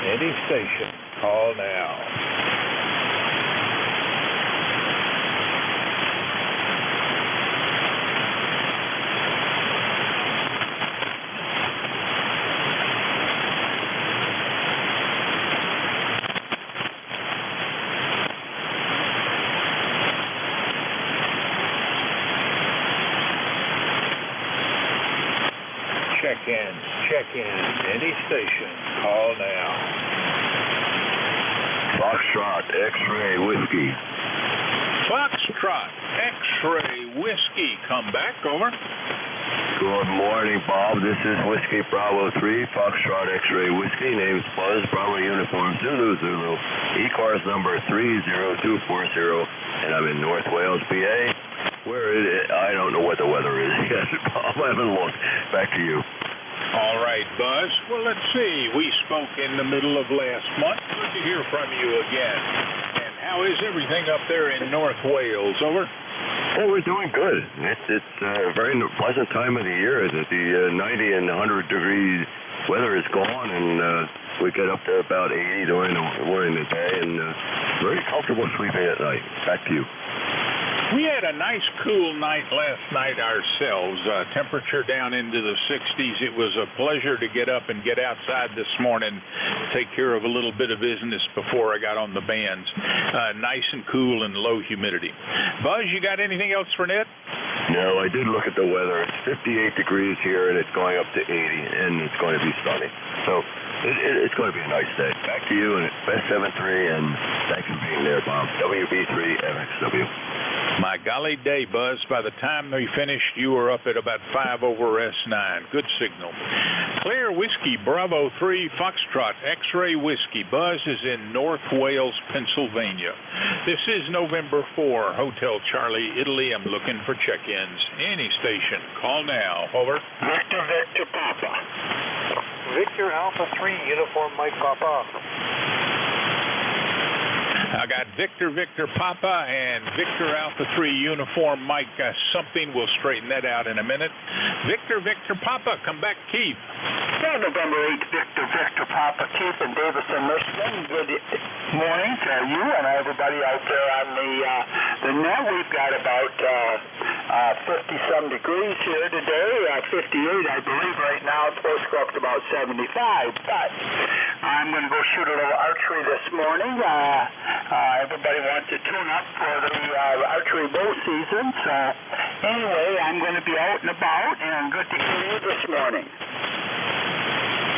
Any station, call now. Check-in, any station, call now. Foxtrot, X-ray, whiskey. Foxtrot, X-ray, whiskey, come back, over. Good morning, Bob. This is Whiskey Bravo 3, Foxtrot, X-ray, whiskey. Name's Buzz, Bravo Uniform, Zulu, Zulu. ECARS number 30240, and I'm in North Wales, PA. I don't know what the weather is yet, Bob. I haven't looked. Back to you. All right, Buzz. Well, let's see. We spoke in the middle of last month. Good to hear from you again. And how is everything up there in North Wales? Over. Well, we're doing good. It's a very pleasant time of the year. The 90 and 100 degree weather is gone, and we get up to about 80 during the day, and very comfortable sleeping at night. Back to you. We had a nice cool night last night ourselves, temperature down into the 60s. It was a pleasure to get up and get outside this morning, take care of a little bit of business before I got on the bands. Nice and cool and low humidity. Buzz, you got anything else for Ned? No, I did look at the weather. It's 58 degrees here, and it's going up to 80, and it's going to be sunny. So it's going to be a nice day. Back to you, and it's Best 7-3, and thanks for being there, Bob. WB3MXW. My golly day, Buzz. By the time we finished, you were up at about 5 over S9. Good signal. Clear Whiskey, Bravo 3, Foxtrot, X-ray Whiskey. Buzz is in North Wales, Pennsylvania. This is November 4, Hotel Charlie, Italy. I'm looking for check-ins. Any station. Call now. Over. Victor, Victor, Papa. Victor Alpha 3, Uniform Mike Papa. I got Victor, Victor Papa, and Victor Alpha 3 Uniform Mike. Something, we'll straighten that out in a minute. Victor, Victor Papa, come back, Keith. Yeah, November 8th, Victor, Victor Papa, Keith in Davison, Michigan. Good morning to you and everybody out there on the net. We've got about 50-some degrees here today, 58, I believe, right now. It's supposed to go up to about 75, but I'm going to go shoot a little archery this morning. Everybody wants to tune up for the archery bow season, so anyway, I'm going to be out and about, and good to hear you this morning.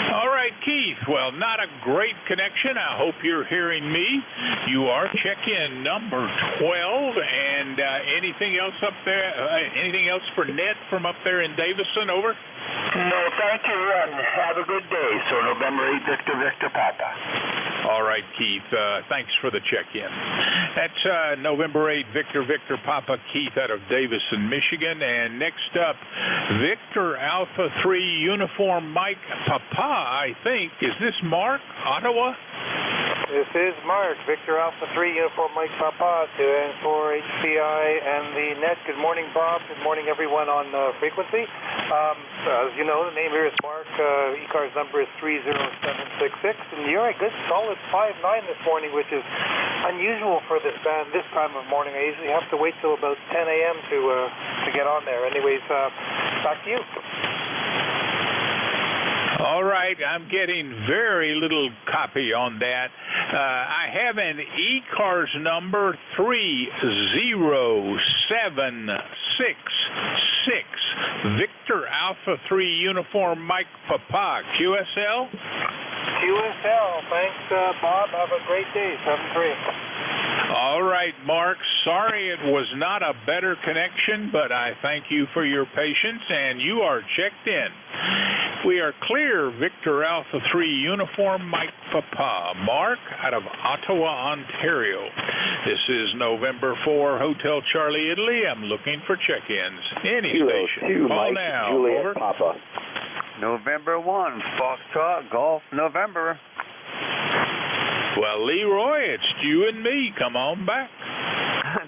All right, Keith. Well, not a great connection. I hope you're hearing me. You are check-in number 12. And anything else up there? Anything else for Ned from up there in Davison? Over. No, thank you, and have a good day. So November 8th, Victor, Victor Papa. All right, Keith. Thanks for the check-in. That's November 8th, Victor, Victor Papa, Keith out of Davison, Michigan. And next up, Victor Alpha 3 Uniform Mike Papa, I think. Is this Mark, Ottawa? This is Mark, Victor Alpha 3 Uniform Mike Papa to N4 HCI and the net. Good morning, Bob. Good morning, everyone on frequency. As you know, the name here is Mark. ECARS number is 30766, and you're a good solid 5'9" this morning, which is unusual for this band this time of morning. I usually have to wait till about 10 a.m. to get on there. Anyways, back to you. All right, I'm getting very little copy on that. I have an ECARS number 30766, Victor Alpha 3 Uniform Mike Papa, QSL? QSL, thanks, Bob. Have a great day, 7-3. All right, Mark. Sorry it was not a better connection, but I thank you for your patience, and you are checked in. We are clear, Victor Alpha 3 Uniform Mike Papa. Mark out of Ottawa, Ontario. This is November 4, Hotel Charlie, Italy. I'm looking for check-ins. Any station. Call Mike, now. Juliet Over. Papa. November 1, Foxtrot, Golf, November. Well, Leroy, it's you and me. Come on back.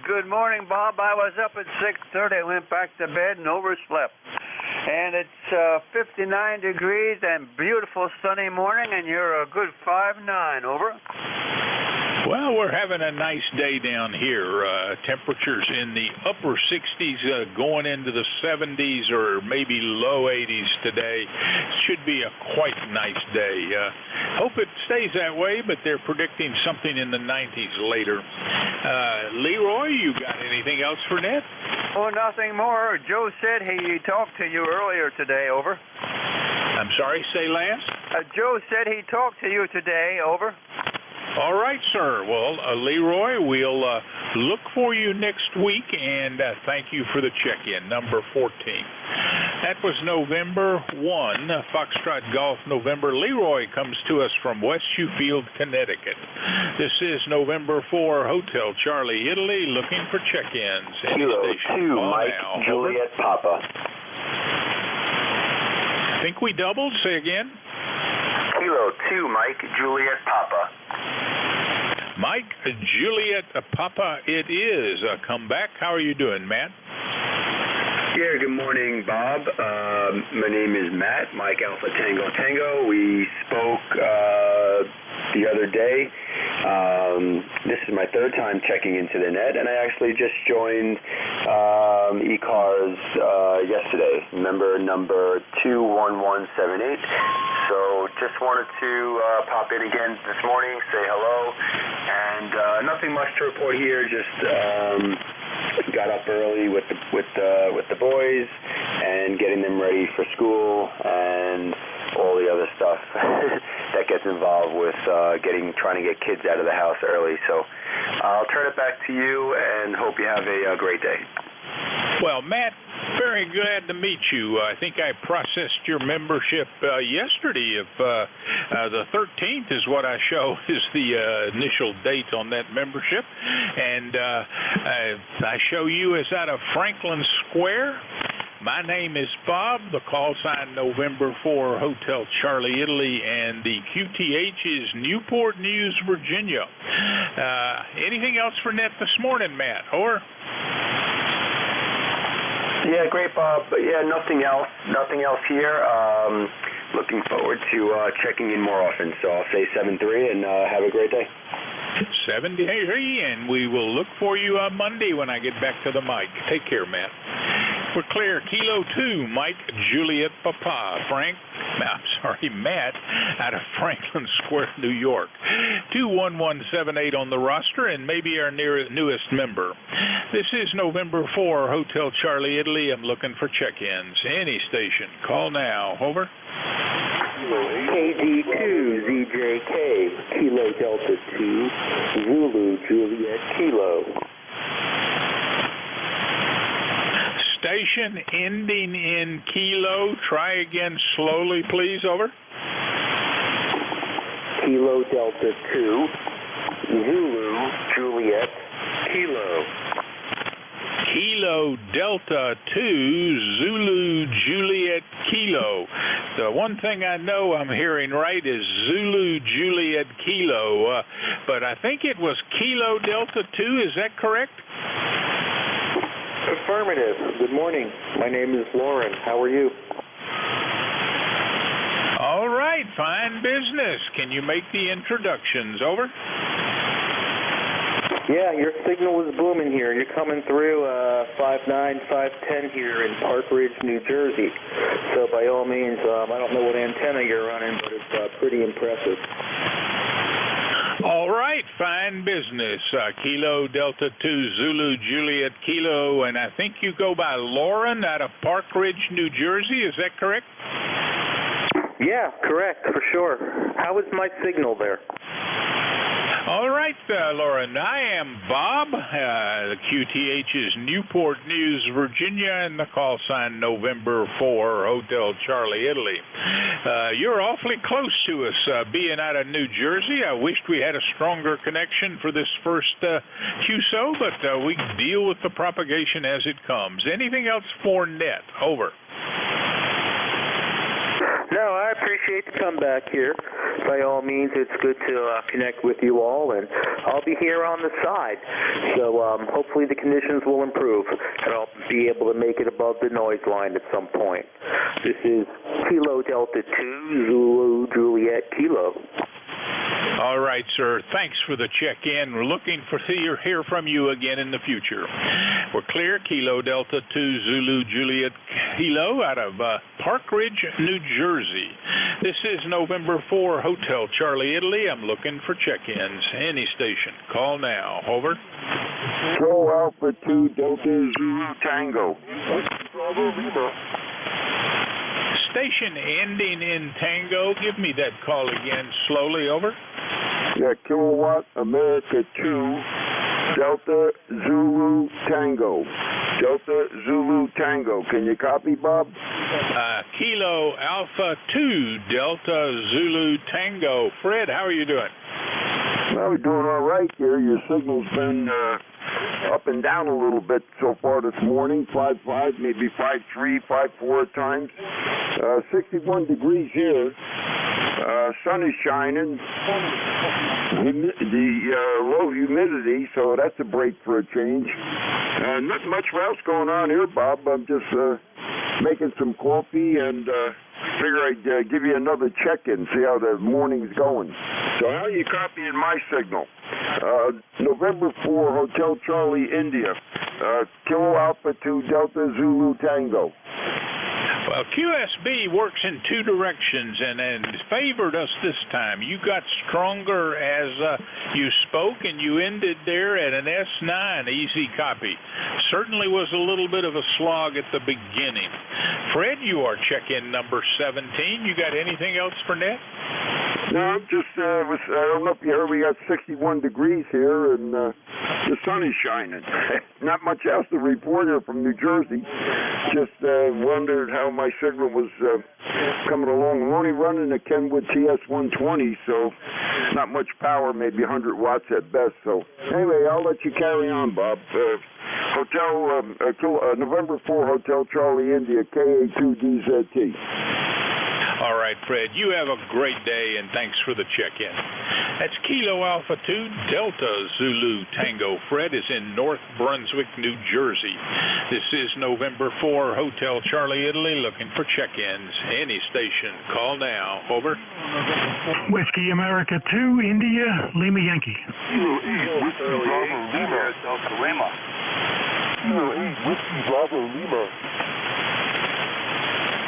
Good morning, Bob. I was up at 6:30. I went back to bed and overslept. And it's 59 degrees and beautiful sunny morning, and you're a good 5'9", over. Well, we're having a nice day down here. Temperatures in the upper 60s, going into the 70s or maybe low 80s today. Should be a quite nice day. Hope it stays that way, but they're predicting something in the 90s later. Leroy, you got anything else for Ned? Oh, nothing more. Joe said he talked to you earlier today, over. I'm sorry, say last? Joe said he talked to you today, over. All right, sir. Well, Leroy, we'll look for you next week, and thank you for the check-in, number 14. That was November 1, Foxtrot Golf November. Leroy comes to us from West Sheffield, Connecticut. This is November 4, Hotel Charlie, Italy, looking for check-ins. Kilo 2, Mike, now. Juliet, Papa. Think we doubled? Say again. Kilo 2, Mike, Juliet, Papa. Mike, Juliet, Papa, it is. Come back. How are you doing, Matt? Yeah, good morning, Bob. My name is Matt, Mike Alpha Tango Tango. We spoke the other day. This is my third time checking into the net, and I actually just joined ECARS yesterday, member number 21178. So just wanted to pop in again this morning, say hello, and nothing much to report here. Just got up early with the boys and getting them ready for school and all the other stuff that gets involved with trying to get kids out of the house early. So I'll turn it back to you and hope you have a great day. Well, Matt, very glad to meet you. I think I processed your membership yesterday. If the 13th is what I show is the initial date on that membership, and I show you as out of Franklin Square. My name is Bob, the call sign November 4, Hotel Charlie, Italy, and the QTH is Newport News, Virginia. Anything else for net this morning, Matt? Or? Yeah, great, Bob. But yeah, nothing else here. Looking forward to checking in more often. So I'll say 7-3 and have a great day. 7-3, and we will look for you on Monday when I get back to the mic. Take care, Matt. We're clear. Kilo 2, Mike, Juliet, Papa, Matt, out of Franklin Square, New York. 21178 on the roster, and maybe our newest member. This is November 4, Hotel Charlie, Italy. I'm looking for check-ins. Any station. Call now. Over. KD2, ZJK, Kilo Delta 2, Zulu, Juliet, Kilo. Station ending in Kilo. Try again slowly, please. Over. Kilo Delta 2, Zulu, Juliet, Kilo. Kilo Delta 2, Zulu, Juliet, Kilo. The one thing I know I'm hearing right is Zulu, Juliet, Kilo. But I think it was Kilo Delta 2. Is that correct? Affirmative. Good morning. My name is Lauren. How are you? All right. Fine business. Can you make the introductions? Over. Yeah, your signal was booming here. You're coming through 5'9", 5'10" here in Park Ridge, New Jersey. So by all means, I don't know what antenna you're running, but it's pretty impressive. All right, fine business. Kilo Delta 2, Zulu, Juliet, Kilo, and I think you go by Lauren out of Park Ridge, New Jersey. Is that correct? Yeah, correct, for sure. How is my signal there? All right, Lauren, I am Bob. The QTH is Newport News, Virginia, and the call sign November 4, Hotel Charlie, Italy. You're awfully close to us, being out of New Jersey. I wished we had a stronger connection for this first QSO, but we deal with the propagation as it comes. Anything else for net? Over. No, I appreciate the comeback here. By all means, it's good to connect with you all, and I'll be here on the side. So hopefully the conditions will improve, and I'll be able to make it above the noise line at some point. This is Kilo Delta 2, Zulu Juliet Kilo. All right, sir. Thanks for the check-in. We're looking to hear from you again in the future. We're clear. Kilo Delta 2 Zulu Juliet Kilo out of Park Ridge, New Jersey. This is November 4, Hotel Charlie, Italy. I'm looking for check-ins. Any station. Call now. Over. Go Alpha 2 Delta Zulu Tango. Station ending in Tango. Give me that call again slowly. Over. Yeah, Kilowatt America 2 Delta Zulu Tango. Delta Zulu Tango. Can you copy, Bob? Kilo Alpha 2 Delta Zulu Tango. Fred, how are you doing? Well, we're doing all right here. Your signal's been up and down a little bit so far this morning. 5.5, maybe 5.3, 5.4 at times. 61 degrees here. Sun is shining. The low humidity, so that's a break for a change. Not much else going on here, Bob. I'm just making some coffee and figure I'd give you another check-in, see how the morning's going. So how are you copying my signal? November 4, Hotel Charlie, India. Kilo Alpha 2 Delta Zulu Tango. Well, QSB works in two directions and favored us this time. You got stronger as you spoke, and you ended there at an S9, easy copy. Certainly was a little bit of a slog at the beginning. Fred, you are check-in number 17. You got anything else for Net? No, I'm just, I don't know if you heard, we got 61 degrees here, and the sun is shining. Not much else to report here from New Jersey. Just wondered how my signal was coming along. I'm only running a Kenwood TS120, so not much power, maybe 100 watts at best. So anyway, I'll let you carry on, Bob. November 4, Hotel Charlie, India, KA2DZT. All right, Fred, you have a great day, and thanks for the check-in. That's Kilo Alpha 2 Delta Zulu Tango. Fred is in North Brunswick, New Jersey. This is November 4, Hotel Charlie, Italy, looking for check-ins. Any station. Call now. Over. Whiskey America 2, India, Lima Yankee. Kilo 8, Whiskey Bravo Lima. Delta Lima. Kilo 8, Whiskey Bravo Lima.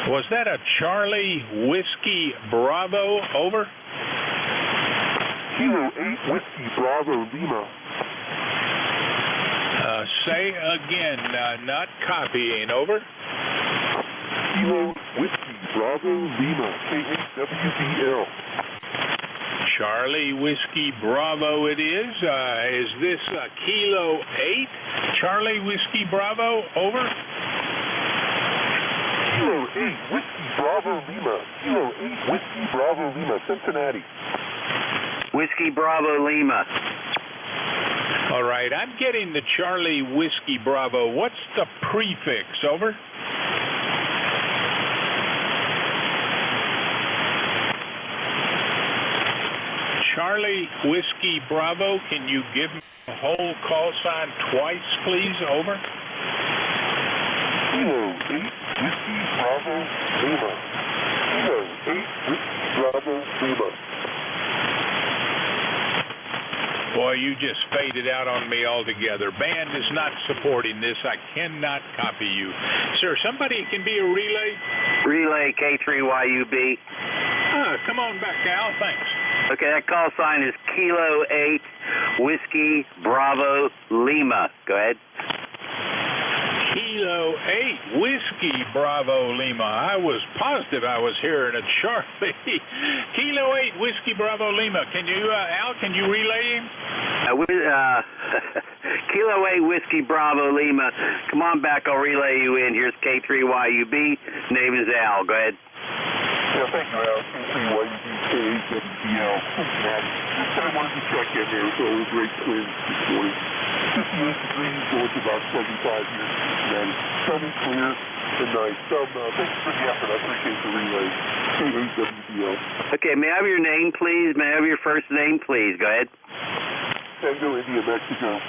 Was that a Charlie Whiskey Bravo? Over. Kilo 8, Whiskey Bravo Lima. Say again, not copying. Over. Kilo Whiskey Bravo Lima, KHWBL. Charlie Whiskey Bravo it is. Is this Kilo 8 Charlie Whiskey Bravo? Over. Kilo 8, Whiskey Bravo Lima. Kilo 8, Whiskey Bravo Lima, Cincinnati. Whiskey Bravo Lima. All right, I'm getting the Charlie Whiskey Bravo. What's the prefix? Over. Charlie Whiskey Bravo, can you give me the whole call sign twice, please? Over. Kilo 8, Whiskey Bravo Lima. Kilo 8, Whiskey Bravo Lima. Boy, you just faded out on me altogether. Band is not supporting this. I cannot copy you. Sir, somebody can be a relay? Relay K3YUB. Come on back, Al. Thanks. Okay, that call sign is Kilo 8, Whiskey Bravo Lima. Go ahead. Kilo 8, Whiskey Bravo Lima. I was positive I was hearing a Charlie. Kilo 8, Whiskey Bravo Lima. Can you, Al, can you relay him? Kilo 8, Whiskey Bravo Lima. Come on back, I'll relay you in. Here's K3YUB. Name is Al. Go ahead. Yeah, thank you, Al. K3YUB, KHWBL, Cincinnati. I wanted to check in there, so it was great twins this morning. 58 degrees, going to about 75 here in Cincinnati. Sunny, clear, and nice. Thanks for the effort. I appreciate the relay. Okay, may I have your name, please? May I have your first name, please? Go ahead. Tango, India, Mexico.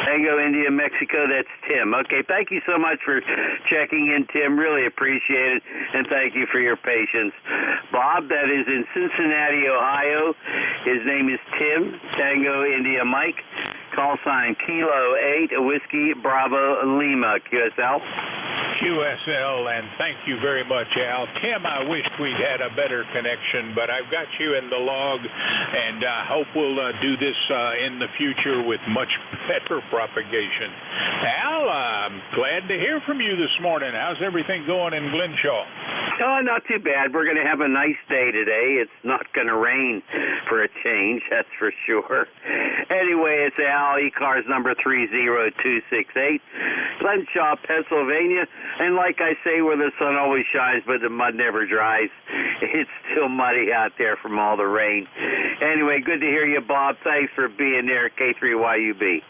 Tango, India, Mexico. That's Tim. Okay, thank you so much for checking in, Tim. Really appreciate it, and thank you for your patience. Bob, that is in Cincinnati, Ohio. His name is Tim, Tango, India, Mike. Call sign Kilo 8, Whiskey, Bravo, Lima, QSL. QSL, and thank you very much, Al. Tim, I wished we'd had a better connection, but I've got you in the log, and I hope we'll do this in the future with much better propagation. Al, I'm glad to hear from you this morning. How's everything going in Glenshaw? Oh, not too bad. We're going to have a nice day today. It's not going to rain for a change, that's for sure. Anyway, it's Al, ECARS number 30268, Glenshaw, Pennsylvania. And like I say, where the sun always shines, but the mud never dries. It's still muddy out there from all the rain. Anyway, good to hear you, Bob. Thanks for being there, K3YUB.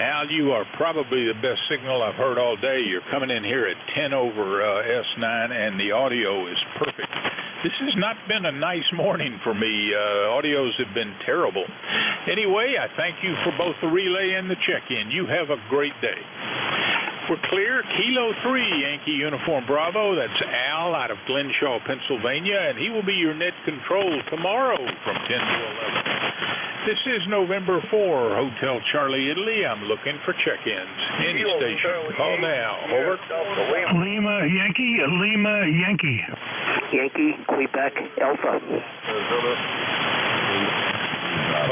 Al, you are probably the best signal I've heard all day. You're coming in here at 10 over S9, and the audio is perfect. This has not been a nice morning for me. Audios have been terrible. Anyway, I thank you for both the relay and the check-in. You have a great day. We're clear. Kilo 3, Yankee Uniform Bravo. That's Al out of Glenshaw, Pennsylvania, and he will be your net control tomorrow from 10 to 11. This is November 4, Hotel Charlie, Italy. I'm looking for check-ins. Any station. Call now. Over. Lima, Yankee, Lima, Yankee. Yankee, Quebec, Alpha.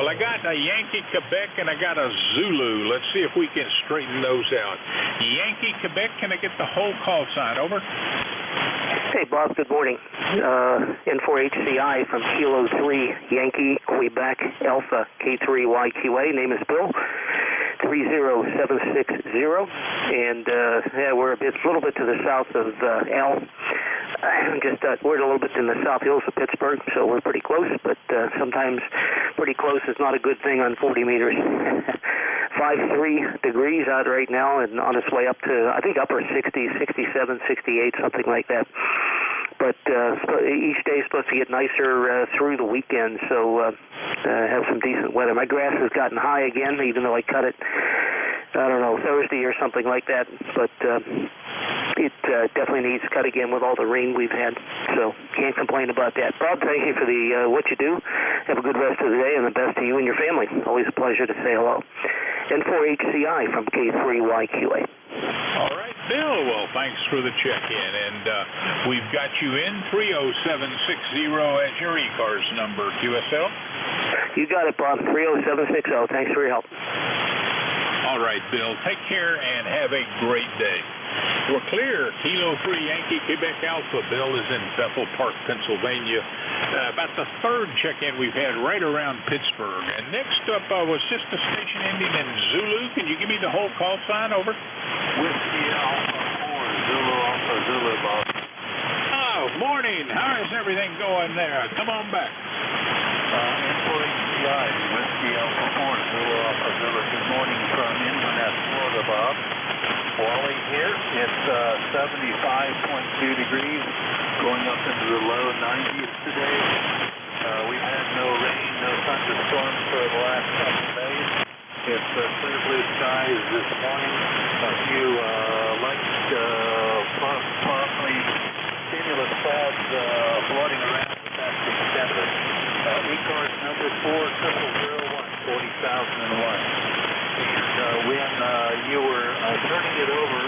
Well, I got a Yankee, Quebec, and I got a Zulu. Let's see if we can straighten those out. Yankee, Quebec, can I get the whole call sign? Over. Hey, Bob, good morning. N4HCI from Kilo 3, Yankee, Quebec, Alpha, K3YQA. Name is Bill, 30760. And yeah, we're a little bit to the south of Al. We're a little bit in the south hills of Pittsburgh, so we're pretty close, but sometimes pretty close is not a good thing on 40 meters. 53 degrees out right now and on its way up to, I think, upper 60s, 67, 68, something like that. But each day is supposed to get nicer through the weekend, so have some decent weather. My grass has gotten high again, even though I cut it, I don't know, Thursday or something like that. But it definitely needs cut again with all the rain we've had, so can't complain about that. Bob, thank you for the what you do. Have a good rest of the day, and the best to you and your family. Always a pleasure to say hello. N4HCI from K3YQA. All right, Bill. Well, thanks for the check-in, and we've got you in 30760 as your ECARS number. QSL? You got it, Bob. 30760. Thanks for your help. All right, Bill. Take care and have a great day. We're clear. Kilo 3, Yankee, Quebec Alpha. Bill is in Bethel Park, Pennsylvania. About the third check-in we've had right around Pittsburgh. And next up was just a station ending in Zulu. Can you give me the whole call sign? Over. Whiskey Alpha 4, Zulu Alpha, Zulu, Bob. Oh, morning. How is everything going there? Come on back. N4HCI, Whiskey Alpha 4, Zulu Alpha, Zulu. Good morning from Inverness, Florida, Bob. Wally here. It's 75.2 degrees, going up into the low 90s today. We've had no rain, no thunderstorms for the last couple of days. It's clear blue skies this morning. A few light, partly cumulus clouds floating around, but that's the extent of it. ECARS number 40001, 40,001. And when you were turning it over,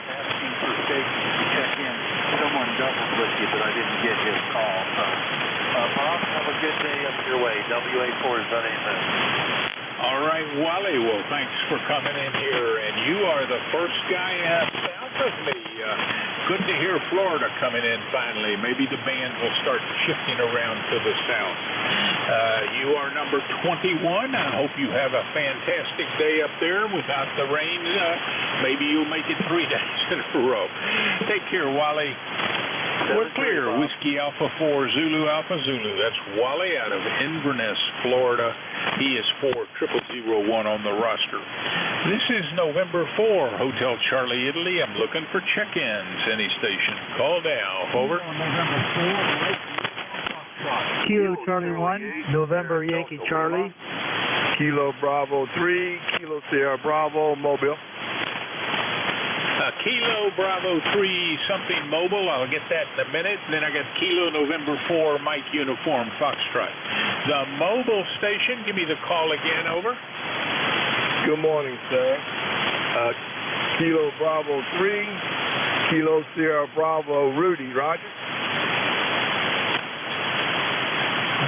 asking for stations to check in, someone doubled with you, but I didn't get his call. So, Bob, have a good day up your way. WA4 is on Moon. All right, Wally. Well, thanks for coming in here, and you are the first guy south of me. Good to hear Florida coming in finally. Maybe the band will start shifting around to the south. You are number 21. I hope you have a fantastic day up there without the rain. Maybe you'll make it 3 days in a row. Take care, Wally. We're clear. Whiskey Alpha 4 Zulu Alpha Zulu. That's Wally out of Inverness, Florida. He is 4001 on the roster. This is November 4, Hotel Charlie, Italy. I'm looking for check-ins. Any station. Call now. Over. November 4, Kilo Charlie 1, November Yankee Charlie. Kilo Bravo 3, Kilo Sierra Bravo, Mobile. Kilo Bravo 3 something mobile. I'll get that in a minute. And then I got Kilo November 4 Mike Uniform Foxtrot. The mobile station, give me the call again. Over. Good morning, sir. Kilo Bravo 3, Kilo Sierra Bravo, Rudy, Roger.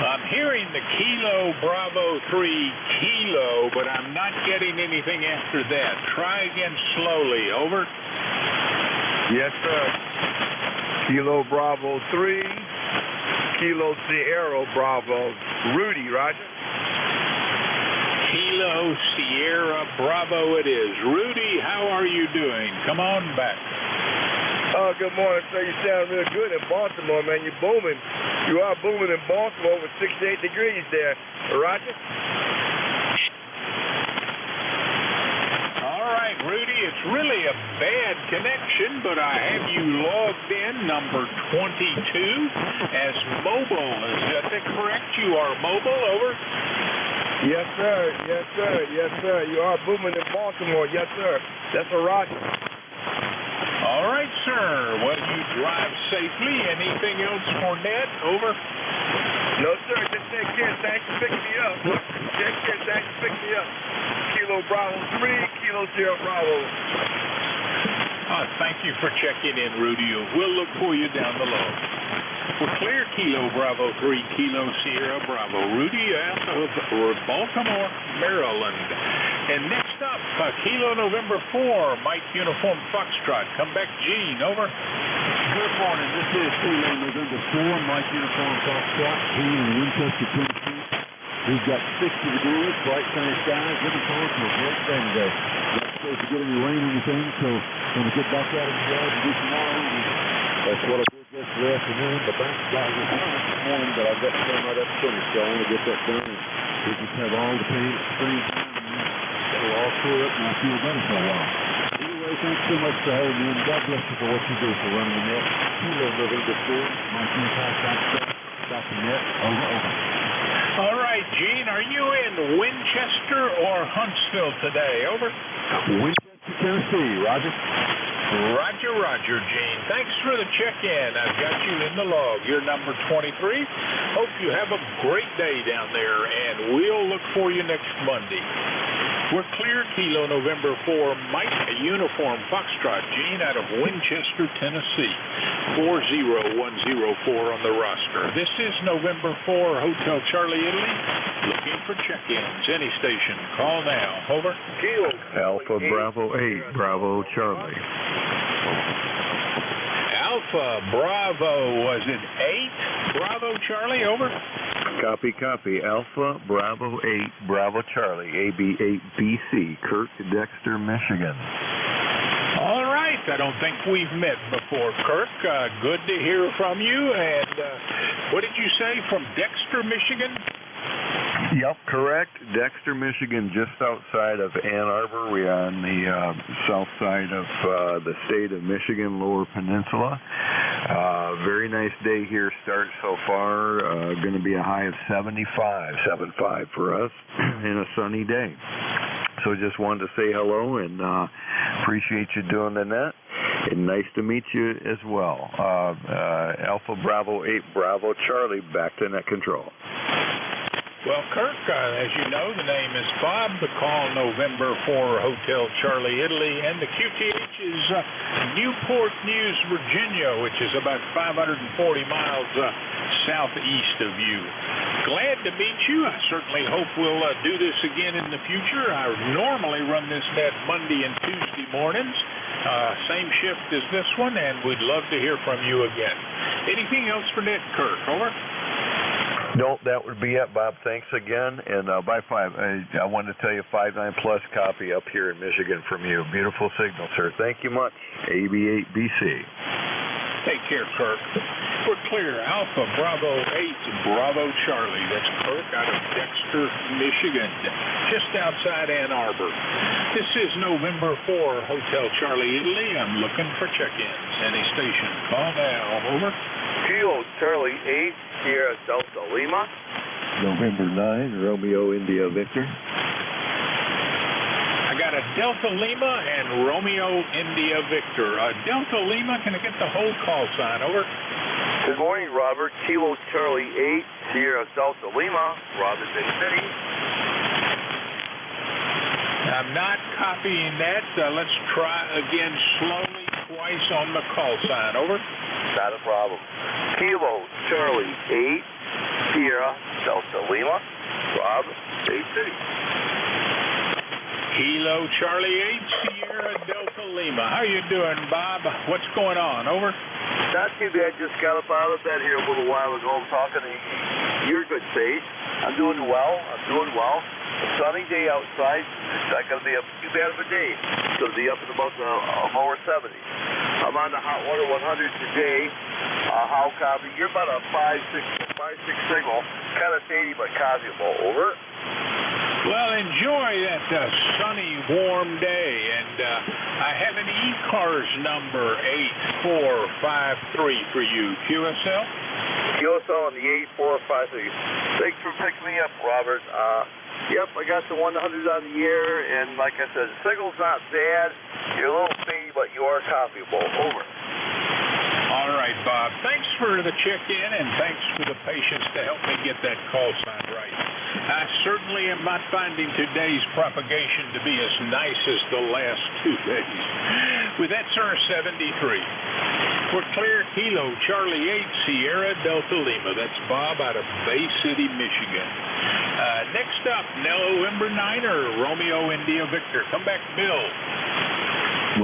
I'm hearing the Kilo Bravo 3 Kilo, but I'm not getting anything after that. Try again slowly. Over. Yes, sir. Kilo Bravo 3, Kilo Sierra Bravo, Rudy, Roger. Kilo Sierra Bravo it is. Rudy, how are you doing? Come on back. Oh, good morning, sir. You sound real good in Baltimore, man. You're booming. You are booming in Baltimore with 68 degrees there. Roger? All right, Rudy, it's really a bad connection, but I have you logged in, number 22, as mobile. Is that correct? You are mobile. Over. Yes, sir. Yes, sir. Yes, sir. You are booming in Baltimore. Yes, sir. That's a Roger. All right, sir. Well, you drive safely. Anything else for Ned? Over. No, sir. Just take care. Thanks for picking me up. Take care. Thanks for picking me up. Kilo Bravo 3, Kilo Sierra Bravo. Thank you for checking in, Rudy. We'll look for you down the log. We're clear. Kilo Bravo 3, Kilo Sierra Bravo. Rudy out of Baltimore, Maryland. And next up, Kilo November 4, Mike Uniform Foxtrot. Come back, Gene. Over. Good morning. This is Kilo November 4, Mike Uniform Foxtrot. Gene in Winchester, Tennessee. We've got 60 degrees, bright sunny skies, looking forward to a great day today. Not supposed to get any rain or anything, so when we get back out in the yard and do some more laundry. That's what I did yesterday afternoon, but thank God it was nice this morning, but I've got to come right up to finish, so I want to get that done. And we just have all the paint at the same time, and it'll all clear up, and I feel better for a while. Anyway, thanks so much for having me, and God bless you for what you do for running the net. Kilo November 4, Mike Uniform Foxtrot.net. Over. All right, Gene, are you in Winchester or Huntsville today? Over. Winchester, Tennessee. Roger. Roger, Gene. Thanks for the check-in. I've got you in the log. You're number 23. Hope you have a great day down there, and we'll look for you next Monday. We're clear. Kilo November 4, Mike Uniform Foxtrot, Gene out of Winchester, Tennessee. 40104 on the roster. This is November 4, Hotel Charlie, Italy. Looking for check-ins. Any station. Call now. Over. Alpha Bravo 8, Bravo Charlie. Alpha Bravo, was it 8? Bravo Charlie, over. Copy. Alpha Bravo 8, Bravo Charlie, AB8BC, Kirk, Dexter, Michigan. All right. I don't think we've met before, Kirk. Good to hear from you. And what did you say, from Dexter, Michigan? Yep, correct. Dexter, Michigan, just outside of Ann Arbor. We are on the south side of the state of Michigan, Lower Peninsula. Very nice day here start so far. Going to be a high of 75 for us, and a sunny day. So just wanted to say hello and appreciate you doing the net. And nice to meet you as well. Alpha Bravo 8, Bravo Charlie, back to net control. Well, Kirk, as you know, the name is Bob. The call November 4, Hotel Charlie, Italy. And the QTH is Newport News, Virginia, which is about 540 miles southeast of you. Glad to meet you. I certainly hope we'll do this again in the future. I normally run this net Monday and Tuesday mornings. Same shift as this one, and we'd love to hear from you again. Anything else for net, Kirk? Over. No, that would be it, Bob. Thanks again. And by 5, I wanted to tell you 5.9 plus copy up here in Michigan from you. Beautiful signal, sir. Thank you much. AB8BC. Take care, Kirk. We're clear. Alpha Bravo 8 Bravo Charlie. That's Kirk out of Dexter, Michigan, just outside Ann Arbor. This is November 4 Hotel Charlie, Italy. I'm looking for check-ins. Any station. Call now. Over. Kilo Charlie 8 Sierra Delta Lima. November 9 Romeo India Victor. I got a Delta Lima and Romeo India Victor. Delta Lima, can I get the whole call sign? Over. Good morning, Robert. Kilo Charlie 8 Sierra Delta Lima, Robinson City. I'm not copying that. Let's try again slowly twice on the call sign. Over. Not a problem. Kilo Charlie 8 Sierra Delta Lima, Rob, Bay City. Kilo Charlie 8 Sierra Delta Lima. How you doing, Bob? What's going on? Over. Not too bad. Just got up out of bed here a little while ago. I'm talking to your good face. I'm doing well. A sunny day outside. It's not going to be too bad of a day. It's going to be up in about the lower 70s. I'm on the hot water 100 today. How copy? You're about a 5.6 signal. Kind of shady, but copyable. Over. Well, enjoy that sunny, warm day, and I have an ECARS number 8453 for you. QSL? QSL on the 8453. Thanks for picking me up, Robert. Yep, I got the 100 on the air, and like I said, the signal's not bad. You're a little faddy, but you are copyable. Over. All right, Bob. Thanks for the check-in, and thanks for the patience to help me get that call sign right. I certainly am not finding today's propagation to be as nice as the last 2 days. With that, sir, 73. We're clear. Kilo Charlie 8 Sierra Delta Lima. That's Bob out of Bay City, Michigan. Next up, November 9er, Romeo India Victor. Come back, Bill.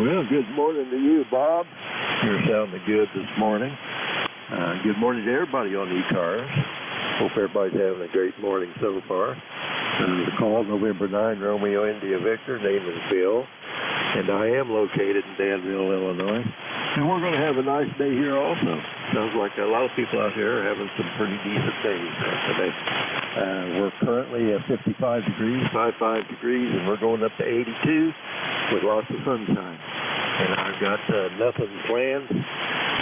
Well, good morning to you, Bob. You're sounding good this morning. Good morning to everybody on ECARS. Hope everybody's having a great morning so far. The call, November 9, Romeo India Victor. Name is Bill. And I am located in Danville, Illinois. And we're going to have a nice day here also. Sounds like a lot of people out here are having some pretty decent days today. We're currently at 55 degrees, and we're going up to 82 with lots of sunshine. And I've got nothing planned.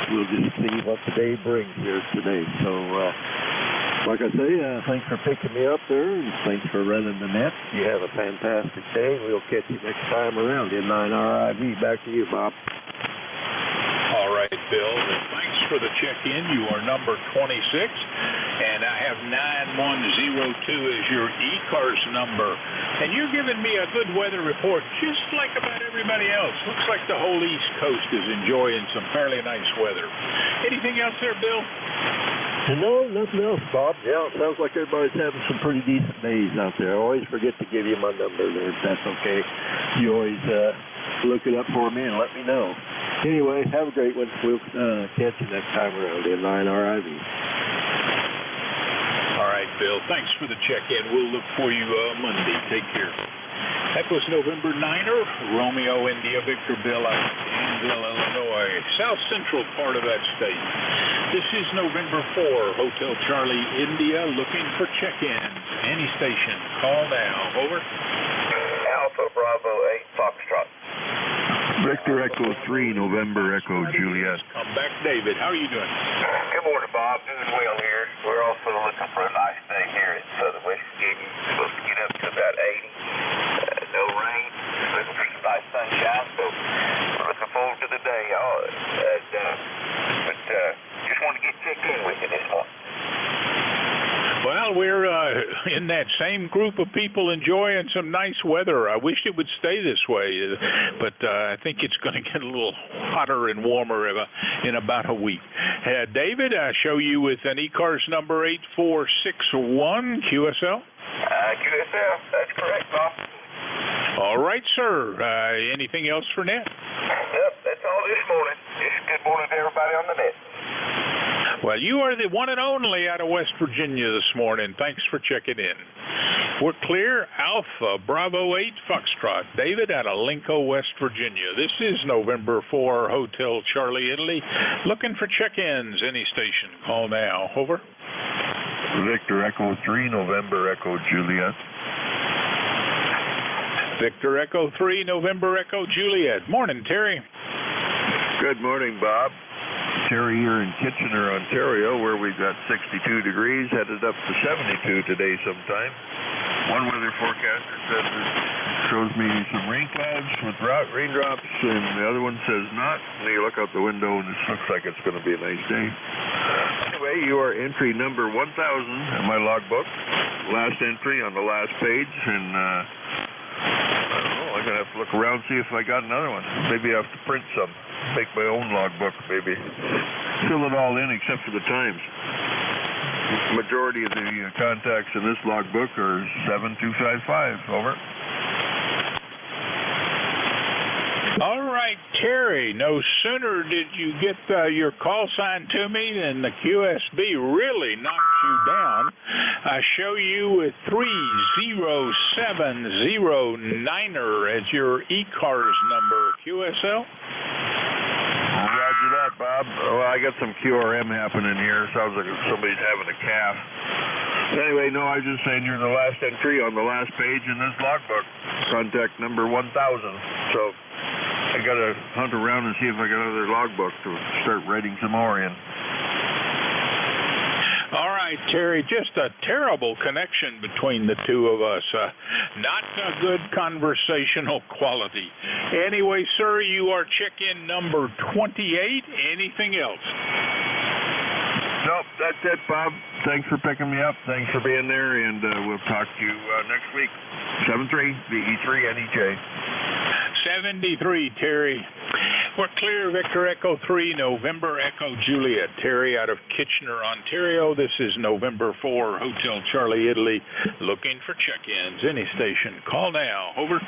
We'll just see what the day brings here today. So, like I say, thanks for picking me up there, and thanks for running the net. You have a fantastic day. We'll catch you next time around in 9RIV. Back to you, Bob. All right, Bill. Thanks for the check-in. You are number 26, and I have 9102 as your ECARS number. And you're giving me a good weather report, just like about everybody else. Looks like the whole East Coast is enjoying some fairly nice weather. Anything else there, Bill? No, nothing else, Bob. Yeah, it sounds like everybody's having some pretty decent days out there. I always forget to give you my number there, if that's okay. You always look it up for me and let me know. Anyway, have a great one. We'll catch you next time around in 9RIV. All right, Bill. Thanks for the check-in. We'll look for you Monday. Take care. That was November 9er, Romeo India Victor Bill out of Danville, Illinois, south central part of that state. This is November 4, Hotel Charlie India, looking for check-ins. Any station. Call now. Over. Alpha Bravo 8 Foxtrot. Victor Echo 3, November Echo Juliet. Come back, David. How are you doing? Good morning, Bob. Doing well here. We're also looking for a nice day here in southern West Virginia. Supposed to get up to about 80. No rain. Looking for some nice sunshine. So we're looking forward to the day. But just want to get checked in with you this morning. Well, we're in that same group of people enjoying some nice weather. I wish it would stay this way, but I think it's going to get a little hotter and warmer in about a week. David, I show you with an ECARS number 8461, QSL? QSL, that's correct, Bob. All right, sir. Anything else for net? Yep, that's all this morning. Just good morning to everybody on the net. Well, you are the one and only out of West Virginia this morning. Thanks for checking in. We're clear. Alpha Bravo 8 Foxtrot. David out of Lincoln, West Virginia. This is November 4 Hotel Charlie, Italy. Looking for check-ins. Any station. Call now. Over. Victor Echo 3, November Echo Juliet. Victor Echo 3, November Echo Juliet. Morning, Terry. Good morning, Bob. Terry here in Kitchener, Ontario, where we've got 62 degrees, headed up to 72 today sometime. One weather forecaster says it shows me some rain clouds with raindrops, and the other one says not. And you look out the window, and it looks like it's going to be a nice day. Anyway, you are entry number 1,000 in my logbook. Last entry on the last page, and I don't know, I'm going to have to look around and see if I got another one. Maybe I have to print some. Make my own logbook, maybe. Fill it all in except for the times. The majority of the contacts in this logbook are 7255. Over. All right, Terry. No sooner did you get your call sign to me than the QSB really knocked you down. I show you with 30709er as your ECARS number. QSL? Roger that, Bob. Well, I got some QRM happening here. Sounds like somebody's having a calf. Anyway, no, I was just saying you're the last entry on the last page in this logbook. Contact number 1000. So I got to hunt around and see if I got another logbook to start writing some more in. All right, Terry, just a terrible connection between the two of us. Not a good conversational quality. Anyway, sir, you are check-in number 28. Anything else? Nope, that's it, Bob. Thanks for picking me up. Thanks for being there, and we'll talk to you next week. 73 VE3 NEJ. 73, Terry. We're clear, Victor Echo 3, November Echo Juliet. Terry out of Kitchener, Ontario. This is November 4, Hotel Charlie, Italy. Looking for check-ins. Any station. Call now. Over.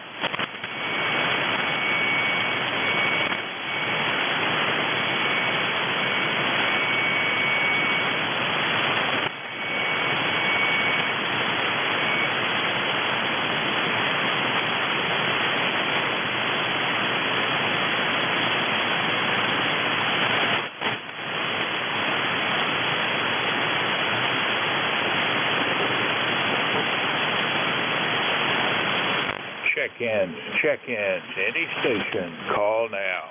Check-ins, any station, call now.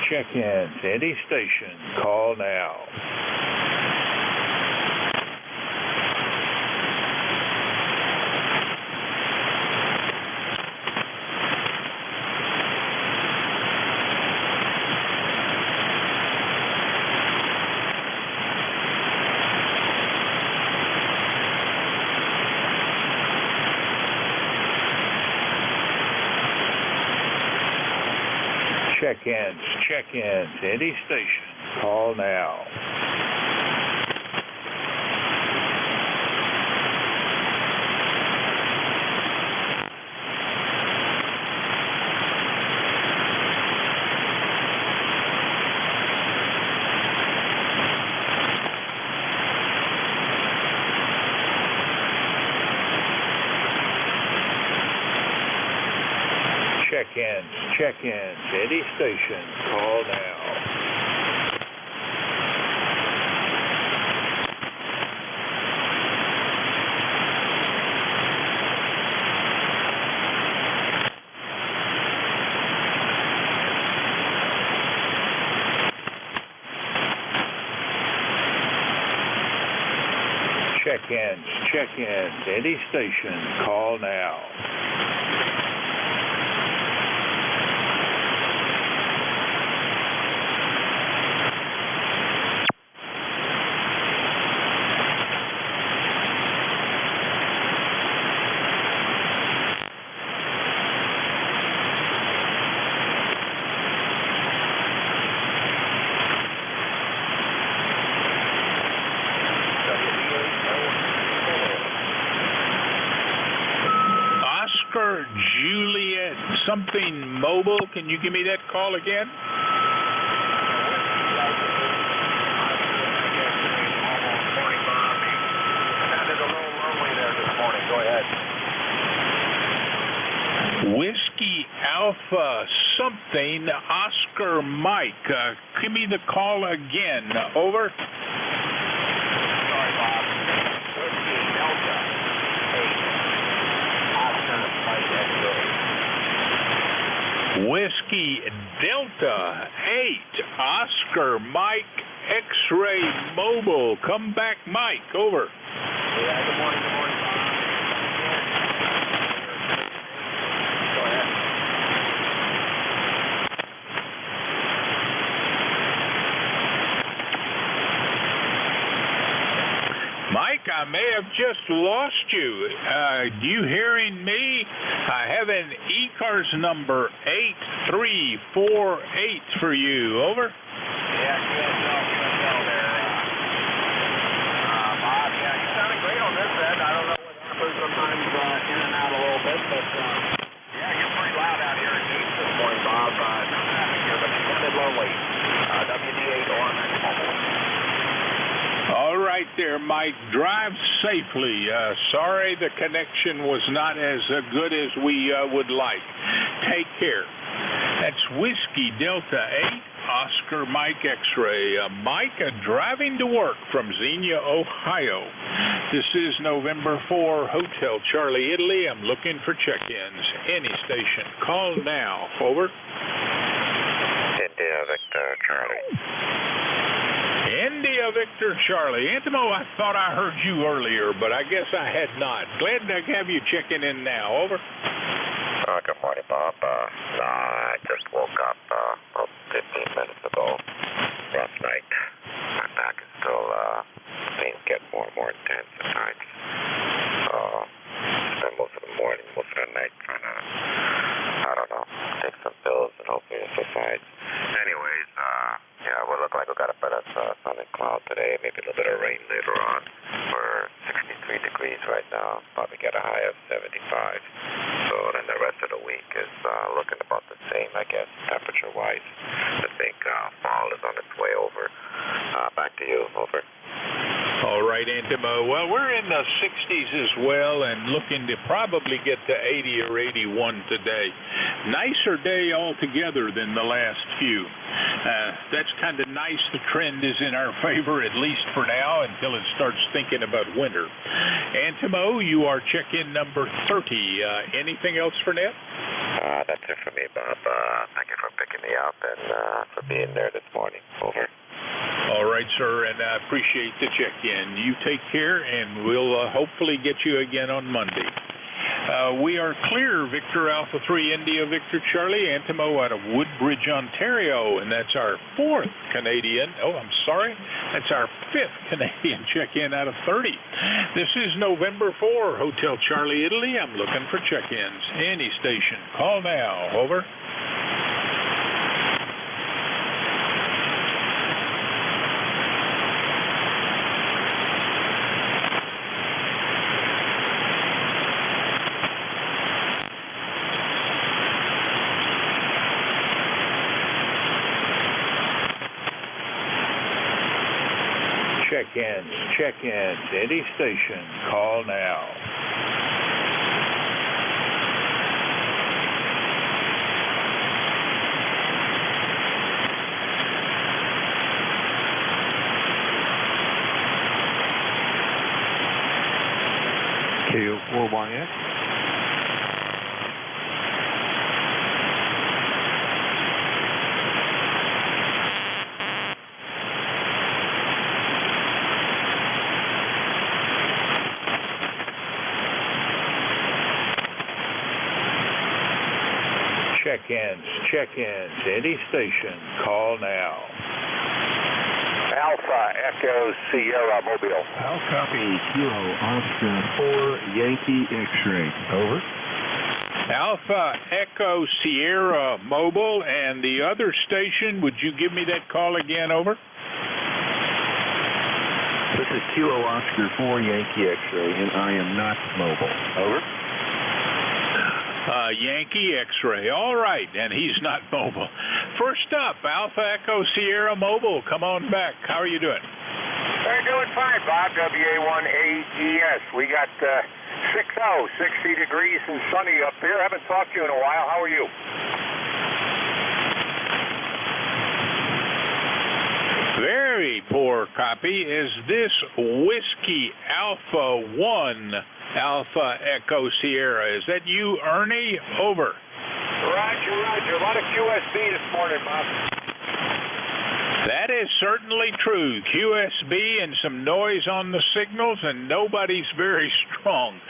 Check-ins, any station, call now. Check-ins, any station, call now. Check-ins, any station, call now. Check-ins, any station, call now. something mobile. Can you give me that call again? Morning, Bob. Sounded a little lonely there this morning. Go ahead. Whiskey Alpha something Oscar Mike. Give me the call again. Over. Sorry, Bob. Whiskey Delta 8 Oscar Mike X-ray. Whiskey Delta 8 Oscar Mike X-ray Mobile. Come back, Mike. Over. Yeah, good morning, Bob. Go ahead. Mike, I may have just lost you. You hearing me? I have an ECARS number 8348 for you. Over. Yeah, QSL there. Bob, yeah, you sounded great on this end. I don't know what happens sometimes in and out a little bit, but yeah, you're pretty loud out here in East this morning, Bob. No traffic here, but you sounded lonely. WD8 ORMX Mobile. All right there, Mike. Drive safely. Sorry the connection was not as good as we would like. Take care. That's Whiskey Delta 8 Oscar Mike X-ray. Mike driving to work from Xenia, Ohio. This is November 4, Hotel Charlie, Italy. I'm looking for check-ins. Any station. Call now. Over. India Victor Charlie. India Victor Charlie. Antimo, I thought I heard you earlier, but I guess I had not. Glad to have you checking in now. Over. Good morning, Bob. I just woke up about 15 minutes ago. Rough night. My back is still, things get more and more intense at times. Spend most of the morning, most of the night trying to, I don't know, take some pills and hopefully it subsides. Anyways, yeah, we look like we got a bit of sun and cloud today, maybe a little bit of rain later on. We're 63 degrees right now, probably get a high of 75. So then the rest of the week is looking about the same, I guess, temperature-wise. I think fall is on its way over. Back to you. Over. All right, Antimo. Well, we're in the 60s as well and looking to probably get to 80 or 81 today. Nicer day altogether than the last few. That's kind of nice. The trend is in our favor, at least for now, until it starts thinking about winter. Antimo, you are check-in number 30. Anything else for Ned? That's it for me, Bob. Thank you for picking me up and for being there this morning. Over. All right, sir, and I appreciate the check-in. You take care, and we'll hopefully get you again on Monday. We are clear, Victor Alpha 3 India Victor Charlie, Antimo out of Woodbridge, Ontario, and that's our 4th Canadian. Oh, I'm sorry. That's our 5th Canadian check-in out of 30. This is November 4, Hotel Charlie, Italy. I'm looking for check-ins. Any station. Call now. Over. Check-ins, any station, call now. KO4YX. Check-ins, any station, call now. Alpha Echo Sierra Mobile. I'll copy Kilo Oscar 4 Yankee X-ray. Over. Alpha Echo Sierra Mobile, and the other station, would you give me that call again? Over. This is Kilo Oscar 4 Yankee X-ray, and I am not mobile. Over. Yankee X-ray. All right, and he's not mobile. First up, Alpha Echo Sierra Mobile. Come on back. How are you doing? We're doing fine, Bob. WA1AES. We got 60 degrees and sunny up here. Haven't talked to you in a while. How are you? Very poor copy. Is this Whiskey Alpha 1 Alpha Echo Sierra? Is that you, Ernie? Over. Roger, roger. A lot of QSB this morning, Bob. That is certainly true. QSB and some noise on the signals, and nobody's very strong.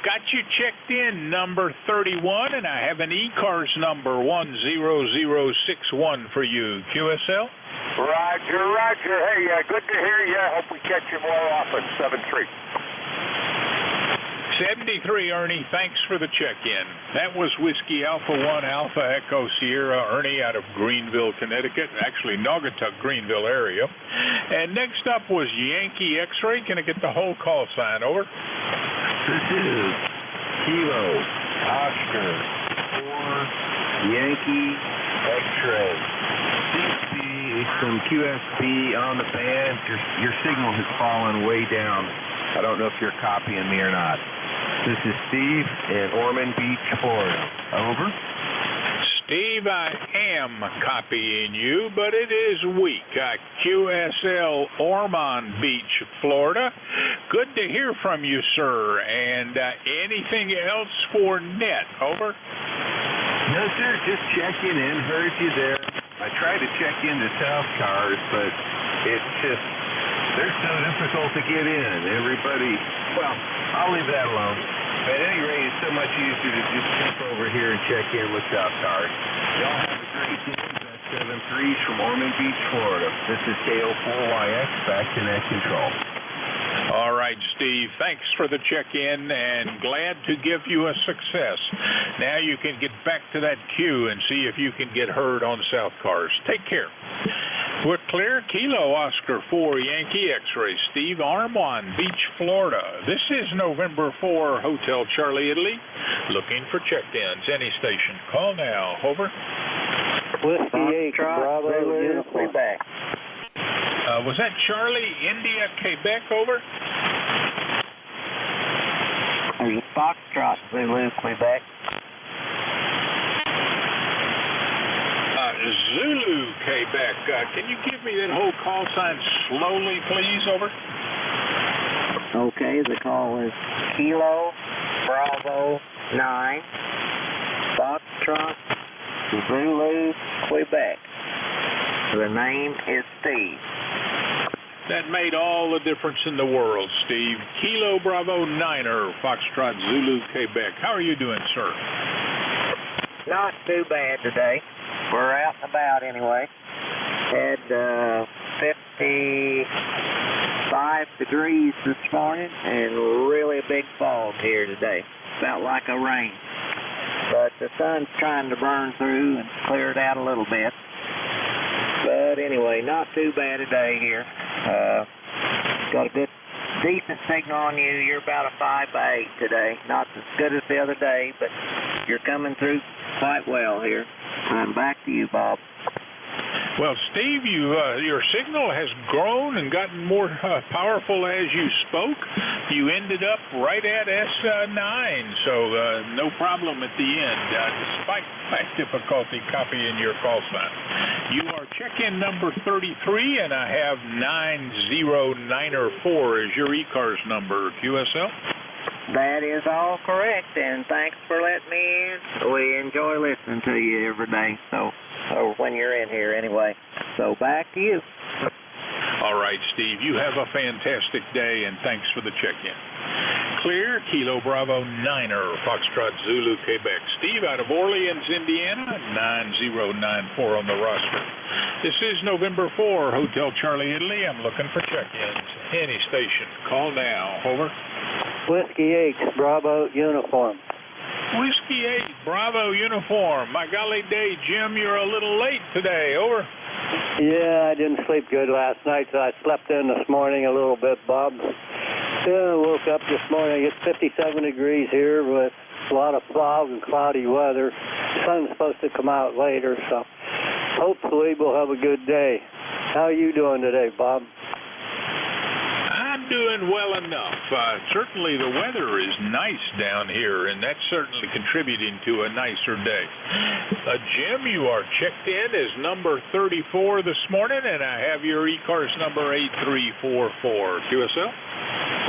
Got you checked in, number 31, and I have an ECARS number 10061 for you. QSL? Roger, roger. Hey, good to hear you. I hope we catch you more often. 7-3. 73, Ernie. Thanks for the check-in. That was Whiskey Alpha 1 Alpha Echo Sierra, Ernie out of Greenville, Connecticut, actually Naugatuck, Greenville area. And next up was Yankee X-ray. Can I get the whole call sign? Over. This is Kilo Oscar 4 Yankee X-ray. Some QSB on the band. Your signal has fallen way down. I don't know if you're copying me or not. This is Steve in Ormond Beach, Florida. Over. Steve, I am copying you, but it is weak. QSL Ormond Beach, Florida. Good to hear from you, sir. And anything else for net? Over. No, sir. Just checking in. Heard you there. I tried to check into South Cars, but it's just, they're so difficult to get in. Everybody, well, I'll leave that alone. But at any rate, it's so much easier to just jump over here and check in with South Cars. Y'all have a great day. That's 7-3s from Ormond Beach, Florida. This is KO4YX, back to net control. All right, Steve, thanks for the check-in, and glad to give you a success. Now you can get back to that queue and see if you can get heard on South Cars. Take care. We're clear. Kilo Oscar 4 Yankee X-ray. Steve, Ormond Beach, Florida. This is November 4 Hotel Charlie, Italy. Looking for check-ins. Any station. Call now. Over. Whiskey 8, Bravo, Uniform. Back. Was that Charlie, India, Quebec, over? There's a Foxtrot, Zulu, Quebec. Zulu, Quebec. Can you give me that whole call sign slowly, please? Over. Okay, the call is Kilo, Bravo, 9, Foxtrot, Zulu, Quebec. The name is Steve. That made all the difference in the world, Steve. Kilo Bravo 9er, Foxtrot Zulu, Quebec. How are you doing, sir? Not too bad today. We're out and about anyway. Had 55 degrees this morning and really big fog here today. Felt like a rain. But the sun's trying to burn through and clear it out a little bit. But anyway, not too bad a day here. Got a good, decent signal on you. You're about a 5/8 today. Not as good as the other day, but you're coming through quite well here. I'm back to you, Bob. Well, Steve, your signal has grown and gotten more powerful as you spoke. You ended up right at S9, so no problem at the end, despite my difficulty copying your call sign. You are check-in number 33, and I have 9094 as your ECARS number. QSL? That is all correct, and thanks for letting me in. We enjoy listening to you every day, or when you're in here anyway. So back to you. All right, Steve, you have a fantastic day, and thanks for the check-in. Clear, Kilo Bravo 9er, Foxtrot Zulu, Quebec. Steve out of Orleans, Indiana, 9094 on the roster. This is November 4, Hotel Charlie, Italy. I'm looking for check-ins. Any station. Call now. Over. Whiskey 8, Bravo, Uniform. Whiskey 8, Bravo, Uniform. My golly day, Jim, you're a little late today. Over. Yeah, I didn't sleep good last night, so I slept in this morning a little bit, Bob. Yeah, woke up this morning. It's 57 degrees here with a lot of fog and cloudy weather. The sun's supposed to come out later, so hopefully we'll have a good day. How are you doing today, Bob? I'm doing well enough. Certainly the weather is nice down here, and that's certainly contributing to a nicer day. Jim, you are checked in as number 34 this morning, and I have your ECARS number 8344. QSL?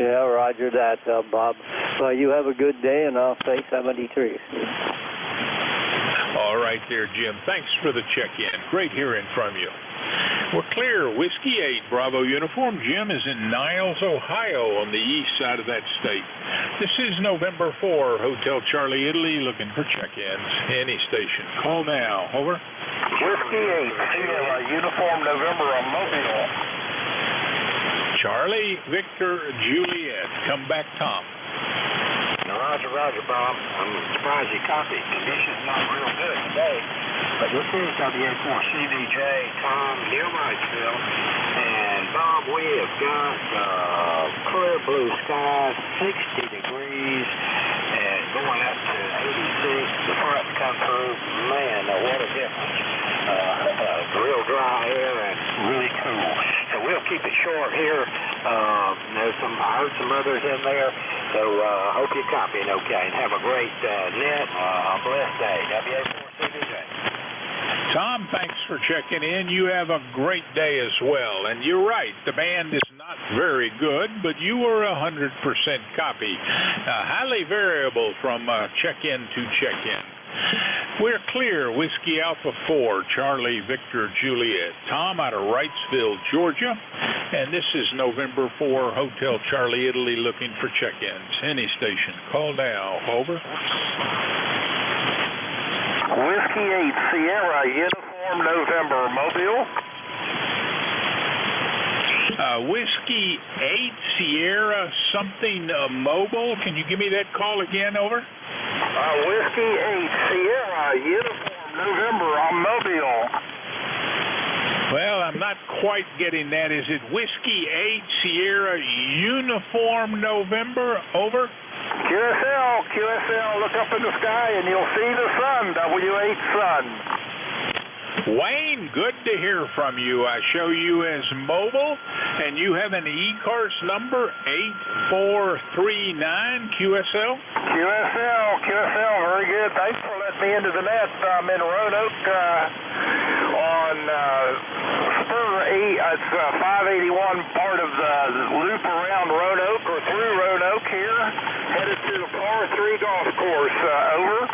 Yeah, roger that, Bob. Well, you have a good day, and I'll say 73. All right there, Jim. Thanks for the check-in. Great hearing from you. We're clear. Whiskey 8, Bravo Uniform. Jim is in Niles, Ohio, on the east side of that state. This is November 4, Hotel Charlie, Italy, looking for check-ins. Any station. Call now. Over. Whiskey 8, Sierra Uniform November on Mobile. Charlie, Victor, Juliet. Come back, Tom. Roger, Bob. I'm surprised your copy condition's not real good today. But this is WA4CVJ, Tom, New Mikesville. And Bob, we have got clear blue skies, 60 degrees, and going up to 86. The front come through. Man, what a difference. Real dry air and really cool. So we'll keep it short here. I heard some others in there. So I hope you're copying okay. And have a great net, blessed day. WA4CVJ. Tom, thanks for checking in. You have a great day as well. And you're right, the band is not very good, but you were 100% copy. Highly variable from check-in to check-in. We're clear. Whiskey Alpha 4, Charlie, Victor, Juliet. Tom out of Wrightsville, Georgia. And this is November 4, Hotel Charlie, Italy, looking for check-ins. Any station. Call now. Over. Whiskey 8, Sierra Uniform November, Mobile. Whiskey 8, Sierra something mobile. Can you give me that call again? Over. Whiskey 8, Sierra Uniform November on Mobile. Well, I'm not quite getting that. Is it Whiskey 8, Sierra Uniform November? Over. QSL, look up in the sky and you'll see the sun, W8 sun. Wayne, good to hear from you. I show you as mobile, and you have an ECARS number 8439, QSL? QSL, very good. Thanks for letting me into the net. I'm in Roanoke on Spur 8. It's 581, part of the loop around Roanoke or through Roanoke here, headed to the par 3 golf course. Over.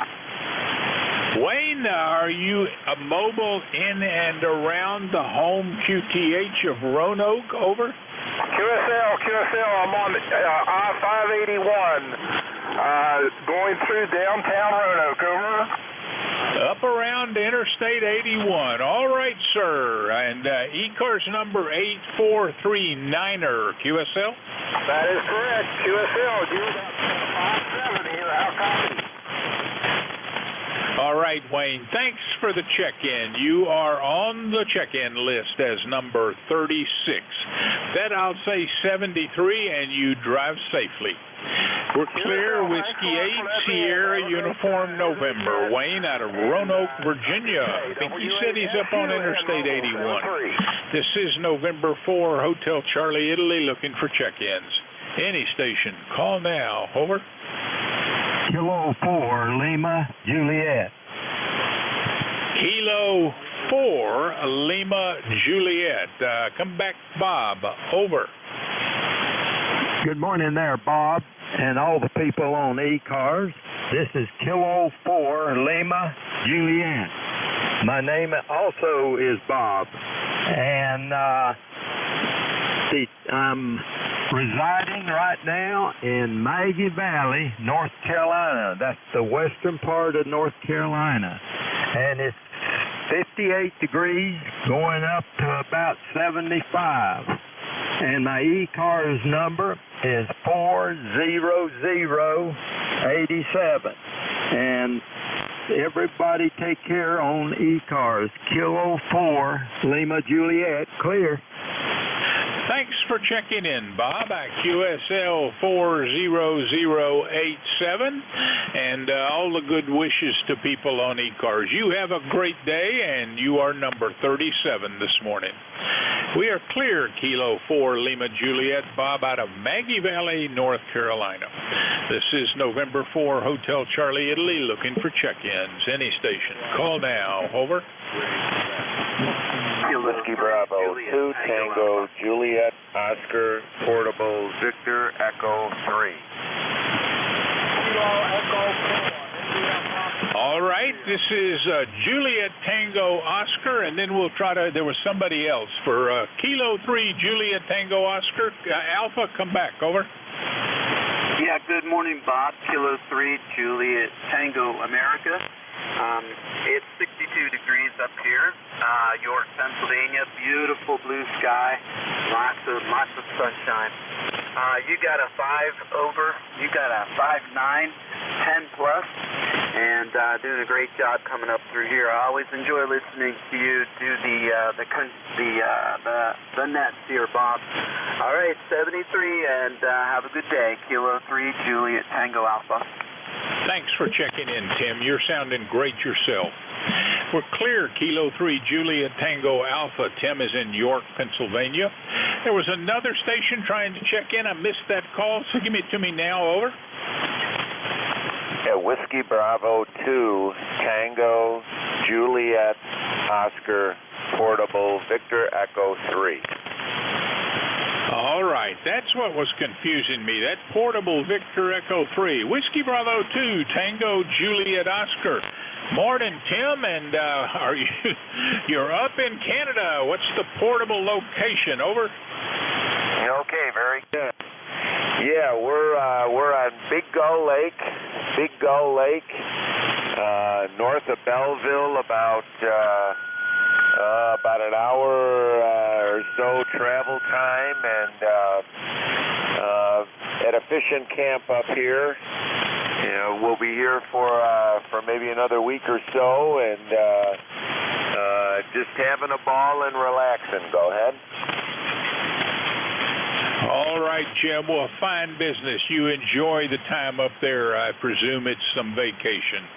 Wayne, are you mobile in and around the home QTH of Roanoke? Over. QSL, I'm on I-581, going through downtown Roanoke. Over. Up around Interstate 81. All right, sir. And ECARS number 8439er, QSL? That is correct. QSL, you got 57 here. How copy? All right, Wayne, thanks for the check-in. You are on the check-in list as number 36. That I'll say 73, and you drive safely. We're clear. Whiskey 8, Sierra Uniform November. Wayne out of Roanoke, Virginia. I think he said he's up on Interstate 81. This is November 4, Hotel Charlie, Italy, looking for check-ins. Any station. Call now. Over. Kilo 4, Lima, Juliet. Kilo 4, Lima, Juliet. Come back, Bob. Over. Good morning there, Bob, and all the people on ECARS. This is Kilo 4, Lima, Juliet. My name also is Bob, and I'm residing right now in Maggie Valley, North Carolina. That's the western part of North Carolina. And it's 58 degrees going up to about 75. And my ECARS number is 40087. And everybody take care on ECARS. Kilo 4, Lima Juliet, clear. Thanks for checking in, Bob, at QSL 40087, and all the good wishes to people on ECARS. You have a great day, and you are number 37 this morning. We are clear, Kilo 4 Lima Juliet, Bob, out of Maggie Valley, North Carolina. This is November 4, Hotel Charlie, Italy, looking for check-ins. Any station. Call now. Over. Whiskey Bravo 2, Tango, Juliet, Oscar, Portable, Victor, Echo 3. All right, this is Juliet Tango Oscar, and then we'll try to, there was somebody else for Kilo 3 Juliet Tango Oscar. Alpha, come back, over. Yeah, good morning, Bob. Kilo 3 Juliet Tango America. It's 62 degrees up here, York, Pennsylvania. Beautiful blue sky, lots of sunshine. You got a 5 over, you got a 5.9, 10 plus, and doing a great job coming up through here. I always enjoy listening to you do the nets here, Bob. All right, 73, and have a good day. Kilo 3 Juliet Tango Alpha. Thanks for checking in, Tim. You're sounding great yourself. We're clear, Kilo 3 Juliet Tango Alpha. Tim is in York, Pennsylvania. There was another station trying to check in. I missed that call, so give it to me now. Over. Yeah, Whiskey Bravo 2, Tango, Juliet, Oscar, Portable, Victor, Echo 3. All right, that's what was confusing me. That Portable Victor Echo 3. Whiskey Bravo 2, Tango, Juliet, Oscar. Morning, Tim, and you're up in Canada. What's the portable location? Over. Okay, very good. Yeah, we're on Big Gull Lake, north of Belleville, about an hour or so travel time, and at a fishing camp up here. You know, we'll be here for maybe another week or so, and just having a ball and relaxing. Go ahead. All right, Jim. Well, fine business. You enjoy the time up there. I presume it's some vacation.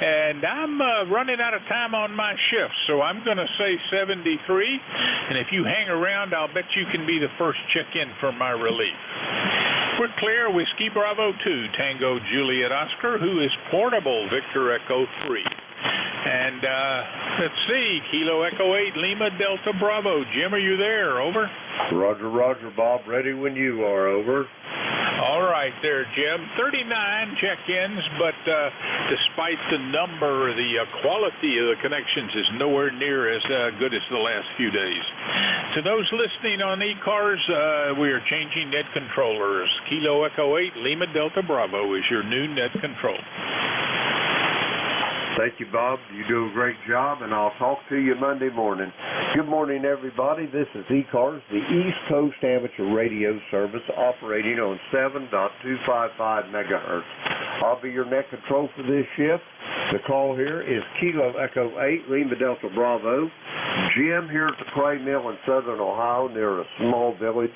And I'm running out of time on my shift, so I'm going to say 73. And if you hang around, I'll bet you can be the first check-in for my relief. We're clear. Whiskey Bravo 2, Tango Juliet Oscar, who is Portable Victor Echo 3. And let's see, Kilo Echo 8, Lima Delta Bravo. Jim, are you there? Over. Roger, roger, Bob. Ready when you are. Over. All right there, Jim. 39 check-ins, but despite the number, the quality of the connections is nowhere near as good as the last few days. To those listening on ECARS, we are changing net controllers. Kilo Echo 8, Lima Delta Bravo is your new net control. Thank you, Bob. You do a great job, and I'll talk to you Monday morning. Good morning, everybody. This is ECARS, the East Coast Amateur Radio Service, operating on 7.255 megahertz. I'll be your net control for this shift. The call here is Kilo Echo 8, Lima Delta Bravo. Jim here at the Clay Mill in southern Ohio near a small village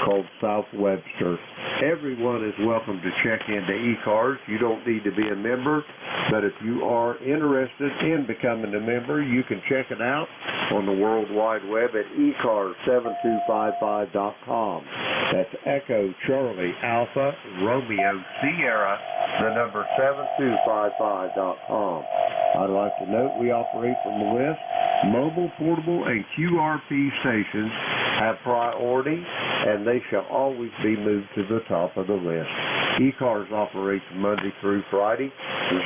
called South Webster. Everyone is welcome to check into ECARS. You don't need to be a member, but if you are interested in becoming a member, you can check it out on the World Wide Web at ECARS7255.com. That's Echo Charlie Alpha Romeo Sierra, the number 7255.com. I'd like to note we operate from the list. Mobile, portable, and QRP stations have priority, and they shall always be moved to the top of the list. ECARS operates Monday through Friday,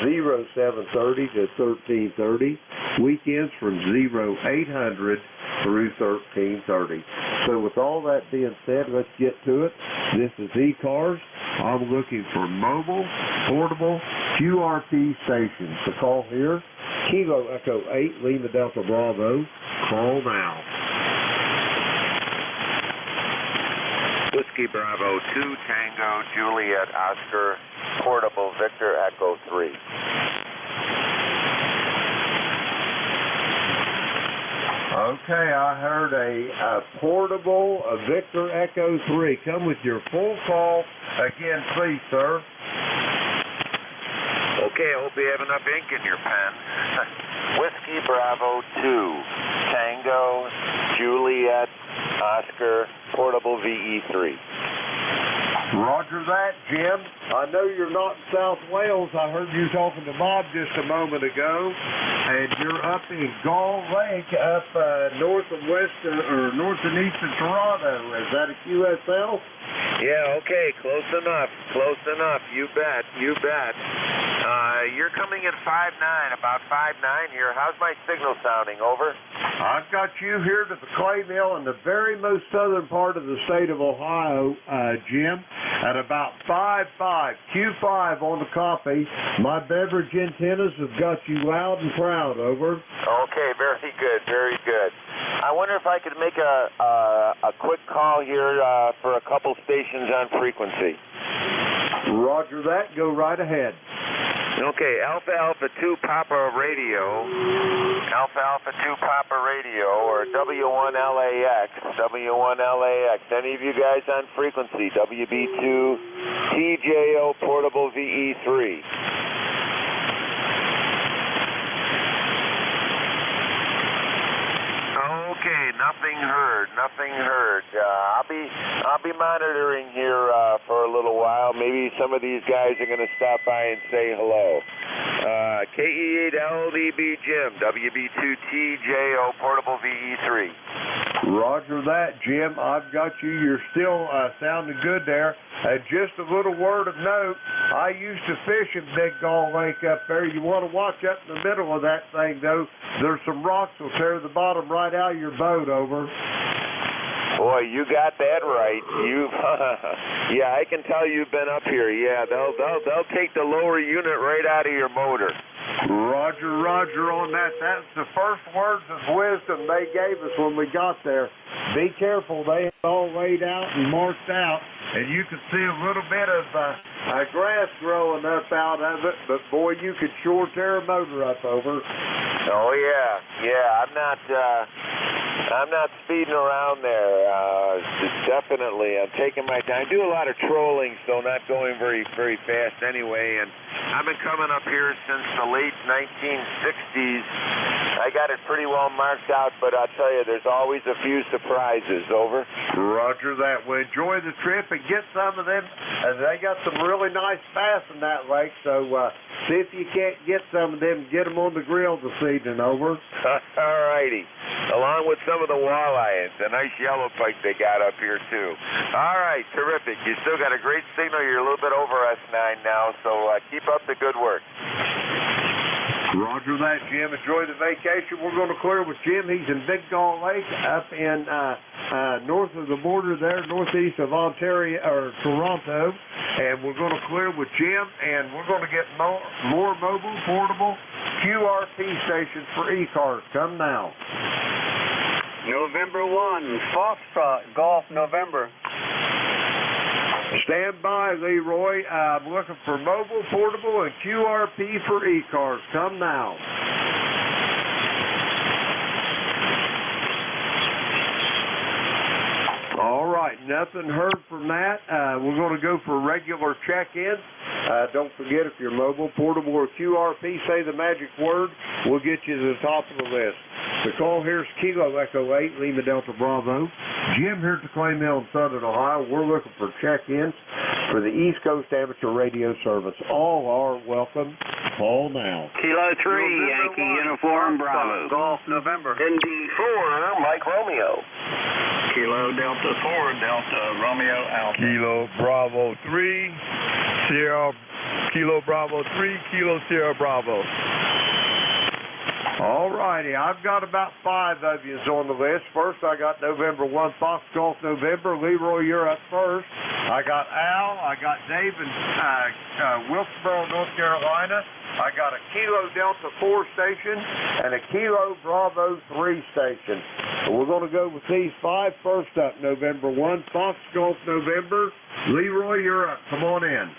0730 to 1330, weekends from 0800 through 1330. So with all that being said, let's get to it. This is ECARS. I'm looking for mobile, portable, QRP stations. The call here, Kilo Echo 8, Lima Delta Bravo. Call now. Whiskey Bravo 2, Tango, Juliet, Oscar, Portable, Victor, Echo 3. Okay, I heard a portable Victor Echo 3. Come with your full call. Again, please, sir. Okay, I hope you have enough ink in your pen. Whiskey Bravo 2, Tango, Juliet, Oscar, portable VE3. Roger that, Jim. I know you're not in South Wales. I heard you talking to Bob just a moment ago, and you're up in Gull Lake, up north and east of Toronto. Is that a QSL? Yeah, okay, close enough. Close enough. You bet. You bet. You're coming at 5'9", about 5'9" here. How's my signal sounding? Over. I've got you here to the clay mill in the very most southern part of the state of Ohio, Jim, at about 5'5", Q5 on the copy. My beverage antennas have got you loud and proud. Over. Okay, very good, very good. I wonder if I could make a quick call here for a couple stations on frequency. Roger that. Go right ahead. Okay, Alpha 2 Papa Radio, Alpha 2 Papa Radio, or W1LAX, any of you guys on frequency, WB2 TJO Portable VE3. Okay, nothing heard. I'll be monitoring here for a little while. Maybe some of these guys are going to stop by and say hello. KE8LDB Jim, WB2TJO Portable VE3. Roger that, Jim. I've got you. You're still sounding good there. Just a little word of note. I used to fish in Big Gull Lake up there. You want to watch up in the middle of that thing, though. There's some rocks will tear the bottom right out of your boat. Over. Boy, you got that right. Yeah, I can tell you've been up here. Yeah, they'll take the lower unit right out of your motor. Roger on that. That's the first words of wisdom they gave us when we got there. Be careful. They have all laid out and marked out, and you can see a little bit of grass growing up out of it, but boy, you could sure tear a motor up. Over. Oh, yeah. I'm not speeding around there. Definitely. I'm taking my time. I do a lot of trolling, so not going very, very fast anyway. And I've been coming up here since the late 1960s. I got it pretty well marked out, but I'll tell you, there's always a few surprises. Over. Roger that. Well, enjoy the trip and get some of them. They got some really nice bass in that lake, so see if you can't get some of them. Get them on the grill this evening. Over. All righty. Along with some of the walleyes, a nice yellow pike they got up here, too. All right, terrific. You still got a great signal. You're a little bit over S9 now, so keep up the good work. Roger that, Jim. Enjoy the vacation. We're going to clear with Jim. He's in Big Gull Lake up in north of the border there, northeast of Ontario, or Toronto. And we're going to clear with Jim, and we're going to get more mobile, portable QRP stations for ECARS. Come now. November 1, Foxtrot, Golf, November. Stand by, Leroy. I'm looking for mobile, portable, and QRP for ECARS. Come now. All right, nothing heard from that. We're going to go for regular check-ins. Don't forget, if you're mobile, portable, or QRP, say the magic word. We'll get you to the top of the list. The call here is Kilo Echo 8, Lima Delta Bravo. Jim here at the Clay Mill in Southern Ohio. We're looking for check-ins for the East Coast Amateur Radio Service. All are welcome. Call now. Kilo 3, Yankee Uniform Bravo. Golf, November. ND4, Mike Romeo. Kilo Delta 4, Delta Romeo Alpha. Kilo Bravo 3, Sierra, Kilo Bravo 3, Kilo Sierra Bravo. All righty, I've got about 5 of you on the list. First, I got November 1, Fox Golf November. Leroy, you're up first. I got Al, I got Dave in Wilkesboro, North Carolina. I got a Kilo Delta 4 station and a Kilo Bravo 3 station. So we're going to go with these 5. First up, November 1, Fox Golf November. Leroy, you're up. Come on in.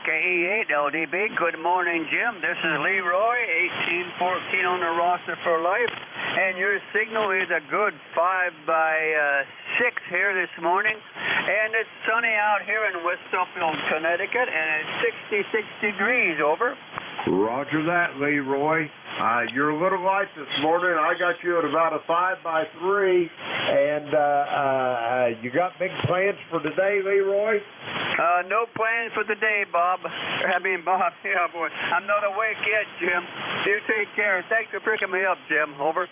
KE8LDB. Good morning, Jim. This is Leroy, 1814 on the roster for life. And your signal is a good 5 by 6 here this morning. And it's sunny out here in West Suffield, Connecticut, and it's 66 degrees, over. Roger that, Leroy. You're a little light this morning. I got you at about a 5 by 3. And you got big plans for today, Leroy? No plans for the day, Bob. Bob, yeah, boy. I'm not awake yet, Jim. You take care. Thanks for picking me up, Jim. Over.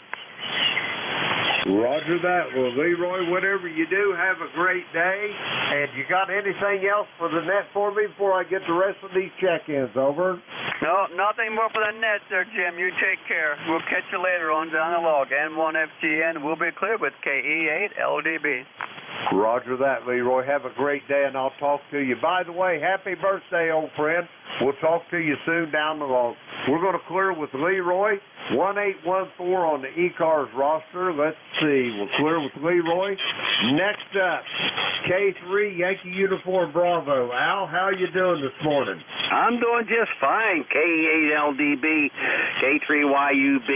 Roger that. Well, Leroy, whatever you do, have a great day. And you got anything else for the net for me before I get the rest of these check-ins? Over. No, nothing more for the net there, Jim. You take care. We'll catch you later on down the log. N1FGN will be clear with KE8LDB. Roger that, Leroy. Have a great day, and I'll talk to you. By the way, happy birthday, old friend. We'll talk to you soon down the log. We're going to clear with Leroy, 1814 on the ECARS roster. Let's see. We'll clear with Leroy. Next up, K3 Yankee Uniform Bravo. Al, how you doing this morning? I'm doing just fine. KE8LDB, K3YUB,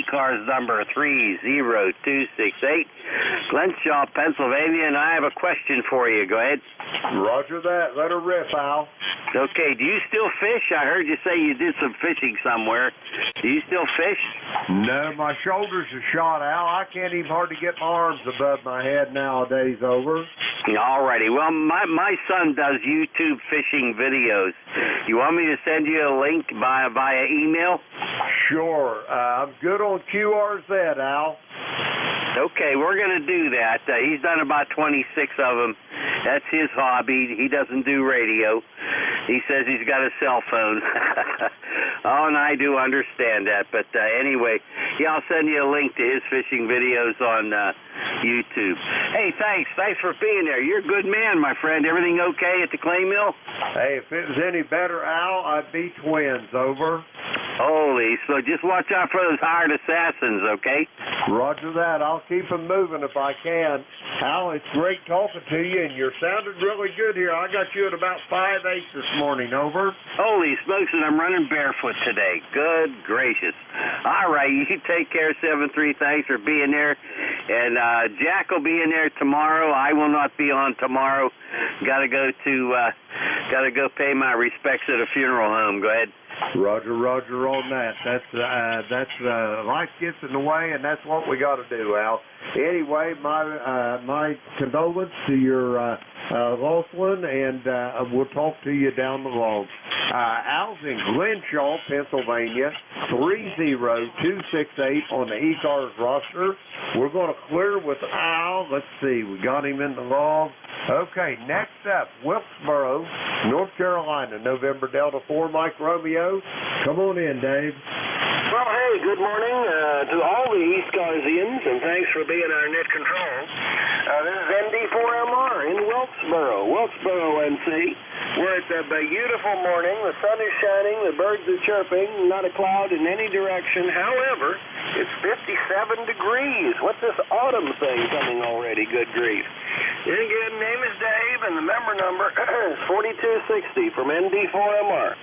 ECARS number 30268, Glenshaw, Pennsylvania, and I have a question for you. Go ahead. Roger that. Let her rip, Al. Okay, do you still fish? I heard you say you did some fishing somewhere. Do you still fish? No, my shoulders are shot, Al. I can't even hardly get my arms above my head nowadays, over. All righty. Well, my son does YouTube fishing videos. You want me to send you a link via email? Sure. I'm good on QRZ, Al. Okay, we're going to do that. He's done about 26 of them. That's his hobby. He doesn't do radio. He says he's got a cell phone. Oh, and I do understand that. But anyway, yeah, I'll send you a link to his fishing videos on YouTube. Hey, thanks. Thanks for being there. You're a good man, my friend. Everything okay at the clay mill? Hey, if it was any better, Al, I'd be twins, over. Holy, so just watch out for those hired assassins, okay? Roger that. I'll keep them moving if I can. Al, it's great talking to you, and you're sounding really good here. I got you at about 5'8" this morning, over. Holy smokes, and I'm running barefoot today. Good gracious. All right, you take care, 7-3. Thanks for being there. And Jack will be in there tomorrow. I will not be on tomorrow. Gotta go pay my respects at a funeral home. Go ahead. Roger on that. That's life gets in the way, and that's what we got to do, Al. Anyway, my condolence to your lost one, and we'll talk to you down the road. Al's in Glenshaw, Pennsylvania, 30268 on the ECARS roster. We're going to clear with Al. Let's see, we got him in the log. Okay, next up, Wilkesboro, North Carolina, November Delta 4, Mike Romeo. Come on in, Dave. Well, hey, good morning to all the ECARSians, and thanks for being our net control. This is ND4MR in Wilkesboro, NC. We're at a beautiful morning. The sun is shining, the birds are chirping, not a cloud in any direction. However, it's 57 degrees. What's this autumn thing coming already? Good grief. And again, name is Dave, and the member number is 4260 from ND4MR.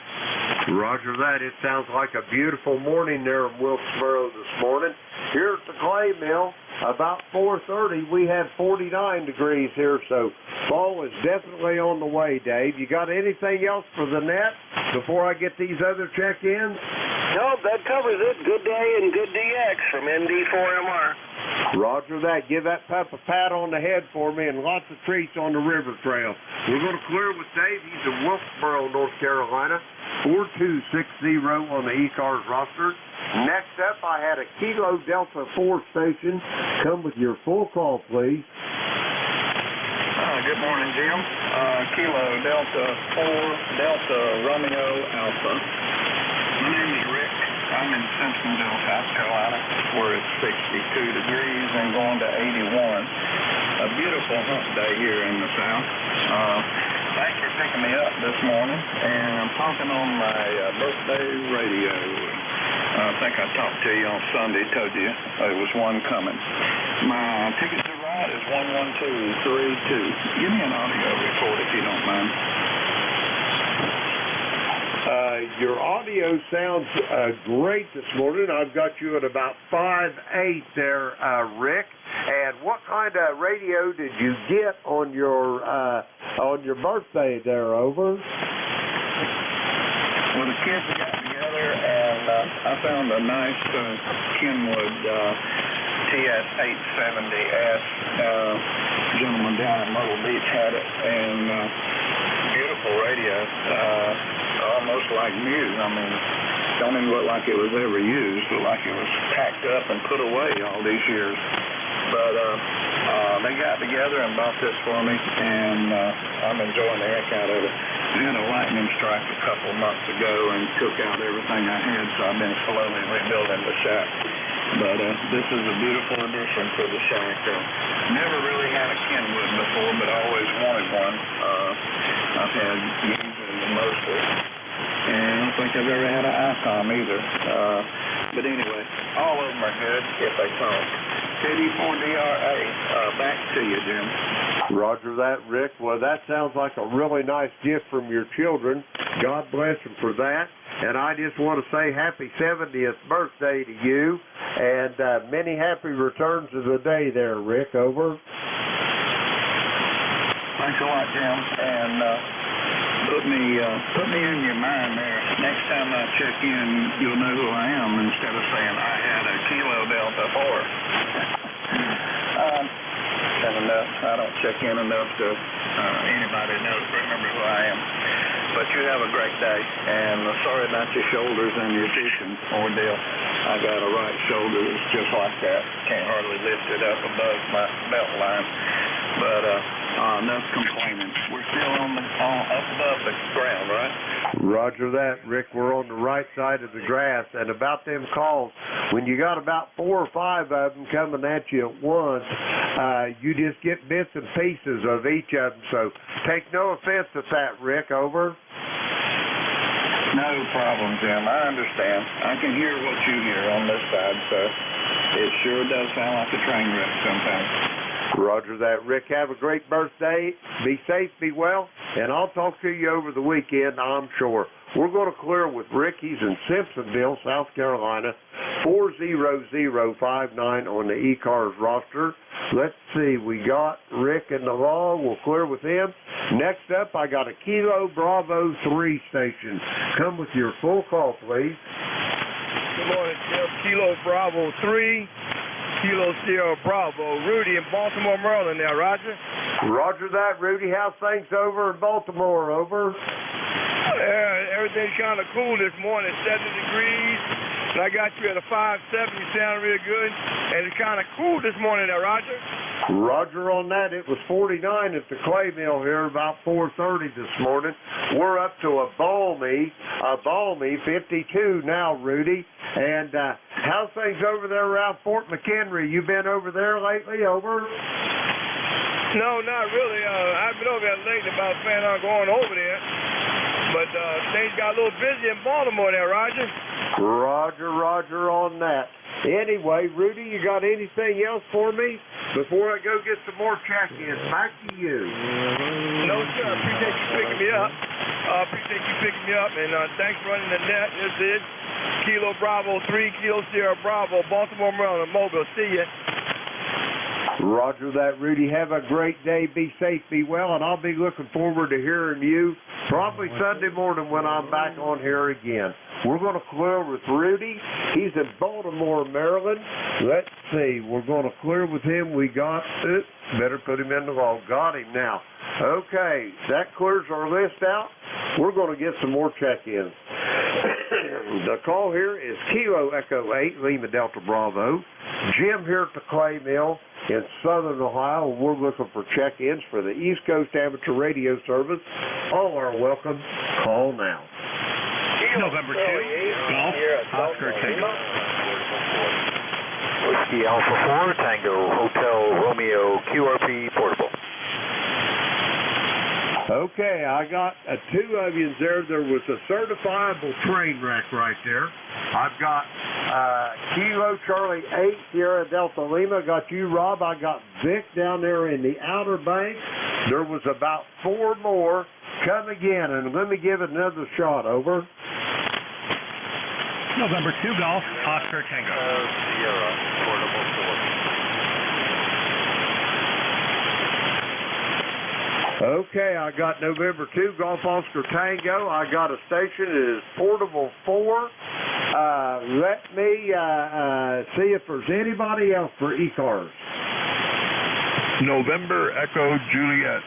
Roger that. It sounds like a beautiful morning there in Wilkesboro this morning. Here at the clay mill, about 4:30, we had 49 degrees here, so fall is definitely on the way, Dave. You got anything else for the net before I get these other check-ins? Nope, that covers it. Good day and good DX from ND4MR. Roger that. Give that pup a pat on the head for me and lots of treats on the river trail. We're going to clear with Dave. He's in Wilkesboro, North Carolina, 4260 on the ECARS roster. Next up, I had a Kilo Delta 4 station. Come with your full call, please. Good morning, Jim. Kilo Delta 4 Delta Romeo Alpha. My name is Rick. I'm in Simpsonville, South Carolina, where it's 62 degrees and going to 81. A beautiful hump day here in the South. Thanks for picking me up this morning, and I'm talking on my birthday radio. I think I talked to you on Sunday, told you there was one coming. My ticket to ride is 11232. Give me an audio report if you don't mind. Your audio sounds great this morning. I've got you at about 5.8 there, Rick. And what kind of radio did you get on your birthday there, over? Well, the kids got together, and I found a nice Kenwood TS-870S. Gentleman down in Myrtle Beach had it, and beautiful radio, almost like new. I mean, don't even look like it was ever used. Looked like it was packed up and put away all these years. But they got together and bought this for me, and I'm enjoying the heck out of it. We had a lightning strike a couple months ago and took out everything I had, so I've been slowly rebuilding the shack. But this is a beautiful addition for the shack. Never really had a Kenwood before, but I always wanted one. I've had users mostly, and I don't think I've ever had an ICOM either. But anyway, all of them are good if they talk. CD4DRA, back to you, Jim. Roger that, Rick. Well, that sounds like a really nice gift from your children. God bless them for that. And I just want to say happy 70th birthday to you, and many happy returns of the day there, Rick, over. Thanks a lot, Jim. And put me in your mind there. Next time I check in, you'll know who I am instead of saying I had a Kilo Delta 4. Enough. I don't check in enough to anybody knows. Remember who I am. But you have a great day. And sorry about your shoulders and your fishing ordeal. I got a right shoulder that's just like that. Can't hardly lift it up above my belt line. But enough complaining. We're still up above the ground, right? Roger that, Rick. We're on the right side of the grass. And about them calls, when you got about 4 or 5 of them coming at you at once, you just get bits and pieces of each of them. So take no offense at that, Rick, over. No problem, Jim. I understand. I can hear what you hear on this side, so it sure does sound like a train wreck sometimes. Roger that, Rick. Have a great birthday. Be safe, be well, and I'll talk to you over the weekend, I'm sure. We're going to clear with Rick. He's in Simpsonville, South Carolina, 40059 on the ECARS roster. Let's see, we got Rick in the law. We'll clear with him. Next up, I got a Kilo Bravo 3 station. Come with your full call, please. Good morning, Jeff. Kilo Bravo 3. Kilo Sierra Bravo. Rudy in Baltimore, Maryland now, Roger. Roger that, Rudy. How's things over in Baltimore, over? Everything's kind of cool this morning, 70 degrees. And I got you at a 5.7. You sound real good. And it's kind of cool this morning there, Roger. Roger on that. It was 49 at the clay mill here about 4:30 this morning. We're up to a balmy 52 now, Rudy. And how's things over there around Fort McHenry? You been over there lately, over? No, not really. I've been over there lately, but I was planning on going over there. But things got a little busy in Baltimore there, Roger. Roger on that. Anyway, Rudy, you got anything else for me before I go get some more check-ins? Back to you. No, sir. I appreciate you picking me up. And thanks for running the net. This is Kilo Bravo 3, Kilo Sierra Bravo, Baltimore, Maryland, Mobile. See ya. Roger that, Rudy. Have a great day. Be safe, be well, and I'll be looking forward to hearing you probably Sunday morning when I'm back on here again. We're going to clear with Rudy. He's in Baltimore, Maryland. Let's see. We're going to clear with him. We got it. Better put him in the log. Got him now. Okay, that clears our list out. We're going to get some more check-ins. The call here is Kilo Echo 8, Lima Delta Bravo. Jim here at the clay mill in Southern Ohio. We're looking for check-ins for the East Coast Amateur Radio Service. All are welcome. Call now. November 2, Golf, Oscar Tango. Whiskey Alpha 4, Tango, Hotel Romeo, QRP Portable. Okay, I got 2 of you there. There was a certifiable train wreck right there. I've got Kilo Charlie 8 Sierra Delta Lima. Got you, Rob. I got Vic down there in the Outer Banks. There was about 4 more. Come again, and let me give it another shot. Over. November 2 Golf, Oscar Tango. Sierra, portable 4. Okay, I got November 2 Golf Oscar Tango. I got a station. It is portable 4. Let me see if there's anybody else for ECARS. November Echo Juliet.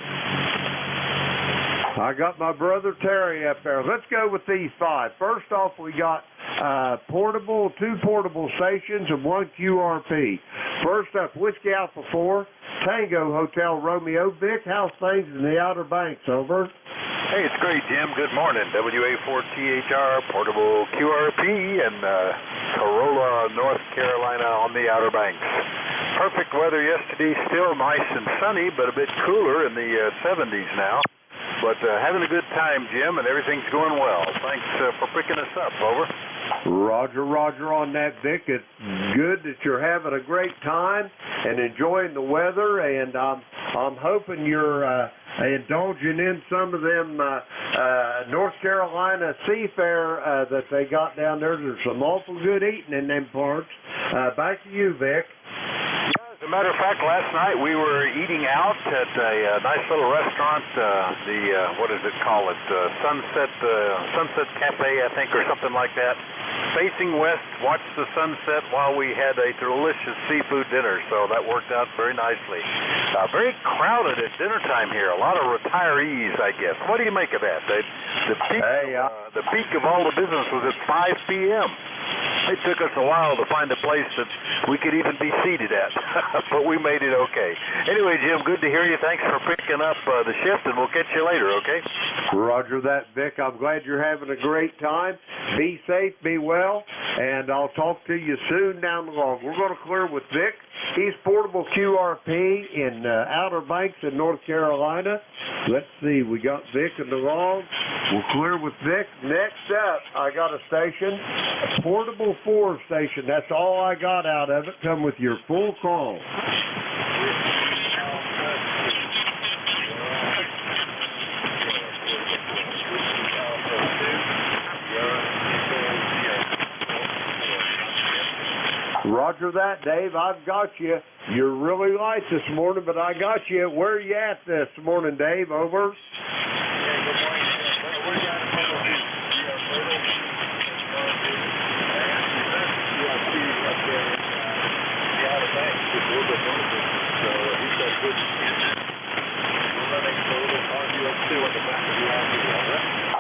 I got my brother Terry up there. Let's go with these 5. First off, we got two portable stations and 1 QRP. First up, Whiskey Alpha 4, Tango Hotel Romeo. Vic, how's things in the Outer Banks? Over. Hey, it's great, Jim. Good morning. WA4THR, portable QRP, and Corolla, North Carolina on the Outer Banks. Perfect weather yesterday, still nice and sunny, but a bit cooler in the 70s now. But having a good time, Jim, and everything's going well. Thanks for picking us up. Over. Roger on that, Vic. It's good that you're having a great time and enjoying the weather, and I'm hoping you're indulging in some of them North Carolina seafare that they got down there. There's some awful good eating in them parts. Back to you, Vic. As a matter of fact, last night we were eating out at a nice little restaurant, what does it call it? Sunset Cafe, I think, or something like that. Facing west, watched the sunset while we had a delicious seafood dinner, so that worked out very nicely. Very crowded at dinner time here. A lot of retirees, I guess. What do you make of that? The peak of all the business was at 5 p.m. It took us a while to find a place that we could even be seated at, but we made it okay. Anyway, Jim, good to hear you. Thanks for picking up the shift, and we'll catch you later, okay? Roger that, Vic. I'm glad you're having a great time. Be safe, be well, and I'll talk to you soon down the road. We're going to clear with Vic. He's portable QRP in Outer Banks in North Carolina. Let's see, we got Vic in the log. We'll clear with Vic. Next up, I got a station, a portable 4 station. That's all I got out of it. Come with your full call. Roger that, Dave. I've got you. You're really light this morning, but I got you. Where are you at this morning, Dave? Over.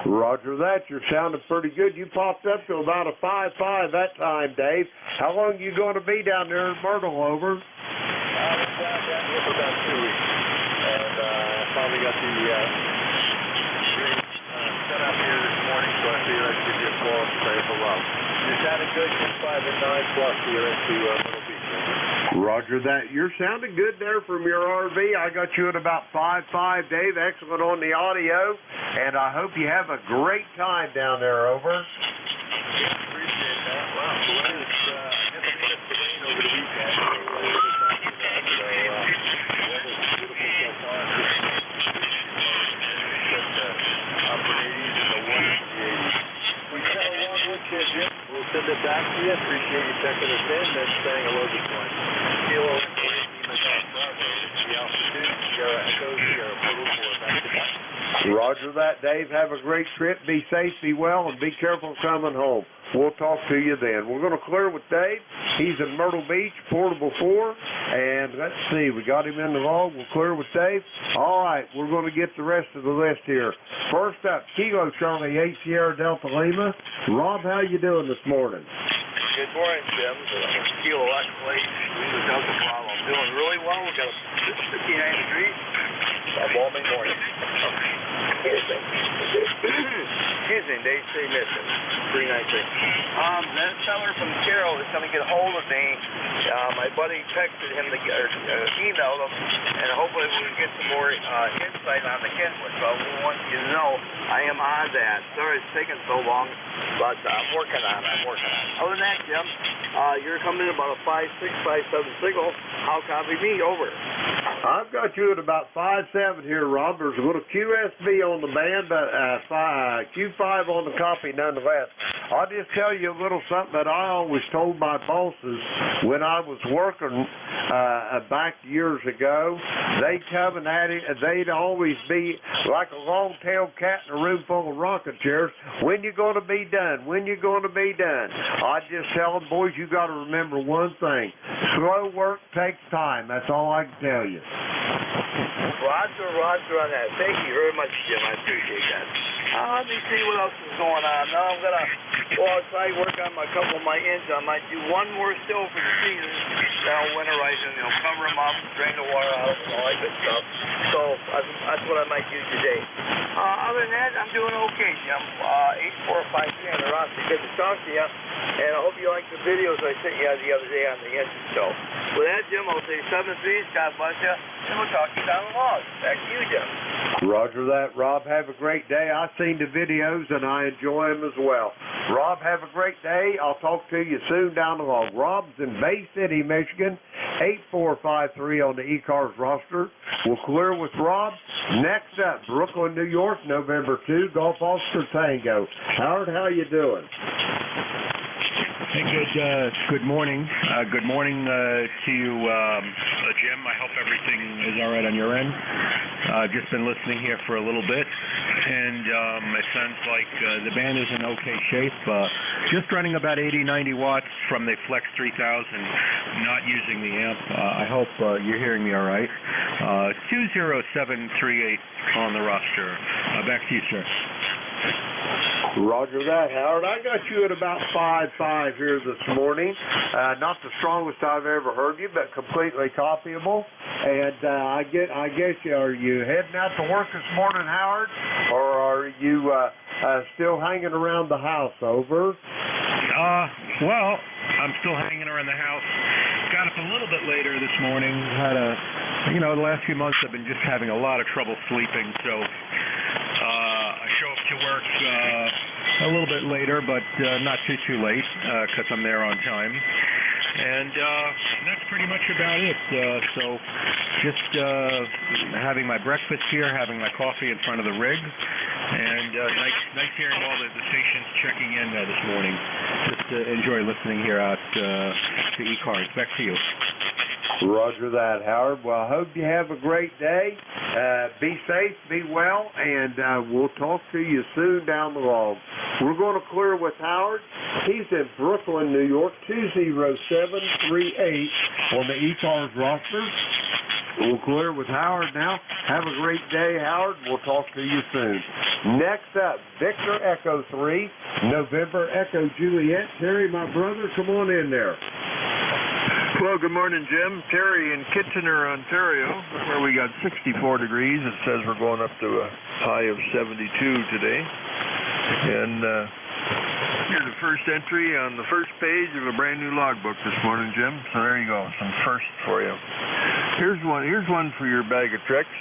Roger that. You're sounding pretty good. You popped up to about a 5.5 that time, Dave. How long are you going to be down there in Myrtle? Over. I've been down here for about 2 weeks, and finally got the rig set up here this morning, so I feel I'd give you a call and say hello. You sounded good, 5 and 9 plus here into Myrtle Beach. Roger that. You're sounding good there from your RV. I got you at about 5.5, Dave. Excellent on the audio, and I hope you have a great time down there. Over. Yeah, appreciate that. Wow, the weather's it's the rain over the weekend. We'll send it back to you. Appreciate you checking us in and saying hello this morning. Kilo Roger that, Dave. Have a great trip. Be safe, be well, and be careful coming home. We'll talk to you then. We're going to clear with Dave. He's in Myrtle Beach, portable 4. And let's see, we got him in the log. We'll clear with Dave. All right, we're going to get the rest of the list here. First up, Kilo Charlie 8 Sierra Delta Lima. Rob, how you doing this morning? Good morning, Jim. Kilo Echo 8 Lima Delta Bravo. I'm doing really well. We've got 59 degrees. A balmy morning. Excuse me, they say missing. 393. That seller from Carroll is going to get a hold of me. My buddy texted him to emailed him, and hopefully we can get some more insight on the Kentwood. So we want you to know I am on that. Sorry it's taking so long, but I'm working on it. Other than that, Jim, you're coming in about a 5.6, 5.7 signal. How copy me? Over. I've got you at about 5.7 here, Rob. There's a little QSB on the band, but Q5 on the copy nonetheless. I'll just tell you a little something that I always told my bosses when I was working back years ago. They'd come and they'd always be like a long-tailed cat in a room full of rocking chairs. When you going to be done? When you going to be done? I just tell them, boys, you got to remember one thing. Slow work takes time. That's all I can tell you. Roger on that. Thank you very much, Jim. I appreciate that. Let me see what else is going on. Now I'm going to go outside, work on a couple of my ends. I might do one more still for the season. That'll winterize them, cover them up, drain the water out, and all that good stuff. So that's what I might do today. Other than that, I'm doing okay, Jim. 8453 on the roster. Good to talk to you. And I hope you like the videos I sent you the other day on the engine. So with that, Jim, I'll say 7-3. God bless you. And we'll talk to you down the log. Back to you, Jim. Roger that, Rob. Have a great day. I've seen the videos, and I enjoy them as well. Rob, have a great day. I'll talk to you soon down the log. Rob's in Bay City, Michigan, 8453 on the ECARS roster. We'll clear with Rob. Next up, Brooklyn, New York, November 2, Golf Oscar Tango. Howard, how you doing? Hey, good morning. Good morning to you, Jim. I hope everything is all right on your end. Just been listening here for a little bit, and it sounds like the band is in okay shape. Just running about 80-90 watts from the Flex 3000, not using the amp. I hope you're hearing me all right. 20738 on the roster. Back to you, sir. Roger that, Howard. I got you at about 5.5 here this morning. Not the strongest I've ever heard you, but completely copyable. And I guess are you heading out to work this morning, Howard, or are you still hanging around the house? Over. Well, I'm still hanging around the house. Got up a little bit later this morning. Had the last few months I've been just having a lot of trouble sleeping, so I show up to work a little bit later, but not too late because I'm there on time. And that's pretty much about it. So just having my breakfast here, having my coffee in front of the rig, and nice hearing all the stations checking in this morning. Just enjoy listening here out to ECARS. Back to you. Roger that, Howard. Well, I hope you have a great day. Be safe, be well, and we'll talk to you soon down the road. We're going to clear with Howard. He's in Brooklyn, New York, 20738 on the ECARS roster. We'll clear with Howard now. Have a great day, Howard. We'll talk to you soon. Next up, Victor Echo 3, November Echo Juliet. Terry, my brother, come on in there. Well, good morning, Jim. Terry in Kitchener, Ontario, where we got 64 degrees. It says we're going up to a high of 72 today. And here's the first entry on the first page of a brand new logbook this morning, Jim. So there you go, some firsts for you. Here's one for your bag of tricks.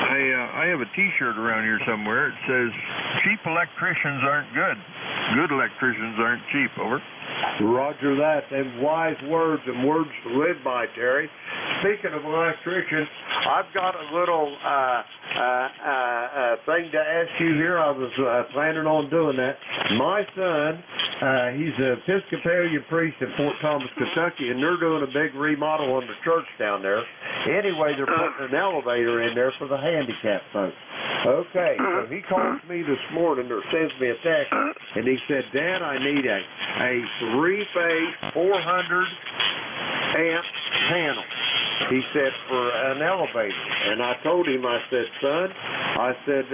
I have a T-shirt around here somewhere. It says, "Cheap electricians aren't good. Good electricians aren't cheap." Over. Roger that. Them wise words and words to live by, Terry. Speaking of electricians, I've got a little thing to ask you here. I was planning on doing that. My son, he's an Episcopalian priest in Fort Thomas, Kentucky, and they're doing a big remodel on the church down there. Anyway, they're putting an elevator in there for the handicapped folks. Okay, so he calls me this morning or sends me a text, and he said, "Dad, I need a 3-phase 400 amp panel." He said, for an elevator. And I told him, I said, "Son," I said,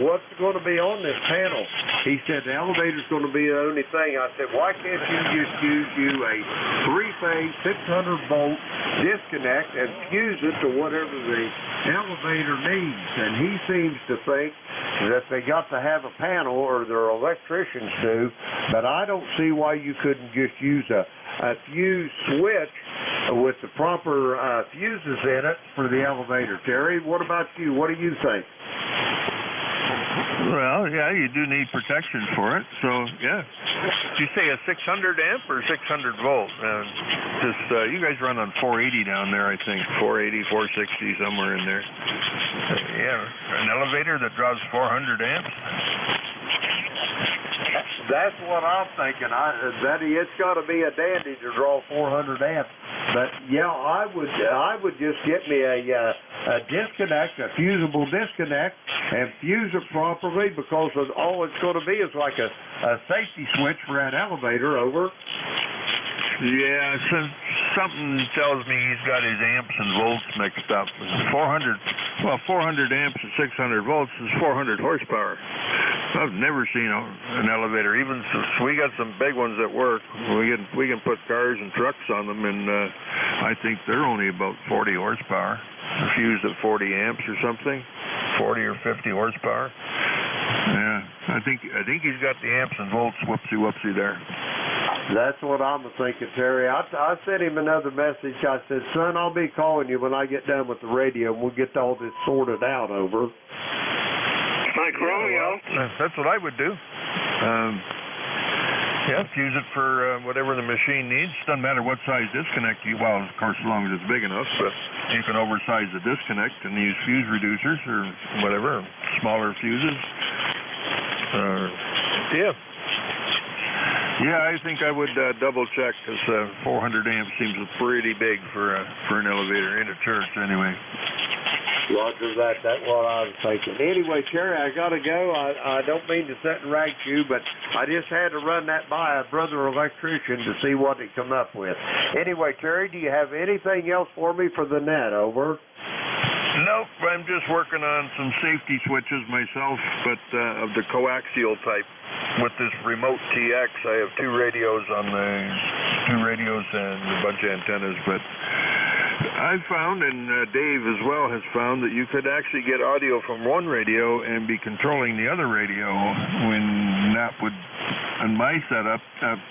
"what's going to be on this panel?" He said, "The elevator's going to be the only thing." I said, "Why can't you just use a 3-phase 600-volt disconnect and fuse it to whatever the elevator needs?" And he seems to think that they got to have a panel, or their electricians do, but I don't see why you couldn't just use a fuse switch with the proper fuses in it for the elevator. Terry, what about you? What do you think? Well, yeah, you do need protection for it. So, yeah. Did you say a 600 amp or 600 volt? You guys run on 480 down there, I think. 480, 460, somewhere in there. Yeah, an elevator that draws 400 amps. That's what I'm thinking. It's got to be a dandy to draw 400 amps. But yeah, I would just get me a disconnect, a fusible disconnect, and fuse it properly, because all it's going to be is like a safety switch for that elevator. Over. Yeah, something tells me he's got his amps and volts mixed up. 400 amps and 600 volts is 400 horsepower. I've never seen an elevator. Even so we got some big ones at work. We can put cars and trucks on them, and I think they're only about 40 horsepower. Fused at 40 amps or something, 40 or 50 horsepower. Yeah, I think he's got the amps and volts whoopsie there. That's what I'm thinking, Terry. I sent him another message. I said, son, I'll be calling you when I get done with the radio, and we'll get all this sorted out. Over. Mike Romeo. That's what I would do. Yeah, fuse it for whatever the machine needs. Doesn't matter what size disconnect you, well, of course, as long as it's big enough, but you can oversize the disconnect and use fuse reducers or whatever, smaller fuses. Yeah, I think I would double check, because 400 amps seems pretty big for an elevator in a church anyway. Roger that. That's what I was thinking. Anyway, Terry, I got to go. I don't mean to sit and rag you, but I just had to run that by a brother electrician to see what he come up with. Anyway, Terry, do you have anything else for me for the net? Over. Nope, I'm just working on some safety switches myself, but of the coaxial type. With this remote TX, I have two radios and a bunch of antennas, but I've found, and Dave as well has found, that you could actually get audio from one radio and be controlling the other radio, when that would, in my setup,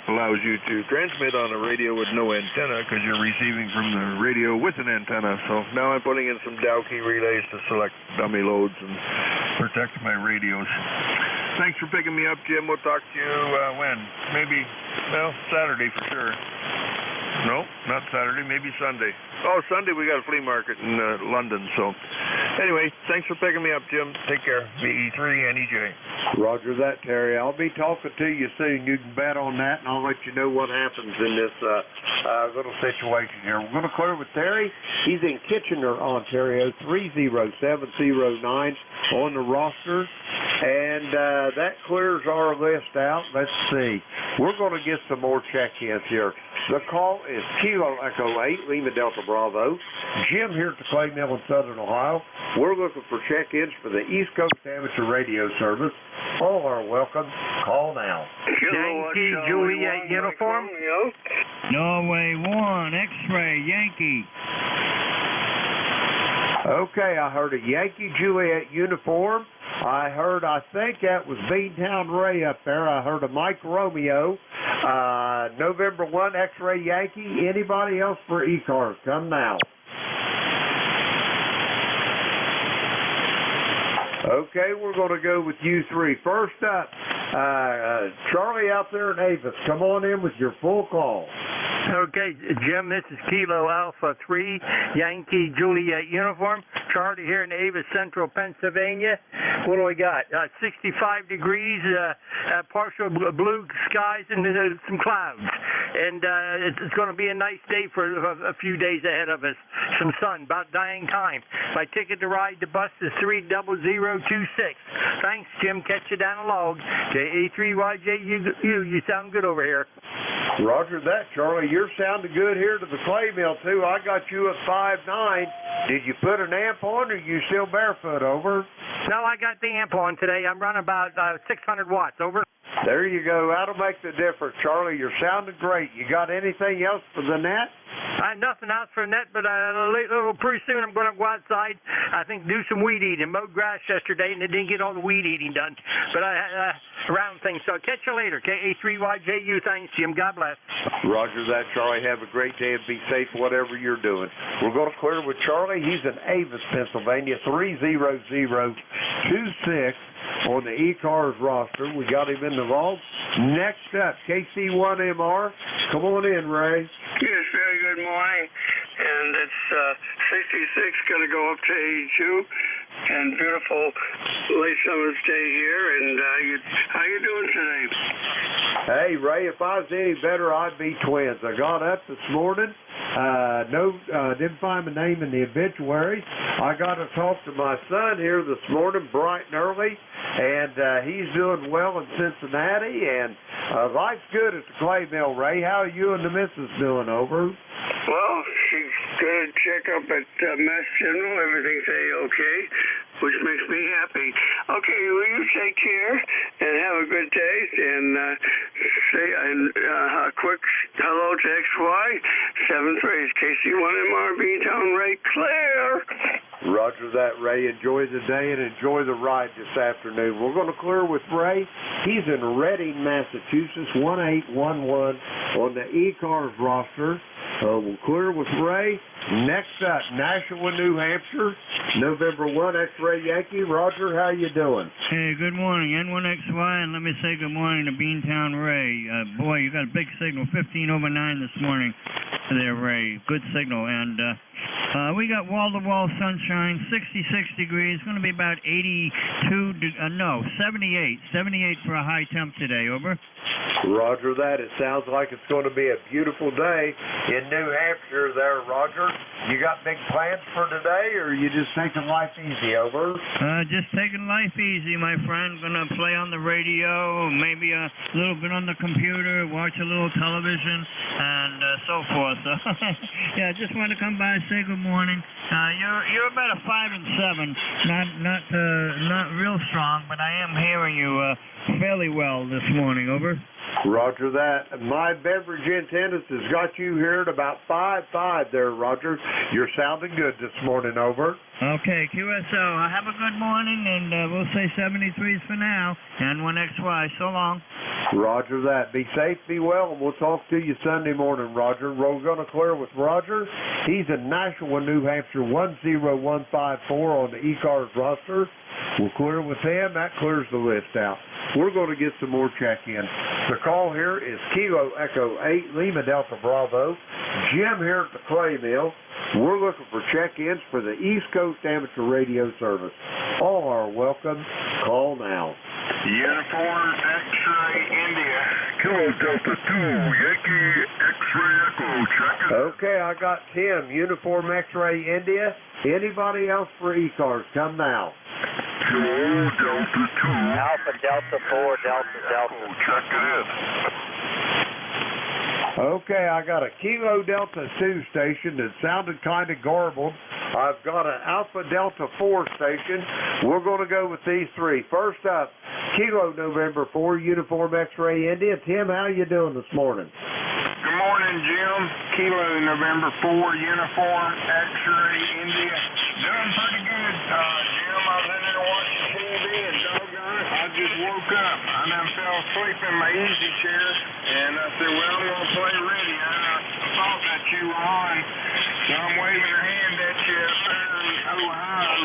allows you to transmit on a radio with no antenna, because you're receiving from the radio with an antenna. So now I'm putting in some Dow key relays to select dummy loads and protect my radios. Thanks for picking me up, Jim. We'll talk to you when? Maybe, Saturday for sure. No, not Saturday, maybe Sunday. Oh, Sunday we got a flea market in London, so. Anyway, thanks for picking me up, Jim. Take care. VE3 NEJ. Roger that, Terry. I'll be talking to you soon. You can bet on that, and I'll let you know what happens in this little situation here. We're going to clear with Terry. He's in Kitchener, Ontario, 30709 on the roster. And that clears our list out. Let's see. We're going to get some more check-ins here. The call is Kilo Echo 8, Lima Delta Bravo. Jim here at the Clay Mill in Southern Ohio. We're looking for check-ins for the East Coast Amateur Radio Service. All are welcome. Call now. Yankee Juliet uniform. Norway 1, X-ray, Yankee. Okay, I heard a Yankee Juliet uniform. I think that was Beantown Ray up there. I heard a Mike Romeo. November 1, X-ray Yankee. Anybody else for ECARS? Come now. Okay, we're going to go with you three. First up, Charlie out there in Avis. Come on in with your full call. Okay, Jim, this is Kilo Alpha 3, Yankee Juliet uniform. Charlie here in Avis, Central Pennsylvania. What do we got? 65 degrees, partial blue skies, and some clouds. And it's going to be a nice day for a few days ahead of us. Some sun, about dying time. My ticket to ride the bus is 30026. Thanks, Jim. Catch you down the log. JA3YJU, you sound good over here. Roger that, Charlie. You're sounding good here to the Clay Mill, too. I got you at 5'9". Did you put an amp on, or are you still barefoot? Over. No, I got the amp on today. I'm running about 600 watts. Over. There you go. That'll make the difference, Charlie. You're sounding great. You got anything else for the net? Nothing else for a net, but a little pretty soon I'm going to go outside. I think do some weed eating. Mowed grass yesterday, and it didn't get all the weed eating done. But around things. So I'll catch you later. KA3YJU. Thanks, Jim. God bless. Roger that, Charlie. Have a great day and be safe whatever you're doing. We're going to clear with Charlie. He's in Avis, Pennsylvania, 30026 on the ECARS roster. We got him in the vault. Next up, KC1MR. Come on in, Ray. Yes, very good morning. And it's 66 going to go up to 82. And beautiful late summer's day here. And how you doing today? Hey, Ray, if I was any better, I'd be twins. I got up this morning, didn't find my name in the obituary. I got to talk to my son here this morning, bright and early, and he's doing well in Cincinnati, and life's good at the clay mill, Ray. How are you and the missus doing, over? Well, she's going to check up at Mass General. Everything's A-okay, which makes me happy. Okay, will you take care and have a good day, and say a quick hello to XY 73 is KC1MRB Town Ray Claire. Roger that, Ray. Enjoy the day and enjoy the ride this afternoon. We're going to clear with Ray. He's in Reading, Massachusetts, 1811 on the ECARS roster. We'll clear with Ray. Next up, Nashua, New Hampshire, November 1, X-Ray Yankee. Roger, how you doing? Hey, good morning, N1XY, and let me say good morning to Beantown Ray. Boy, you got a big signal, 15 over 9 this morning there, Ray. Good signal, and we got wall-to-wall sunshine, 66 degrees, going to be about 78 for a high temp today, over. Roger that. It sounds like it's going to be a beautiful day in New Hampshire there, Roger. You got big plans for today, or are you just taking life easy, over? Just taking life easy, my friend. Gonna play on the radio, maybe a little bit on the computer, watch a little television, and so forth. Yeah, just want to come by and say good morning. You're about a 5 and 7, not real strong, but I am hearing you fairly well this morning, over. Roger that. My beverage antennas has got you here at about 5.5 there, Roger. You're sounding good this morning, over. Okay, QSO, have a good morning, and we'll say 73s for now. N1XY, so long. Roger that. Be safe, be well, and we'll talk to you Sunday morning, Roger. We're going to clear with Roger. He's in Nashua, New Hampshire, 10154 on the ECARS roster. We'll clear with him. That clears the list out. We're going to get some more check-in. The call here is Kilo Echo 8, Lima Delta Bravo. Jim here at the clay mill. We're looking for check-ins for the East Coast Amateur Radio Service. All are welcome. Call now. Uniform X-Ray India, Kilo Delta 2, Yankee X-Ray Echo, check it. Okay, I got Tim, Uniform X-Ray India. Anybody else for ECARS, come now. Kilo Delta 2. Alpha Delta 4, Delta Delta. Check it in. Okay, I got a Kilo Delta 2 station that sounded kind of garbled. I've got an Alpha Delta 4 station. We're going to go with these three. First up, Kilo November 4, Uniform X-Ray India. Tim, how you doing this morning? Good morning, Jim. Kilo November 4, Uniform X-Ray India. Doing pretty good, Jim. I was in there watching TV and doggone it, I just woke up. I done fell asleep in my easy chair, and I said, well, I'm going to play radio. I thought that you were on, so I'm waving a hand at you up there in Ohio.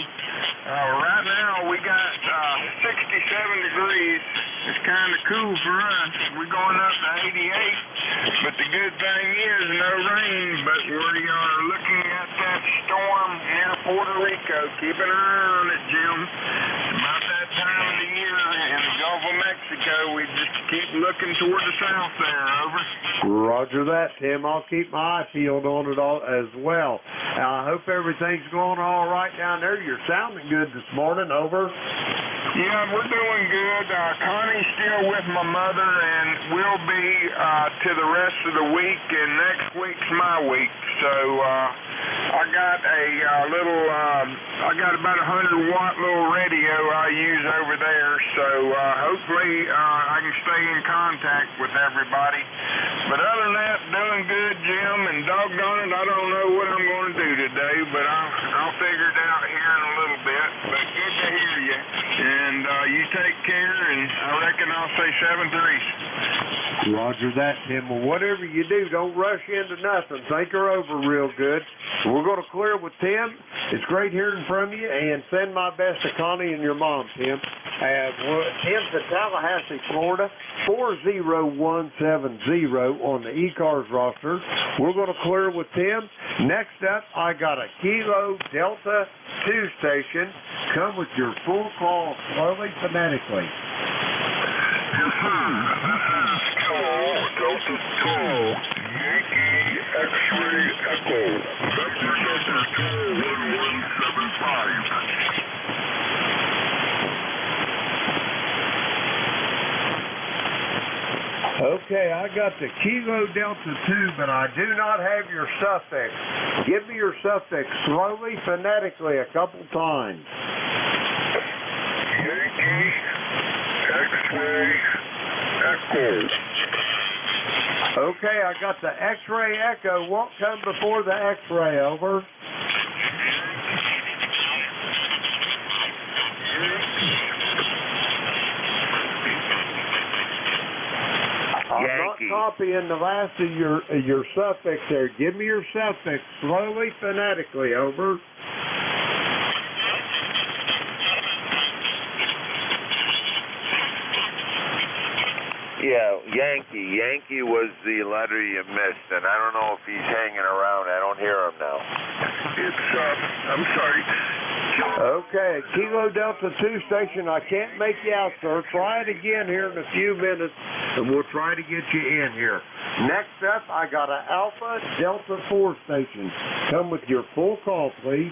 Right now, we got 67 degrees. It's kind of cool for us. We're going up to 88. But the good thing is no rain, but we are looking at that storm near Puerto Rico. Keep an eye on it, Jim. It's about that time of the year in the Gulf of Mexico. We just keep looking toward the south there, over. Roger that, Tim. I'll keep my eye peeled on it all as well. I hope everything's going all right down there. You're sounding good this morning, over. Yeah, we're doing good. Connie's still with my mother, and we'll be to the rest of the week, and next week's my week. So I got I got about a 100-watt little radio I use over there. So hopefully I can stay in contact with everybody. But other than that, doing good, Jim, and doggone it, I don't know what I'm going to do today, but I'll figure it out here in a little bit. But good to hear you. And you take care, and I reckon I'll say 7-3. Roger that, Tim. Well, whatever you do, don't rush into nothing. Think her over real good. We're going to clear with Tim. It's great hearing from you, and send my best to Connie and your mom, Tim. Tim's in Tallahassee, Florida, 40170 on the ECARS roster. We're going to clear with Tim. Next up, I got a Kilo Delta 2 station. Come with your full call slowly, phonetically. Yes, sir. This is Kilo Delta 2, Yankee X-ray Echo, member number 21175. Okay, I got the Kilo Delta 2, but I do not have your suffix. Give me your suffix slowly, phonetically, a couple times. Yankee X-ray Echo. Okay, I got the X-ray Echo. What come before the X-ray? Over. I'm not copying the last of your suffix there. Give me your suffix slowly, phonetically. Over. Yeah, Yankee. Yankee was the letter you missed, and I don't know if he's hanging around. I don't hear him now. It's, I'm sorry. Okay, Kilo Delta 2 station, I can't make you out, sir. Try it again here in a few minutes, and we'll try to get you in here. Next up, I got an Alpha Delta 4 station. Come with your full call, please.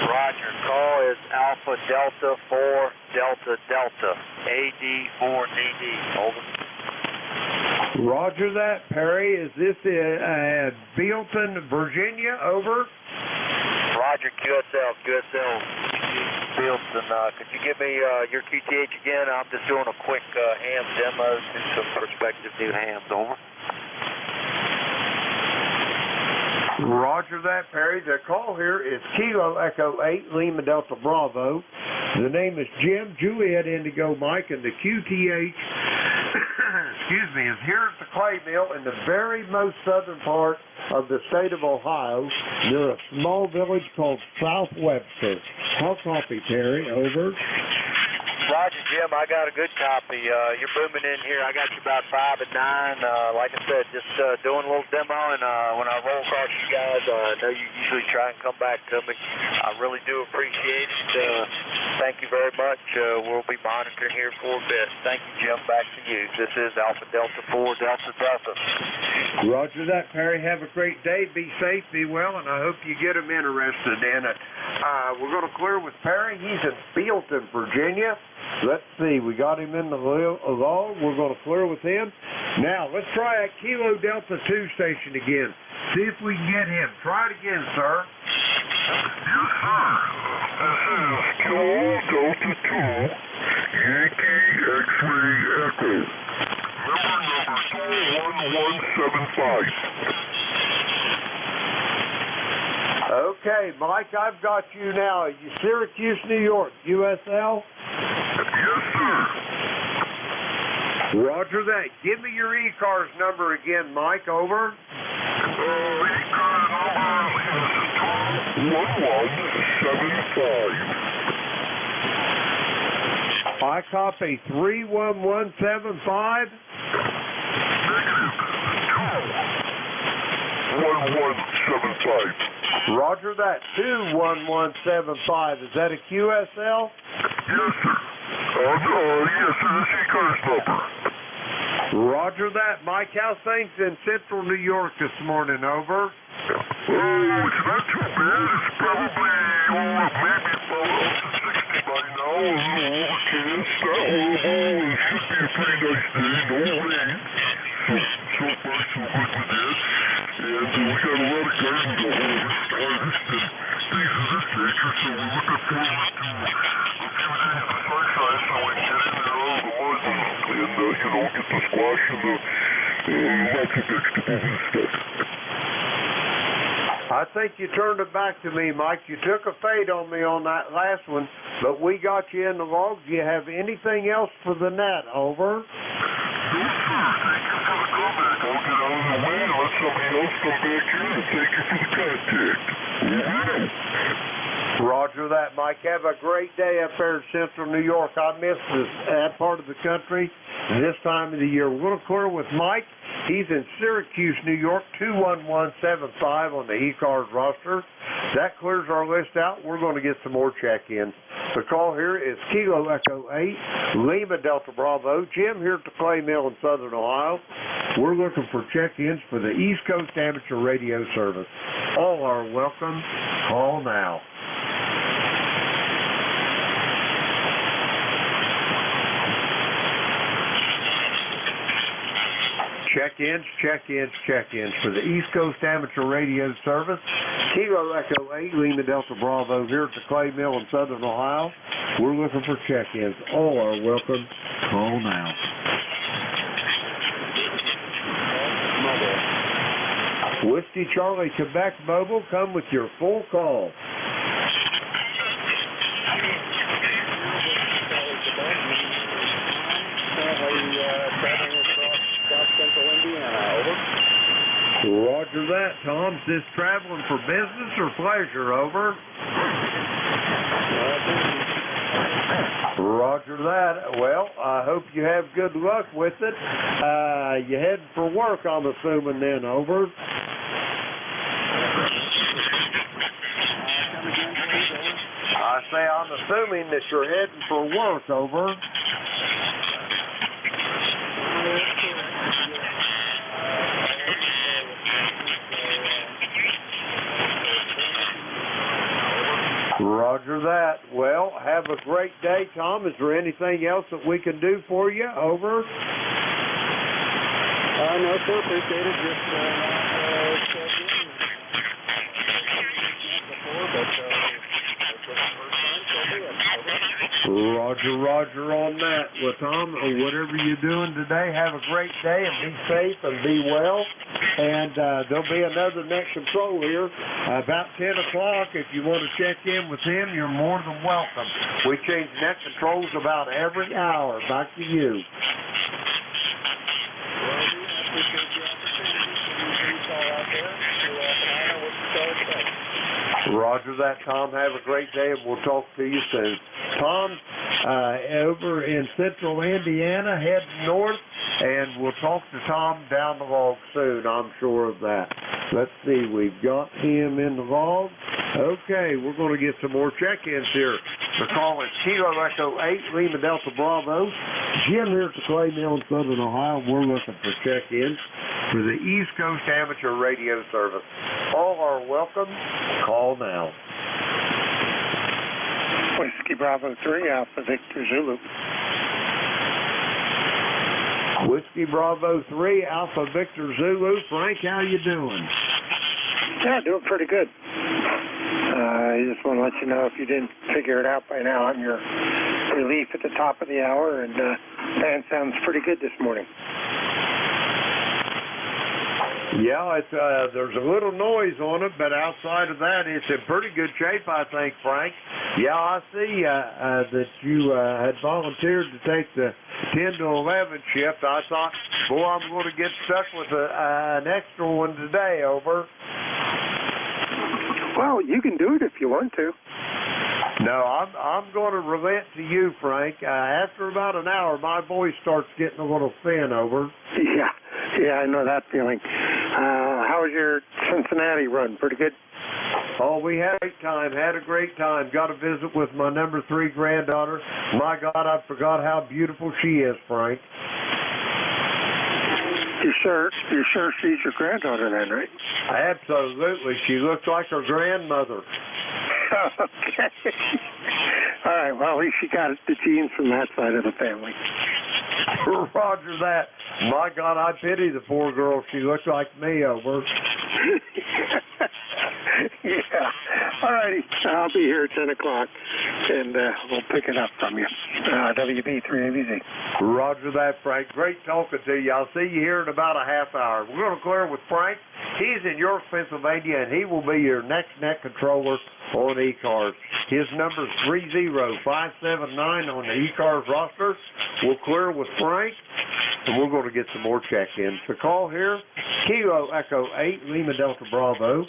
Roger. Call is Alpha Delta 4 Delta Delta, AD4DD. Over. Roger that, Perry. Is this Bealton, Virginia? Over. Roger, QSL. Bealton, could you give me your QTH again? I'm just doing a quick ham demo to some prospective new hams. Over. Roger that, Perry. The call here is Kilo Echo 8 Lima Delta Bravo. The name is Jim, Juliet Indigo Mike, and the QTH excuse me, is here at the clay mill in the very most southern part of the state of Ohio, near a small village called South Webster. How copy, Terry? Over. Roger, Jim. I got a good copy. You're booming in here. I got you about 5 and 9. Like I said, just doing a little demo, and when I roll across you guys, I know you usually try and come back to me. I really do appreciate it. Thank you very much. We'll be monitoring here for a bit. Thank you, Jim. Back to you. This is Alpha Delta 4 Delta Delta. Roger that, Perry. Have a great day. Be safe, be well, and I hope you get them interested in it. We're going to clear with Perry. He's in Bealton, Virginia. Let's see. We got him in the log. We're going to clear with him. Now, let's try that Kilo Delta 2 station again. See if we can get him. Try it again, sir. Yes, sir. This is Kilo Delta 2, Yankee X-ray Echo, member number 21175. Okay, Mike, I've got you now. You Syracuse, New York, USL? Yes, sir. Roger that. Give me your ECARS number again, Mike. Over. ECARS number is 21175. I copy 31175. Negative. 21175. Roger that. 21175. Is that a QSL? Yes, sir. Yes, sir. That's ECARS number. Roger that. Mike, how's things in central New York this morning? Over. Oh, it's not too bad. It's probably, maybe about up to 60 by now. A little overcast. Not horrible. It should be a pretty nice day. No rain. So far, so good with that. And we got a lot of garden to harvest and things of this nature, so we're looking forward to a few days of sunshine so we can get in there out of the mud and get the squash and lots of vegetables and stuff. I think you turned it back to me, Mike. You took a fade on me on that last one, but we got you in the log. Do you have anything else for the net? Over. No, sir. Thank you for the comment. I'll get out of the way and let somebody else come back here and thank you for the contact. Roger that, Mike. Have a great day up there in central New York. I miss that part of the country this time of the year. We're going to clear with Mike. He's in Syracuse, New York, 21175 on the ECARS roster. That clears our list out. We're going to get some more check-ins. The call here is Kilo Echo 8, Lima Delta Bravo. Jim here at the Clay Mill in Southern Ohio. We're looking for check-ins for the East Coast Amateur Radio Service. All are welcome. Call now. Check-ins for the East Coast Amateur Radio Service. Kilo Echo 8, Lima Delta Bravo here at the Clay Mill in Southern Ohio. We're looking for check-ins. All are welcome. Call now. Whiskey Charlie Quebec Mobile, come with your full call. Roger that, Tom. Is this traveling for business or pleasure? Over. Roger that. Well, I hope you have good luck with it. You heading for work, I'm assuming then. Over. I say I'm assuming that you're heading for work. Over. Roger that. Well, have a great day, Tom. Is there anything else that we can do for you? Over. No, sir. Appreciate it. Just Roger on that. Well, Tom, whatever you're doing today, have a great day and be safe and be well. And there'll be another net control here about 10 o'clock. If you want to check in with him, you're more than welcome. We change net controls about every hour. Back to you. Roger that, Tom. Have a great day, and we'll talk to you soon. Tom, over in central Indiana, heading north, and we'll talk to Tom down the log soon. I'm sure of that. Let's see. We've got him in the log. Okay, we're going to get some more check-ins here. The call is Kilo Echo 8, Lima Delta Bravo. Jim here at the Clay Mill in Southern Ohio. We're looking for check-ins for the East Coast Amateur Radio Service. All are welcome. Call now. Whiskey Bravo 3, Alpha Victor Zulu. Whiskey Bravo 3, Alpha Victor Zulu. Frank, how you doing? Yeah, doing pretty good. I just want to let you know, if you didn't figure it out by now, I'm your relief at the top of the hour, and band sounds pretty good this morning. Yeah, it's there's a little noise on it, but outside of that, it's in pretty good shape, I think, Frank. Yeah, I see that you had volunteered to take the 10 to 11 shift. I thought, boy, I'm going to get stuck with an extra one today. Over. Well, you can do it if you want to. No, I'm going to relent to you, Frank. After about an hour, my voice starts getting a little thin. Over. Yeah, I know that feeling. How was your Cincinnati run? Pretty good? Oh, we had a great time. Got to visit with my number 3 granddaughter. My God, I forgot how beautiful she is, Frank. You're sure she's your granddaughter then, right? Absolutely. She looks like her grandmother. Okay. All right, well, at least she got the genes from that side of the family. Roger that. My God, I pity the poor girl. She looks like me. Over. Yeah. All righty. I'll be here at 10 o'clock, and we'll pick it up from you. WB3ABZ. Roger that, Frank. Great talking to you. I'll see you here in about a half hour. We're going to clear with Frank. He's in York, Pennsylvania, and he will be your next net controller on ECARS. His number is 30579 on the ECARS roster. We'll clear with Frank, and we're going to get some more check-ins. The call here, Kilo Echo 8, Lima Delta Bravo.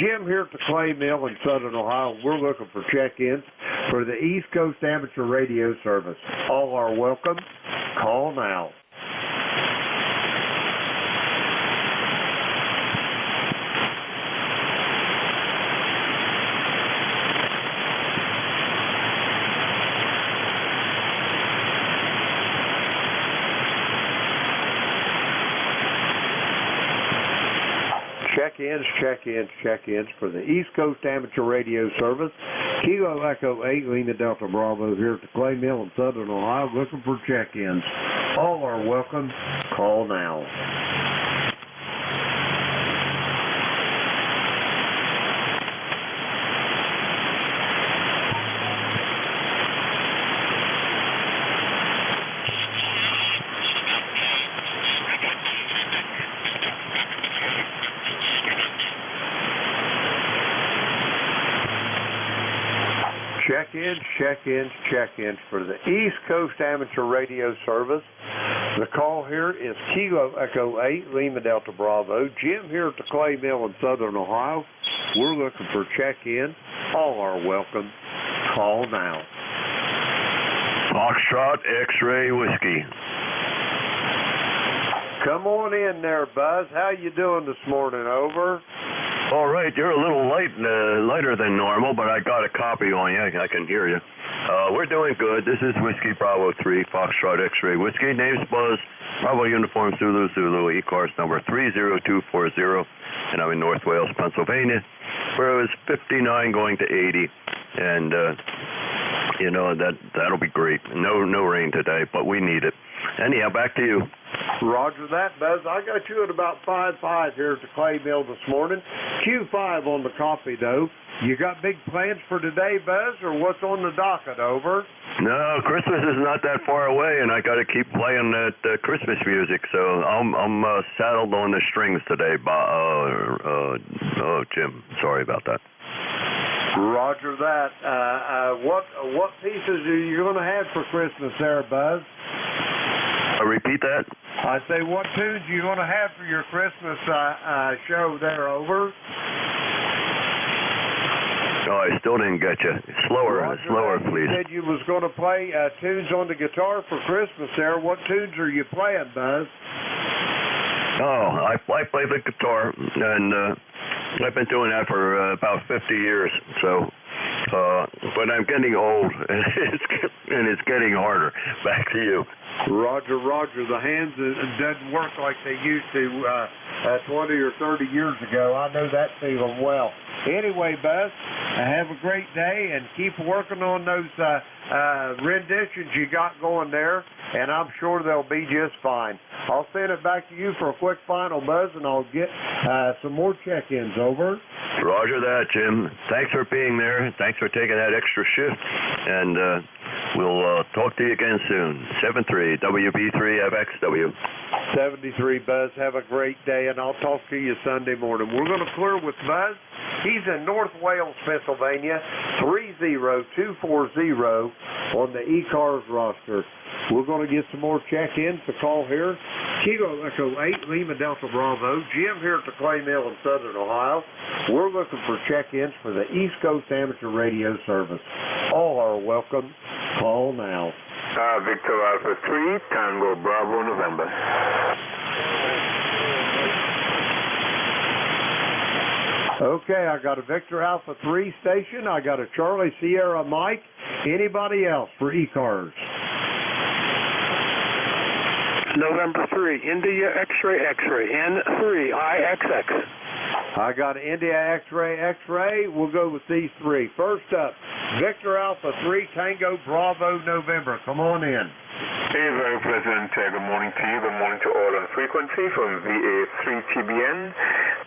Jim here at the Clay Mill in Southern Ohio. We're looking for check-ins for the East Coast Amateur Radio Service. All are welcome. Call now. check-ins for the East Coast Amateur Radio Service. Kilo Echo 8, Lima Delta Bravo here at the Clay Mill in Southern Ohio, looking for check-ins. All are welcome. Call now. Check-ins for the East Coast Amateur Radio Service. The call here is Kilo Echo 8, Lima Delta Bravo. Jim here at the Clay Mill in Southern Ohio. We're looking for check-in. All are welcome. Call now. Foxtrot X-Ray Whiskey. Come on in there, Buzz. How you doing this morning? Over. All right, you're a little lighter than normal, but I got a copy on you. I can hear you. We're doing good. This is Whiskey Bravo 3, Foxtrot X-Ray Whiskey. Name's Buzz. Bravo Uniform Zulu, ECARS number 30240, and I'm in North Wales, Pennsylvania, where it was 59 going to 80, and you know that'll be great. No rain today, but we need it. Anyhow, back to you. Roger that, Buzz. I got you at about 5-5 here at the Clay Mill this morning. Q5 on the coffee, though. You got big plans for today, Buzz, or what's on the docket? Over. No, Christmas is not that far away, and I got to keep playing that Christmas music. So I'm saddled on the strings today. Jim, sorry about that. Roger that. What pieces are you going to have for Christmas there, Buzz? Repeat that. I say, what tunes are you going to have for your Christmas show there? Over. Oh, I still didn't get you. Slower, please. You said you was going to play tunes on the guitar for Christmas there. What tunes are you playing, Buzz? Oh, I play the guitar, and I've been doing that for about 50 years. So, but I'm getting old, and it's getting harder. Back to you. Roger. The hands doesn't work like they used to 20 or 30 years ago. I know that feeling well. Anyway, Buzz, have a great day and keep working on those renditions you got going there, and I'm sure they'll be just fine. I'll send it back to you for a quick final, Buzz, and I'll get some more check-ins. Over. Roger that, Jim. Thanks for being there. Thanks for taking that extra shift, and we'll talk to you again soon. 73 WB3FXW. 73, Buzz. Have a great day, and I'll talk to you Sunday morning. We're going to clear with Buzz. He's in North Wales, Pennsylvania, 30240 on the ECARS roster. We're going to get some more check-ins. The call here, Kilo Echo 8, Lima Delta Bravo. Jim here at the Clay Mill in Southern Ohio. We're looking for check-ins for the East Coast Amateur Radio Service. All are welcome. Call now. Victor Alpha 3, Tango Bravo, November. Okay, I got a Victor Alpha 3 station. I got a Charlie Sierra Mike. Anybody else for ECARS? November 3, India X-Ray, N3, IXX. I got India X-Ray. We'll go with these three. First up, Victor Alpha 3, Tango Bravo, November. Come on in. Hey, very pleasant. Good morning to you. Good morning to all on frequency from VA3TBN.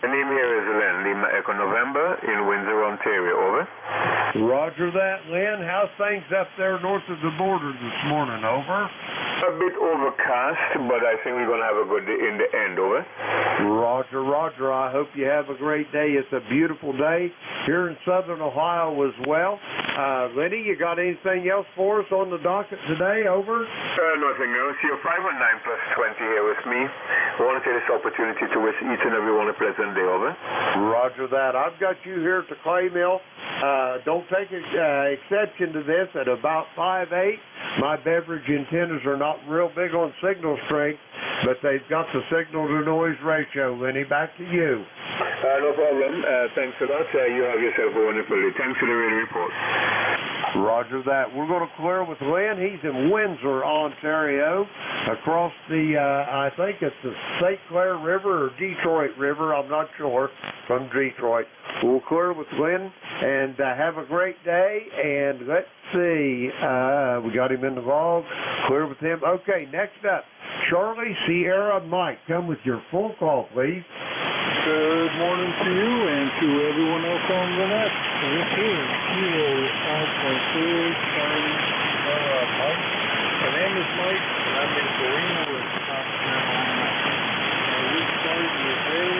The name here is Len, Lima Echo November in Windsor, Ontario. Over. Roger that, Len. How's things up there north of the border this morning? Over. A bit overcast, but I think we're going to have a good day in the end. Over. Roger. I hope you have a great day. It's a beautiful day here in Southern Ohio as well. Lenny, you got anything else for us on the docket today? Over. Nothing else. You're 519 plus 20 here with me. I want to take this opportunity to wish each and every one a pleasant day. Over. Roger that. I've got you here at the Clay Mill. Don't take exception to this. At about 5'8", my beverage antennas are not real big on signal strength, but they've got the signal-to-noise ratio. Lenny, back to you. No problem. Thanks a lot. You have yourself a wonderful day. Thanks for the radio report. Roger that. We're going to clear with Lynn. He's in Windsor, Ontario, across the, I think it's the St. Clair River or Detroit River. I'm not sure, from Detroit. We'll clear with Lynn and have a great day. And let's see, we got him in the log. Clear with him. Okay, next up, Charlie, Sierra, Mike. Come with your full call, please. Good morning to you and to everyone else on the net. This is Kilo Alpha 4 Charlie Mike. My name is Mike and I'm in Greenwood, South Carolina. We started the day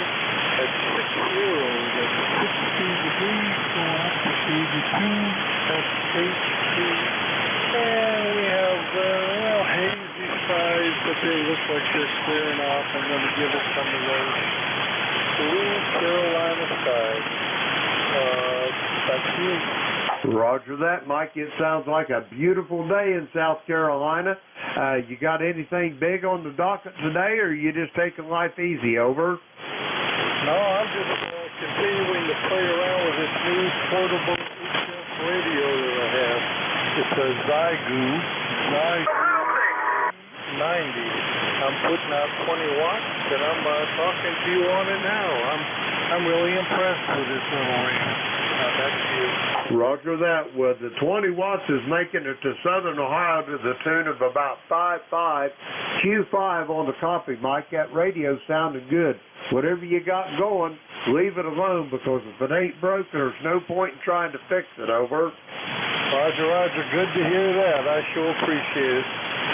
at 6 euros at 62 degrees, going up to 82 SH2. And we have hazy skies, but they look like they're clearing off. I'm going to give it some of those blue Carolina skies. Back to you. Roger that, Mike. It sounds like a beautiful day in South Carolina. You got anything big on the docket today, or you just taking life easy? Over. No, I'm just continuing to play around with this new portable HF radio that I have. It's a Zygu 90. I'm putting out 20 watts, and I'm talking to you on it now. I'm really impressed with this little radio. Back to you. Roger that. Well, the 20 watts is making it to Southern Ohio to the tune of about 5.5 Q5 on the copy, Mike. That radio sounded good. Whatever you got going, leave it alone, because if it ain't broke, there's no point in trying to fix it. Over. Roger, Roger. Good to hear that. I sure appreciate it.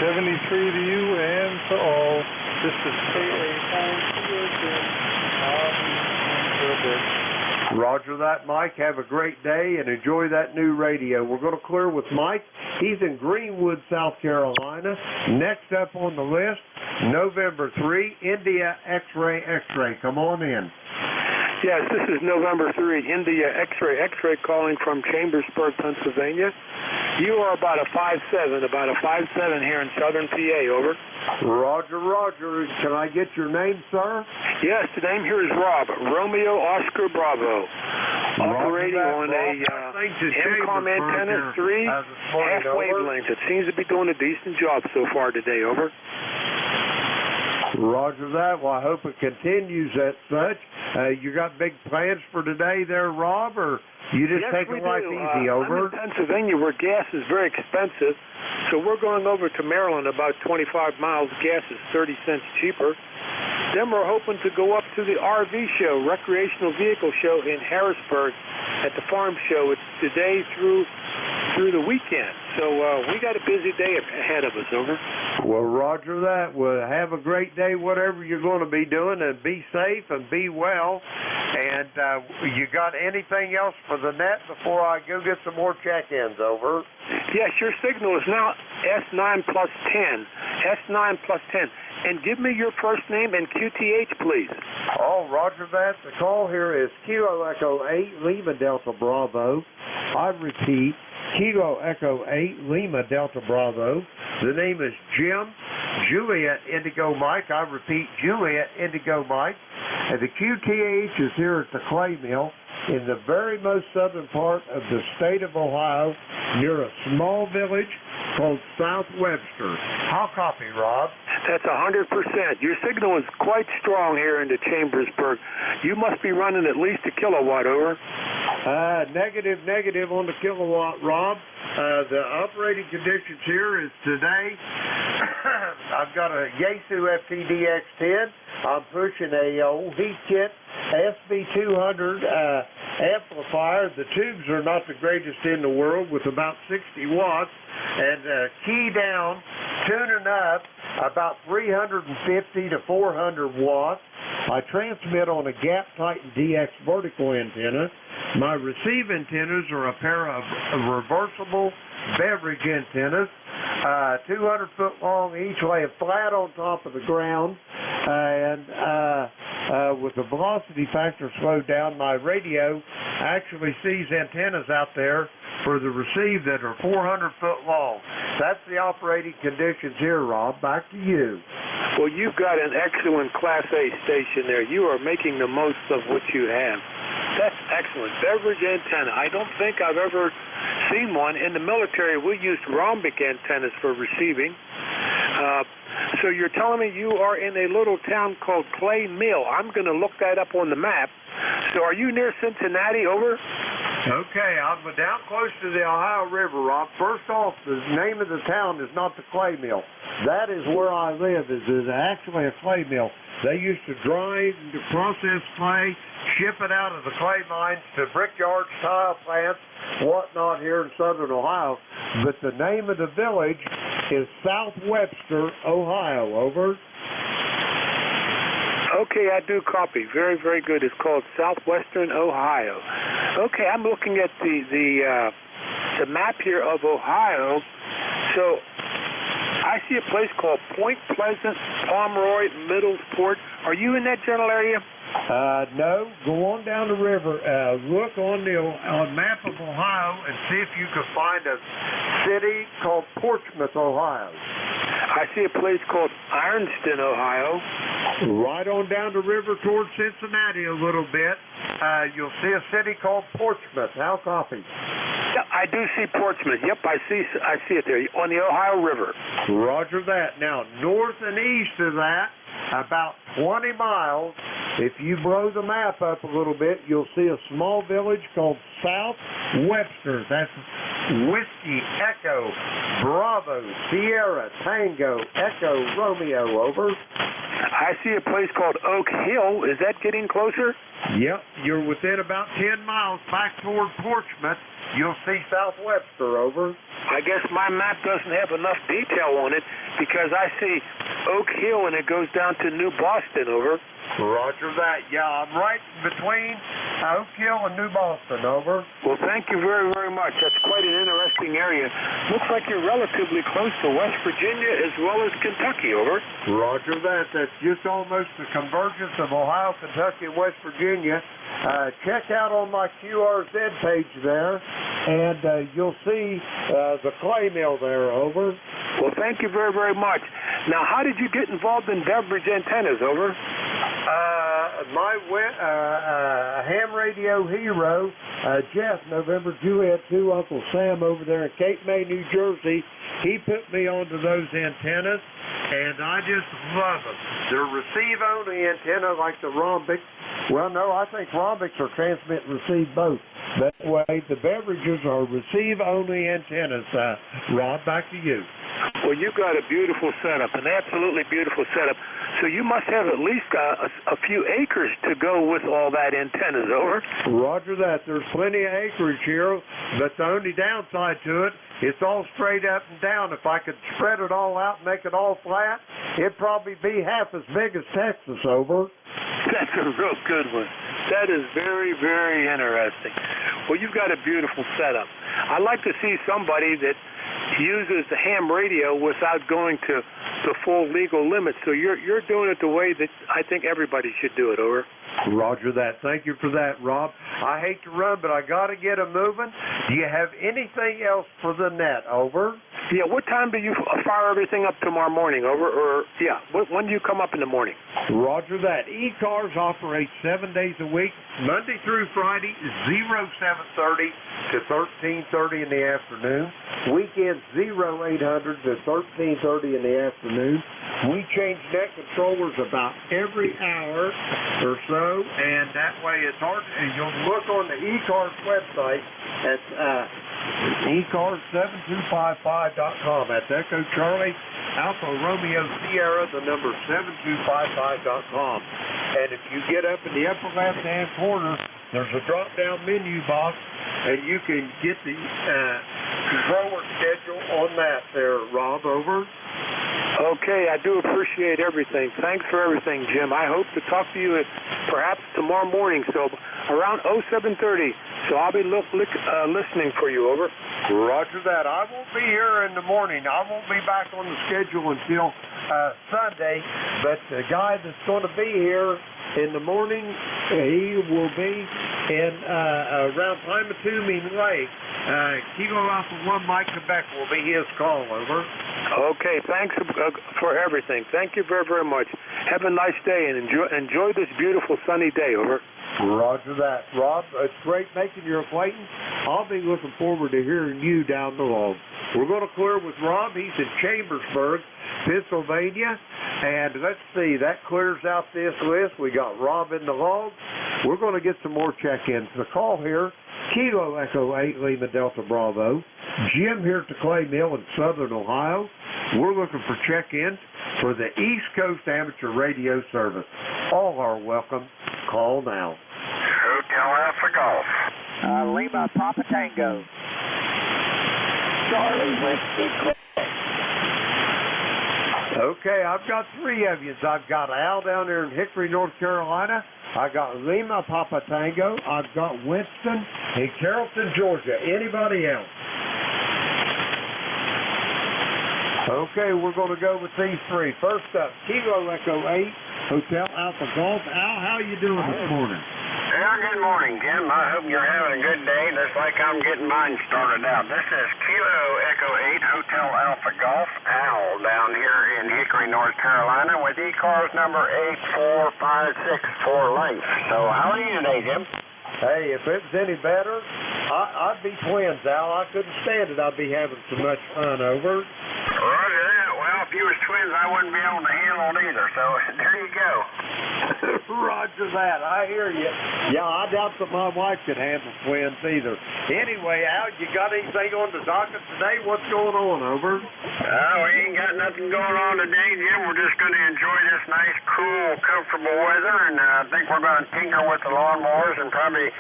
73 to you and to all. This is KA4 Roger that, Mike. Have a great day and enjoy that new radio. We're going to clear with Mike. He's in Greenwood, South Carolina. Next up on the list, November 3, India X-Ray X-Ray. Come on in. Yes, this is November 3, India X-Ray X-Ray calling from Chambersburg, Pennsylvania. You are about a 5'7", here in southern PA, over. Roger, Roger. Can I get your name, sir? Yes, the name here is Rob, Romeo Oscar Bravo. Operating on a MCOM antenna 3, half wavelength. It seems to be doing a decent job so far today, over. Roger that. Well, I hope it continues as such. You got big plans for today there, Rob, or you just taking life easy, over? I'm in Pennsylvania where gas is very expensive, so we're going over to Maryland about 25 miles. Gas is 30 cents cheaper. Then we're hoping to go up to the RV show, recreational vehicle show in Harrisburg at the farm show. It's today through the weekend. So we got a busy day ahead of us, over. Well, roger that. Well, have a great day, whatever you're going to be doing, and be safe and be well. And you got anything else for the net before I go get some more check-ins, over? Yes, your signal is now S9 plus 10. S9 plus 10. And give me your first name and QTH, please. Oh, roger that. The call here is Kilo Echo 8, Lima Delta Bravo. I repeat, Kilo Echo 8, Lima Delta Bravo. The name is Jim, Juliet Indigo Mike. I repeat, Juliet Indigo Mike. And the QTH is here at the clay mill in the very most southern part of the state of Ohio, near a small village called South Webster. How copy, Rob? That's 100%. Your signal is quite strong here into Chambersburg. You must be running at least a kilowatt, over. Negative on the kilowatt, Rob. The operating conditions here is today. I've got a Yaesu FTDX10. I'm pushing a old heat kit SB200 amplifier. The tubes are not the greatest in the world, with about 60 watts. And key down, tuning up about 350 to 400 watts. I transmit on a Gap Titan DX vertical antenna. My receive antennas are a pair of reversible beverage antennas, 200 foot long each, laying flat on top of the ground, and with the velocity factor slowed down, my radio actually sees antennas out there for the receive that are 400 foot long. That's the operating conditions here, Rob. Back to you. Well, you've got an excellent Class A station there. You are making the most of what you have. That's Excellent. Beverage antenna. I don't think I've ever seen one. In the military, we used rhombic antennas for receiving. So you're telling me you are in a little town called Clay Mill. I'm going to look that up on the map. So are you near Cincinnati? Over? Okay, I'm down close to the Ohio River, Rob. First off, the name of the town is not the clay mill. That is where I live, is actually a clay mill. They used to dry, process clay, ship it out of the clay mines to brickyards, tile plants, whatnot here in southern Ohio. But the name of the village is South Webster, Ohio. Over. Okay, I do copy. Very, very good. It's called Southwestern Ohio. Okay, I'm looking at the map here of Ohio. So I see a place called Point Pleasant, Pomeroy, Middlesport. Are you in that general area? No. Go on down the river. Look on the map of Ohio and see if you can find a city called Portsmouth, Ohio. I see a place called Ironston, Ohio. Right on down the river towards Cincinnati a little bit. You'll see a city called Portsmouth. How copy? Yeah, I do see Portsmouth. Yep, I see it there on the Ohio River. Roger that. Now, north and east of that, about 20 miles, if you blow the map up a little bit, you'll see a small village called South Webster. That's Whiskey, Echo, Bravo, Sierra, Tango, Echo, Romeo. Over. I see a place called Oak Hill. Is that getting closer? Yep, you're within about 10 miles back toward Portsmouth. You'll see South Webster. Over. I guess my map doesn't have enough detail on it because I see Oak Hill and it goes down to New Boston. Over. Roger that. Yeah, I'm right between Oak Hill and New Boston. Over. Well, thank you very, very much. That's quite an interesting area. Looks like you're relatively close to West Virginia as well as Kentucky. Over. Roger that. That's just almost the convergence of Ohio, Kentucky, and West Virginia. Check out on my QRZ page there, and you'll see the clay mill there. Over. Well, thank you very, very much. Now, how did you get involved in beverage antennas? Over. My ham radio hero, Jeff, November Juliet 2, Uncle Sam over there in Cape May, New Jersey, he put me onto those antennas, and I just love them. They're receive-only antenna like the rhombic. Well, no, I think rhombics are transmit and receive both. That way, the beverages are receive-only antennas. Rob, back to you. Well, you've got a beautiful setup, an absolutely beautiful setup. So you must have at least a few acres to go with all that antennas. Over. Roger that. There's plenty of acreage here, but the only downside to it, it's all straight up and down. If I could spread it all out and make it all flat, it'd probably be half as big as Texas. Over. That's a real good one. That is very, very interesting. Well, you've got a beautiful setup. I'd like to see somebody that uses the ham radio without going to the full legal limits. So you're doing it the way that I think everybody should do it. Over. Roger that. Thank you for that, Rob. I hate to run, but I got to get them moving. Do you have anything else for the net? Over. Yeah, what time do you fire everything up tomorrow morning? Over. Or, yeah, when do you come up in the morning? Roger that. ECARS operates 7 days a week, Monday through Friday, 07:30 to 13:30 in the afternoon. Weekends, 0800 to 13:30 in the afternoon. We change net controllers about every hour or so, and that way it's hard. And you'll look on the ECARS website at ECARS7255.com. That's Echo Charlie Alpha Romeo Sierra, the number 7255.com. And if you get up in the upper left-hand corner, there's a drop-down menu box, and you can get the controller schedule on that there, Rob. Over. Okay, I do appreciate everything. Thanks for everything, Jim. I hope to talk to you perhaps tomorrow morning, so around 07:30. So I'll be listening for you. Over. Roger that. I won't be here in the morning. I won't be back on the schedule until Sunday, but the guy that's going to be here in the morning, he will be in around Pymatuning Lake. Kilo Alpha 1 Mike Quebec will be his call. Over. Okay, thanks for everything. Thank you very, very much. Have a nice day and enjoy this beautiful sunny day. Over. Roger that. Rob, it's great making your acquaintance. I'll be looking forward to hearing you down the log. We're going to clear with Rob. He's in Chambersburg, Pennsylvania. And let's see, that clears out this list. We got Rob in the log. We're going to get some more check-ins. The call here, Kilo Echo 8 Lima Delta Bravo. Jim here at the Clay Mill in Southern Ohio. We're looking for check-ins for the East Coast Amateur Radio Service. All are welcome. Call now. Hotel Alpha Golf. Lima Papa Tango. Charlie Whiskey. Okay, I've got three of you. I've got Al down there in Hickory, North Carolina. I got Lima Papa Tango. I've got Winston in Carrollton, Georgia. Anybody else? Okay, we're going to go with these three. First up, Kilo Echo 8, Hotel Alpha Golf. Al, how you doing this morning? Yeah, good morning, Jim. I hope you're having a good day, just like I'm getting mine started out. This is Kilo Echo 8, Hotel Alpha Golf, Al, down here in Hickory, North Carolina, with ECARS number 84564 length. So how are you today, Jim? Hey, if it was any better, I'd be twins, Al. I couldn't stand it. I'd be having so much fun over. Roger that. Well, if you was twins, I wouldn't be able to handle it either, so there you go. Roger that. I hear you. Yeah, I doubt that my wife could handle twins either. Anyway, Al, you got anything on the docket today? What's going on, over? We ain't got nothing going on today, Jim. We're just going to enjoy this nice, cool, comfortable weather, and I think we're going to tinker with the lawnmowers and probably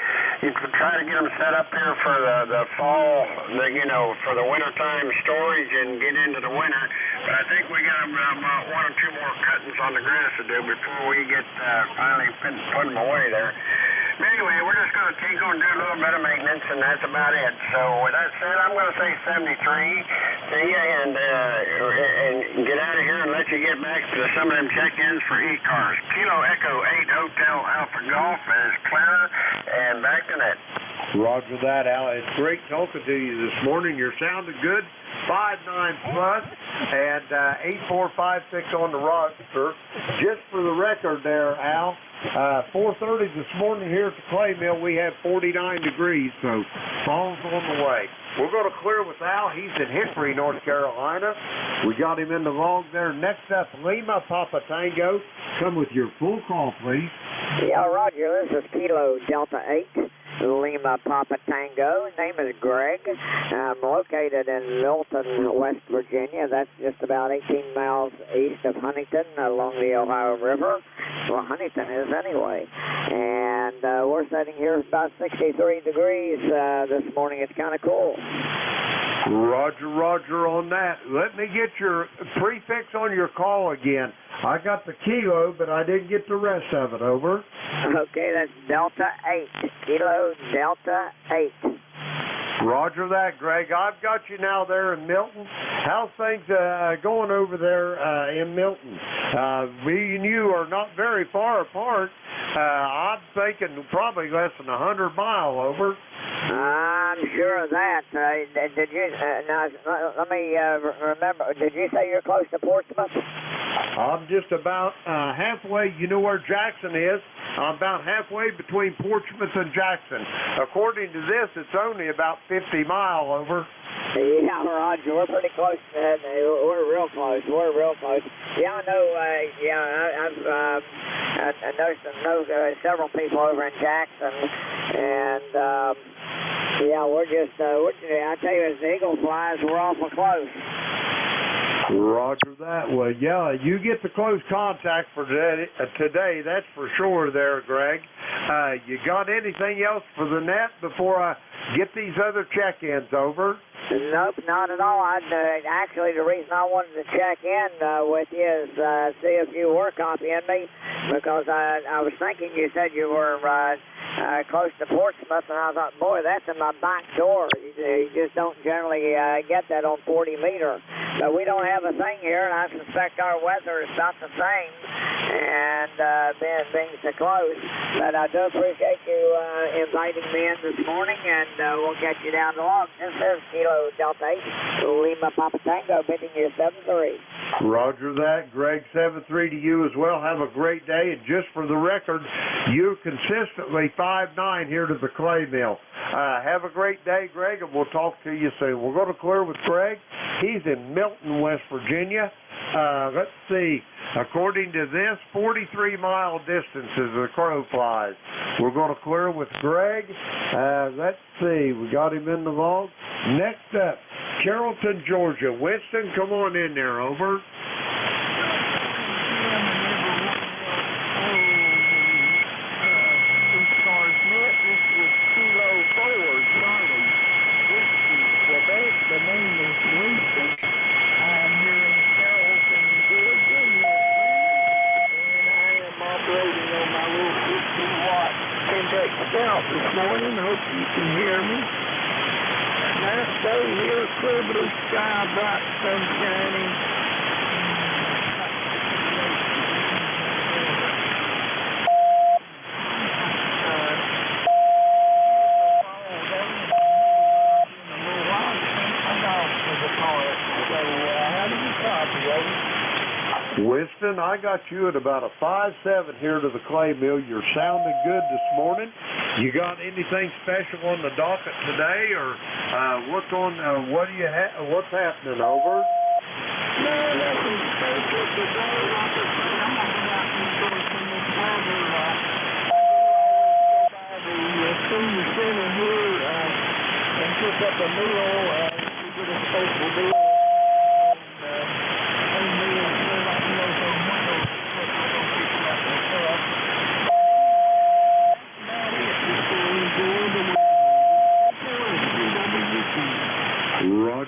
try to get them set up here for the fall, for the wintertime storage and get into the winter. But I think we got about one or two more cuttings on the grass to do before we get finally put them away there. But anyway, we're just going to tinkle and do a little bit of maintenance, and that's about it. So with that said, I'm going to say 73 to you and get out of here and let you get back to some of them check-ins for ECARS. Kilo Echo 8 Hotel Alpha Golf is clear, and back to net. Roger that, Al. It's great talking to you this morning. You're sounding good. 5'9" plus and 8456 on the roster. Just for the record there, Al, 4:30 this morning here at the Clay Mill, we have 49 degrees, so fall's on the way. We're going to clear with Al. He's in Hickory, North Carolina. We got him in the log there. Next up, Lima Papa Tango. Come with your full call, please. Yeah, Roger. This is Kilo Delta 8. Lima Papa Tango. Name is Greg. I'm located in Milton, West Virginia. That's just about 18 miles east of Huntington along the Ohio River. Well, Huntington is anyway. And we're sitting here about 63 degrees this morning. It's kind of cool. Roger on that. Let me get your prefix on your call again. I got the kilo, but I didn't get the rest of it, over. Okay, that's Delta 8. Kilo Delta 8. Roger that, Greg. I've got you now there in Milton. How's things going over there in Milton? We and you are not very far apart. I'm thinking probably less than 100 miles over. I'm sure of that. Did you? Now, let me remember. Did you say you're close to Portsmouth? I'm just about halfway. You know where Jackson is? I'm about halfway between Portsmouth and Jackson. According to this, it's only about 50 miles over. Yeah, Roger, we're pretty close. We're real close. Yeah, I know. I know several people over in Jackson, and we're just. I tell you, as the eagle flies, we're awful close. Roger that. Well, yeah, you get the close contact for today, that's for sure there, Greg. You got anything else for the net before I get these other check-ins over? Nope, not at all. Actually, the reason I wanted to check in with you is see if you were copying me, because I was thinking you said you were close to Portsmouth, and I thought, boy, that's in my back door. You just don't generally get that on 40 meter. But we don't have a thing here, and I suspect our weather is about the same. and being so close. But I do appreciate you inviting me in this morning, and we'll get you down the log. This is Kilo Delta 8, Lima Papa Tango, bidding you 7-3. Roger that. Greg, 7-3 to you as well. Have a great day. And just for the record, you're consistently 5-9 here to the clay mill. Have a great day, Greg, and we'll talk to you soon. We're going to clear with Greg. He's in Milton, West Virginia. Let's see. According to this, 43-mile distance as the crow flies. We're going to clear with Greg. Let's see. We got him in the log. Next up, Carrollton, Georgia. Winston, come on in there. Over. The name is Winston. I'm here in Carrollton, Georgia, and I am operating on my little 15-watt index scout this morning. Hope you can hear me. Nice day here, clear blue sky, bright sun shining. Winston, I got you at about a 5-7 here to the clay mill. You're sounding good this morning. You got anything special on the docket today, or what's happening? Over. No, nothing special today. Like I say, I'm going to go out and enjoy some of this weather. I do always go by the senior center here and pick up a meal. We get a special deal.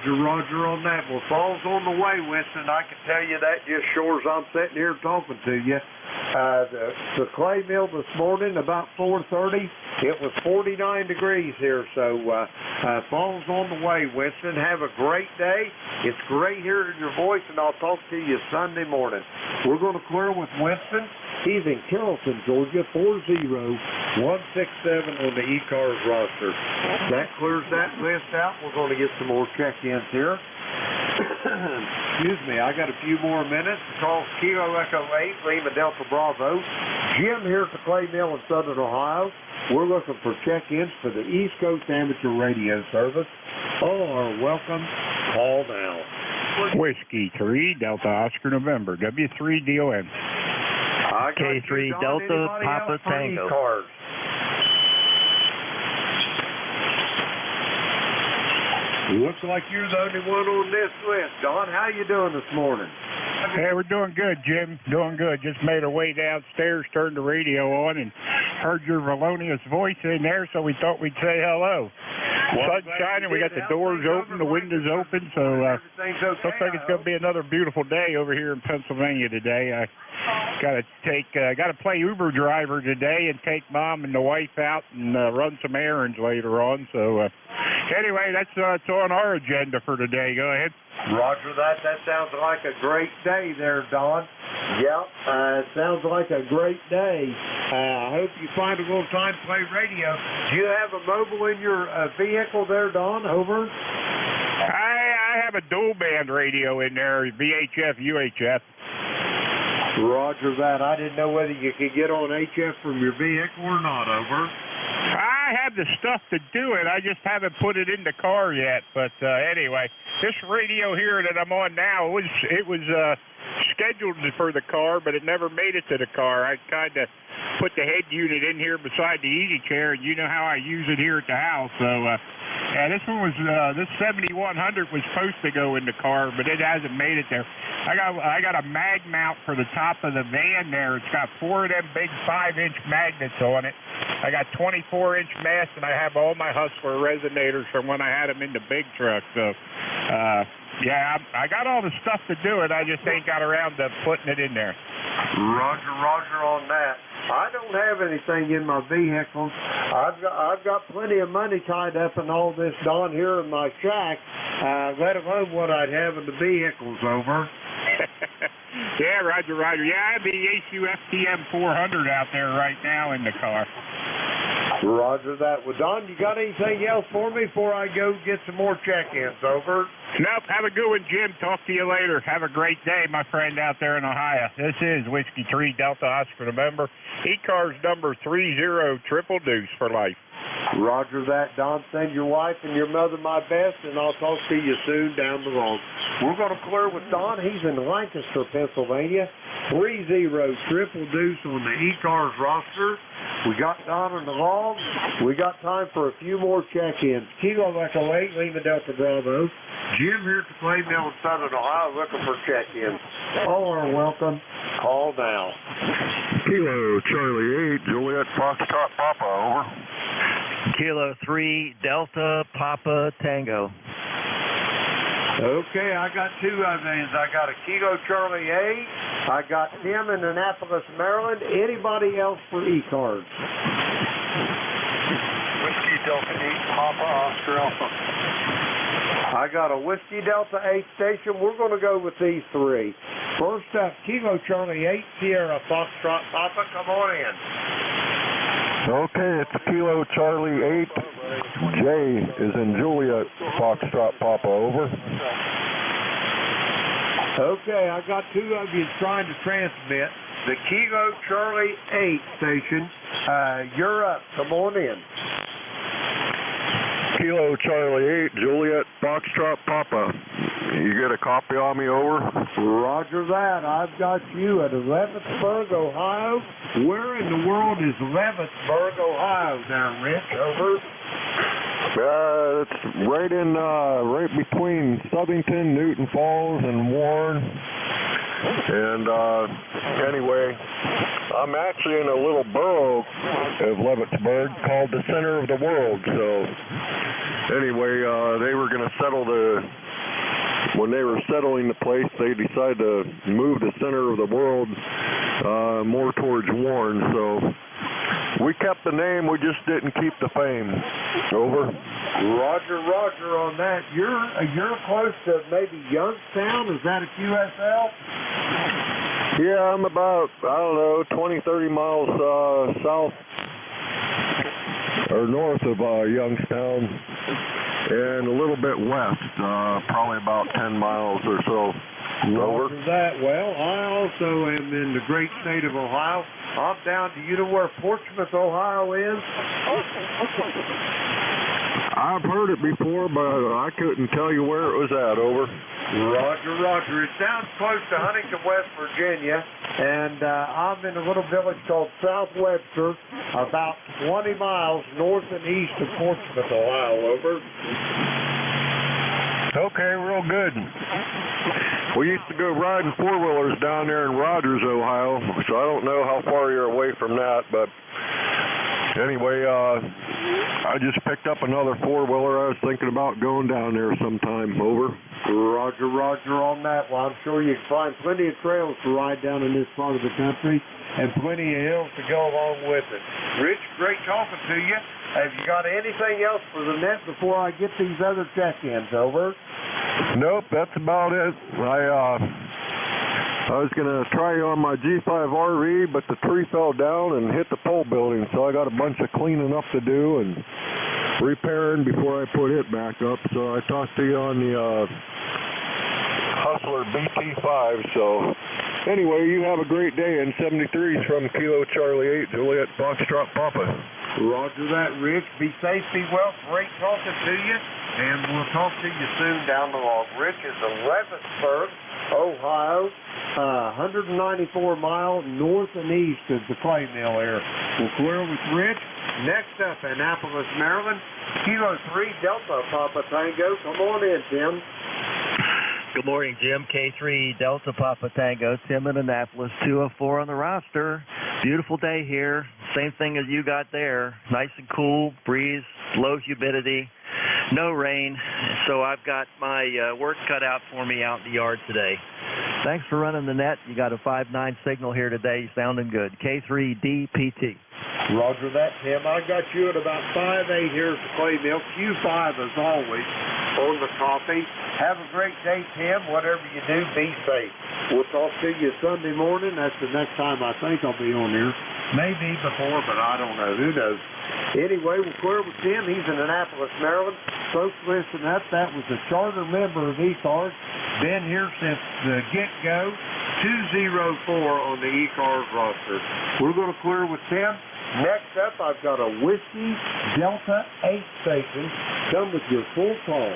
Roger on that. Well, fall's on the way, Winston. I can tell you that just sure as I'm sitting here talking to you. The clay mill this morning, about 4:30, it was 49 degrees here, so fall's on the way, Winston. Have a great day. It's great hearing your voice, and I'll talk to you Sunday morning. We're going to clear with Winston. He's in Carrollton, Georgia, 40167 on the ECARS roster. That clears that list out. We're going to get some more check-ins here. Excuse me, I got a few more minutes. Call Kilo Echo 8, Lima Delta Bravo. Jim here at the Clay Mill in Southern Ohio. We're looking for check-ins for the East Coast Amateur Radio Service. All are welcome. Call now. Whiskey 3 Delta Oscar November W3DOM. K3 Delta Papa Tango. Looks like you're the only one on this list. Don, how you doing this morning? Hey, we're doing good, Jim. Doing good. Just made our way downstairs, turned the radio on, and heard your melodious voice in there, so we thought we'd say hello. Sun's shining. We got the doors open, the windows open, so looks like it's going to be another beautiful day over here in Pennsylvania today. I got to play Uber driver today and take Mom and the wife out and run some errands later on. So anyway, that's on our agenda for today. Go ahead. Roger that. That sounds like a great day there, Don. Yep, it sounds like a great day. I hope you find a little time to play radio. Do you have a mobile in your vehicle there, Don? Over. I have a dual band radio in there, VHF, UHF. Roger that. I didn't know whether you could get on HF from your vehicle or not. Over. I have the stuff to do it. I just haven't put it in the car yet. But anyway, this radio here that I'm on now, it was scheduled for the car, but it never made it to the car. I kind of put the head unit in here beside the easy chair, and you know how I use it here at the house. So yeah, this one was this 7100 was supposed to go in the car, but it hasn't made it there. I got a mag mount for the top of the van there. It's got 4 of them big 5-inch magnets on it. I got 24-inch mast, and I have all my Hustler resonators from when I had them in the big truck. So yeah, I got all the stuff to do it. I just ain't got around to putting it in there. Roger on that. I don't have anything in my vehicle. I've got plenty of money tied up in all this down here in my shack, let alone what I'd have in the vehicles. Over. Yeah, roger, roger. Yeah, I have the ACUFTM 400 out there right now in the car. Roger that. Well, Don, you got anything else for me before I go get some more check-ins? Over. Nope. Have a good one, Jim. Talk to you later. Have a great day, my friend out there in Ohio. This is Whiskey 3 Delta Oscar, remember? ECARS number 30 for life. Roger that, Don. Send your wife and your mother my best, and I'll talk to you soon down the road. We're going to clear with Don. He's in Lancaster, Pennsylvania. 30 on the ECARS roster. We got Don on the log. We got time for a few more check-ins. Kilo Echo 8, Lima Delta Bravo. Jim here at the Clay Mill in Southern Ohio looking for check-ins. All are welcome. Call now. Kilo Charlie 8, Juliet Foxtrot Papa, over. Kilo 3 Delta Papa Tango. Okay, I got two of these. I got a Kilo Charlie 8. I got Tim in Annapolis, Maryland. Anybody else for ECARS? Whiskey Delta 8, Papa Oscar Alpha. I got a Whiskey Delta 8 station. We're going to go with these three. First up, Kilo Charlie 8, Sierra Foxtrot Papa. Come on in. Okay, it's Kilo Charlie 8. Jay is in Juliet Foxtrot Papa, over. Okay, I got two of you trying to transmit. The Kilo Charlie 8 station, you're up. Come on in. Kilo Charlie 8, Juliet Foxtrot Papa. You get a copy on me, over? Roger that. I've got you at Leavittsburg, Ohio. Where in the world is Leavittsburg, Ohio there, Rich? Over. It's right between Southington, Newton Falls, and Warren. And anyway, I'm actually in a little borough of Leavittsburg called the Center of the World. So anyway, they were going to when they were settling the place, they decided to move the Center of the World more towards Warren. So we kept the name, we just didn't keep the fame. Over. Roger on that. You're close to maybe Youngstown. Is that a QSL? Yeah, I'm about, 20, 30 miles south or north of Youngstown, and a little bit west, probably about 10 miles or so. Over. That. Well, I also am in the great state of Ohio. I'm down to, you know where Portsmouth, Ohio is? I've heard it before, but I couldn't tell you where it was at. Over. Roger. It's down close to Huntington, West Virginia, and I'm in a little village called South Webster, about 20 miles north and east of Portsmouth, Ohio. Over. Okay, real good. We used to go riding four-wheelers down there in Rogers, Ohio, so I don't know how far you're away from that, but anyway, I just picked up another four-wheeler. I was thinking about going down there sometime. Over. Roger on that. Well, I'm sure you can find plenty of trails to ride down in this part of the country and plenty of hills to go along with it. Rich, great talking to you. Have you got anything else for the net before I get these other check-ins? Over. Nope, that's about it. I was going to try on my G5 RV, but the tree fell down and hit the pole building, so I got a bunch of cleaning up to do and repairing before I put it back up. So I talked to you on the Hustler BT5. So anyway, you have a great day. And 73's from Kilo Charlie 8, Juliet Foxtrot Papa. Roger that, Rich. Be safe, be well. Great talking to you, and we'll talk to you soon down the log. Rich is in Leavittsburg, Ohio, 194 miles north and east of the Clay Mill area. We'll clear with Rich. Next up, Annapolis, Maryland, Kilo 3 Delta Papa Tango. Come on in, Tim. Good morning, Jim. K3 Delta Papa Tango. Tim in Annapolis, 204 on the roster. Beautiful day here. Same thing as you got there. Nice and cool, breeze, low humidity, no rain. So I've got my work cut out for me out in the yard today. Thanks for running the net. You got a 5.9 signal here today. Sounding good. K3DPT. Roger that, Tim. I got you at about 5.8 here at the Clay Mill. Q5 as always on the coffee. Have a great day, Tim. Whatever you do, be safe. We'll talk to you Sunday morning. That's the next time I think I'll be on here. Maybe before, but I don't know. Who knows? Anyway, we'll clear with Tim. He's in Annapolis, Maryland. Folks, listen up. That was a charter member of ECARS. Been here since the get-go. 204 on the ECARS roster. We're going to clear with Tim. Next up, I've got a Whiskey Delta 8 station. Come with your full call.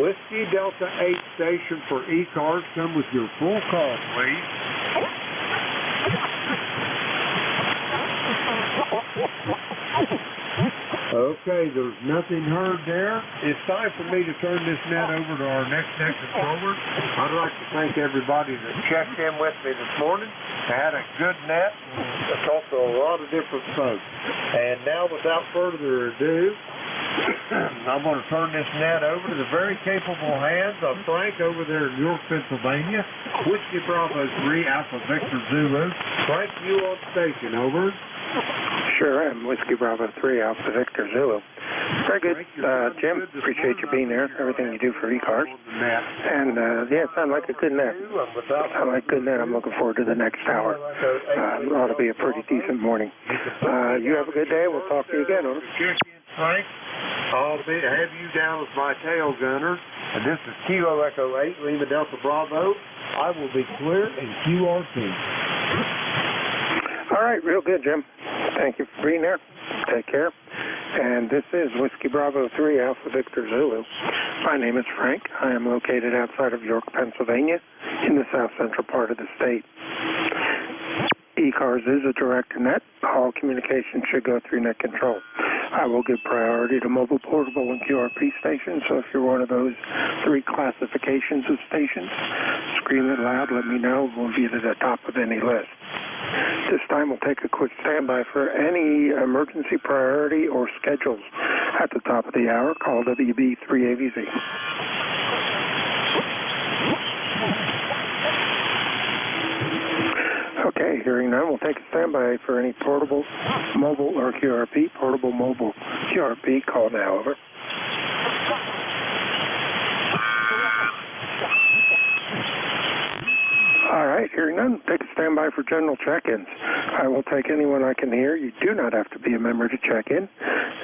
Whiskey Delta 8 station for ECARS. Come with your full call, please. Okay, there's nothing heard there. It's time for me to turn this net over to our next controller. I'd like to thank everybody that checked in with me this morning. I had a good net. I talked to a lot of different folks. And now, without further ado, I'm going to turn this net over to the very capable hands of Frank over there in York, Pennsylvania. Whiskey Bravo 3 Alpha Victor Zulu. Frank, you on station, over. Sure am. Whiskey Bravo 3 Alpha Victor Zulu. Very good, Jim. Appreciate you being there. Everything you do for ECARS. And, yeah, it sounded like a good net. I like good net. I'm looking forward to the next hour. It ought to be a pretty decent morning. You have a good day. We'll talk to you again, over. Frank, I'll have you down as my tail gunner. And this is Kilo Echo 8, Lima Delta Bravo. I will be clear in QRT. All right, real good, Jim. Thank you for being there. Take care. And this is Whiskey Bravo 3 Alpha Victor Zulu. My name is Frank. I am located outside of York, Pennsylvania, in the south central part of the state. ECARS is a direct net. All communication should go through net control. I will give priority to mobile, portable, and QRP stations, so if you're one of those 3 classifications of stations, scream it loud, let me know. We'll be at the top of any list. This time we'll take a quick standby for any emergency priority or schedules. At the top of the hour, call WB3AVZ. Okay, hearing none, we'll take a standby for any portable, mobile, or QRP. Portable, mobile, QRP, call now, over. All right, hearing none, take a standby for general check-ins. I will take anyone I can hear. You do not have to be a member to check in.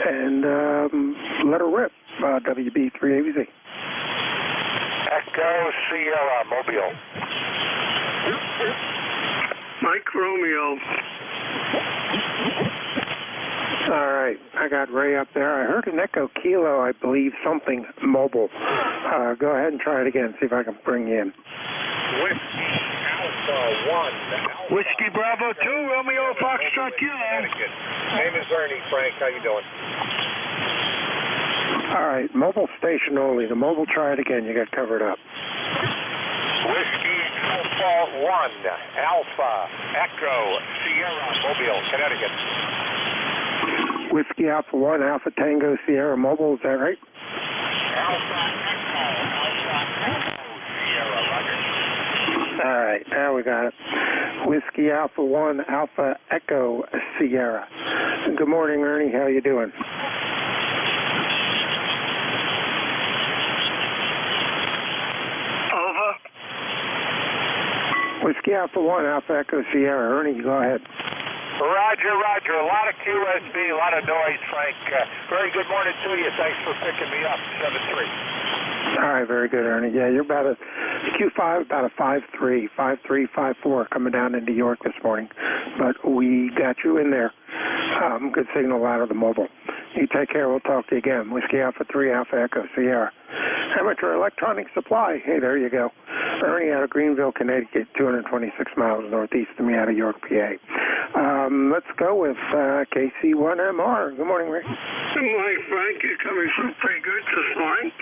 And let her rip, WB3AVZ. Echo Sierra Mobile. Mike Romeo. All right, I got Ray up there. I heard an Echo Kilo, I believe, something mobile. Go ahead and try it again, see if I can bring you in. Whiskey Alpha 1. Whiskey Bravo 2, Romeo Foxtrot Kilo. Name is Ernie. Frank, how you doing? All right, mobile station only. The mobile, try it again. You got covered up. Whiskey Alpha 1, Alpha Echo Sierra Mobile, Connecticut. Whiskey Alpha 1, Alpha Tango Sierra Mobile, is that right? Alpha Echo Sierra, Roger. All right, now we got it. Whiskey Alpha 1, Alpha Echo Sierra. Good morning, Ernie. How you doing? Over. Whiskey Alpha 1, Alpha Echo Sierra. Ernie, you go ahead. Roger, Roger. A lot of QSB, a lot of noise, Frank. Very good morning to you. Thanks for picking me up, 7-3. All right, very good, Ernie. Yeah, you're about a Q5, about a 5-3, 5-3, 5-4 coming down into York this morning. But we got you in there. Good signal out of the mobile. You take care. We'll talk to you again. Whiskey Alpha 3, Alpha Echo Sierra. Amateur Electronic Supply. Hey, there you go. Ernie out of Greenville, Connecticut, 226 miles northeast of me out of York, PA. Let's go with KC1MR. Good morning, Rick. Good morning, Frank. You're coming through pretty good this morning.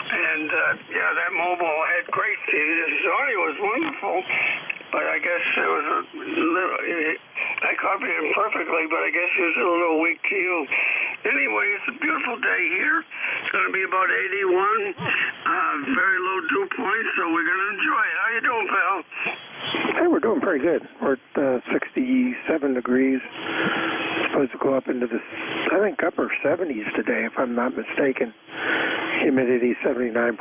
And, yeah, that mobile had great speed. The audio was wonderful. But I guess it was a little, I copied him perfectly, but I guess he was a little weak to you. Anyway, it's a beautiful day here. It's going to be about 81, very low dew point, so we're going to enjoy it. How you doing, pal? Hey, we're doing pretty good. We're at 67 degrees, supposed to go up into the, I think, upper 70s today, if I'm not mistaken. Humidity 79%,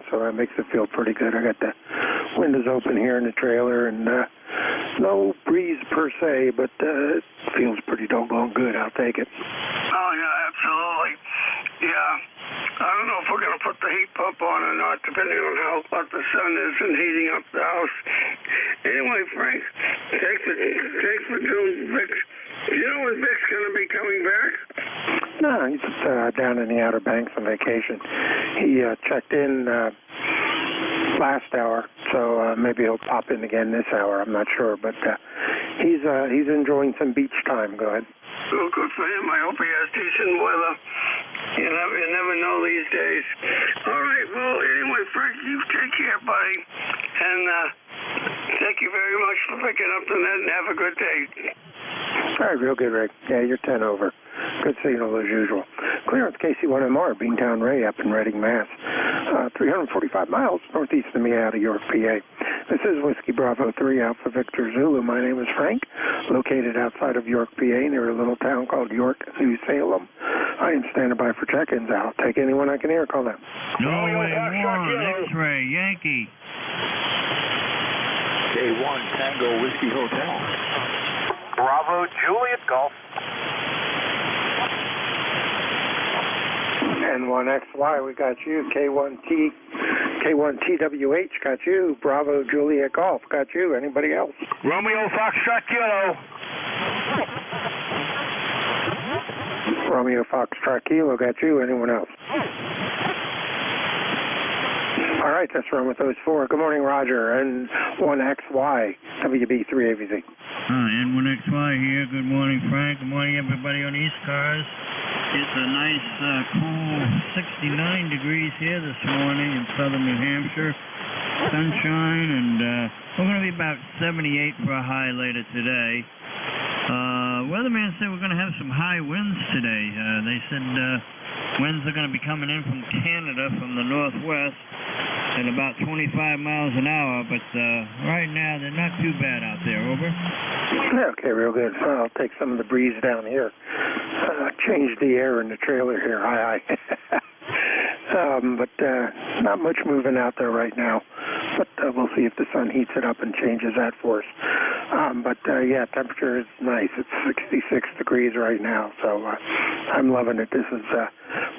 so that makes it feel pretty good. I got the windows open here in the trailer, and no breeze per se, but it feels pretty doggone good. I'll take it. Oh, yeah, absolutely. Yeah. I don't know if we're going to put the heat pump on or not, depending on how hot the sun is and heating up the house. Anyway, Frank, thanks for doing Vic. Do you know when Vic's going to be coming back? No, he's down in the Outer Banks on vacation. He checked in last hour, so maybe he'll pop in again this hour. I'm not sure, but he's enjoying some beach time. Go ahead. Well, good for him. I hope he has decent weather. You never know these days. All right, well, anyway, Frank, you take care, buddy. And thank you very much for picking up the net, and have a good day. All right, real good, Rick. Yeah, you're 10 over. Good signal as usual. Clearance KC1MR, Beantown Ray up in Reading, Mass. 345 miles northeast of me out of York, PA. This is Whiskey Bravo 3 Alpha Victor Zulu. My name is Frank, located outside of York, PA, near a little town called York, New Salem. I am standing by for check-ins. I'll take anyone I can hear. Call them. Norway 1, X-ray, Yankee. K1, Tango, Whiskey Hotel. Bravo, Juliet, Golf. N1XY, we got you. K1TWH, got you. Bravo, Juliet, Golf, got you. Anybody else? Romeo, Foxtrot, Kilo. Romeo, Foxtrot, Kilo, got you. Anyone else? All right, that's wrong with those four. Good morning, Roger. N1XY, WB3AVZ. N1XY here. Good morning, Frank. Good morning, everybody on ECARS. It's a nice, cool 69 degrees here this morning in southern New Hampshire. Sunshine, and we're going to be about 78 for a high later today. Weatherman said we're going to have some high winds today. They said winds are going to be coming in from Canada from the northwest at about 25 miles an hour, but right now they're not too bad out there. Over. Okay, real good. I'll take some of the breeze down here. Change the air in the trailer here. Aye. But not much moving out there right now. But we'll see if the sun heats it up and changes that for us. Yeah, temperature is nice. It's 66 degrees right now, so I'm loving it. This is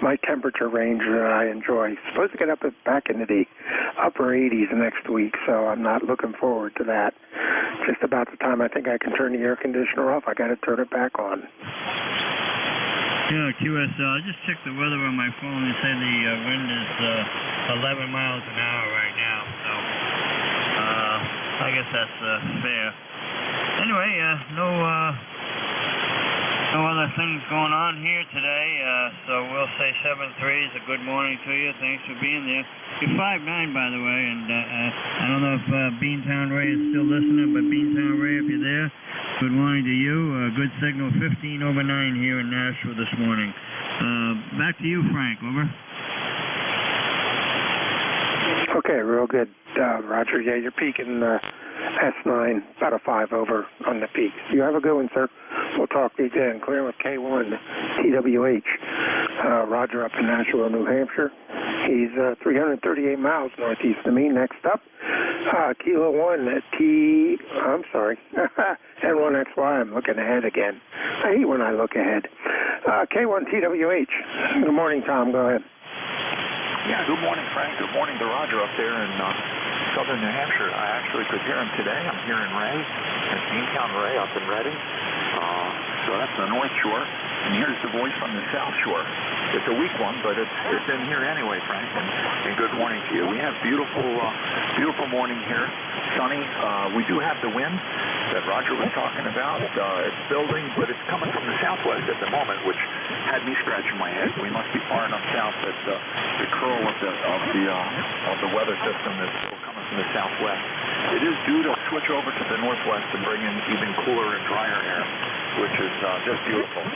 my temperature range that I enjoy. Supposed to get up back into the upper 80s next week, so I'm not looking forward to that. Just about the time I think I can turn the air conditioner off, I got to turn it back on. Yeah, QSL. I just checked the weather on my phone. They say the wind is 11 miles an hour right now, so I guess that's fair. Anyway, no other things going on here today, so we'll say 7-3 is a good morning to you. Thanks for being there. You're 5'9", by the way, and I don't know if Beantown Ray is still listening, but Beantown Ray, if you're there, good morning to you. Good signal, 15 over 9 here in Nashville this morning. Back to you, Frank. Over. Okay, real good, Roger. Yeah, you're peaking S9, about a 5 over on the peak. You have a good one, sir. We'll talk to you again. Clear with K1 TWH. Roger up in Nashville, New Hampshire. He's 338 miles northeast of me. Next up, Kilo 1 N1XY. I'm looking ahead again. I hate when I look ahead. K1 TWH. Good morning, Tom. Go ahead. Yeah, good morning, Frank. Good morning to Roger up there in southern New Hampshire. I actually could hear him today. I'm here in Ray, at Beantown Ray up in Reading. So that's the North Shore. And here's the voice from the South Shore. It's a weak one, but it's in here anyway, Frank. And good morning to you. We have beautiful morning here. Sunny. We do have the wind that Roger was talking about. It's building, but it's coming from the southwest at the moment, which had me scratching my head. We must be far enough south that the curl of the weather system is still coming from the southwest. It is due to switch over to the northwest and bring in even cooler and drier air, which is just beautiful.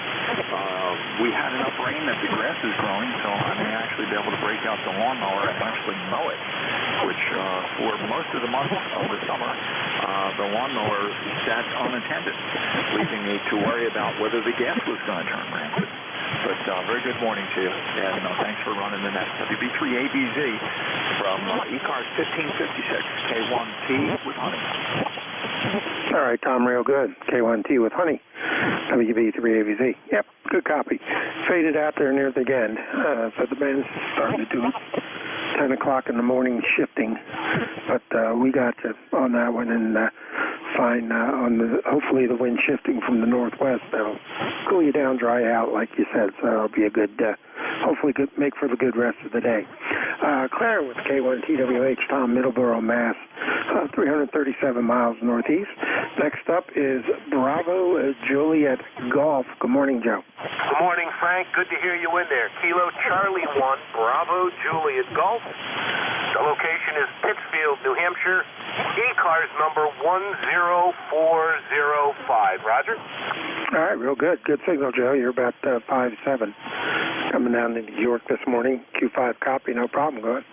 We had enough rain that the grass is growing, so I may actually be able to break out the lawnmower and actually mow it, which for most of the month of the summer, the lawnmower sat unattended, leaving me to worry about whether the gas was going to turn rancid. But very good morning to you, and thanks for running the net. WB3ABZ from ECARS 1556, K1T with honey. All right, Tom, real good. K1T with honey. WB3ABZ. Yep, good copy. Faded out there near the end, so the band's starting to do 10 o'clock in the morning shifting, but we got you on that one, and fine on the, hopefully the wind shifting from the northwest. That'll cool you down, dry out, like you said, so that'll be a good, hopefully good, make for the good rest of the day. Claire with K1TWH, Tom, Middleborough, Mass, 337 miles northeast. Next up is Bravo Juliet Golf. Good morning, Joe. Good morning, Frank. Good to hear you in there. Kilo Charlie 1, Bravo Juliet Golf. The location is Pittsfield, New Hampshire. ECARS number 10405. Roger? All right, real good. Good signal, Joe. You're about 5-7. Coming down into York this morning. Q5 copy, no problem. Go ahead.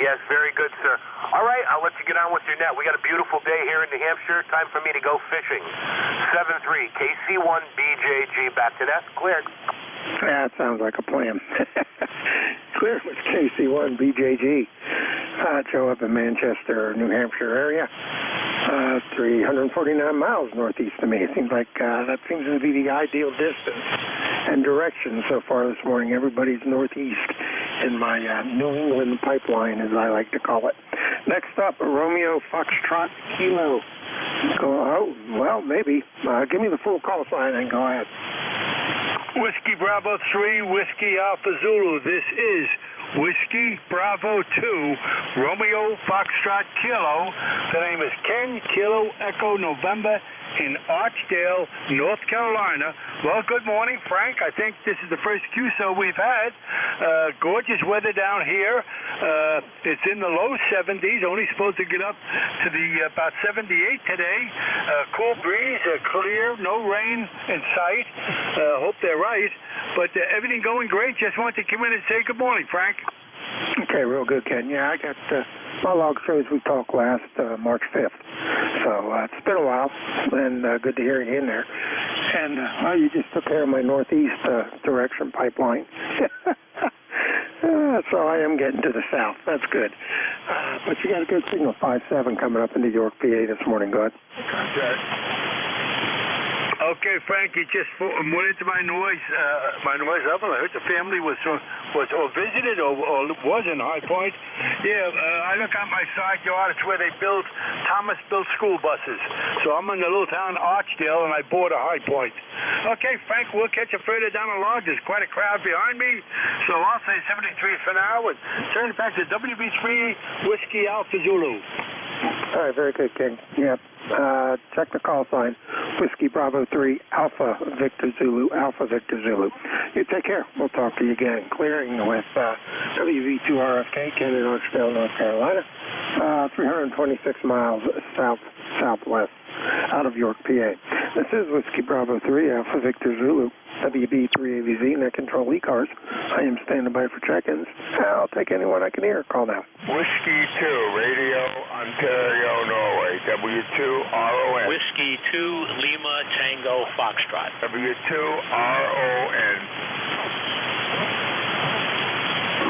Yes, very good, sir. All right, I'll let you get on with your net. We got a beautiful day here in New Hampshire. Time for me to go fishing. 7-3, KC1BJG. Back to net. Cleared. That sounds like a plan. Clear with KC1BJG. Joe up in Manchester, New Hampshire area. 349 miles northeast of me. It seems like that seems to be the ideal distance and direction so far this morning. Everybody's northeast in my New England pipeline, as I like to call it. Next up, Romeo Foxtrot Kilo. Oh, well, maybe. Give me the full call sign and go ahead. Whiskey Bravo 3, Whiskey Alpha Zulu. This is Whiskey Bravo 2, Romeo Foxtrot Kilo. The name is Ken Kilo Echo November in Archdale, North Carolina. Well, good morning, Frank. I think this is the first QSO we've had. Gorgeous weather down here. It's in the low 70s, only supposed to get up to the about 78 today. Cool breeze, clear, no rain in sight. Hope they're right. But everything going great. Just wanted to come in and say good morning, Frank. Okay, real good, Ken. Yeah, I got my log shows we talked last March 5th. So it's been a while, and good to hear you in there. And you just took care of my northeast direction pipeline. So I am getting to the south. That's good. But you got a good signal, 5-7, coming up into York, PA this morning. Go ahead. Okay, Frank, you just went into my noise level. I heard the family was visited or was in High Point. Yeah, I look on my side yard. It's where they built Thomas built school buses. So I'm in the little town Archdale, and I bought a High Point. Okay, Frank, we'll catch you further down the log. There's quite a crowd behind me, so I'll say 73 for now and turn it back to WB3 Whiskey Alpha Zulu. All right, very good, King. Yep. Check the call sign. Whiskey Bravo 3, Alpha Victor Zulu, Alpha Victor Zulu. You take care. We'll talk to you again. Clearing with WV2RFK, Ken in Archdale, North Carolina. 326 miles southwest out of York, PA. This is Whiskey Bravo 3, Alpha Victor Zulu, WB3ABZ, net control ECARS. I am standing by for check-ins. I'll take anyone I can hear. Call now. Whiskey 2, Radio Ontario, Norway, W2RON. Whiskey 2, Lima Tango Foxtrot. W2RON.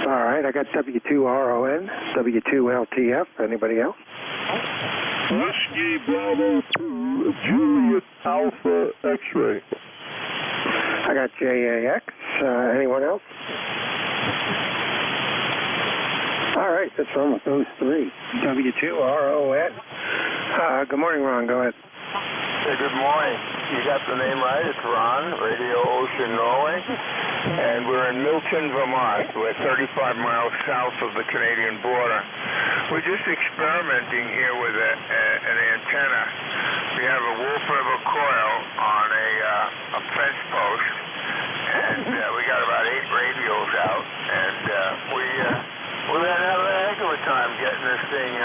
All right, I got W2RON, W2LTF. Anybody else? Whiskey Bravo 2, Juliet Alpha X-Ray. I got JAX. Anyone else? All right, that's wrong with those three. W2RON. Good morning, Ron. Go ahead. Hey, good morning. You got the name right. It's Ron, Radio Ocean, Norway. And we're in Milton, Vermont. We're 35 miles south of the Canadian border. We're just experimenting here with an antenna. We have a Wolf River coil on a fence post, and we got about 8 radios out, and we're having a heck of a time getting this thing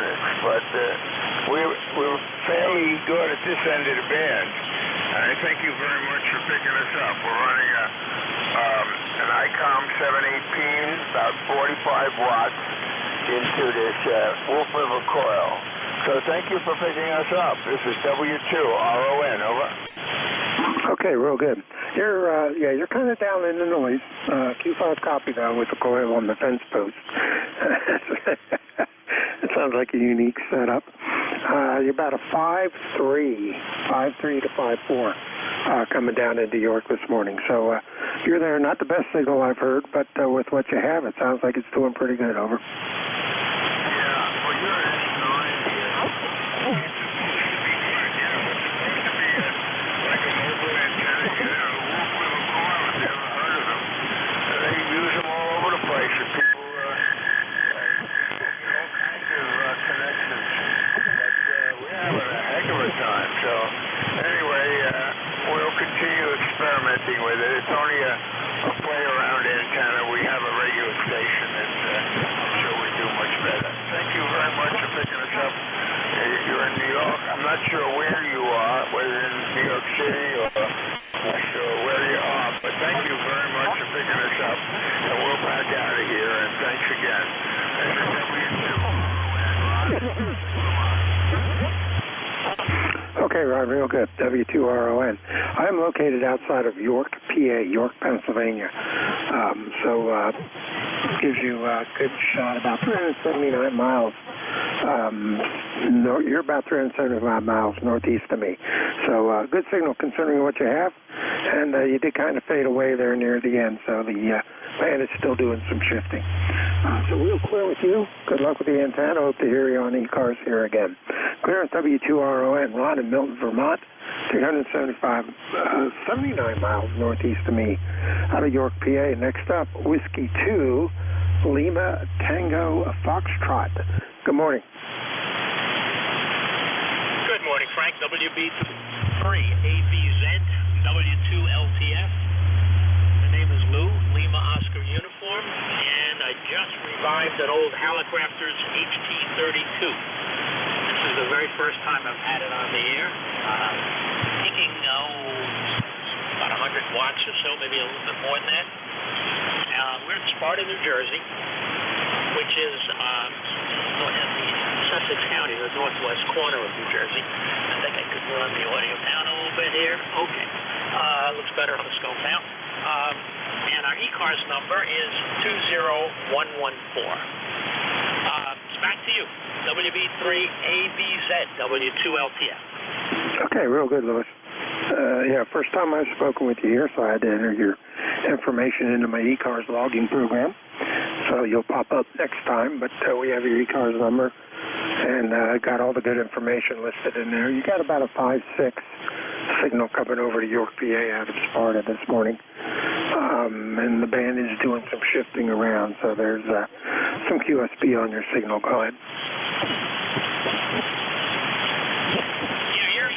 listeners, but we're fairly good at this end of the band. And I thank you very much for picking us up. We're running an ICOM 718, about 45 watts into this Wolf River coil. So thank you for picking us up. This is W2RON, over. Okay, real good. You're kind of down in the noise. Q5 copy though with the coil on the fence post. It sounds like a unique setup. You're about a 5.3 to 5.4 coming down into York this morning. So you're there. Not the best signal I've heard, but with what you have, it sounds like it's doing pretty good. Over. Experimenting with it. It's only a play-around antenna. We have a radio station, and I'm sure we do much better. Thank you very much for picking us up. You're in New York. I'm not sure where you are, whether in New York City or I'm not sure where you are, but thank you very much for picking us up, and we'll back out of here, and thanks again. This is W2. Okay, Ron, real good. W2RON. I'm located outside of York, PA, York, Pennsylvania. So gives you a good shot, about 379 miles. You're about 375 miles northeast of me. So good signal considering what you have. And you did kind of fade away there near the end, so the band is still doing some shifting. So real clear with you. Good luck with the antenna. Hope to hear you on ECARS here again. Clearance W2RON, Ron in Milton, Vermont, 79 miles northeast of me, out of York, PA. Next up, Whiskey 2, Lima Tango Foxtrot. Good morning. Good morning, Frank. WB3 ABZ, W2LTF. The name is Lou, Lima Oscar Uniform, and I just revived an old Hallicrafters HT32. This is the very first time I've had it on the air. Taking, about 100 watts or so, maybe a little bit more than that. We're in Sparta, New Jersey, which is in Sussex County, the northwest corner of New Jersey. I think I could run the audio down a little bit here. Okay. Looks better on the scope now. And our ECARS number is 20114. It's back to you. WB3ABZ, W2LTF. Okay, real good, Louis. First time I've spoken with you here, so I had to enter your information into my ECARS logging program. So you'll pop up next time, but we have your ECARS number, and got all the good information listed in there. You got about a 5.6 signal coming over to York, PA out of Sparta this morning. And the band is doing some shifting around, so there's some QSB on your signal. Go ahead.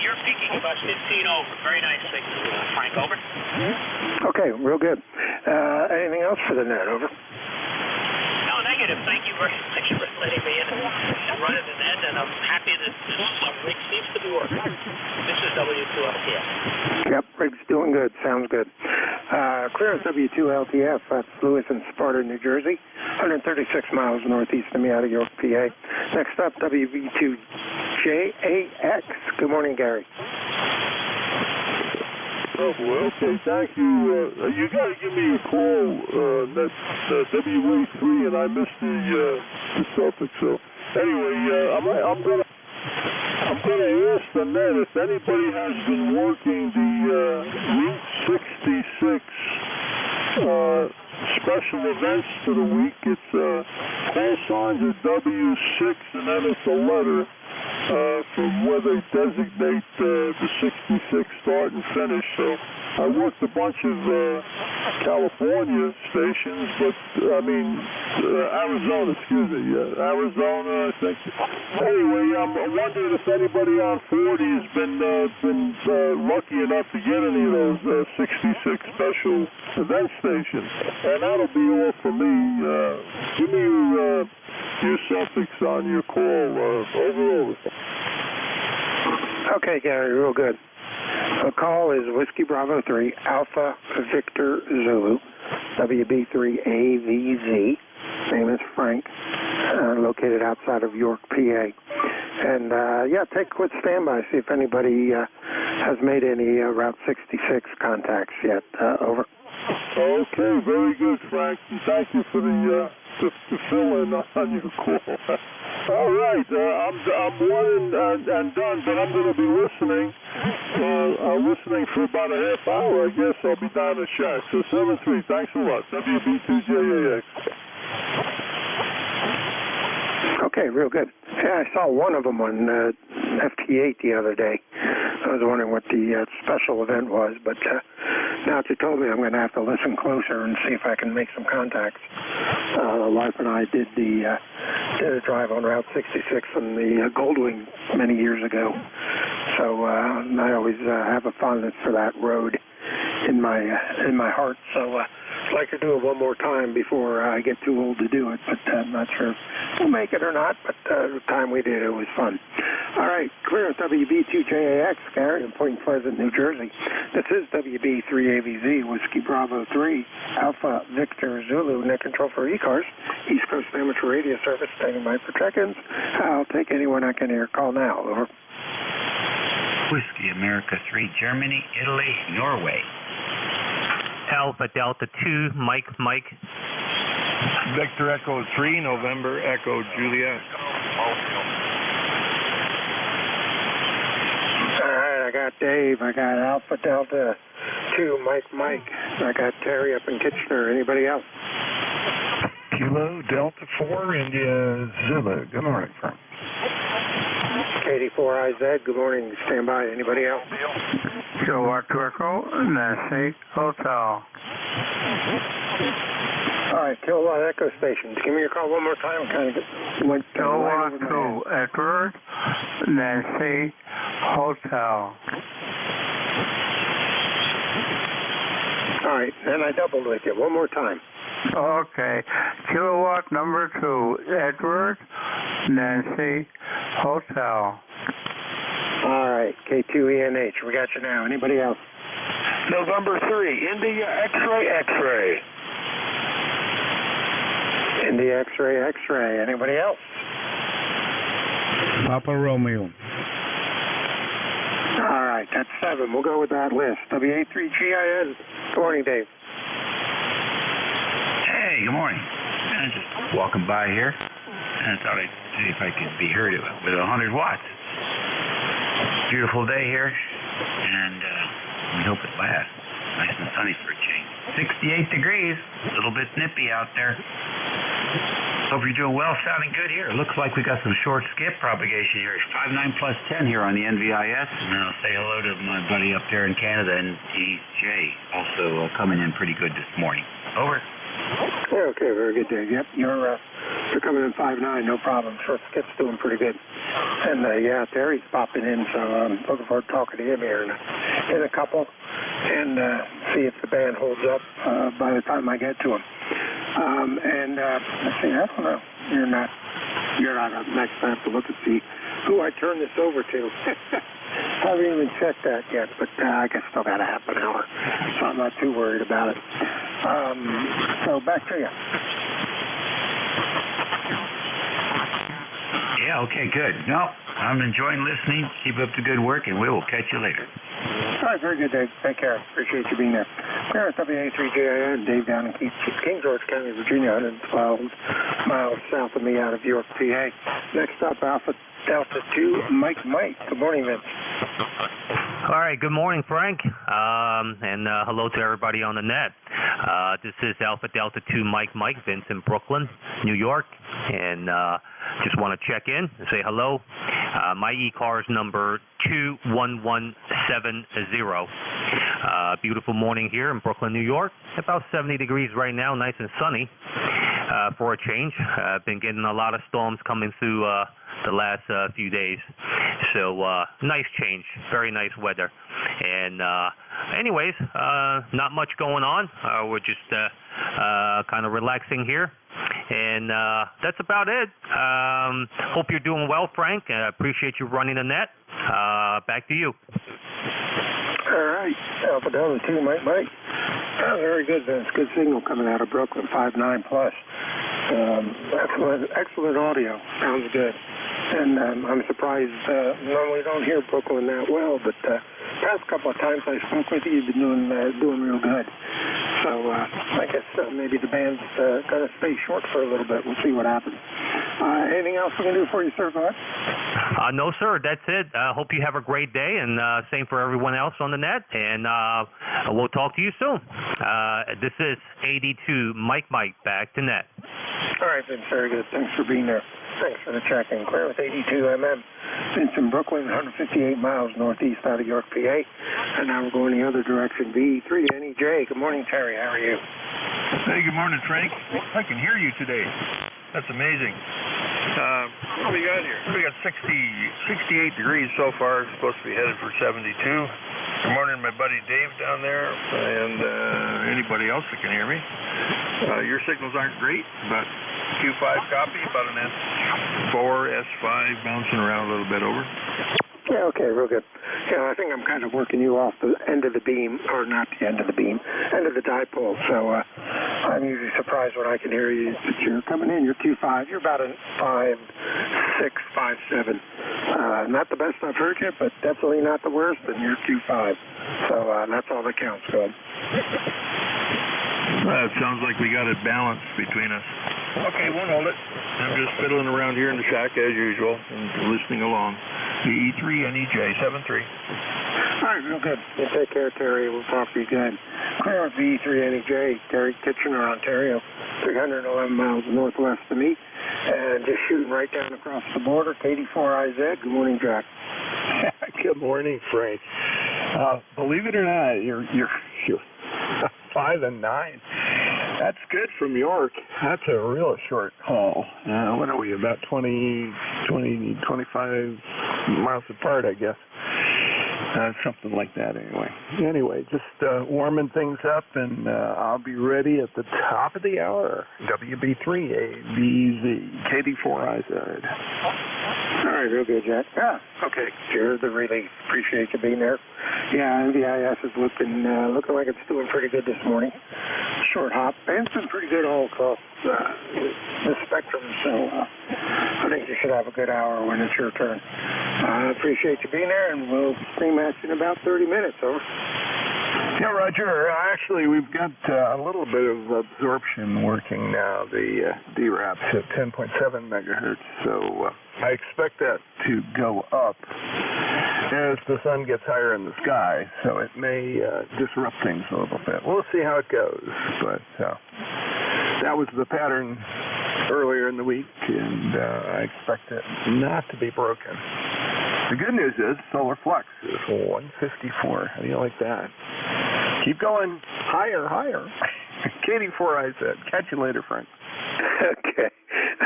You're peaking about 15 over. Very nice signal, Frank. Over. Okay, real good. Anything else for the net? Over. No, negative. Thank you very much for letting me in and running the net, and I'm happy that this rig seems to be working. This is W2LTF. Yep, rig's doing good. Sounds good. Clearance W2LTF. That's Lewis in Sparta, New Jersey. 136 miles northeast of me out of York, PA. Next up, WB2JAX. Good morning, Gary. Oh, well, okay, thank you. You got to give me a call. That's WA3, and I missed the suffix. So anyway, I'm gonna ask the net if anybody has been working the Route 66 special events for the week. It's call signs are W6, and then it's a letter from where they designate the 66 start and finish. So I worked a bunch of California stations, but Arizona, excuse me, Arizona, I think. Anyway, I'm wondering if anybody on 40 has been lucky enough to get any of those 66 special event stations. And that'll be all for me. Give me your your suffix on your call. Over. Okay, Gary, real good. The call is Whiskey Bravo 3, Alpha Victor Zulu, WB3AVZ. Name is Frank, located outside of York, PA. And, take a quick standby, see if anybody has made any Route 66 contacts yet. Over. Okay, very good, Frank. Thank you for the fill-in on your call. All right, I'm one and done, but I'm going to be listening. Listening for about a half hour, I guess. I'll be down the shack. So 7-3, thanks a lot. WB2JAX. Okay, real good. Yeah, I saw one of them on FT8 the other day. I was wondering what the special event was, but now that you told me, I'm going to have to listen closer and see if I can make some contacts. The wife and I did a drive on Route 66 on the Goldwing many years ago. So I always have a fondness for that road in my heart. So I'd like to do it one more time before I get too old to do it, but I'm not sure if we'll make it or not, but the time we did, it was fun. All right, clear at WB2JAX, Gary, in Point Pleasant, New Jersey. This is WB3AVZ, Whiskey Bravo 3, Alpha Victor Zulu, net control for ECARS, East Coast Amateur Radio Service, standing by for check-ins. I'll take anyone I can hear. Call now. Over. Whiskey America 3, Germany, Italy, Norway. Alpha Delta 2, Mike. Victor Echo 3, November Echo Juliet. All right, I got Dave. I got Alpha Delta 2, Mike. I got Terry up in Kitchener. Anybody else? Kilo Delta 4, India Zulu. Good morning, Frank. KD4IZ, good morning. Stand by. Anybody else? Kilowatt Echo, Nancy Hotel. All right, Kilowatt Echo Station. Give me your call one more time. Kind of went Kilowatt Echo, Edward, Nancy Hotel. All right, and I doubled with you. One more time. Okay. Kilowatt number 2, Edward, Nancy Hotel. All right, K2ENH. We got you now. Anybody else? November 3, India X-ray. India X-ray. Anybody else? Papa Romeo. All right, that's 7. We'll go with that list. WA3GIN. Good morning, Dave. Hey, good morning. I'm just walking by here, and I thought I'd see if I could be heard with 100 watts. Beautiful day here, and we hope it lasts. Nice and sunny for a change. 68 degrees, a little bit nippy out there. Hope you're doing well, sounding good here. It looks like we got some short skip propagation here. 59 plus 10 here on the NVIS, and I'll say hello to my buddy up there in Canada, NJ, also coming in pretty good this morning. Over. Yeah, okay, very good, Dave. Yep, you're coming in 5.9, no problem. Short skip's doing pretty good. And Terry's popping in, so I'm looking forward to talking to him here in a couple, and see if the band holds up by the time I get to him. Let's see, I don't know. You're not up next. I have to look and see who I turn this over to. Haven't even checked that yet, but I guess still got a half an hour, so I'm not too worried about it. So back to you. Yeah, okay, good. No, I'm enjoying listening. Keep up the good work, and we will catch you later. All right, very good, Dave. Take care. Appreciate you being there. Here at WA3JIN, Dave down in King George County, Virginia, 112 miles south of me out of York, PA. Next up, Alpha Delta 2, Mike. Good morning, Vince. All right, good morning, Frank, and hello to everybody on the net. This is Alpha Delta 2 Mike, Vince in Brooklyn, New York, and just want to check in and say hello. My ECARS number 21170. Beautiful morning here in Brooklyn, New York. About 70 degrees right now, nice and sunny for a change. I've been getting a lot of storms coming through the last few days. So nice change, very nice weather. And anyways, not much going on. We're just kind of relaxing here. And that's about it. Hope you're doing well, Frank. Appreciate you running the net. Back to you. All right. Alpha Delta 2, Mike. Very good, Vince. Good signal coming out of Brooklyn, 5.9 plus. Excellent audio. Sounds good. And I'm surprised, normally don't hear Brooklyn that well, but past couple of times I spoke with you, you've been doing real good. So I guess maybe the band's going to stay short for a little bit. We'll see what happens. Anything else we can do for you, sir? Go ahead. No, sir. That's it. Hope you have a great day, and same for everyone else on the net. And we'll talk to you soon. This is 82 Mike back to net. All right, Vince. Very good. Thanks for being there. Thanks for the check-in. Clear with 82mm. Vince in Brooklyn, 158 miles northeast out of York, PA. And now we're going the other direction, V3 NEJ. Good morning, Terry. How are you? Hey, good morning, Frank. I can hear you today. That's amazing. What do we got here? We got 68 degrees so far. It's supposed to be headed for 72. Good morning, my buddy Dave down there, and anybody else that can hear me. Your signals aren't great, but Q5 copy, about an S4, S5, bouncing around a little bit over. Yeah, okay, real good. Yeah, I think I'm kind of working you off the end of the beam, or not the end of the beam, end of the dipole. So I'm usually surprised when I can hear you. But you're coming in, you're Q5, you're about a 5.6, 5.7. Not the best I've heard you, but definitely not the worst, and you're Q5. So that's all that counts. Go ahead. It sounds like we got it balanced between us. Okay, won't hold it. I'm just fiddling around here in the shack as usual and listening along. The E3 NEJ 73. All right, real good. You take care, Terry. We'll talk to you again. Clear with the E3 NEJ, Terry, Kitchener, Ontario, 311 miles northwest of me, and just shooting right down across the border, KD4IZ. Good morning, Jack. Good morning, Frank. Believe it or not, you're 5 and 9. That's good from York. That's a real short haul. What are we, about 25 miles apart, I guess. Something like that, anyway. Just warming things up, and I'll be ready at the top of the hour. WB3ABZ, KD4IZ. All right, real good, Jack. Yeah, okay. Cheers, the relief. Appreciate you being there. Yeah, NVIS is looking like it's doing pretty good this morning. Short hop. Band's been pretty good all across the spectrum, so I think you should have a good hour when it's your turn. I appreciate you being there, and we'll stream at you in about 30 minutes. Over. Yeah, Roger. Actually, we've got a little bit of absorption working now. The DRAP's at 10.7 megahertz, so I expect that to go up as the sun gets higher in the sky, so it may disrupt things a little bit. We'll see how it goes, but that was the pattern earlier in the week, and I expect it not to be broken. The good news is solar flux is 154. How do you like that? Keep going higher. KD4IZ. Catch you later, Frank. Okay.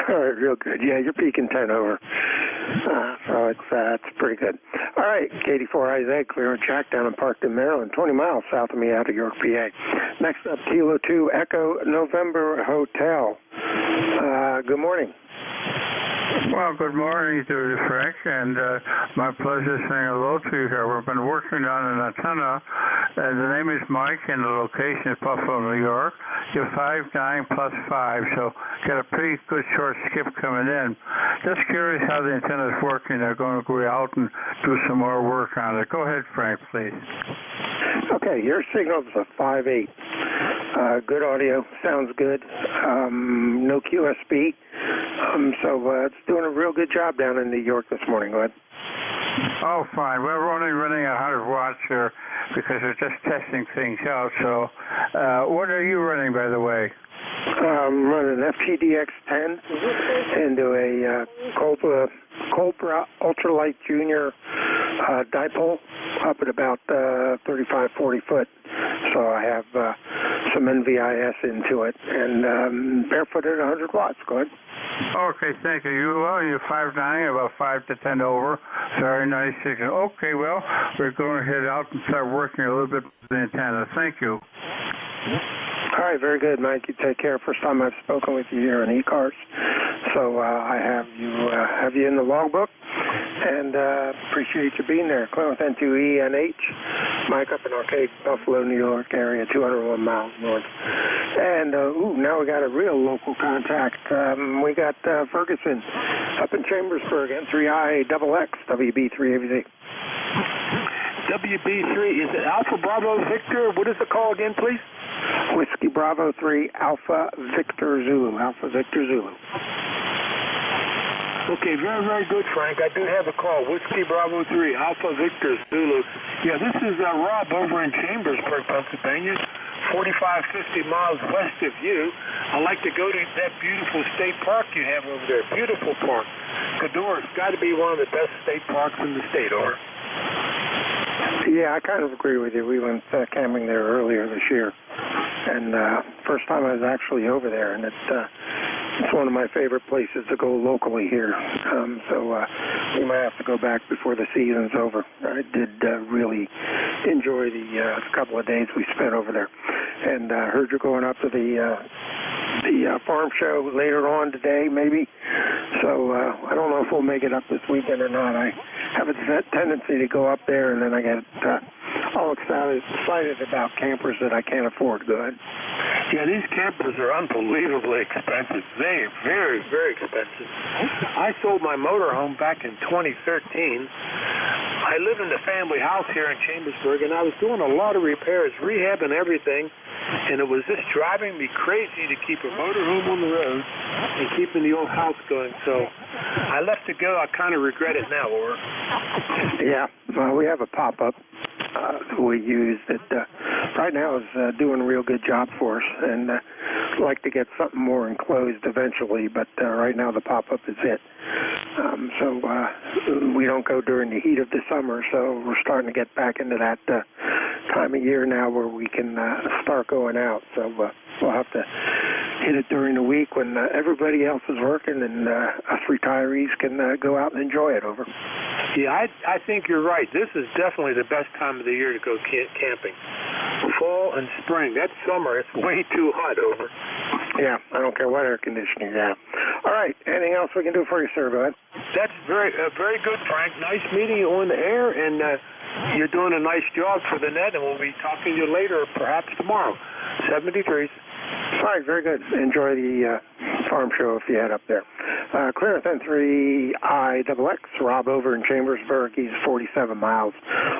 All right, real good. Yeah, you're peaking 10 over. So it's pretty good. All right, KD4IZ, clear and check down in Parkton, Maryland, 20 miles south of me out of York, PA. Next up, Kilo 2 Echo November Hotel. Good morning. Well, good morning to you, Frank, and my pleasure saying hello to you here. We've been working on an antenna, and the name is Mike, and the location is Buffalo, New York. You're 5.9 plus 5, so got a pretty good short skip coming in. Just curious how the antenna is working. They're going to go out and do some more work on it. Go ahead, Frank, please. Okay, your signal's a 5.8. Good audio, sounds good. No QSB. So it's doing a real good job down in New York this morning. Go ahead. Oh, fine. We're only running 100 watts here because we're just testing things out. So what are you running, by the way? I'm running an FTDX10 into a Cobra Ultralight Junior dipole up at about 35, 40 foot. So I have some NVIS into it, and barefooted 100 watts. Go ahead. Okay, thank you. You're 5.9, about 5 to 10 over. Very nice signal. Okay, well, we're going to head out and start working a little bit with the antenna. Thank you. All right, very good, Mike. You take care. First time I've spoken with you here on ECARS. So I have you in the logbook, and appreciate you being there. Clear with N2ENH, Mike up in Arcade, Buffalo, New York area, 201 miles north. And now we got a real local contact. We got Ferguson up in Chambersburg, N3IXX, WB3AVZ. WB3, is it Alpha Bravo Victor? What is the call again, please? Whiskey Bravo 3, Alpha Victor Zulu. Alpha Victor Zulu. Okay, very, very good, Frank. I do have a call. Whiskey Bravo 3, Alpha Victor Zulu. Yeah, this is Rob over in Chambersburg, Pennsylvania, 45-50 miles west of you. I like to go to that beautiful state park you have over there. Beautiful park. Cador's got to be one of the best state parks in the state, over. Yeah, I kind of agree with you. We went camping there earlier this year, and first time I was actually over there, and it's one of my favorite places to go locally here. So we might have to go back before the season's over. I did really enjoy the couple of days we spent over there, and heard you're going up to the farm show later on today, maybe. So I don't know if we'll make it up this weekend or not. I have a tendency to go up there, and then I get all excited about campers that I can't afford. Good. Yeah, these campers are unbelievably expensive. They are very, very expensive. I sold my motorhome back in 2013. I live in the family house here in Chambersburg, and I was doing a lot of repairs, rehab and everything, and it was just driving me crazy to keep a motorhome on the road and keeping the old house going. So I left it go. I kind of regret it now, or? Yeah, well, we have a pop-up we use that right now is doing a real good job for us, and like to get something more enclosed eventually, but right now the pop-up is it. So we don't go during the heat of the summer, so we're starting to get back into that time of year now where we can start going out. So we'll have to hit it during the week when everybody else is working, and us retirees can go out and enjoy it, over. Yeah, I think you're right. This is definitely the best time of the year to go camping. Fall and spring. That summer, it's way too hot, over. Yeah, I don't care what air conditioning you have. All right, anything else we can do for you, sir? Go ahead. That's very good, Frank. Nice meeting you on the air, and you're doing a nice job for the net, and we'll be talking to you later, perhaps tomorrow. 73s. All right, very good. Enjoy the farm show if you head up there. Clear with N3IXX, Rob over in Chambersburg. He's 47 miles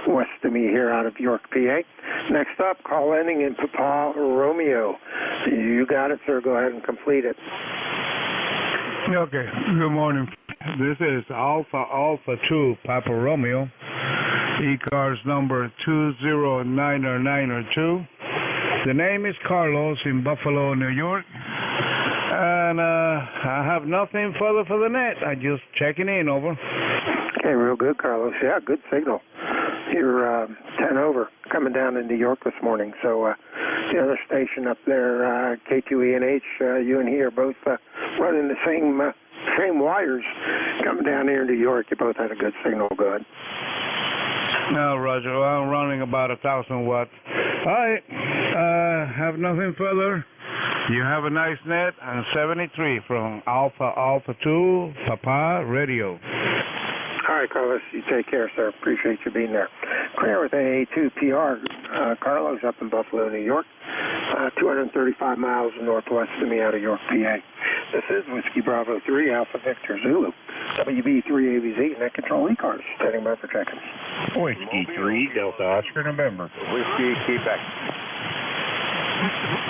west of me here out of York, PA. Next up, call ending in Papa Romeo. You got it, sir. Go ahead and complete it. Okay, good morning. This is Alpha 2, Papa Romeo. ECARS number 20992. The name is Carlos in Buffalo, New York. And I have nothing further for the net. I just checking in, over. Okay, real good, Carlos. Yeah, good signal. You're 10 over, coming down to New York this morning. So the other station up there, K2ENH, you and he are both running the same wires coming down here in New York. You both had a good signal. Good. No, Roger. I'm running about 1,000 watts. All right. Have nothing further. You have a nice net, and 73 from Alpha 2, Papa Radio. All right, Carlos, you take care, sir. Appreciate you being there. Clear with A2PR. Carlos up in Buffalo, New York, 235 miles northwest of me out of York, PA. This is Whiskey Bravo 3, Alpha Victor Zulu, WB3AVZ, Net Control ECARS, standing by for check-in. Whiskey 3, Delta Oscar, November. Whiskey, Quebec.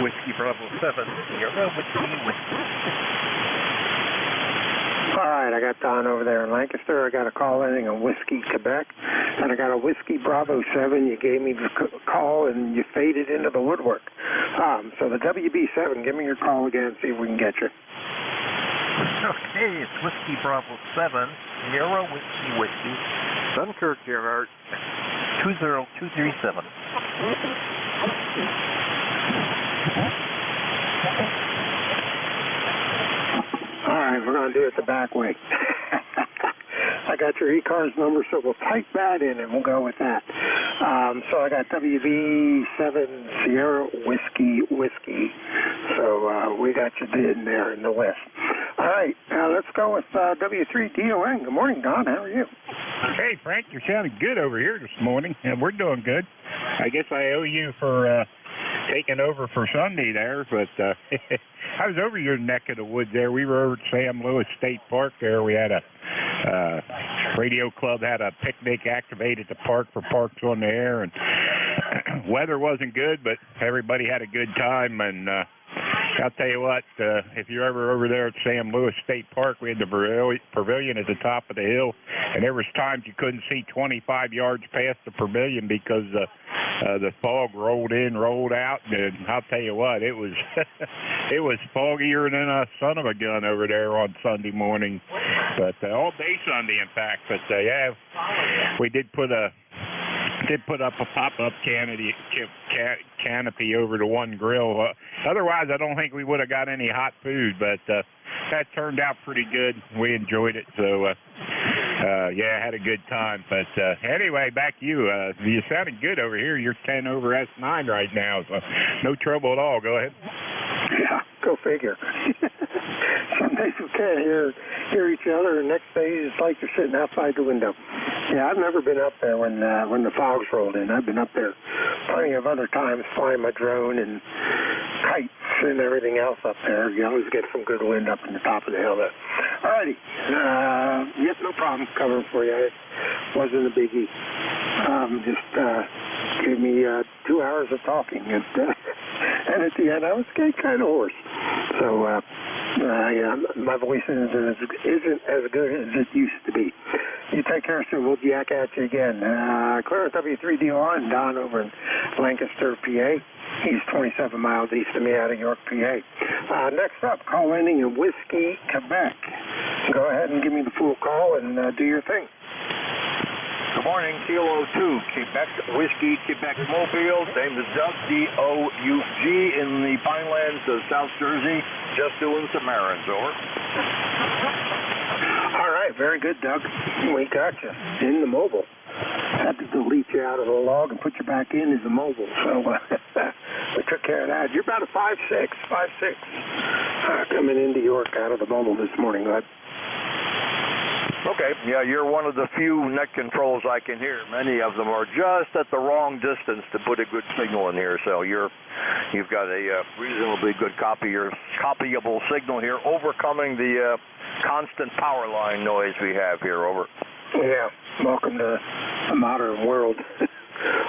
Whiskey Bravo 7, Sierra Whiskey. All right, I got Don over there in Lancaster. I got a call ending on Whiskey, Quebec. And I got a Whiskey Bravo 7. You gave me the call, and you faded into the woodwork. So the WB7, give me your call again, see if we can get you. Okay, it's Whiskey Bravo 7, Sierra Whiskey. Dunkirk, Gerard, 20237. All right, we're going to do it the back way. I got your ECARS number, so we'll type that in and we'll go with that. So I got WB7 Sierra Whiskey. So we got you in there in the west. All right, let's go with W3DON. Good morning, Don. How are you? Hey, Frank, you're sounding good over here this morning. We're doing good. I guess I owe you for taking over for Sunday there, but I was over your neck of the woods there. We were over at Sam Lewis State Park there. We had a radio club had a picnic activated at the park for Parks on the Air, and weather wasn't good, but everybody had a good time. And I'll tell you what, if you're ever over there at Sam Lewis State Park, we had the pavilion at the top of the hill, and there was times you couldn't see 25 yards past the pavilion because the fog rolled in, rolled out, and I'll tell you what, it was it was foggier than a son of a gun over there on Sunday morning, but all day Sunday, in fact. But yeah, we did put up a pop-up canopy over the one grill. Otherwise, I don't think we would have got any hot food, but that turned out pretty good. We enjoyed it, so yeah, had a good time. But anyway, back to you. You're sounding good over here. You're 10 over S9 right now, so no trouble at all. Go ahead. Yeah, go figure. Some days we can't hear each other, and next day it's like you're sitting outside the window. Yeah, I've never been up there when the fog's rolled in. I've been up there plenty of other times flying my drone and kites and everything else up there. You always get some good wind up in the top of the hill there. All righty. Yep, no problem covering for you. It wasn't a biggie. Just gave me 2 hours of talking, and at the end I was getting kind of hoarse. So yeah, my voice isn't as good as it used to be. You take care soon. We'll jack at you again. Clear at W3DON, Don over in Lancaster, PA. He's 27 miles east of me out of York, PA. Next up, call ending in Whiskey, Quebec. Go ahead and give me the full call and do your thing. Good morning, Kilo 2, Quebec Whiskey, Quebec Mobile. Name is Doug, D-O-U-G, in the Pinelands of South Jersey. Just doing some errands, over. All right, very good, Doug. We got you in the mobile. Had to delete you out of the log and put you back in as a mobile. So we took care of that. You're about a 5'6", coming into York out of the mobile this morning, bud. Okay, yeah, you're one of the few net controls I can hear. Many of them are just at the wrong distance to put a good signal in here. So you've got a reasonably good copyable signal here, overcoming the constant power line noise we have here. Over. Yeah, welcome to the modern world.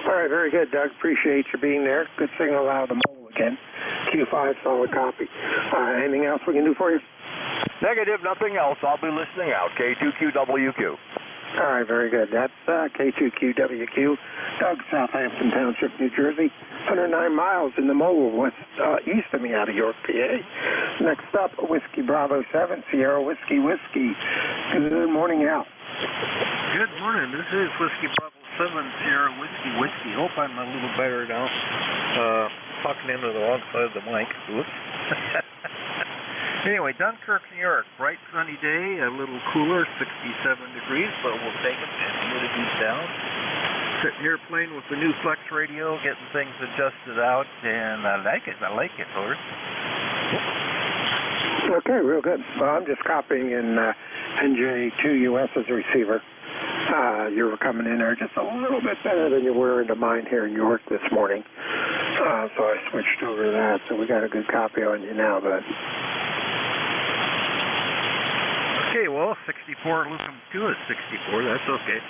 All right, very good, Doug. Appreciate you being there. Good signal out of the mobile again. Q5, solid copy. Anything else we can do for you? Negative, nothing else. I'll be listening out. K2QWQ. All right, very good. That's K2QWQ. Doug, Southampton Township, New Jersey. 109 miles in the mobile east of me out of York, PA. Next up, Whiskey Bravo 7, Sierra Whiskey. Good morning, Al. Good morning. This is Whiskey Bravo 7, Sierra Whiskey. Hope I'm a little better now. Talking into the wrong side of the mic. Oops. Anyway, Dunkirk, New York. Bright sunny day, a little cooler, 67 degrees, but we'll take it. And humidity's down. Sitting here playing with the new Flex radio, getting things adjusted out, and I like it, Lord. Okay, real good. Well, I'm just copying in NJ2US as a receiver. You were coming in there just a little bit better than you were into mine here in York this morning. So I switched over to that, so we got a good copy on you now, bud. Okay, well, 64, looking to it, 64, that's okay.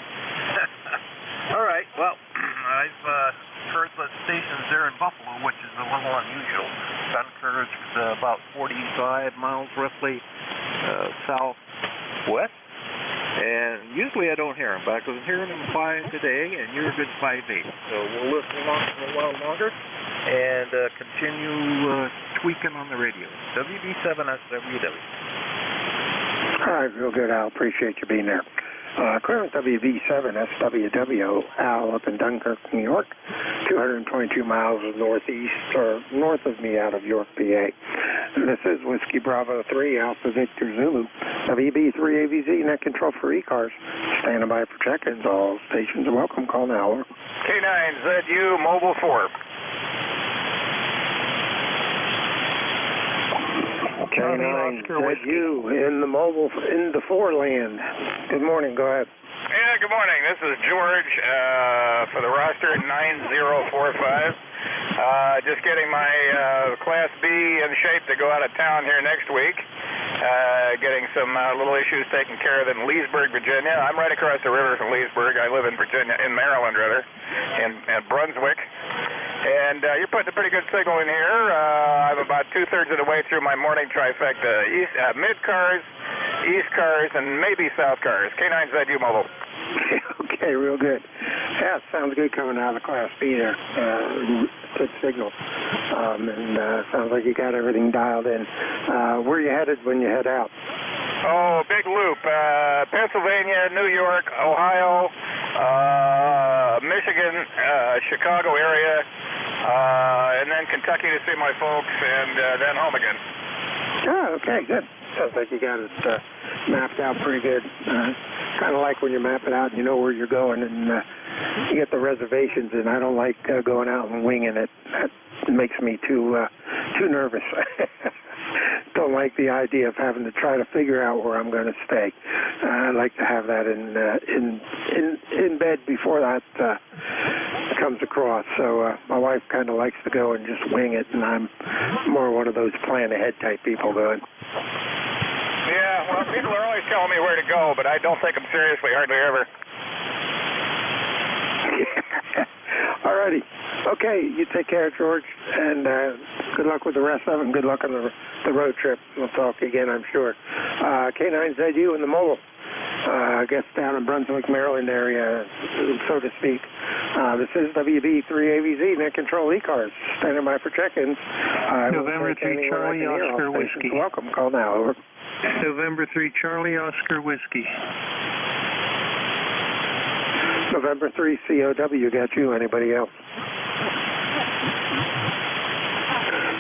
All right, well, I've heard the stations there in Buffalo, which is a little unusual. Dunkirk's about 45 miles roughly southwest, and usually I don't hear them, but I was hearing them flying today, and you're a good 5'8". So we'll listen along for a while longer and continue tweaking on the radio. WB7SWW. All right, real good, Al. Appreciate you being there. Clearance WV7 SWW, Al up in Dunkirk, New York, 222 miles northeast or north of me out of York, PA. This is Whiskey Bravo 3, Alpha Victor Zulu, WB3AVZ, net control for ECARS. Standing by for check-ins. All stations are welcome. Call now. K9ZU, Mobile 4. K9ZU in the 4 land. Good morning. Go ahead. Yeah, good morning. This is George for the roster 9045. Just getting my Class B in shape to go out of town here next week. Getting some little issues taken care of in Leesburg, Virginia. I'm right across the river from Leesburg. I live in Maryland, rather, in Brunswick. And you're putting a pretty good signal in here. I'm about 2/3 of the way through my morning trifecta. Mid-cars, East cars, and maybe South cars. K9ZU Mobile. Okay, real good. Yeah, sounds good coming out of the Class B there. Good signal. And sounds like you got everything dialed in. Where are you headed when you head out? Oh, big loop. Pennsylvania, New York, Ohio, Michigan, Chicago area, and then Kentucky to see my folks, and then home again. Oh, okay, good. Sounds like you got it mapped out pretty good. Kind of like when you map it out and you know where you're going, and you get the reservations, and I don't like going out and winging it. That makes me too nervous. Don't like the idea of having to try to figure out where I'm going to stay. I like to have that in bed before that comes across. So my wife kind of likes to go and just wing it, and I'm more one of those plan ahead type people going. Yeah, well, people are always telling me where to go, but I don't take them seriously hardly ever. All righty. Okay, you take care, George, and good luck with the rest of it, and good luck on the road trip. We'll talk again, I'm sure. K9ZU in the mobile. I guess down in Brunswick, Maryland area, so to speak. This is WB3AVZ, net control ECARS. Standing by for check-ins. November 3 Charlie Oscar Whiskey. Welcome. Call now. Over. November 3 Charlie Oscar Whiskey. November 3 COW. Got you. Anybody else?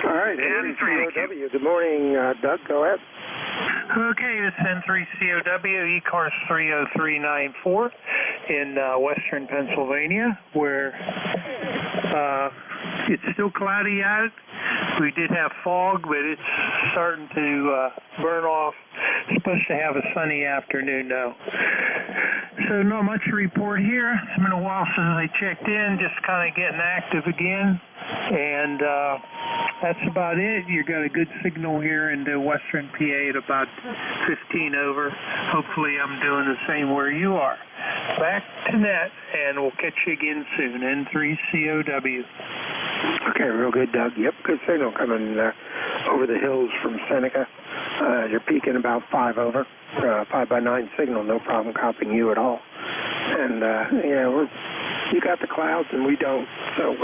All right. N3COW. Good morning, Doug. Go ahead. Okay, this is N3COW, ECARS 30394 in western Pennsylvania, where it's still cloudy out. We did have fog, but it's starting to burn off. It's supposed to have a sunny afternoon now. So not much to report here. It's been a while since I checked in, just kind of getting active again. And that's about it. You got a good signal here into western PA at about 15 over. Hopefully I'm doing the same where you are. Back to net, and we'll catch you again soon. N3COW. Okay, real good, Doug. Yep, good signal coming over the hills from Seneca. You're peaking about 5 over. 5 by 9 signal, no problem copying you at all. And, you got the clouds and we don't, so